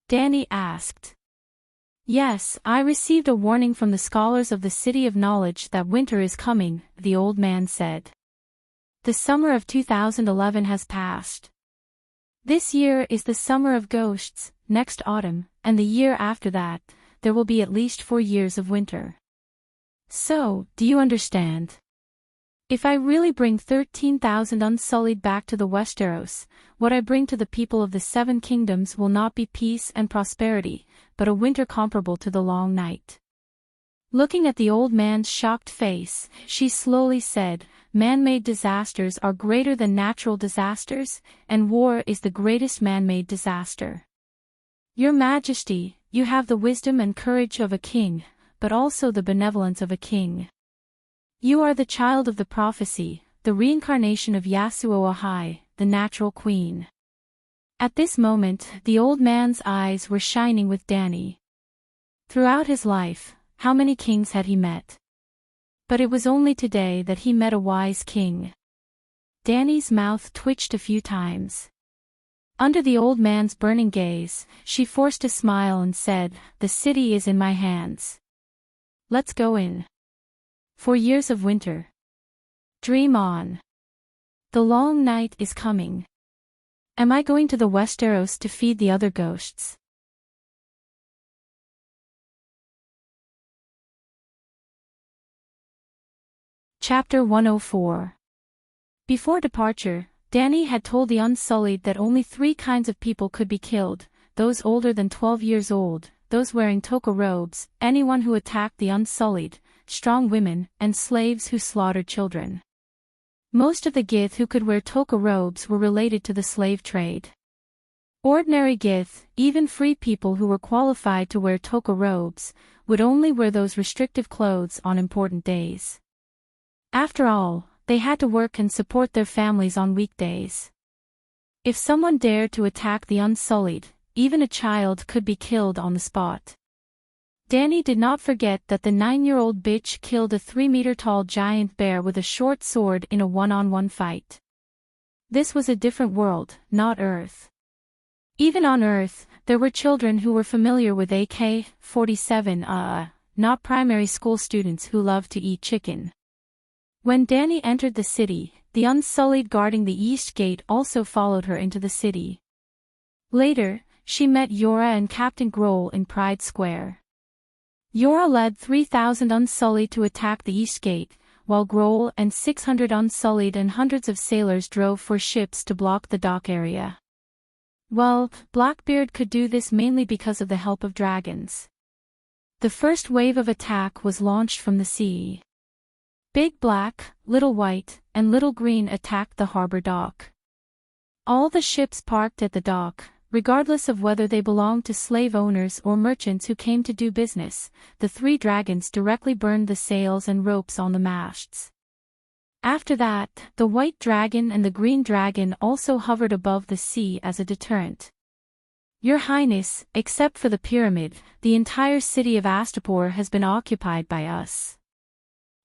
Danny asked. Yes, I received a warning from the scholars of the City of Knowledge that winter is coming, the old man said. The summer of 2011 has passed. This year is the summer of ghosts, next autumn, and the year after that, there will be at least 4 years of winter. So, do you understand? If I really bring 13,000 unsullied back to the Westeros, what I bring to the people of the Seven Kingdoms will not be peace and prosperity, but a winter comparable to the long night. Looking at the old man's shocked face, she slowly said, "Man-made disasters are greater than natural disasters, and war is the greatest man-made disaster. Your Majesty, you have the wisdom and courage of a king, but also the benevolence of a king. You are the child of the prophecy, the reincarnation of Yasuo Ahai, the natural queen." At this moment, the old man's eyes were shining with Dany. Throughout his life, how many kings had he met? But it was only today that he met a wise king. Dany's mouth twitched a few times. Under the old man's burning gaze, she forced a smile and said, "The city is in my hands. Let's go in. 4 years of winter. Dream on. The long night is coming. Am I going to the Westeros to feed the other ghosts?" Chapter 104. Before departure, Dany had told the Unsullied that only 3 kinds of people could be killed: those older than 12 years old, those wearing toga robes, anyone who attacked the Unsullied, strong women, and slaves who slaughtered children. Most of the Gith who could wear toga robes were related to the slave trade. Ordinary Gith, even free people who were qualified to wear toga robes, would only wear those restrictive clothes on important days. After all, they had to work and support their families on weekdays. If someone dared to attack the Unsullied, even a child could be killed on the spot. Dany did not forget that the 9-year-old bitch killed a 3-meter-tall giant bear with a short sword in a one-on-one fight. This was a different world, not Earth. Even on Earth, there were children who were familiar with AK-47, not primary school students who loved to eat chicken. When Dany entered the city, the Unsullied guarding the East Gate also followed her into the city. Later, she met Yora and Captain Grohl in Pride Square. Yora led 3,000 Unsullied to attack the East Gate, while Grohl and 600 Unsullied and hundreds of sailors drove for ships to block the dock area. Well, Blackbeard could do this mainly because of the help of dragons. The first wave of attack was launched from the sea. Big Black, Little White, and Little Green attacked the harbor dock. All the ships parked at the dock, regardless of whether they belonged to slave owners or merchants who came to do business. The 3 dragons directly burned the sails and ropes on the masts. After that, the white dragon and the green dragon also hovered above the sea as a deterrent. "Your Highness, except for the pyramid, the entire city of Astapor has been occupied by us."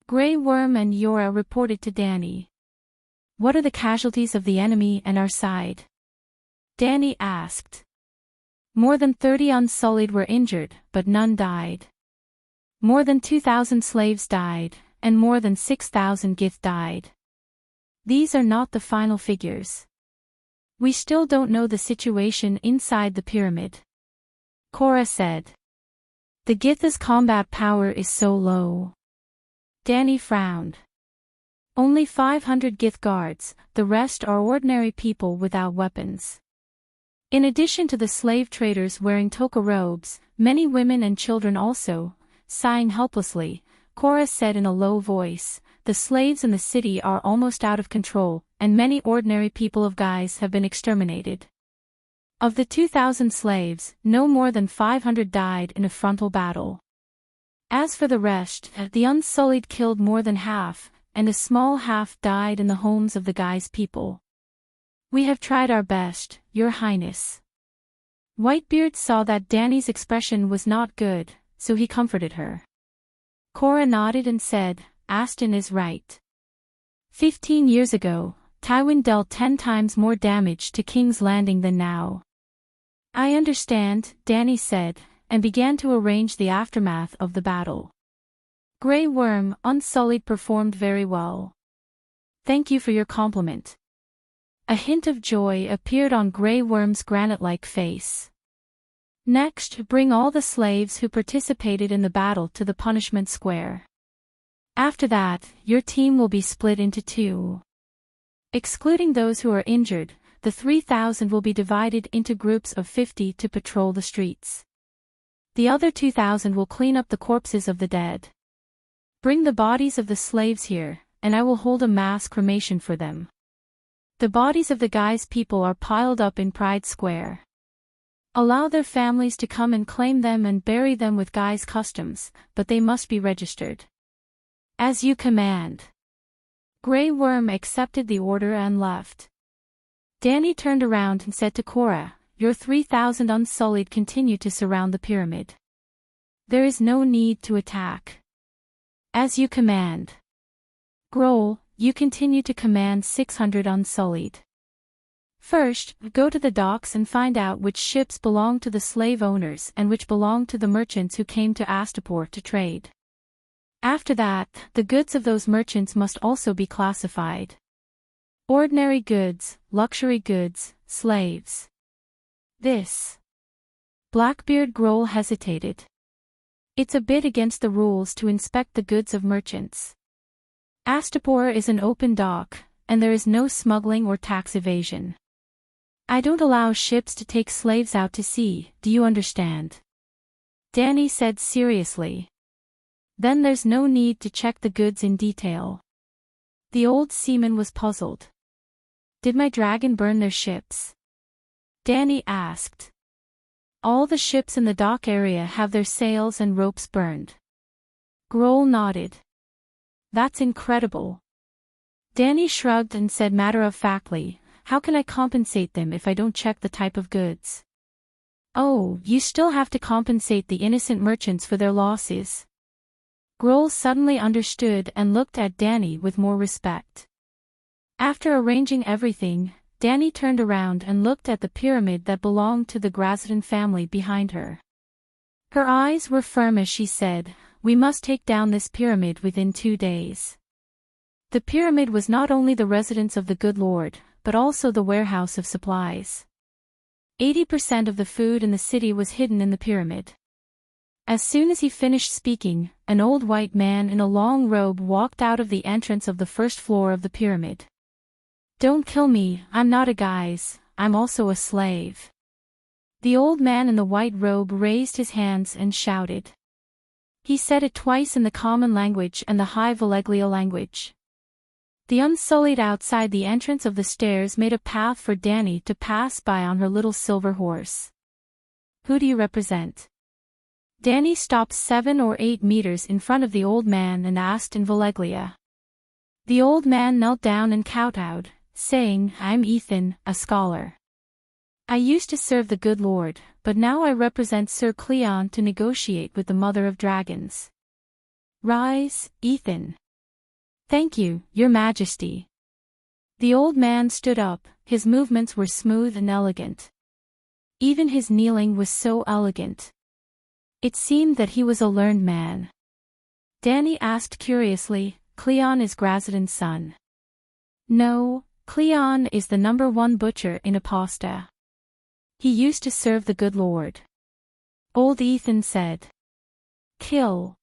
Grey Worm and Yora reported to Dany. "What are the casualties of the enemy and our side?" Dany asked. "More than 30 Unsullied were injured, but none died. More than 2,000 slaves died, and more than 6,000 Gith died. These are not the final figures. We still don't know the situation inside the pyramid," Cora said. "The Gith's combat power is so low." Dany frowned. "Only 500 Gith guards, the rest are ordinary people without weapons. In addition to the slave traders wearing toga robes, many women and children also." Sighing helplessly, Cora said in a low voice, "The slaves in the city are almost out of control, and many ordinary people of Guise have been exterminated. Of the 2,000 slaves, no more than 500 died in a frontal battle. As for the rest, the Unsullied killed more than half, and a small half died in the homes of the Guise people. We have tried our best, Your Highness." Whitebeard saw that Dany's expression was not good, so he comforted her. Cora nodded and said, "Aston is right. 15 years ago, Tywin dealt 10 times more damage to King's Landing than now." "I understand," Dany said, and began to arrange the aftermath of the battle. Grey Worm, Unsullied, performed very well. "Thank you for your compliment." A hint of joy appeared on Grey Worm's granite-like face. "Next, bring all the slaves who participated in the battle to the punishment square." After that, your team will be split into two. Excluding those who are injured, the 3,000 will be divided into groups of 50 to patrol the streets. The other 2,000 will clean up the corpses of the dead. Bring the bodies of the slaves here, and I will hold a mass cremation for them. The bodies of the guy's people are piled up in Pride Square. Allow their families to come and claim them and bury them with Guy's customs, but they must be registered. As you command. Grey Worm accepted the order and left. Danny turned around and said to Cora, "Your 3,000 Unsullied continue to surround the pyramid. There is no need to attack. As you command. Grohl, you continue to command 600 Unsullied. First, go to the docks and find out which ships belong to the slave owners and which belong to the merchants who came to Astapor to trade. After that, the goods of those merchants must also be classified. Ordinary goods, luxury goods, slaves. This." Blackbeard Grohl hesitated. "It's a bit against the rules to inspect the goods of merchants. Astapor is an open dock, and there is no smuggling or tax evasion. I don't allow ships to take slaves out to sea, do you understand?" Danny said seriously. "Then there's no need to check the goods in detail." The old seaman was puzzled. "Did my dragon burn their ships?" Danny asked. "All the ships in the dock area have their sails and ropes burned." Grohl nodded. "That's incredible." Danny shrugged and said matter-of-factly, "How can I compensate them if I don't check the type of goods?" "Oh, you still have to compensate the innocent merchants for their losses." Grohl suddenly understood and looked at Danny with more respect. After arranging everything, Danny turned around and looked at the pyramid that belonged to the Grazadon family behind her. Her eyes were firm as she said, "We must take down this pyramid within 2 days." The pyramid was not only the residence of the good lord, but also the warehouse of supplies. 80% of the food in the city was hidden in the pyramid. As soon as he finished speaking, an old white man in a long robe walked out of the entrance of the first floor of the pyramid. "Don't kill me, I'm not a guise, I'm also a slave." The old man in the white robe raised his hands and shouted. He said it twice in the common language and the High Valeglia language. The Unsullied outside the entrance of the stairs made a path for Danny to pass by on her little silver horse. "Who do you represent?" Danny stopped 7 or 8 meters in front of the old man and asked in Valeglia. The old man knelt down and kowtowed, saying, "I'm Ethan, a scholar. I used to serve the good lord, but now I represent Sir Cleon to negotiate with the Mother of Dragons." "Rise, Ethan." "Thank you, Your Majesty." The old man stood up, his movements were smooth and elegant. Even his kneeling was so elegant. It seemed that he was a learned man. Danny asked curiously, "Cleon is Grazadon's son?" "No, Cleon is the #1 butcher in Aposta. He used to serve the good lord." Old Ethan said. "Kill.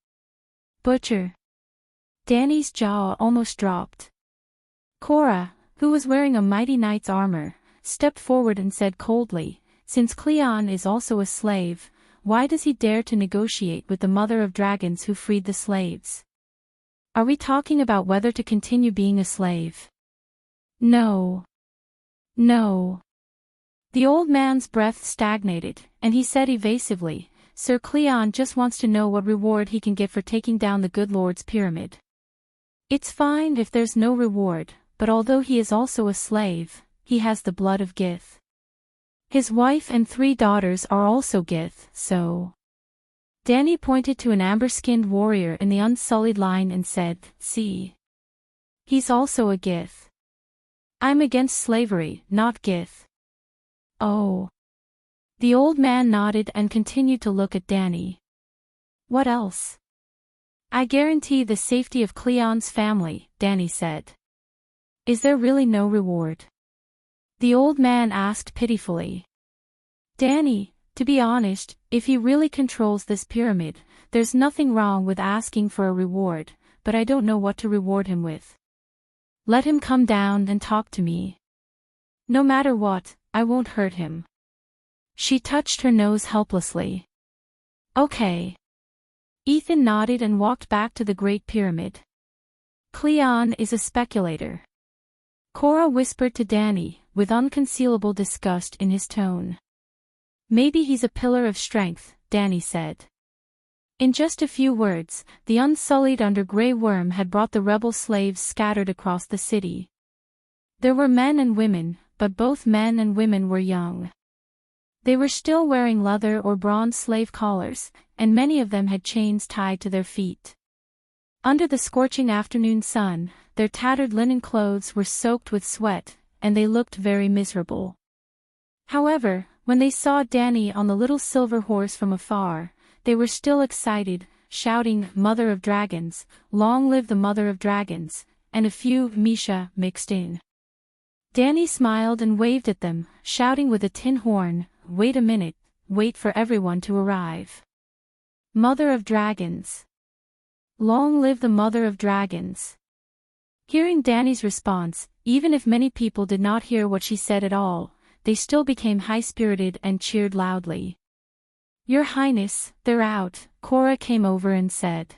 Butcher." Danny's jaw almost dropped. Cora, who was wearing a mighty knight's armor, stepped forward and said coldly, "Since Cleon is also a slave, why does he dare to negotiate with the Mother of Dragons who freed the slaves? Are we talking about whether to continue being a slave?" "No. No." The old man's breath stagnated, and he said evasively, "Sir Cleon just wants to know what reward he can get for taking down the good lord's pyramid. It's fine if there's no reward, but although he is also a slave, he has the blood of Gith. His wife and 3 daughters are also Gith, so..." Danny pointed to an amber-skinned warrior in the Unsullied line and said, "See. He's also a Gith. I'm against slavery, not Gith." "Oh." The old man nodded and continued to look at Danny. "What else?" "I guarantee the safety of Cleon's family," Danny said. "Is there really no reward?" The old man asked pitifully. "Danny, to be honest, if he really controls this pyramid, there's nothing wrong with asking for a reward, but I don't know what to reward him with. Let him come down and talk to me. No matter what, I won't hurt him." She touched her nose helplessly. "Okay." Ethan nodded and walked back to the Great Pyramid. "Cleon is a speculator," Cora whispered to Danny, with unconcealable disgust in his tone. "Maybe he's a pillar of strength," Danny said. In just a few words, the unsullied under-gray worm had brought the rebel slaves scattered across the city. There were men and women, but both men and women were young. They were still wearing leather or bronze slave collars, and many of them had chains tied to their feet. Under the scorching afternoon sun, their tattered linen clothes were soaked with sweat, and they looked very miserable. However, when they saw Danny on the little silver horse from afar, they were still excited, shouting, "Mother of Dragons, long live the Mother of Dragons," and a few Misha mixed in. Danny smiled and waved at them, shouting with a tin horn, "Wait a minute, wait for everyone to arrive. Mother of Dragons. Long live the Mother of Dragons." Hearing Danny's response, even if many people did not hear what she said at all, they still became high-spirited and cheered loudly. "Your Highness, they're out," Cora came over and said.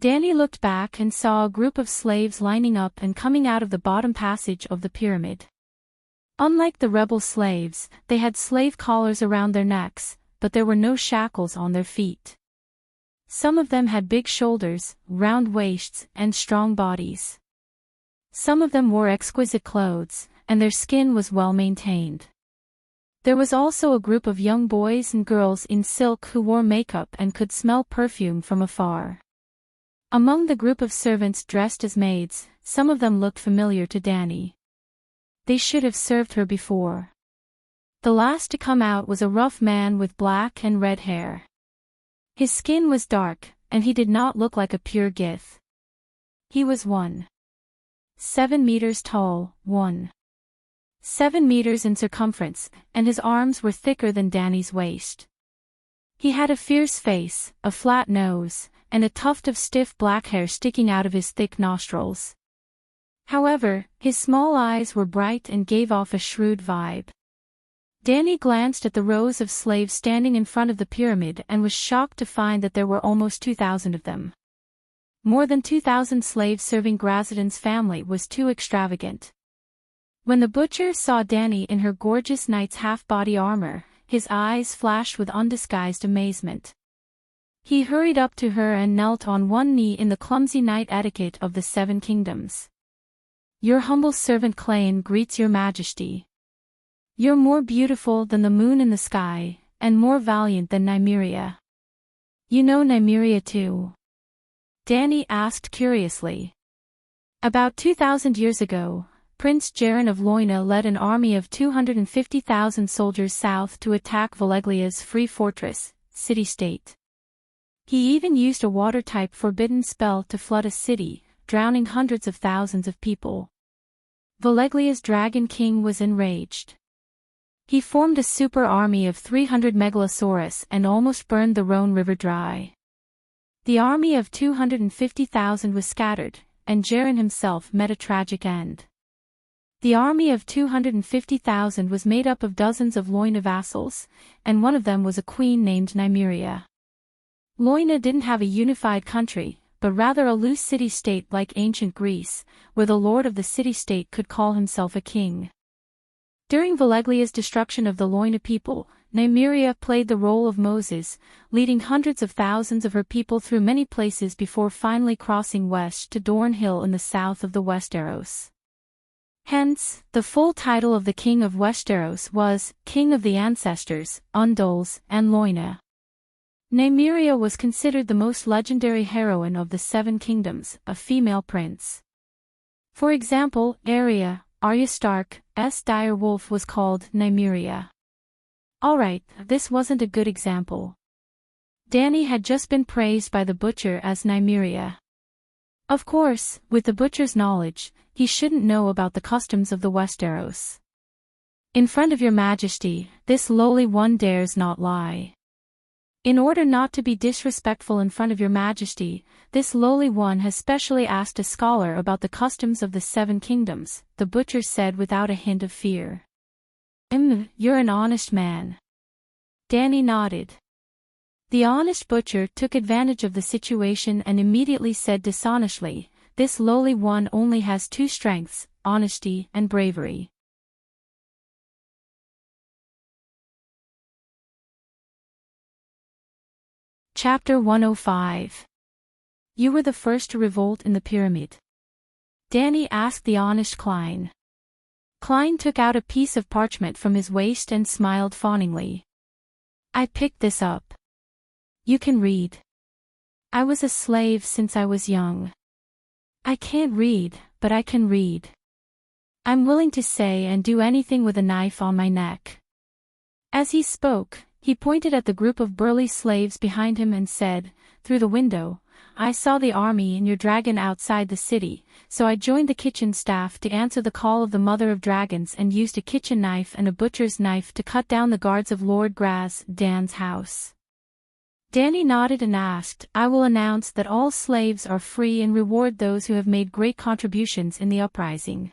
Danny looked back and saw a group of slaves lining up and coming out of the bottom passage of the pyramid. Unlike the rebel slaves, they had slave collars around their necks, but there were no shackles on their feet. Some of them had big shoulders, round waists, and strong bodies. Some of them wore exquisite clothes, and their skin was well maintained. There was also a group of young boys and girls in silk who wore makeup and could smell perfume from afar. Among the group of servants dressed as maids, some of them looked familiar to Danny. They should have served her before. The last to come out was a rough man with black and red hair. His skin was dark, and he did not look like a pure Gith. He was 1.7 meters tall, 1.7 meters in circumference, and his arms were thicker than Danny's waist. He had a fierce face, a flat nose, and a tuft of stiff black hair sticking out of his thick nostrils. However, his small eyes were bright and gave off a shrewd vibe. Danny glanced at the rows of slaves standing in front of the pyramid and was shocked to find that there were almost 2,000 of them. More than 2,000 slaves serving Grazidan's family was too extravagant. When the butcher saw Danny in her gorgeous knight's half-body armor, his eyes flashed with undisguised amazement. He hurried up to her and knelt on one knee in the clumsy knight etiquette of the Seven Kingdoms. "Your humble servant Clayne greets your majesty. You're more beautiful than the moon in the sky, and more valiant than Nymeria." "You know Nymeria too?" Danny asked curiously. About 2,000 years ago, Prince Jaren of Loina led an army of 250,000 soldiers south to attack Valeglia's free fortress, city-state. He even used a water-type forbidden spell to flood a city, drowning hundreds of thousands of people. Valeglia's Dragon King was enraged. He formed a super army of 300 Megalosaurus and almost burned the Rhone River dry. The army of 250,000 was scattered, and Jaren himself met a tragic end. The army of 250,000 was made up of dozens of Loina vassals, and one of them was a queen named Nymeria. Loina didn't have a unified country, but rather a loose city-state like ancient Greece, where the lord of the city-state could call himself a king. During Valeglia's destruction of the Loina people, Nymeria played the role of Moses, leading hundreds of thousands of her people through many places before finally crossing west to Dorn Hill in the south of the Westeros. Hence, the full title of the king of Westeros was King of the Ancestors, Undols, and Loina. Nymeria was considered the most legendary heroine of the Seven Kingdoms, a female prince. For example, Arya Stark's dire wolf was called Nymeria. Alright, this wasn't a good example. Danny had just been praised by the butcher as Nymeria. Of course, with the butcher's knowledge, he shouldn't know about the customs of the Westeros. "In front of your majesty, this lowly one dares not lie." In order not to be disrespectful in front of your majesty, this lowly one has specially asked a scholar about the customs of the 7 kingdoms, the butcher said without a hint of fear. You're an honest man. Danny nodded. The honest butcher took advantage of the situation and immediately said dishonestly, this lowly one only has 2 strengths, honesty and bravery. Chapter 105. You were the first to revolt in the pyramid. Danny asked the honest Klein. Klein took out a piece of parchment from his waist and smiled fawningly. I picked this up. You can read. I was a slave since I was young. I can't read, but I can read. I'm willing to say and do anything with a knife on my neck. As he spoke, he pointed at the group of burly slaves behind him and said, through the window, I saw the army and your dragon outside the city, so I joined the kitchen staff to answer the call of the mother of dragons and used a kitchen knife and a butcher's knife to cut down the guards of Lord Graz Dan's house. Danny nodded and asked, I will announce that all slaves are free and reward those who have made great contributions in the uprising.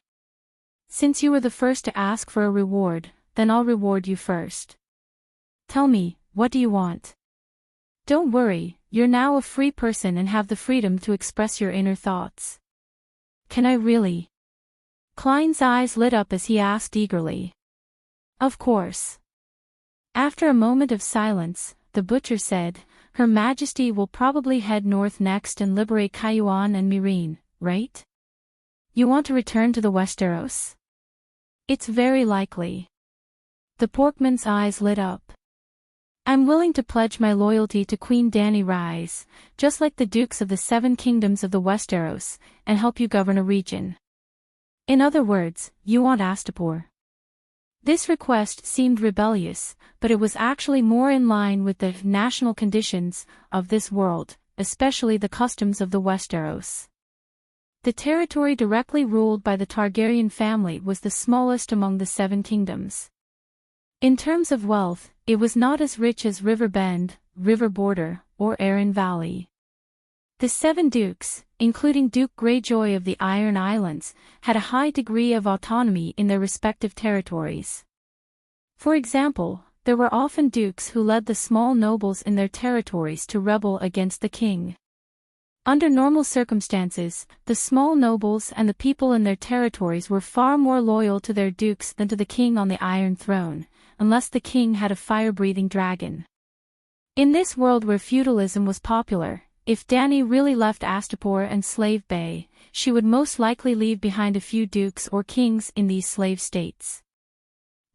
Since you were the first to ask for a reward, then I'll reward you first. Tell me, what do you want? Don't worry, you're now a free person and have the freedom to express your inner thoughts. Can I really? Klein's eyes lit up as he asked eagerly. Of course. After a moment of silence, the butcher said, Her Majesty will probably head north next and liberate Kayuan and Myrene, right? You want to return to the Westeros? It's very likely. The porkman's eyes lit up. I'm willing to pledge my loyalty to Queen Danny Rise, just like the dukes of the 7 kingdoms of the Westeros, and help you govern a region. In other words, you want Astapor. This request seemed rebellious, but it was actually more in line with the national conditions of this world, especially the customs of the Westeros. The territory directly ruled by the Targaryen family was the smallest among the 7 kingdoms. In terms of wealth, it was not as rich as River Bend, River Border, or Arryn Valley. The 7 dukes, including Duke Greyjoy of the Iron Islands, had a high degree of autonomy in their respective territories. For example, there were often dukes who led the small nobles in their territories to rebel against the king. Under normal circumstances, the small nobles and the people in their territories were far more loyal to their dukes than to the king on the Iron Throne, unless the king had a fire-breathing dragon. In this world where feudalism was popular, if Danny really left Astapor and Slave Bay, she would most likely leave behind a few dukes or kings in these slave states.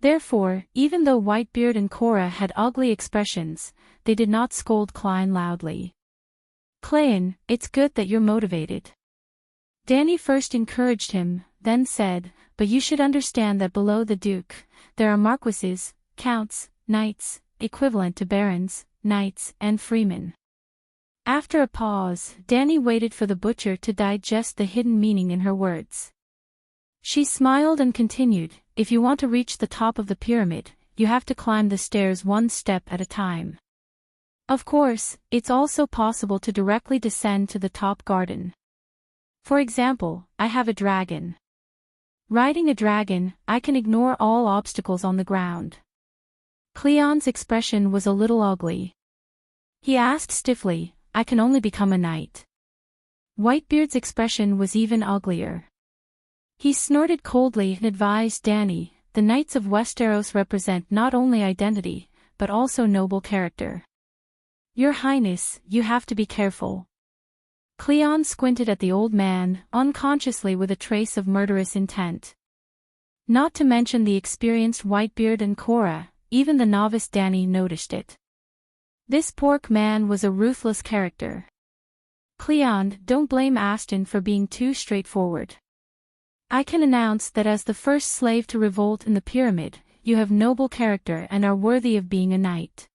Therefore, even though Whitebeard and Cora had ugly expressions, they did not scold Klein loudly. Klein, it's good that you're motivated. Danny first encouraged him, then said, but you should understand that below the duke, there are marquises, counts, knights, equivalent to barons, knights, and freemen. After a pause, Danny waited for the butcher to digest the hidden meaning in her words. She smiled and continued, if you want to reach the top of the pyramid, you have to climb the stairs 1 step at a time. Of course, it's also possible to directly descend to the top garden. For example, I have a dragon. Riding a dragon, I can ignore all obstacles on the ground. Cleon's expression was a little ugly. He asked stiffly, I can only become a knight. Whitebeard's expression was even uglier. He snorted coldly and advised Danny, the Knights of Westeros represent not only identity, but also noble character. Your Highness, you have to be careful. Cleon squinted at the old man, unconsciously with a trace of murderous intent. Not to mention the experienced Whitebeard and Cora, even the novice Danny noticed it. This pork man was a ruthless character. Cleon, don't blame Aston for being too straightforward. I can announce that as the first slave to revolt in the pyramid, you have noble character and are worthy of being a knight.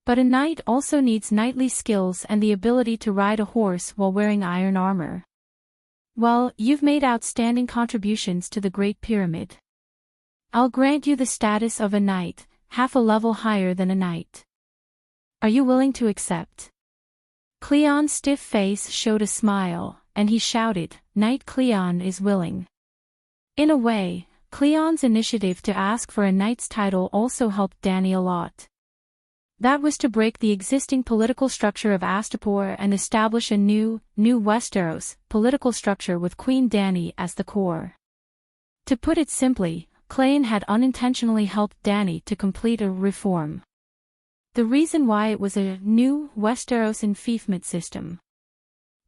But a knight also needs knightly skills and the ability to ride a horse while wearing iron armor. Well, you've made outstanding contributions to the Great Pyramid. I'll grant you the status of a knight, half a level higher than a knight. Are you willing to accept? Cleon's stiff face showed a smile, and he shouted, Knight Cleon is willing. In a way, Cleon's initiative to ask for a knight's title also helped Dany a lot. That was to break the existing political structure of Astapor and establish a new Westeros political structure with Queen Dany as the core. To put it simply, Cleon had unintentionally helped Dany to complete a reform. The reason why it was a new Westeros enfeoffment system.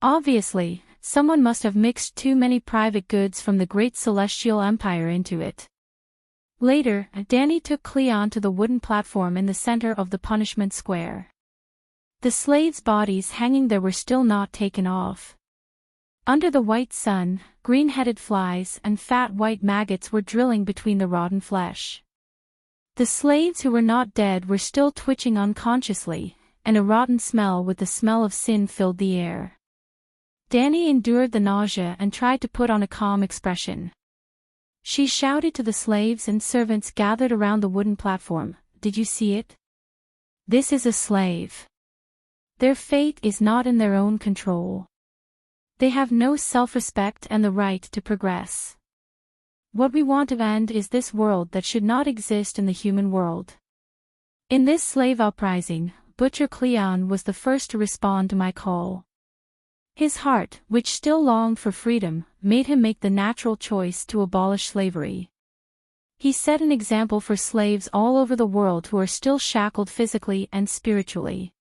Obviously, someone must have mixed too many private goods from the Great Celestial Empire into it. Later, Dany took Cleon to the wooden platform in the center of the punishment square. The slaves' bodies hanging there were still not taken off. Under the white sun, green-headed flies and fat white maggots were drilling between the rotten flesh. The slaves who were not dead were still twitching unconsciously, and a rotten smell with the smell of sin filled the air. Dany endured the nausea and tried to put on a calm expression. She shouted to the slaves and servants gathered around the wooden platform, Did you see it? This is a slave. Their fate is not in their own control. They have no self-respect and the right to progress. What we want to end is this world that should not exist in the human world. In this slave uprising, Butcher Cleon was the first to respond to my call. His heart, which still longed for freedom, made him make the natural choice to abolish slavery. He set an example for slaves all over the world who are still shackled physically and spiritually.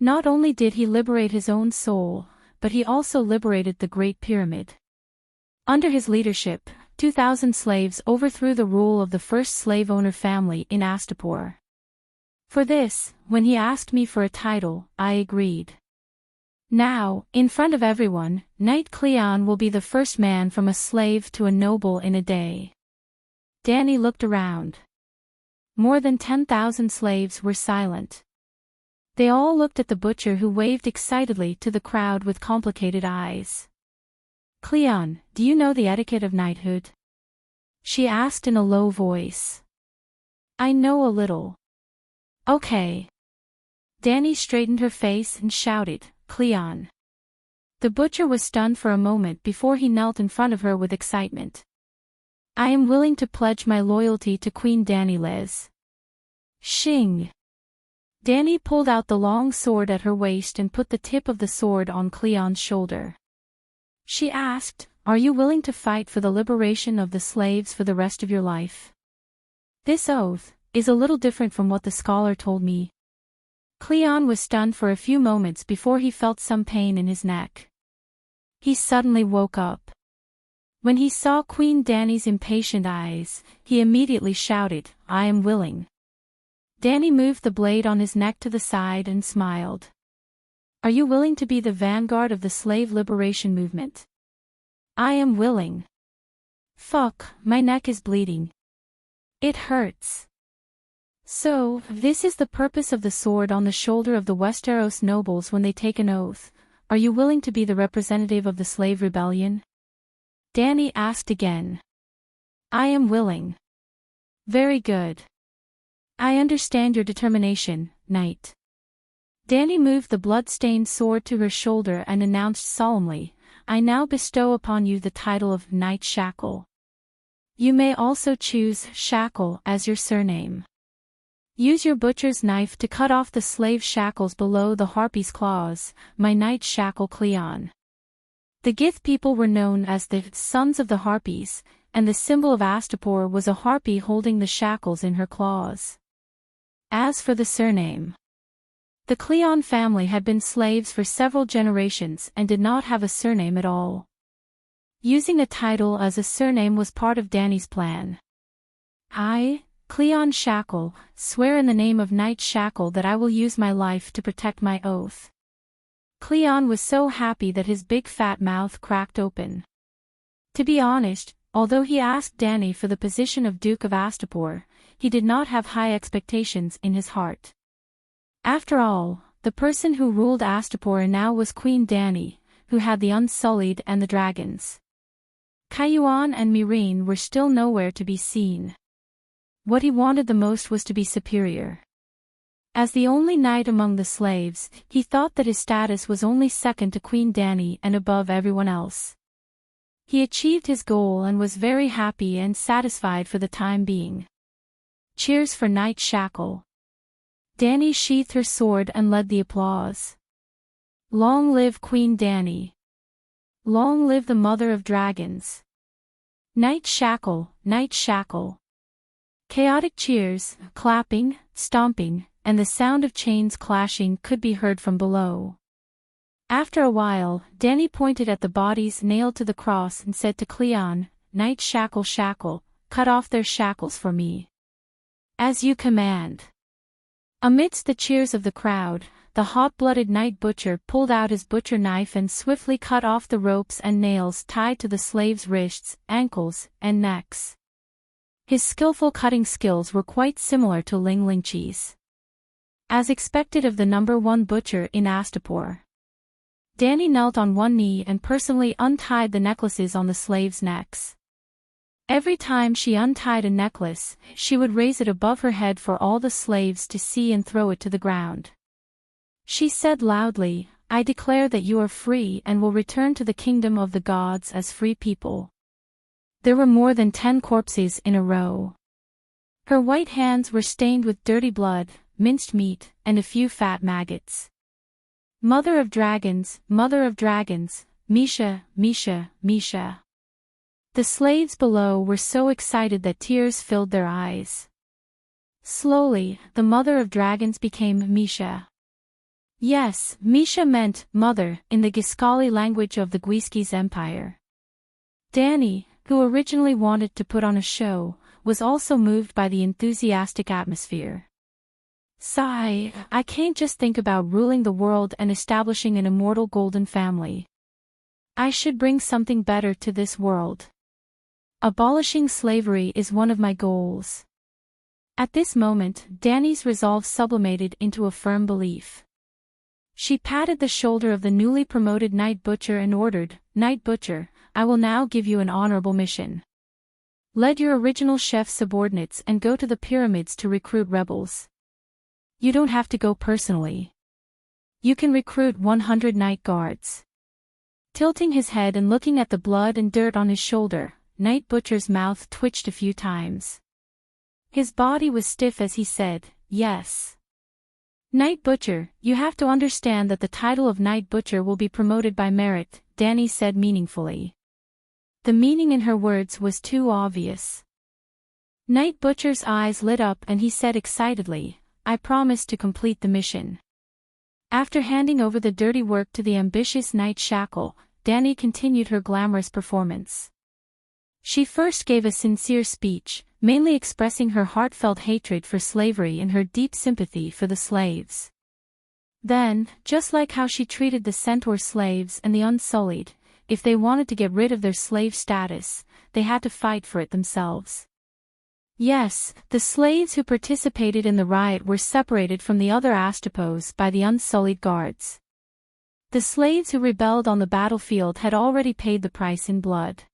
Not only did he liberate his own soul, but he also liberated the Great Pyramid. Under his leadership, 2,000 slaves overthrew the rule of the first slave owner family in Astapor. For this, when he asked me for a title, I agreed. Now, in front of everyone, Knight Cleon will be the first man from a slave to a noble in a day. Dany looked around. More than 10,000 slaves were silent. They all looked at the butcher who waved excitedly to the crowd with complicated eyes. Cleon, do you know the etiquette of knighthood? She asked in a low voice. I know a little. Okay. Dany straightened her face and shouted, Cleon. The butcher was stunned for a moment before he knelt in front of her with excitement. I am willing to pledge my loyalty to Queen Dany Liz. Shing. Dany pulled out the long sword at her waist and put the tip of the sword on Cleon's shoulder. She asked, Are you willing to fight for the liberation of the slaves for the rest of your life? This oath is a little different from what the scholar told me. Cleon was stunned for a few moments before he felt some pain in his neck. He suddenly woke up. When he saw Queen Dany's impatient eyes, he immediately shouted, I am willing. Dany moved the blade on his neck to the side and smiled. Are you willing to be the vanguard of the slave liberation movement? I am willing. Fuck, my neck is bleeding. It hurts. So, this is the purpose of the sword on the shoulder of the Westeros nobles when they take an oath. Are you willing to be the representative of the slave rebellion? Dany asked again. I am willing. Very good. I understand your determination, knight. Dany moved the blood-stained sword to her shoulder and announced solemnly, I now bestow upon you the title of Knight Shackle. You may also choose Shackle as your surname. Use your butcher's knife to cut off the slave shackles below the harpy's claws, my knight Shackle Cleon. The Gith people were known as the Sons of the Harpies, and the symbol of Astapor was a harpy holding the shackles in her claws. As for the surname, the Cleon family had been slaves for several generations and did not have a surname at all. Using a title as a surname was part of Dany's plan. I, Cleon Shackle, swear in the name of Knight Shackle that I will use my life to protect my oath. Cleon was so happy that his big fat mouth cracked open. To be honest, although he asked Dany for the position of Duke of Astapor, he did not have high expectations in his heart. After all, the person who ruled Astapor now was Queen Dany, who had the Unsullied and the dragons. Cayuan and Meereen were still nowhere to be seen. What he wanted the most was to be superior. As the only knight among the slaves, he thought that his status was only second to Queen Dani and above everyone else. He achieved his goal and was very happy and satisfied for the time being. Cheers for Knight Shackle. Dani sheathed her sword and led the applause. Long live Queen Dani. Long live the Mother of Dragons. Knight Shackle, Knight Shackle. Chaotic cheers, clapping, stomping, and the sound of chains clashing could be heard from below. After a while, Dani pointed at the bodies nailed to the cross and said to Cleon, "Knight Shackle Shackle, cut off their shackles for me." "As you command." Amidst the cheers of the crowd, the hot-blooded Knight Butcher pulled out his butcher knife and swiftly cut off the ropes and nails tied to the slaves' wrists, ankles, and necks. His skillful cutting skills were quite similar to Ling Lingqi's. As expected of the #1 butcher in Astapor, Dani knelt on one knee and personally untied the necklaces on the slaves' necks. Every time she untied a necklace, she would raise it above her head for all the slaves to see and throw it to the ground. She said loudly, "I declare that you are free and will return to the kingdom of the gods as free people." There were more than 10 corpses in a row. Her white hands were stained with dirty blood, minced meat, and a few fat maggots. Mother of Dragons, Misha, Misha, Misha. The slaves below were so excited that tears filled their eyes. Slowly, the Mother of Dragons became Misha. Yes, Misha meant mother in the Giskali language of the Guiski's empire. Dani, who originally wanted to put on a show, was also moved by the enthusiastic atmosphere. Sigh, I can't just think about ruling the world and establishing an immortal golden family. I should bring something better to this world. Abolishing slavery is one of my goals. At this moment, Dani's resolve sublimated into a firm belief. She patted the shoulder of the newly promoted Knight Butcher and ordered, "Knight Butcher, I will now give you an honorable mission. Lead your original chef's subordinates and go to the pyramids to recruit rebels. You don't have to go personally. You can recruit 100 Knight Guards." Tilting his head and looking at the blood and dirt on his shoulder, Knight Butcher's mouth twitched a few times. His body was stiff as he said, "Yes. Knight Butcher, you have to understand that the title of Knight Butcher will be promoted by merit," Dani said meaningfully. The meaning in her words was too obvious. Knight Butcher's eyes lit up and he said excitedly, "I promise to complete the mission." After handing over the dirty work to the ambitious Knight Shackle, Dani continued her glamorous performance. She first gave a sincere speech, mainly expressing her heartfelt hatred for slavery and her deep sympathy for the slaves. Then, just like how she treated the centaur slaves and the Unsullied, if they wanted to get rid of their slave status, they had to fight for it themselves. Yes, the slaves who participated in the riot were separated from the other Astapos by the Unsullied guards. The slaves who rebelled on the battlefield had already paid the price in blood.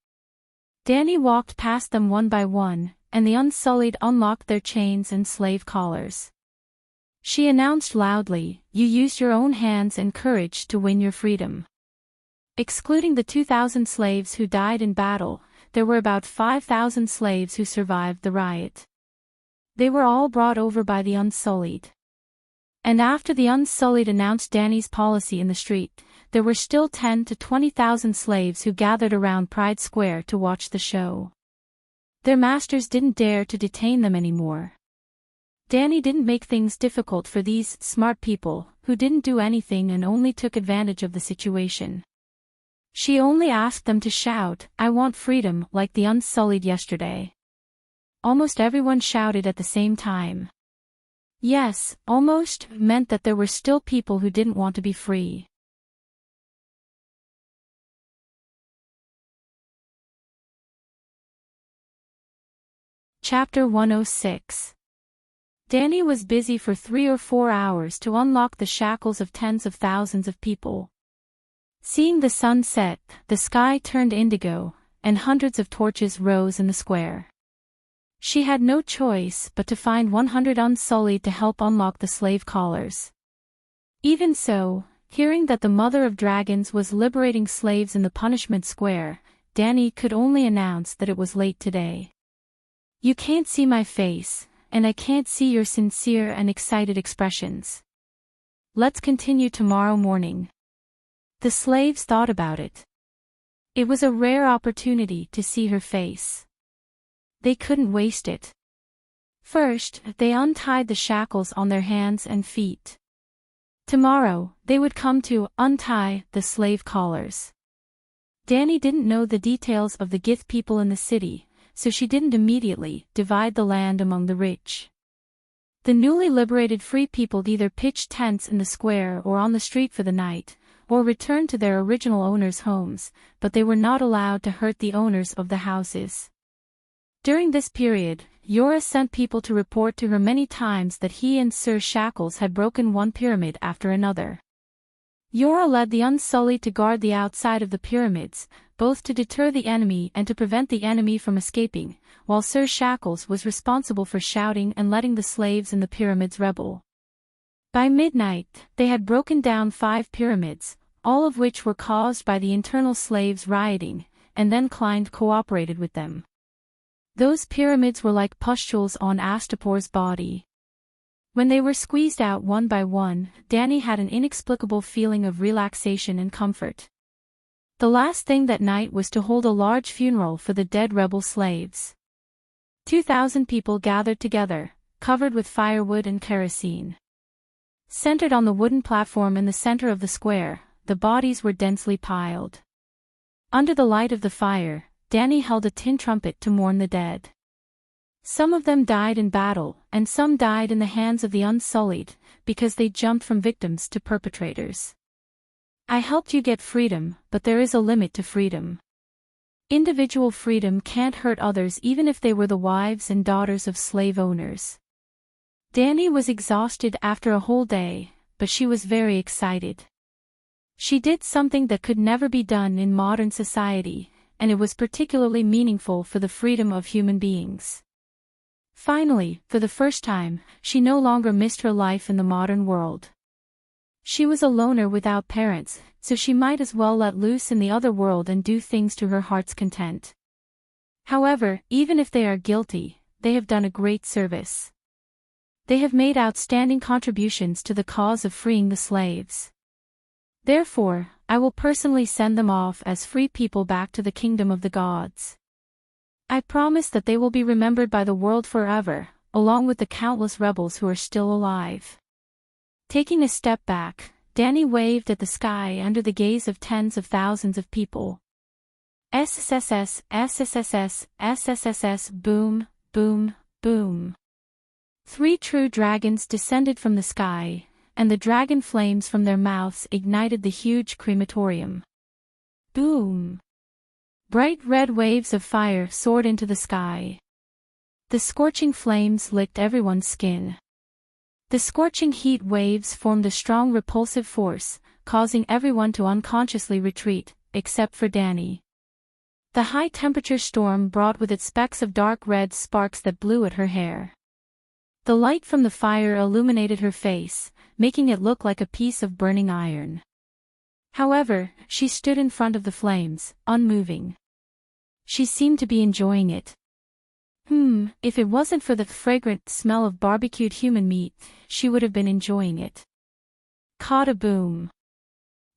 Dani walked past them one by one, and the Unsullied unlocked their chains and slave collars. She announced loudly, "You used your own hands and courage to win your freedom." Excluding the 2,000 slaves who died in battle, there were about 5,000 slaves who survived the riot. They were all brought over by the Unsullied. And after the Unsullied announced Dani's policy in the street, there were still 10 to 20,000 slaves who gathered around Pride Square to watch the show. Their masters didn't dare to detain them anymore. Dani didn't make things difficult for these smart people, who didn't do anything and only took advantage of the situation. She only asked them to shout, "I want freedom," like the Unsullied yesterday. Almost everyone shouted at the same time. Yes, almost meant that there were still people who didn't want to be free. Chapter 106. Dani was busy for 3 or 4 hours to unlock the shackles of tens of thousands of people. Seeing the sun set, the sky turned indigo, and hundreds of torches rose in the square. She had no choice but to find 100 unsullied to help unlock the slave collars. Even so, hearing that the Mother of Dragons was liberating slaves in the punishment square, Danny could only announce that it was late today. You can't see my face, and I can't see your sincere and excited expressions. Let's continue tomorrow morning. The slaves thought about it. It was a rare opportunity to see her face. They couldn't waste it. First, they untied the shackles on their hands and feet. Tomorrow, they would come to untie the slave collars. Danny didn't know the details of the Gith people in the city, so she didn't immediately divide the land among the rich. The newly liberated free people either pitched tents in the square or on the street for the night, or returned to their original owners' homes, but they were not allowed to hurt the owners of the houses. During this period, Yora sent people to report to her many times that he and Sir Shackles had broken one pyramid after another. Yora led the Unsullied to guard the outside of the pyramids, both to deter the enemy and to prevent the enemy from escaping, while Sir Shackles was responsible for shouting and letting the slaves in the pyramids rebel. By midnight, they had broken down 5 pyramids, all of which were caused by the internal slaves rioting, and then Klein cooperated with them. Those pyramids were like pustules on Astapor's body. When they were squeezed out one by one, Danny had an inexplicable feeling of relaxation and comfort. The last thing that night was to hold a large funeral for the dead rebel slaves. 2,000 people gathered together, covered with firewood and kerosene. Centered on the wooden platform in the center of the square, the bodies were densely piled. Under the light of the fire, Danny held a tin trumpet to mourn the dead. Some of them died in battle, and some died in the hands of the Unsullied, because they jumped from victims to perpetrators. I helped you get freedom, but there is a limit to freedom. Individual freedom can't hurt others even if they were the wives and daughters of slave owners. Danny was exhausted after a whole day, but she was very excited. She did something that could never be done in modern society, and it was particularly meaningful for the freedom of human beings. Finally, for the first time, she no longer missed her life in the modern world. She was a loner without parents, so she might as well let loose in the other world and do things to her heart's content. However, even if they are guilty, they have done a great service. They have made outstanding contributions to the cause of freeing the slaves. Therefore, I will personally send them off as free people back to the kingdom of the gods. I promise that they will be remembered by the world forever, along with the countless rebels who are still alive. Taking a step back, Danny waved at the sky under the gaze of tens of thousands of people. SSSS, SSSS, SSSS, boom, boom, boom. 3 true dragons descended from the sky, and the dragon flames from their mouths ignited the huge crematorium. Boom! Bright red waves of fire soared into the sky. The scorching flames licked everyone's skin. The scorching heat waves formed a strong repulsive force, causing everyone to unconsciously retreat, except for Danny. The high-temperature storm brought with it specks of dark red sparks that blew at her hair. The light from the fire illuminated her face, making it look like a piece of burning iron. However, she stood in front of the flames, unmoving. She seemed to be enjoying it. If it wasn't for the fragrant smell of barbecued human meat, she would have been enjoying it. Caught a boom.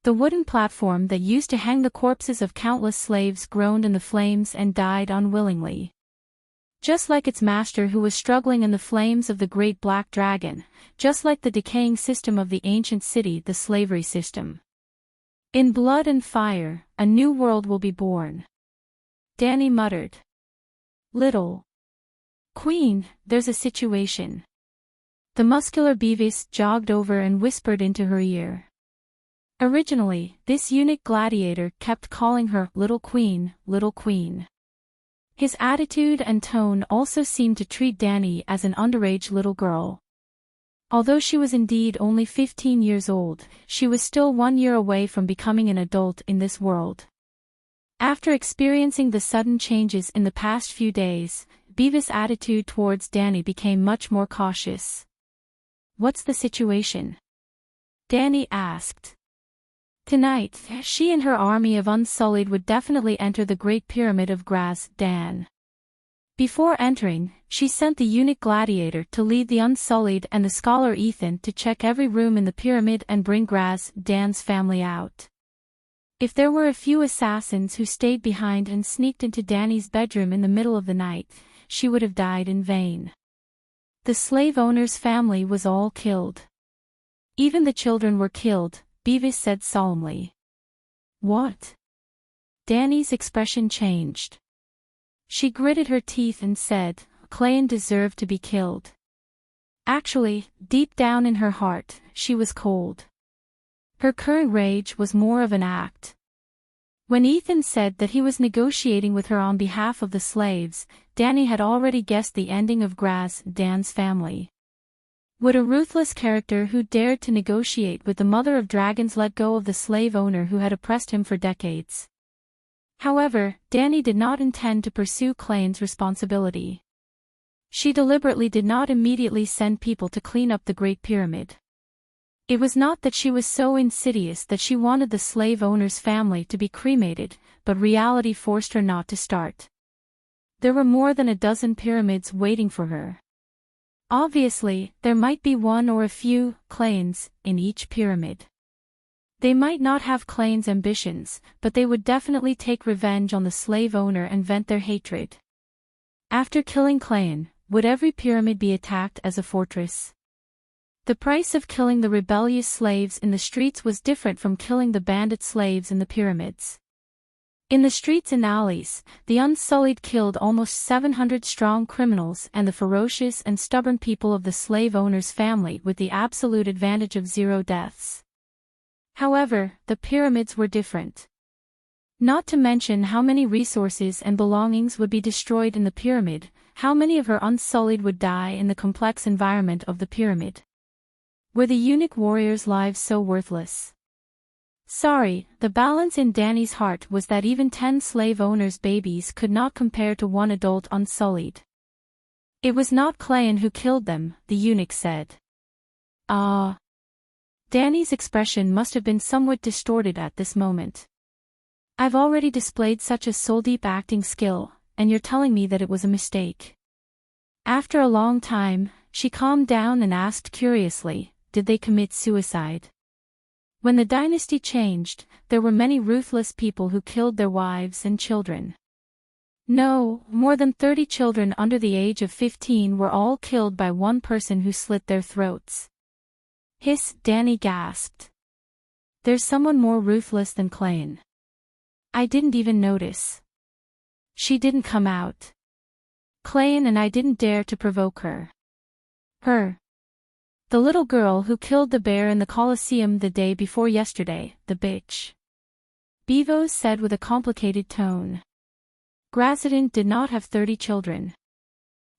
The wooden platform that used to hang the corpses of countless slaves groaned in the flames and died unwillingly. Just like its master who was struggling in the flames of the great black dragon, just like the decaying system of the ancient city, the slavery system. In blood and fire, a new world will be born. Danny muttered. Little Queen, there's a situation. The muscular Beavis jogged over and whispered into her ear. Originally, this eunuch gladiator kept calling her Little Queen, Little Queen. His attitude and tone also seemed to treat Danny as an underage little girl. Although she was indeed only 15 years old, she was still 1 year away from becoming an adult in this world. After experiencing the sudden changes in the past few days, Beavis' attitude towards Danny became much more cautious. "What's the situation?" Danny asked. Tonight, she and her army of Unsullied would definitely enter the Great Pyramid of Graz, Dan. Before entering, she sent the eunuch Gladiator to lead the Unsullied and the scholar Ethan to check every room in the pyramid and bring Graz, Dan's family out. If there were a few assassins who stayed behind and sneaked into Danny's bedroom in the middle of the night, she would have died in vain. The slave owner's family was all killed. Even the children were killed, Beavis said solemnly. What? Danny's expression changed. She gritted her teeth and said, Clayton deserved to be killed. Actually, deep down in her heart, she was cold. Her current rage was more of an act. When Ethan said that he was negotiating with her on behalf of the slaves, Danny had already guessed the ending of Graz, Dan's family. Would a ruthless character who dared to negotiate with the mother of dragons let go of the slave owner who had oppressed him for decades? However, Danny did not intend to pursue Clayton's responsibility. She deliberately did not immediately send people to clean up the Great Pyramid. It was not that she was so insidious that she wanted the slave owner's family to be cremated, but reality forced her not to start. There were more than a dozen pyramids waiting for her. Obviously, there might be one or a few Claytons in each pyramid. They might not have Clayton's ambitions, but they would definitely take revenge on the slave owner and vent their hatred. After killing Clayton, would every pyramid be attacked as a fortress? The price of killing the rebellious slaves in the streets was different from killing the bandit slaves in the pyramids. In the streets and alleys, the Unsullied killed almost 700 strong criminals and the ferocious and stubborn people of the slave owner's family with the absolute advantage of 0 deaths. However, the pyramids were different. Not to mention how many resources and belongings would be destroyed in the pyramid, how many of her Unsullied would die in the complex environment of the pyramid. Were the eunuch warriors' lives so worthless? Sorry, the balance in Danny's heart was that even 10 slave owners' babies could not compare to one adult Unsullied. It was not Clayton who killed them, the eunuch said. Ah. Danny's expression must have been somewhat distorted at this moment. I've already displayed such a soul-deep acting skill, and you're telling me that it was a mistake. After a long time, she calmed down and asked curiously, did they commit suicide? When the dynasty changed, there were many ruthless people who killed their wives and children. No, more than 30 children under the age of 15 were all killed by one person who slit their throats. Hiss, Danny gasped. There's someone more ruthless than Clayton. I didn't even notice. She didn't come out. Clayton and I didn't dare to provoke her. Her. The little girl who killed the bear in the Colosseum the day before yesterday, the bitch. Beavis said with a complicated tone. Grazident did not have 30 children.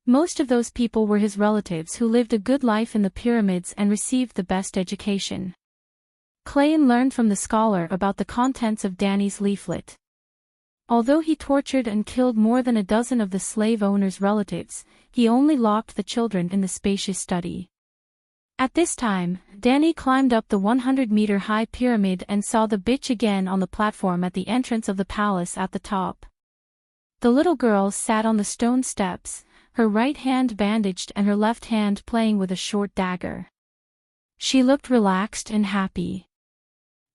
Most of those people were his relatives who lived a good life in the pyramids and received the best education. Clayton learned from the scholar about the contents of Danny's leaflet. Although he tortured and killed more than a dozen of the slave owner's relatives, he only locked the children in the spacious study. At this time, Danny climbed up the 100-meter-high pyramid and saw the bitch again on the platform at the entrance of the palace at the top. The little girl sat on the stone steps, her right hand bandaged and her left hand playing with a short dagger. She looked relaxed and happy.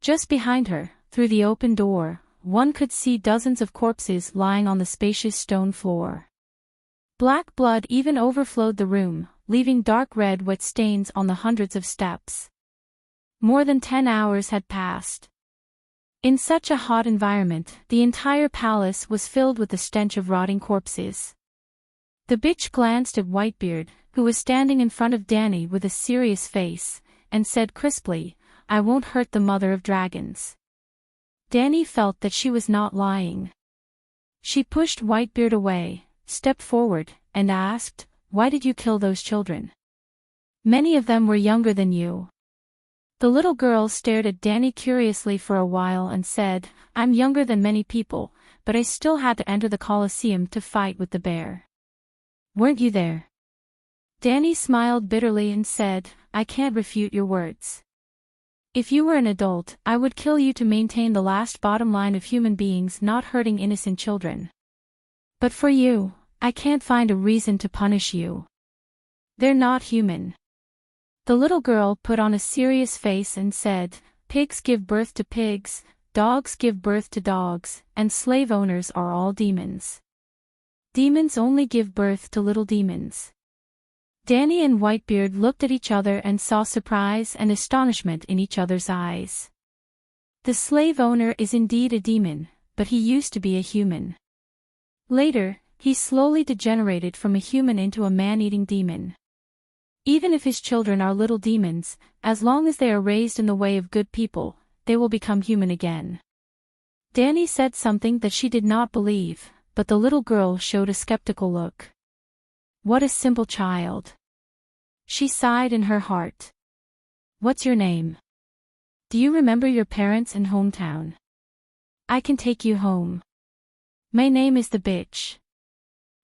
Just behind her, through the open door, one could see dozens of corpses lying on the spacious stone floor. Black blood even overflowed the room, leaving dark red wet stains on the hundreds of steps. More than 10 hours had passed. In such a hot environment, the entire palace was filled with the stench of rotting corpses. The bitch glanced at Whitebeard, who was standing in front of Danny with a serious face, and said crisply, I won't hurt the mother of dragons. Danny felt that she was not lying. She pushed Whitebeard away, stepped forward, and asked, Why did you kill those children? Many of them were younger than you. The little girl stared at Danny curiously for a while and said, I'm younger than many people, but I still had to enter the Colosseum to fight with the bear. Weren't you there? Danny smiled bitterly and said, I can't refute your words. If you were an adult, I would kill you to maintain the last bottom line of human beings not hurting innocent children. But for you, I can't find a reason to punish you. They're not human. The little girl put on a serious face and said, pigs give birth to pigs, dogs give birth to dogs, and slave owners are all demons. Demons only give birth to little demons. Danny and Whitebeard looked at each other and saw surprise and astonishment in each other's eyes. The slave owner is indeed a demon, but he used to be a human. Later, he slowly degenerated from a human into a man-eating demon. Even if his children are little demons, as long as they are raised in the way of good people, they will become human again. Danny said something that she did not believe, but the little girl showed a skeptical look. What a simple child. She sighed in her heart. What's your name? Do you remember your parents and hometown? I can take you home. My name is the bitch.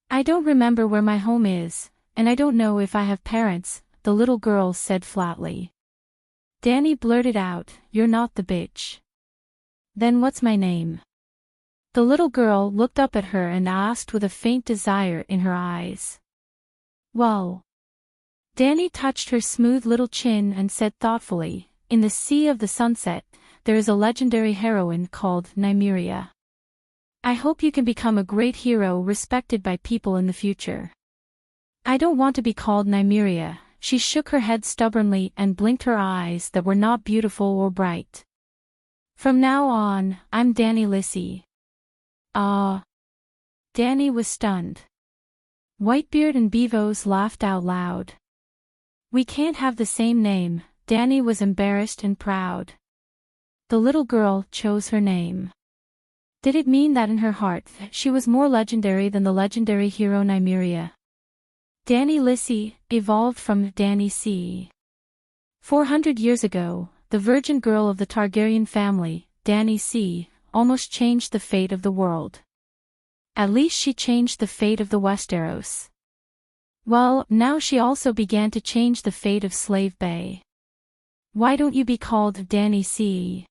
I don't remember where my home is, and I don't know if I have parents, the little girl said flatly. Danny blurted out, you're not the bitch. Then what's my name? The little girl looked up at her and asked with a faint desire in her eyes. Well. Danny touched her smooth little chin and said thoughtfully, in the sea of the sunset, there is a legendary heroine called Nymeria. I hope you can become a great hero respected by people in the future. I don't want to be called Nymeria. She shook her head stubbornly and blinked her eyes that were not beautiful or bright. From now on, I'm Danny Lissy. Ah. Danny was stunned. Whitebeard and Beavos laughed out loud. We can't have the same name. Danny was embarrassed and proud. The little girl chose her name. Did it mean that in her heart she was more legendary than the legendary hero Nymeria? Danny Lissy evolved from Danny C. 400 years ago, the virgin girl of the Targaryen family, Danny C., almost changed the fate of the world. At least she changed the fate of the Westeros. Well, now she also began to change the fate of Slave Bay. Why don't you be called Danny C?